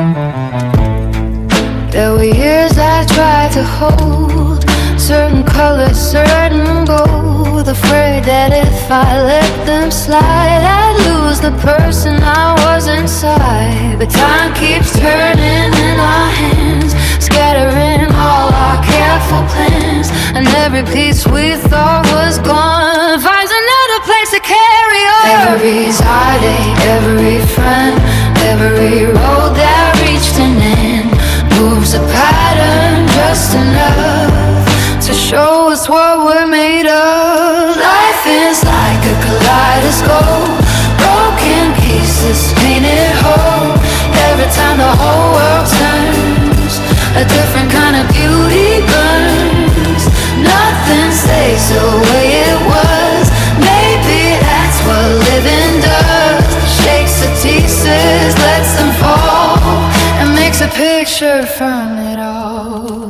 There were years I tried to hold certain colors, certain gold, afraid that if I let them slide, I'd lose the person I was inside. But time keeps turning in our hands, scattering all our careful plans, and every piece we thought was gone finds another place to carry on. Every heartache, every friend, every road that reached an end moves a pattern just enough to show us what we're made of. Life is like a kaleidoscope, broken pieces painted whole. Every time the whole world turns, a different kind of beauty burns. Nothing stays the way it was. Maybe that's what living does. Shakes the pieces, lets them fall, and makes a picture from it all.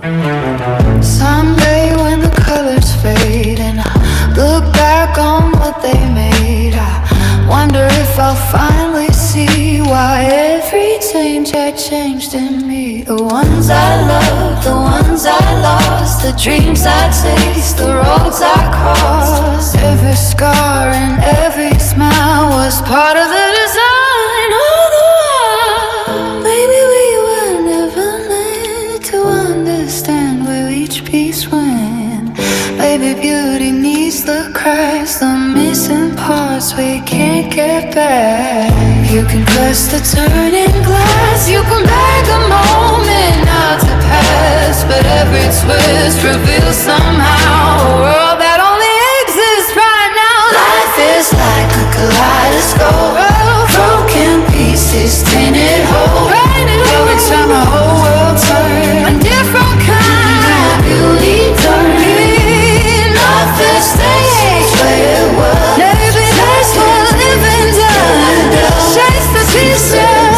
Someday when the colors fade and I look back on what they made, I wonder if I'll finally see why every change had changed in me. The ones I loved, the ones I lost, the dreams I chased, the roads I crossed. Every scar and every smile was part of the design of the world. Maybe we were never meant to understand where each piece went. Maybe beauty needs the cracks, the missing parts we can't get back. You can press the turning glass, you can beg a moment not to pass, but every twist reveals somehow a world that only exists right now. Life is like a kaleidoscope, broken pieces tainted whole. Every time the whole world turns, a different kind of beauty turns. Nothing stays where it was. Maybe that's what living does. Chase the pieces,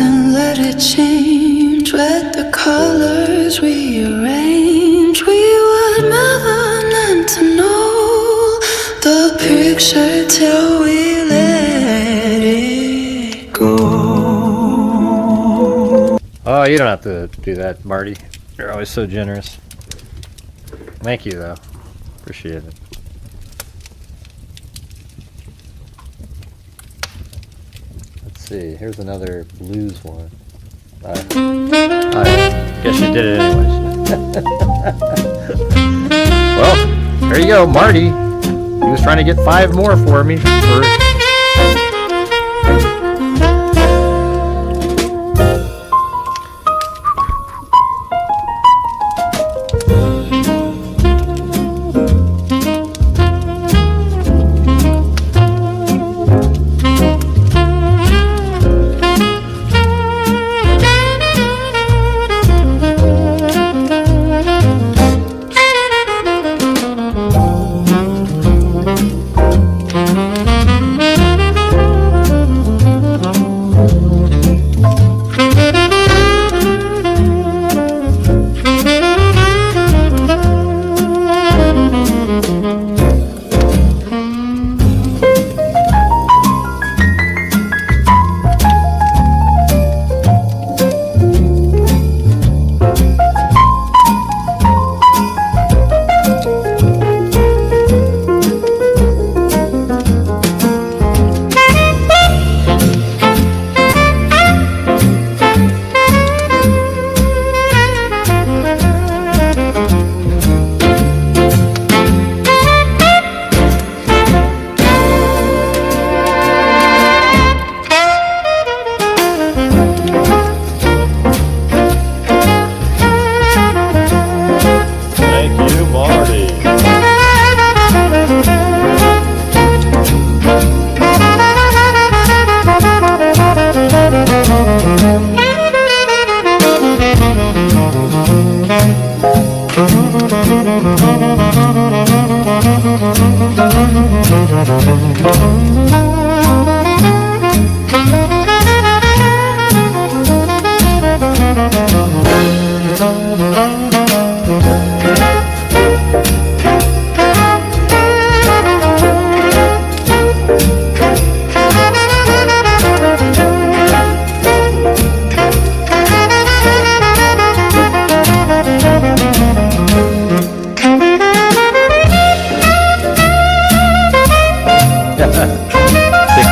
and let it change. Let the colors rearrange. We were never meant to know the picture till we let it go. Oh, you don't have to do that, Marty. You're always so generous. Thank you, though. Appreciate it. Let's see. Here's another blues one. I guess you did it anyways. Well, there you go, Marty. He was trying to get 5 more for me.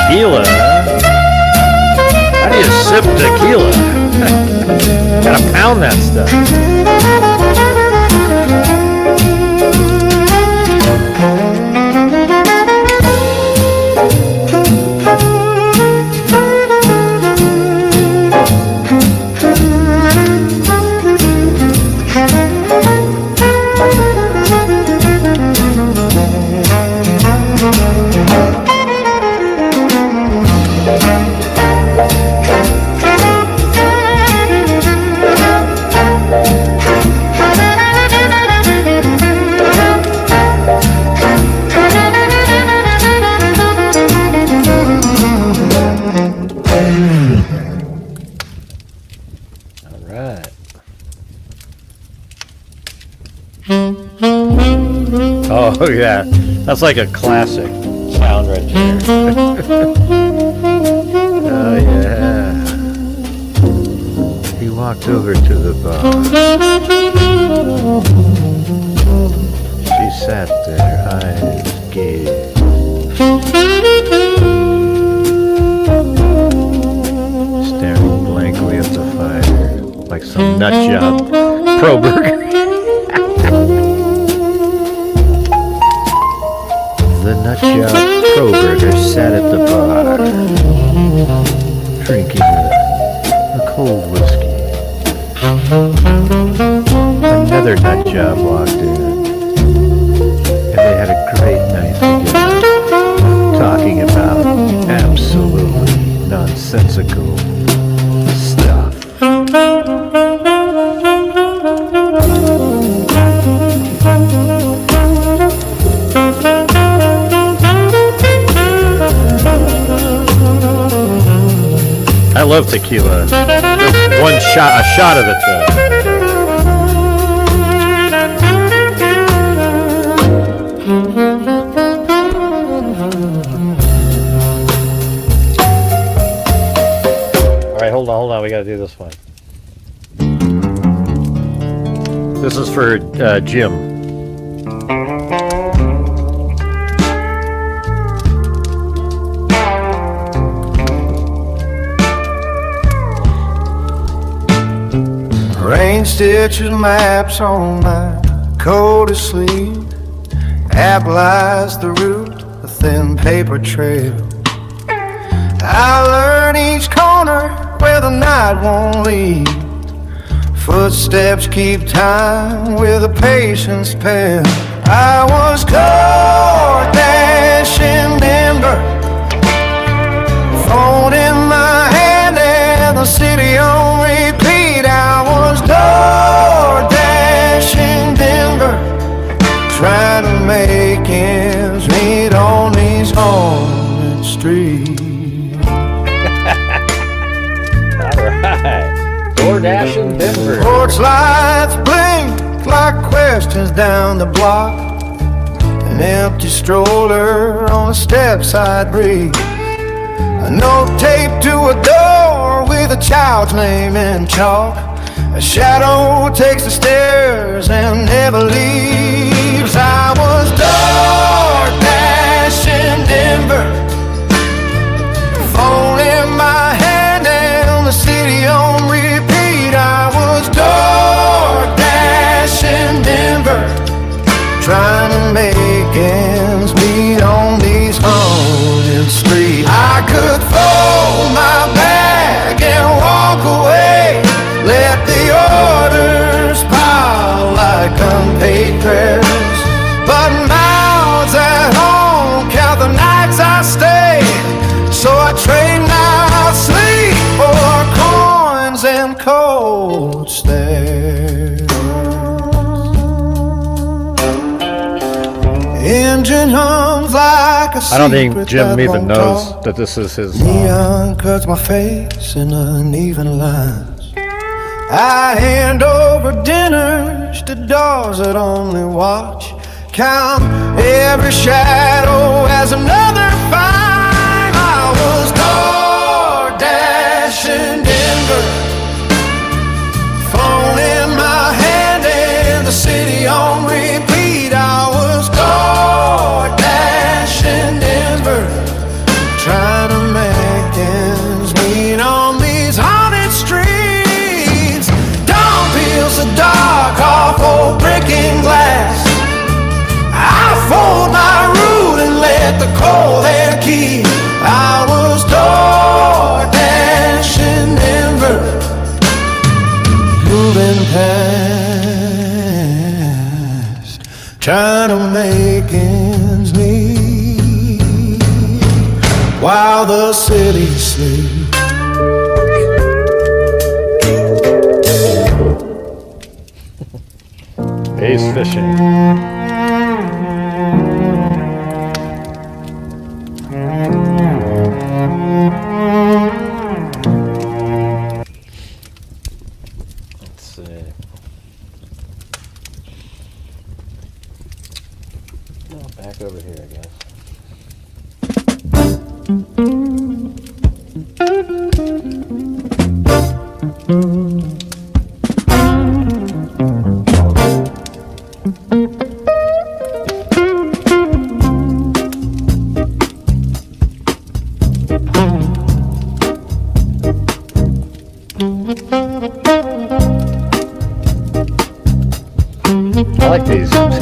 Tequila? How do you sip tequila? Gotta pound that stuff. Oh yeah, that's like a classic sound right there. Oh yeah. He walked over to the bar. She sat there, eyes gazed. Staring blankly at the fire, like some nutjob Kohberger. The nutjob Kohberger sat at the bar, drinking a cold whiskey. Another nutjob walked in, and they had a great night together, talking about absolutely nonsensical stuff. I love tequila. Just one shot, a shot of it though. All right, hold on. We got to do this one. This is for Jim. Rain stitches maps on my coldest sleeve. Applies the route, a thin paper trail. I learn each corner where the night won't lead. Footsteps keep time with a patience pen. I was DoorDash in Denver, phone in my hand and the city on repeat. I was DoorDash in Denver, trying to make ends meet on these haunted streets. Alright, DoorDash in Denver. Porch lights blink like questions down the block. An empty stroller on the steps I'd breathe. A note taped to a door with a child's name in chalk. A shadow takes the stairs and never leaves. I was DoorDash in Denver, phone in my hand and the city on repeat. I was DoorDash in Denver, trying to make ends meet on these haunted streets. I could fold my bag and walk away, let the orders pile like unpaid prayers. But mouths at home count the nights I stay, so I trade my sleep for coins and cold stares. Engine hums like a I don't think secret Jim that even won't knows talk. that this is his song. Neon cuts my face in uneven lines. I hand over dinners to doors that only watch. Count every shadow as another fine. I was DoorDash in Denver, phone in my hand and the city on repeat. I was DoorDash in Denver, trying to make ends meet on these haunted streets. Dawn peels the dark off old brick and glass. I fold my route and let the cold air keep. I was DoorDash in Denver, moving past, trying to make ends meet while the city sleeps. Ace fishing. Let's see. Oh, back over here, I guess. I like these songs.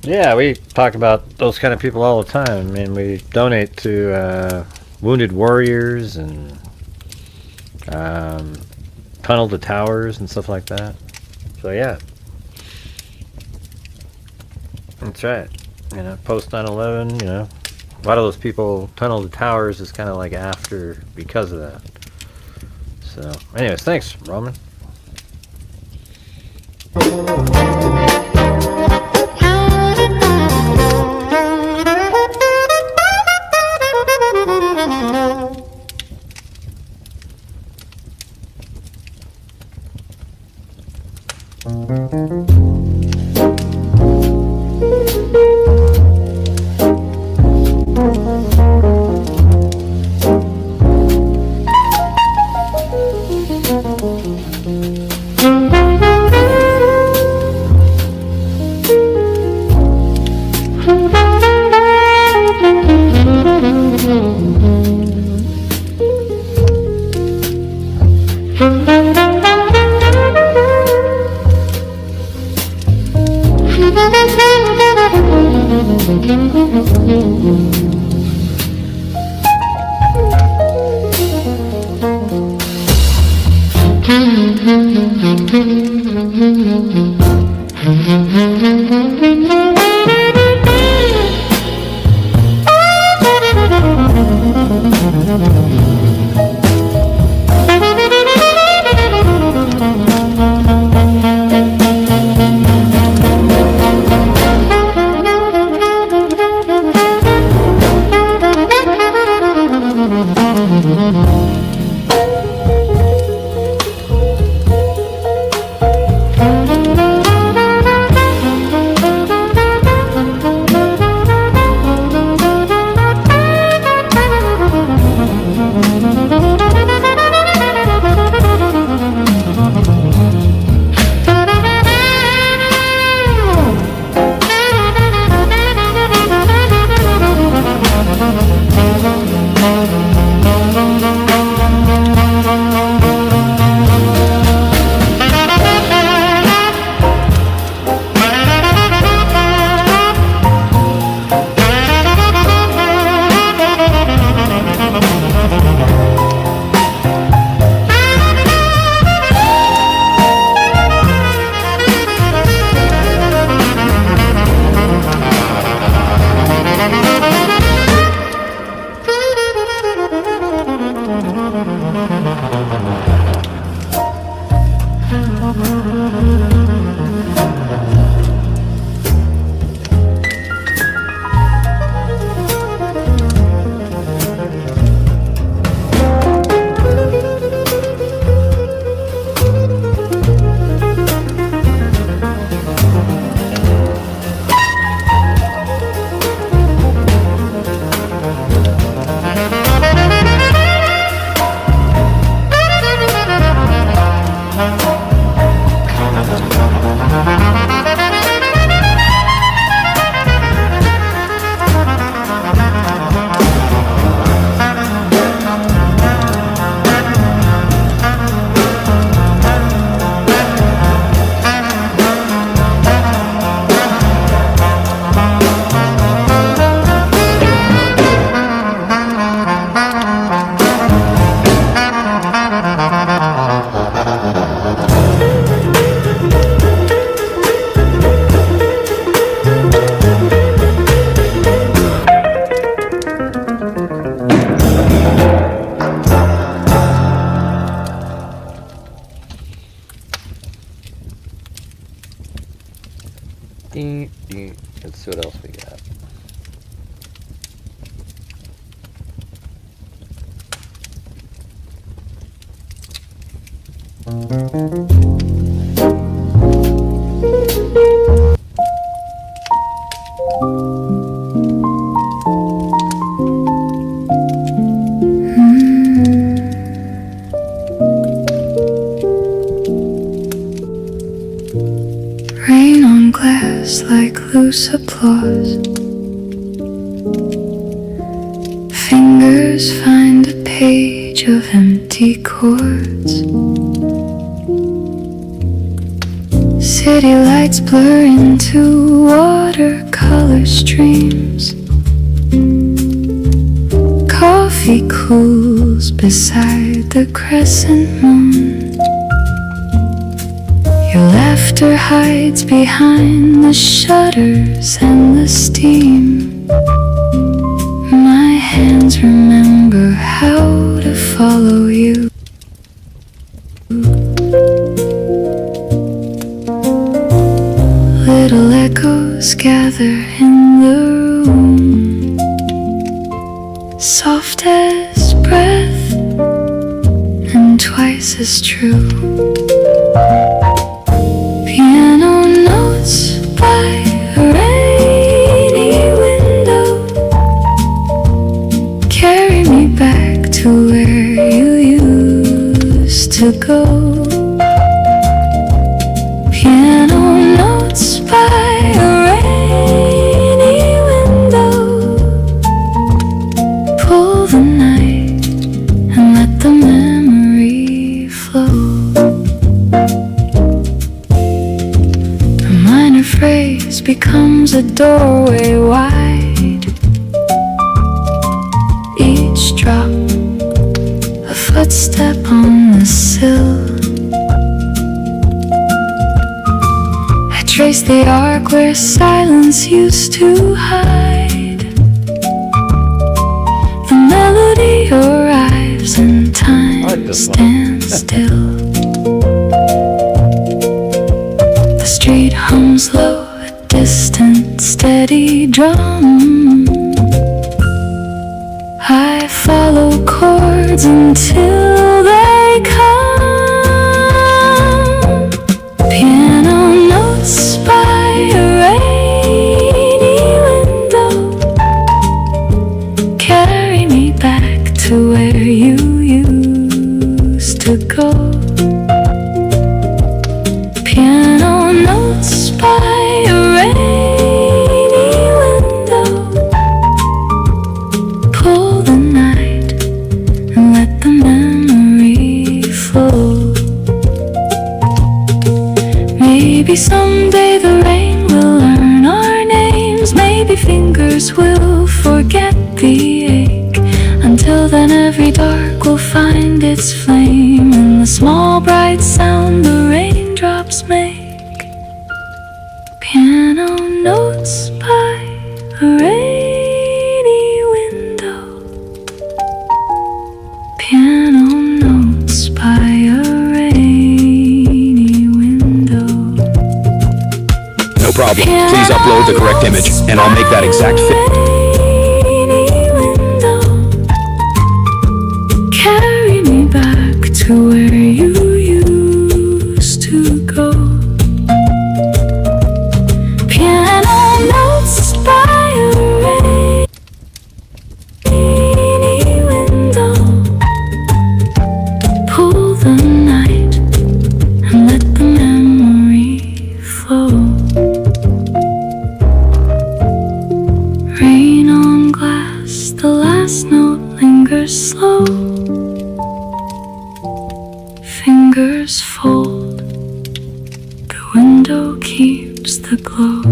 Yeah, we talk about those kind of people all the time. I mean, we donate to wounded warriors and tunnel to towers and stuff like that. So yeah, that's right. You know, post 9/11, you know, a lot of those people tunnel to towers is kind of like after because of that. So, anyways, thanks, Roman. Rain on glass like loose applause. Fingers find a page of empty chords. City lights blur into watercolor streams. Coffee cools beside the crescent moon. Your laughter hides behind the shutters and the steam. My hands remember how to follow you. Little echoes gather in the room, soft as breath and twice as true. Piano notes by a rainy window carry me back to where you used to go. Piano notes by a rainy window. Pull the night and let the memory flow. Phrase becomes a doorway wide. Each drop, a footstep on the sill. I trace the arc where silence used to hide. The melody arrives and time stands still. The street hums low, a distant, steady drum. I follow chords until they come. Piano notes by a rainy window carry me back to where you used to go. Piano notes by a rainy window. Pull the night and let the memory flow. Maybe someday the rain will learn our names. Maybe fingers will forget the ache. Until then every dark will find its flame in the small bright sound the raindrops make. Piano notes by a rainy window. Piano notes by a rainy window. No problem. Please upload the correct image, and I'll make that exact fit. Carry me back to where you used to go. Piano notes by a rainy window. Pull the night and let the memory flow. Rain on glass, the last note lingers slow. Fingers fold, the window keeps the glow.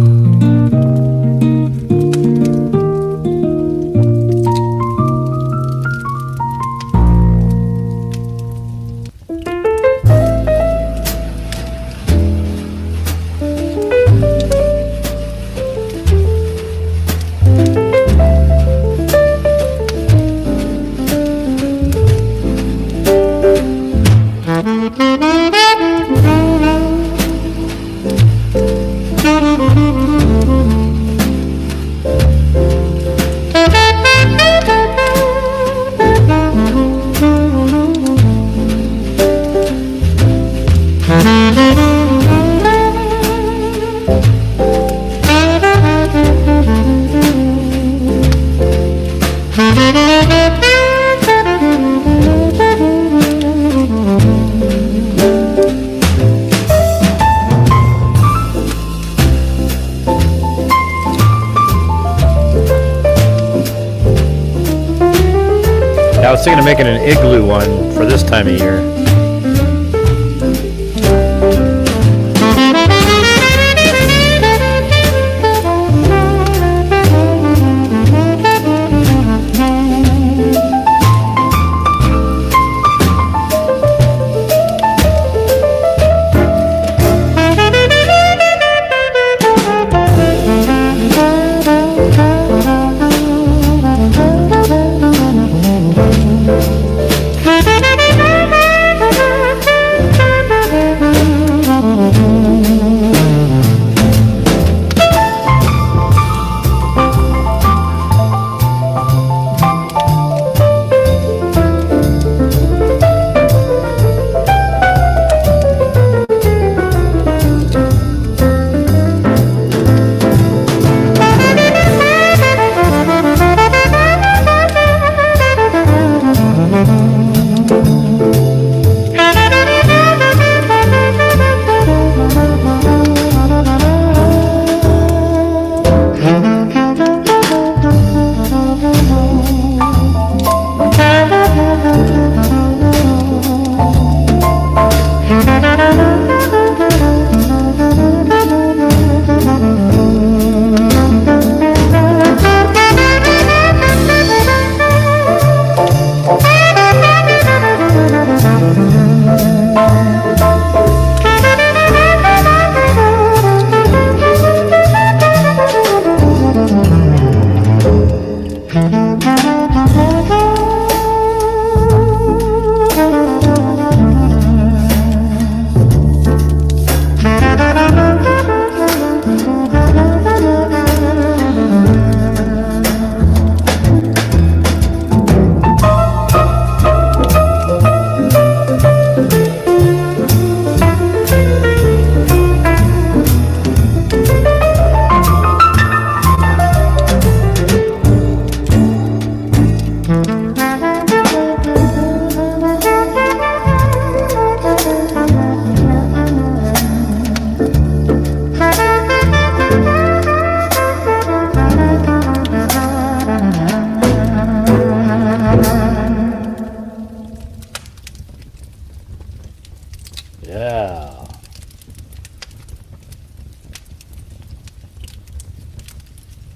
I was thinking of making an igloo one for this time of year.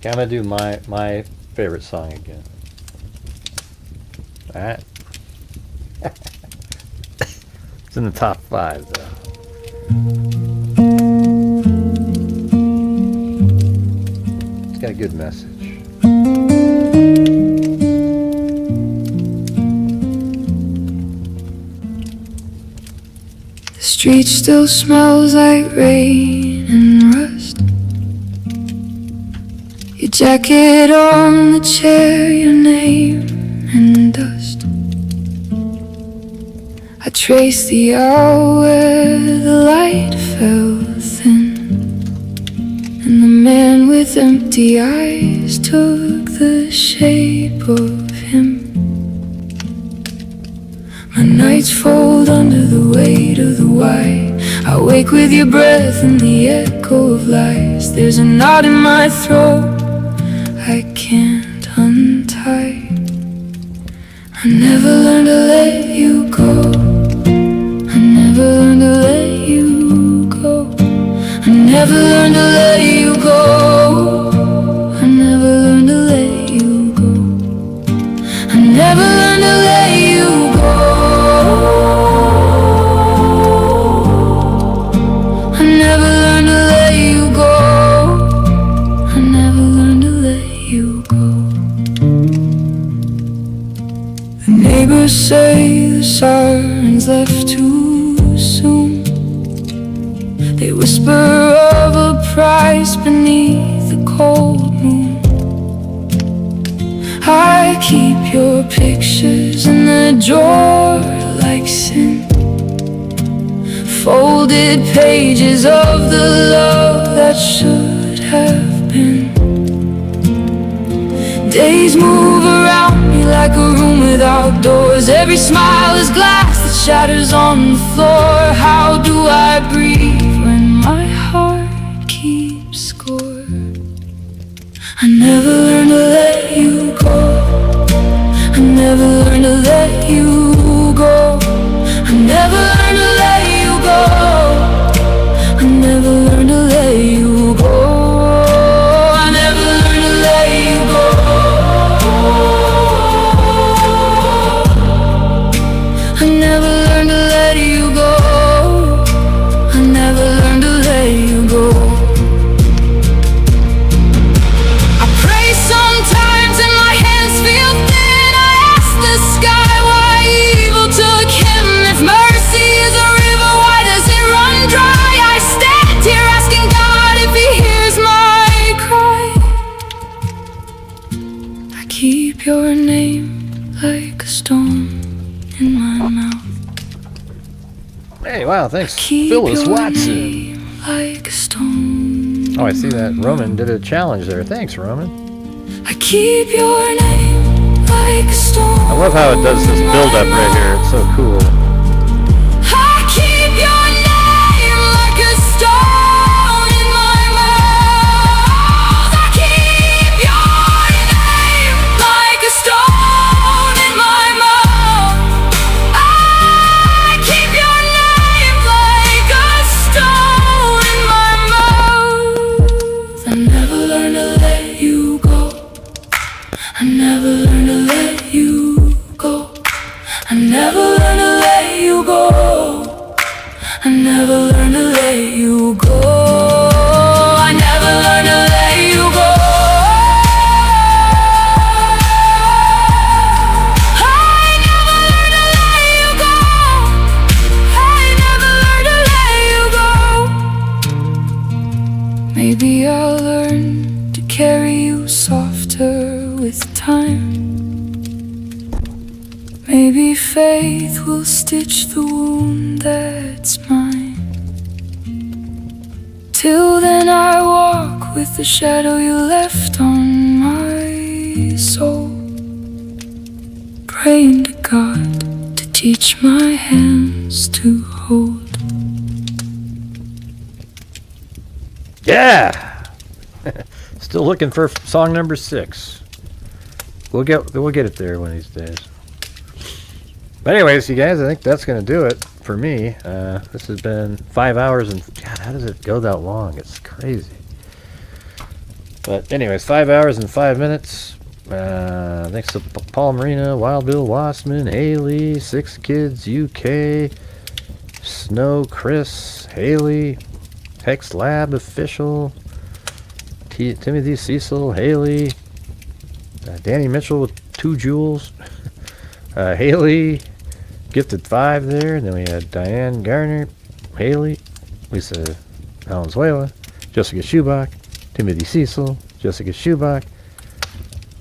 Gotta do my favorite song again. All right. It's in the top 5 though. It's got a good message. The street still smells like rain and rust. Your jacket on the chair, your name and dust. I trace the hour where the light fell thin, and the man with empty eyes took the shape of him. My nights fold under the weight of the white. I wake with your breath and the echo of lies. There's a knot in my throat I can't untie. I never learned to let you go. I never learned to let you go. I never learned to let you go. I never learned to let you go. I never learned to let you go. I never learned to let you go. I never learned to let you go. The neighbors say the sirens left too soon. They whisper of a price beneath the cold moon. I keep your pictures in the drawer like sin, folded pages of the love that should have been. Days move around me like a room without doors. Every smile is glass that shatters on the floor. How do I breathe when my heart keeps score? I never learned to let you go. I never learned to let you go. I never learned to let you go. I never learned to let you go. I never learned to let you go. I never learned to let you go. I never learned to let you go. I pray sometimes and my hands feel thin. I ask the sky why evil took him. If mercy is a river, why does it run dry? I stand here asking God if he hears my cry. I keep your name like a stone in my mouth. Hey, wow, thanks, Keep Phyllis your Watson. name like a stone. Oh, I see that Roman did a challenge there. Thanks, Roman. I keep your name like a stone. I love how it does this build-up right here. It's so cool. I keep your name like a stone in my mouth. I keep your name like a stone in my mouth. I keep your name like a stone in my mouth. I never learned to let you go. I never learned to let you go. I never learned to let you go. I never learned to let you go. I never learned to let you go. I never learned to let you go. I never learned to let you go. Maybe I'll learn to carry you softer with time. Maybe faith will stitch the wound that's mine. Till then I walk with the shadow you left on my soul, praying to God to teach my hands to hold. Yeah! Still looking for song number 6. We'll get it there one of these days. But anyways, you guys, I think that's going to do it for me. This has been 5 hours and... God, how does it go that long? It's crazy. But anyways, 5 hours and 5 minutes. Thanks to Paul Marina, Wild Bill Wassman, Haley, 6 Kids UK, Snow Chris, Haley, Hex Lab Official, Timothy Cecil, Haley, Danny Mitchell with 2 jewels, Haley, Gifted 5 there, and then we had Diane Garner, Haley, Lisa Valenzuela, Jessica Schubach, Timothy Cecil, Jessica Schubach,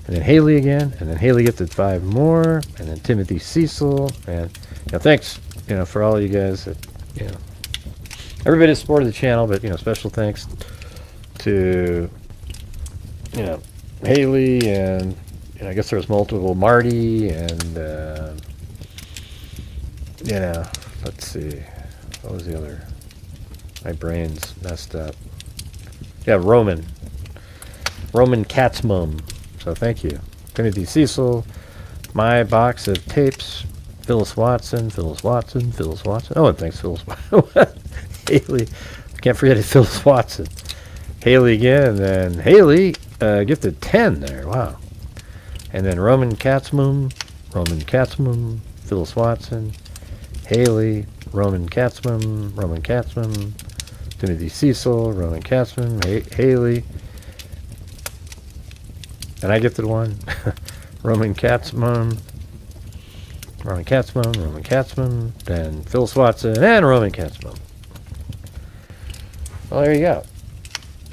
and then Haley again, and then Haley Gifted 5 more, and then Timothy Cecil, and thanks, for all you guys that, everybody that supported the channel, but special thanks to Haley, and I guess there was multiple, Marty, and let's see, what was the other? My brain's messed up. Yeah, Roman Katzmum. So thank you, Timothy Cecil, my box of tapes, Phyllis Watson. Oh, and thanks, Phyllis Watson. Haley, can't forget it, Phyllis Watson. Haley again, and then Haley gifted 10 there. Wow. And then Roman Katzmum, Phyllis Watson, Haley, Roman Katzmum, Timothy Cecil, Roman Katzmum, Haley, and I gifted 1. Roman Katzmum, then Phyllis Watson, and Roman Katzmum. Well, there you go.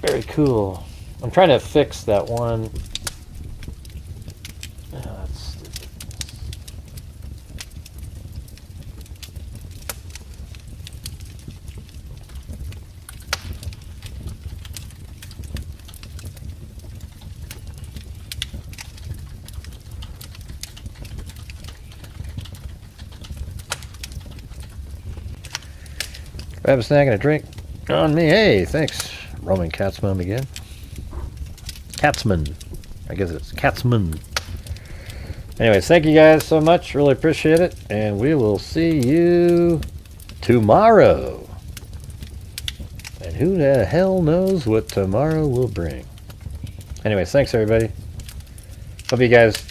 Very cool. I'm trying to fix that one. Oh, that's stupid. Grab a snack and a drink on me. Hey, thanks, Roman Katzman again. Katzman. I guess it's Katzman. Anyways, thank you guys so much. Really appreciate it. And we will see you tomorrow. And who the hell knows what tomorrow will bring. Anyways, thanks everybody. Hope you guys...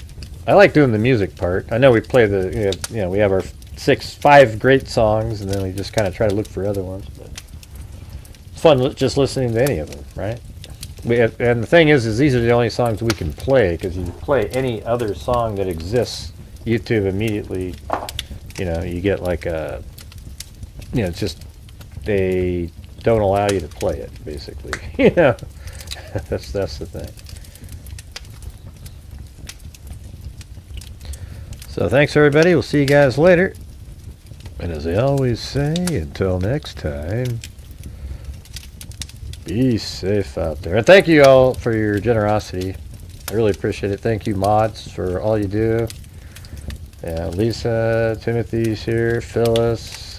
I like doing the music part. I know we play we have our 5 great songs, and then we just kind of try to look for other ones. But it's fun just listening to any of them, right? And the thing is these are the only songs we can play, because you play any other song that exists, YouTube immediately, you get like a, it's just, they don't allow you to play it, basically. That's the thing. So thanks everybody. We'll see you guys later. And as I always say, until next time, be safe out there. And thank you all for your generosity. I really appreciate it. Thank you, mods, for all you do. Lisa, Timothy's here, Phyllis,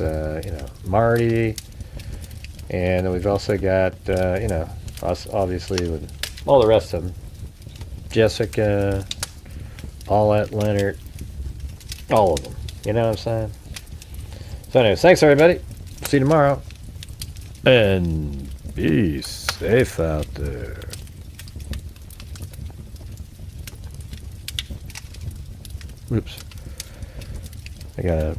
Marty, and we've also got, us obviously with all the rest of them. Jessica, Paulette, Leonard, all of them. You know what I'm saying? So anyways, thanks everybody. See you tomorrow. And be safe out there. Oops. I gotta...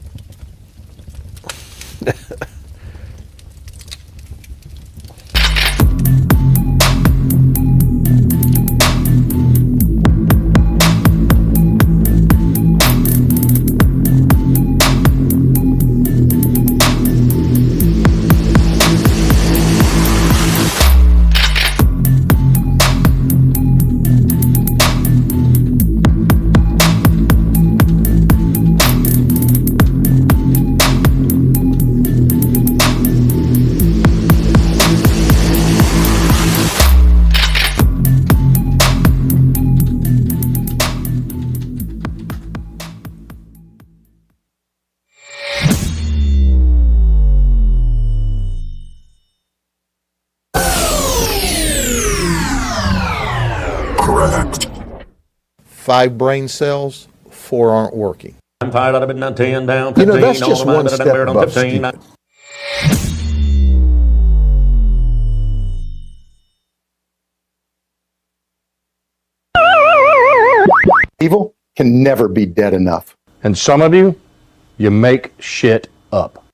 Correct. 5 brain cells, 4 aren't working. I'm tired of it, not 10 down, 15,15, that's just one step above 15. stupid. Evil can never be dead enough. And some of you, you make shit up.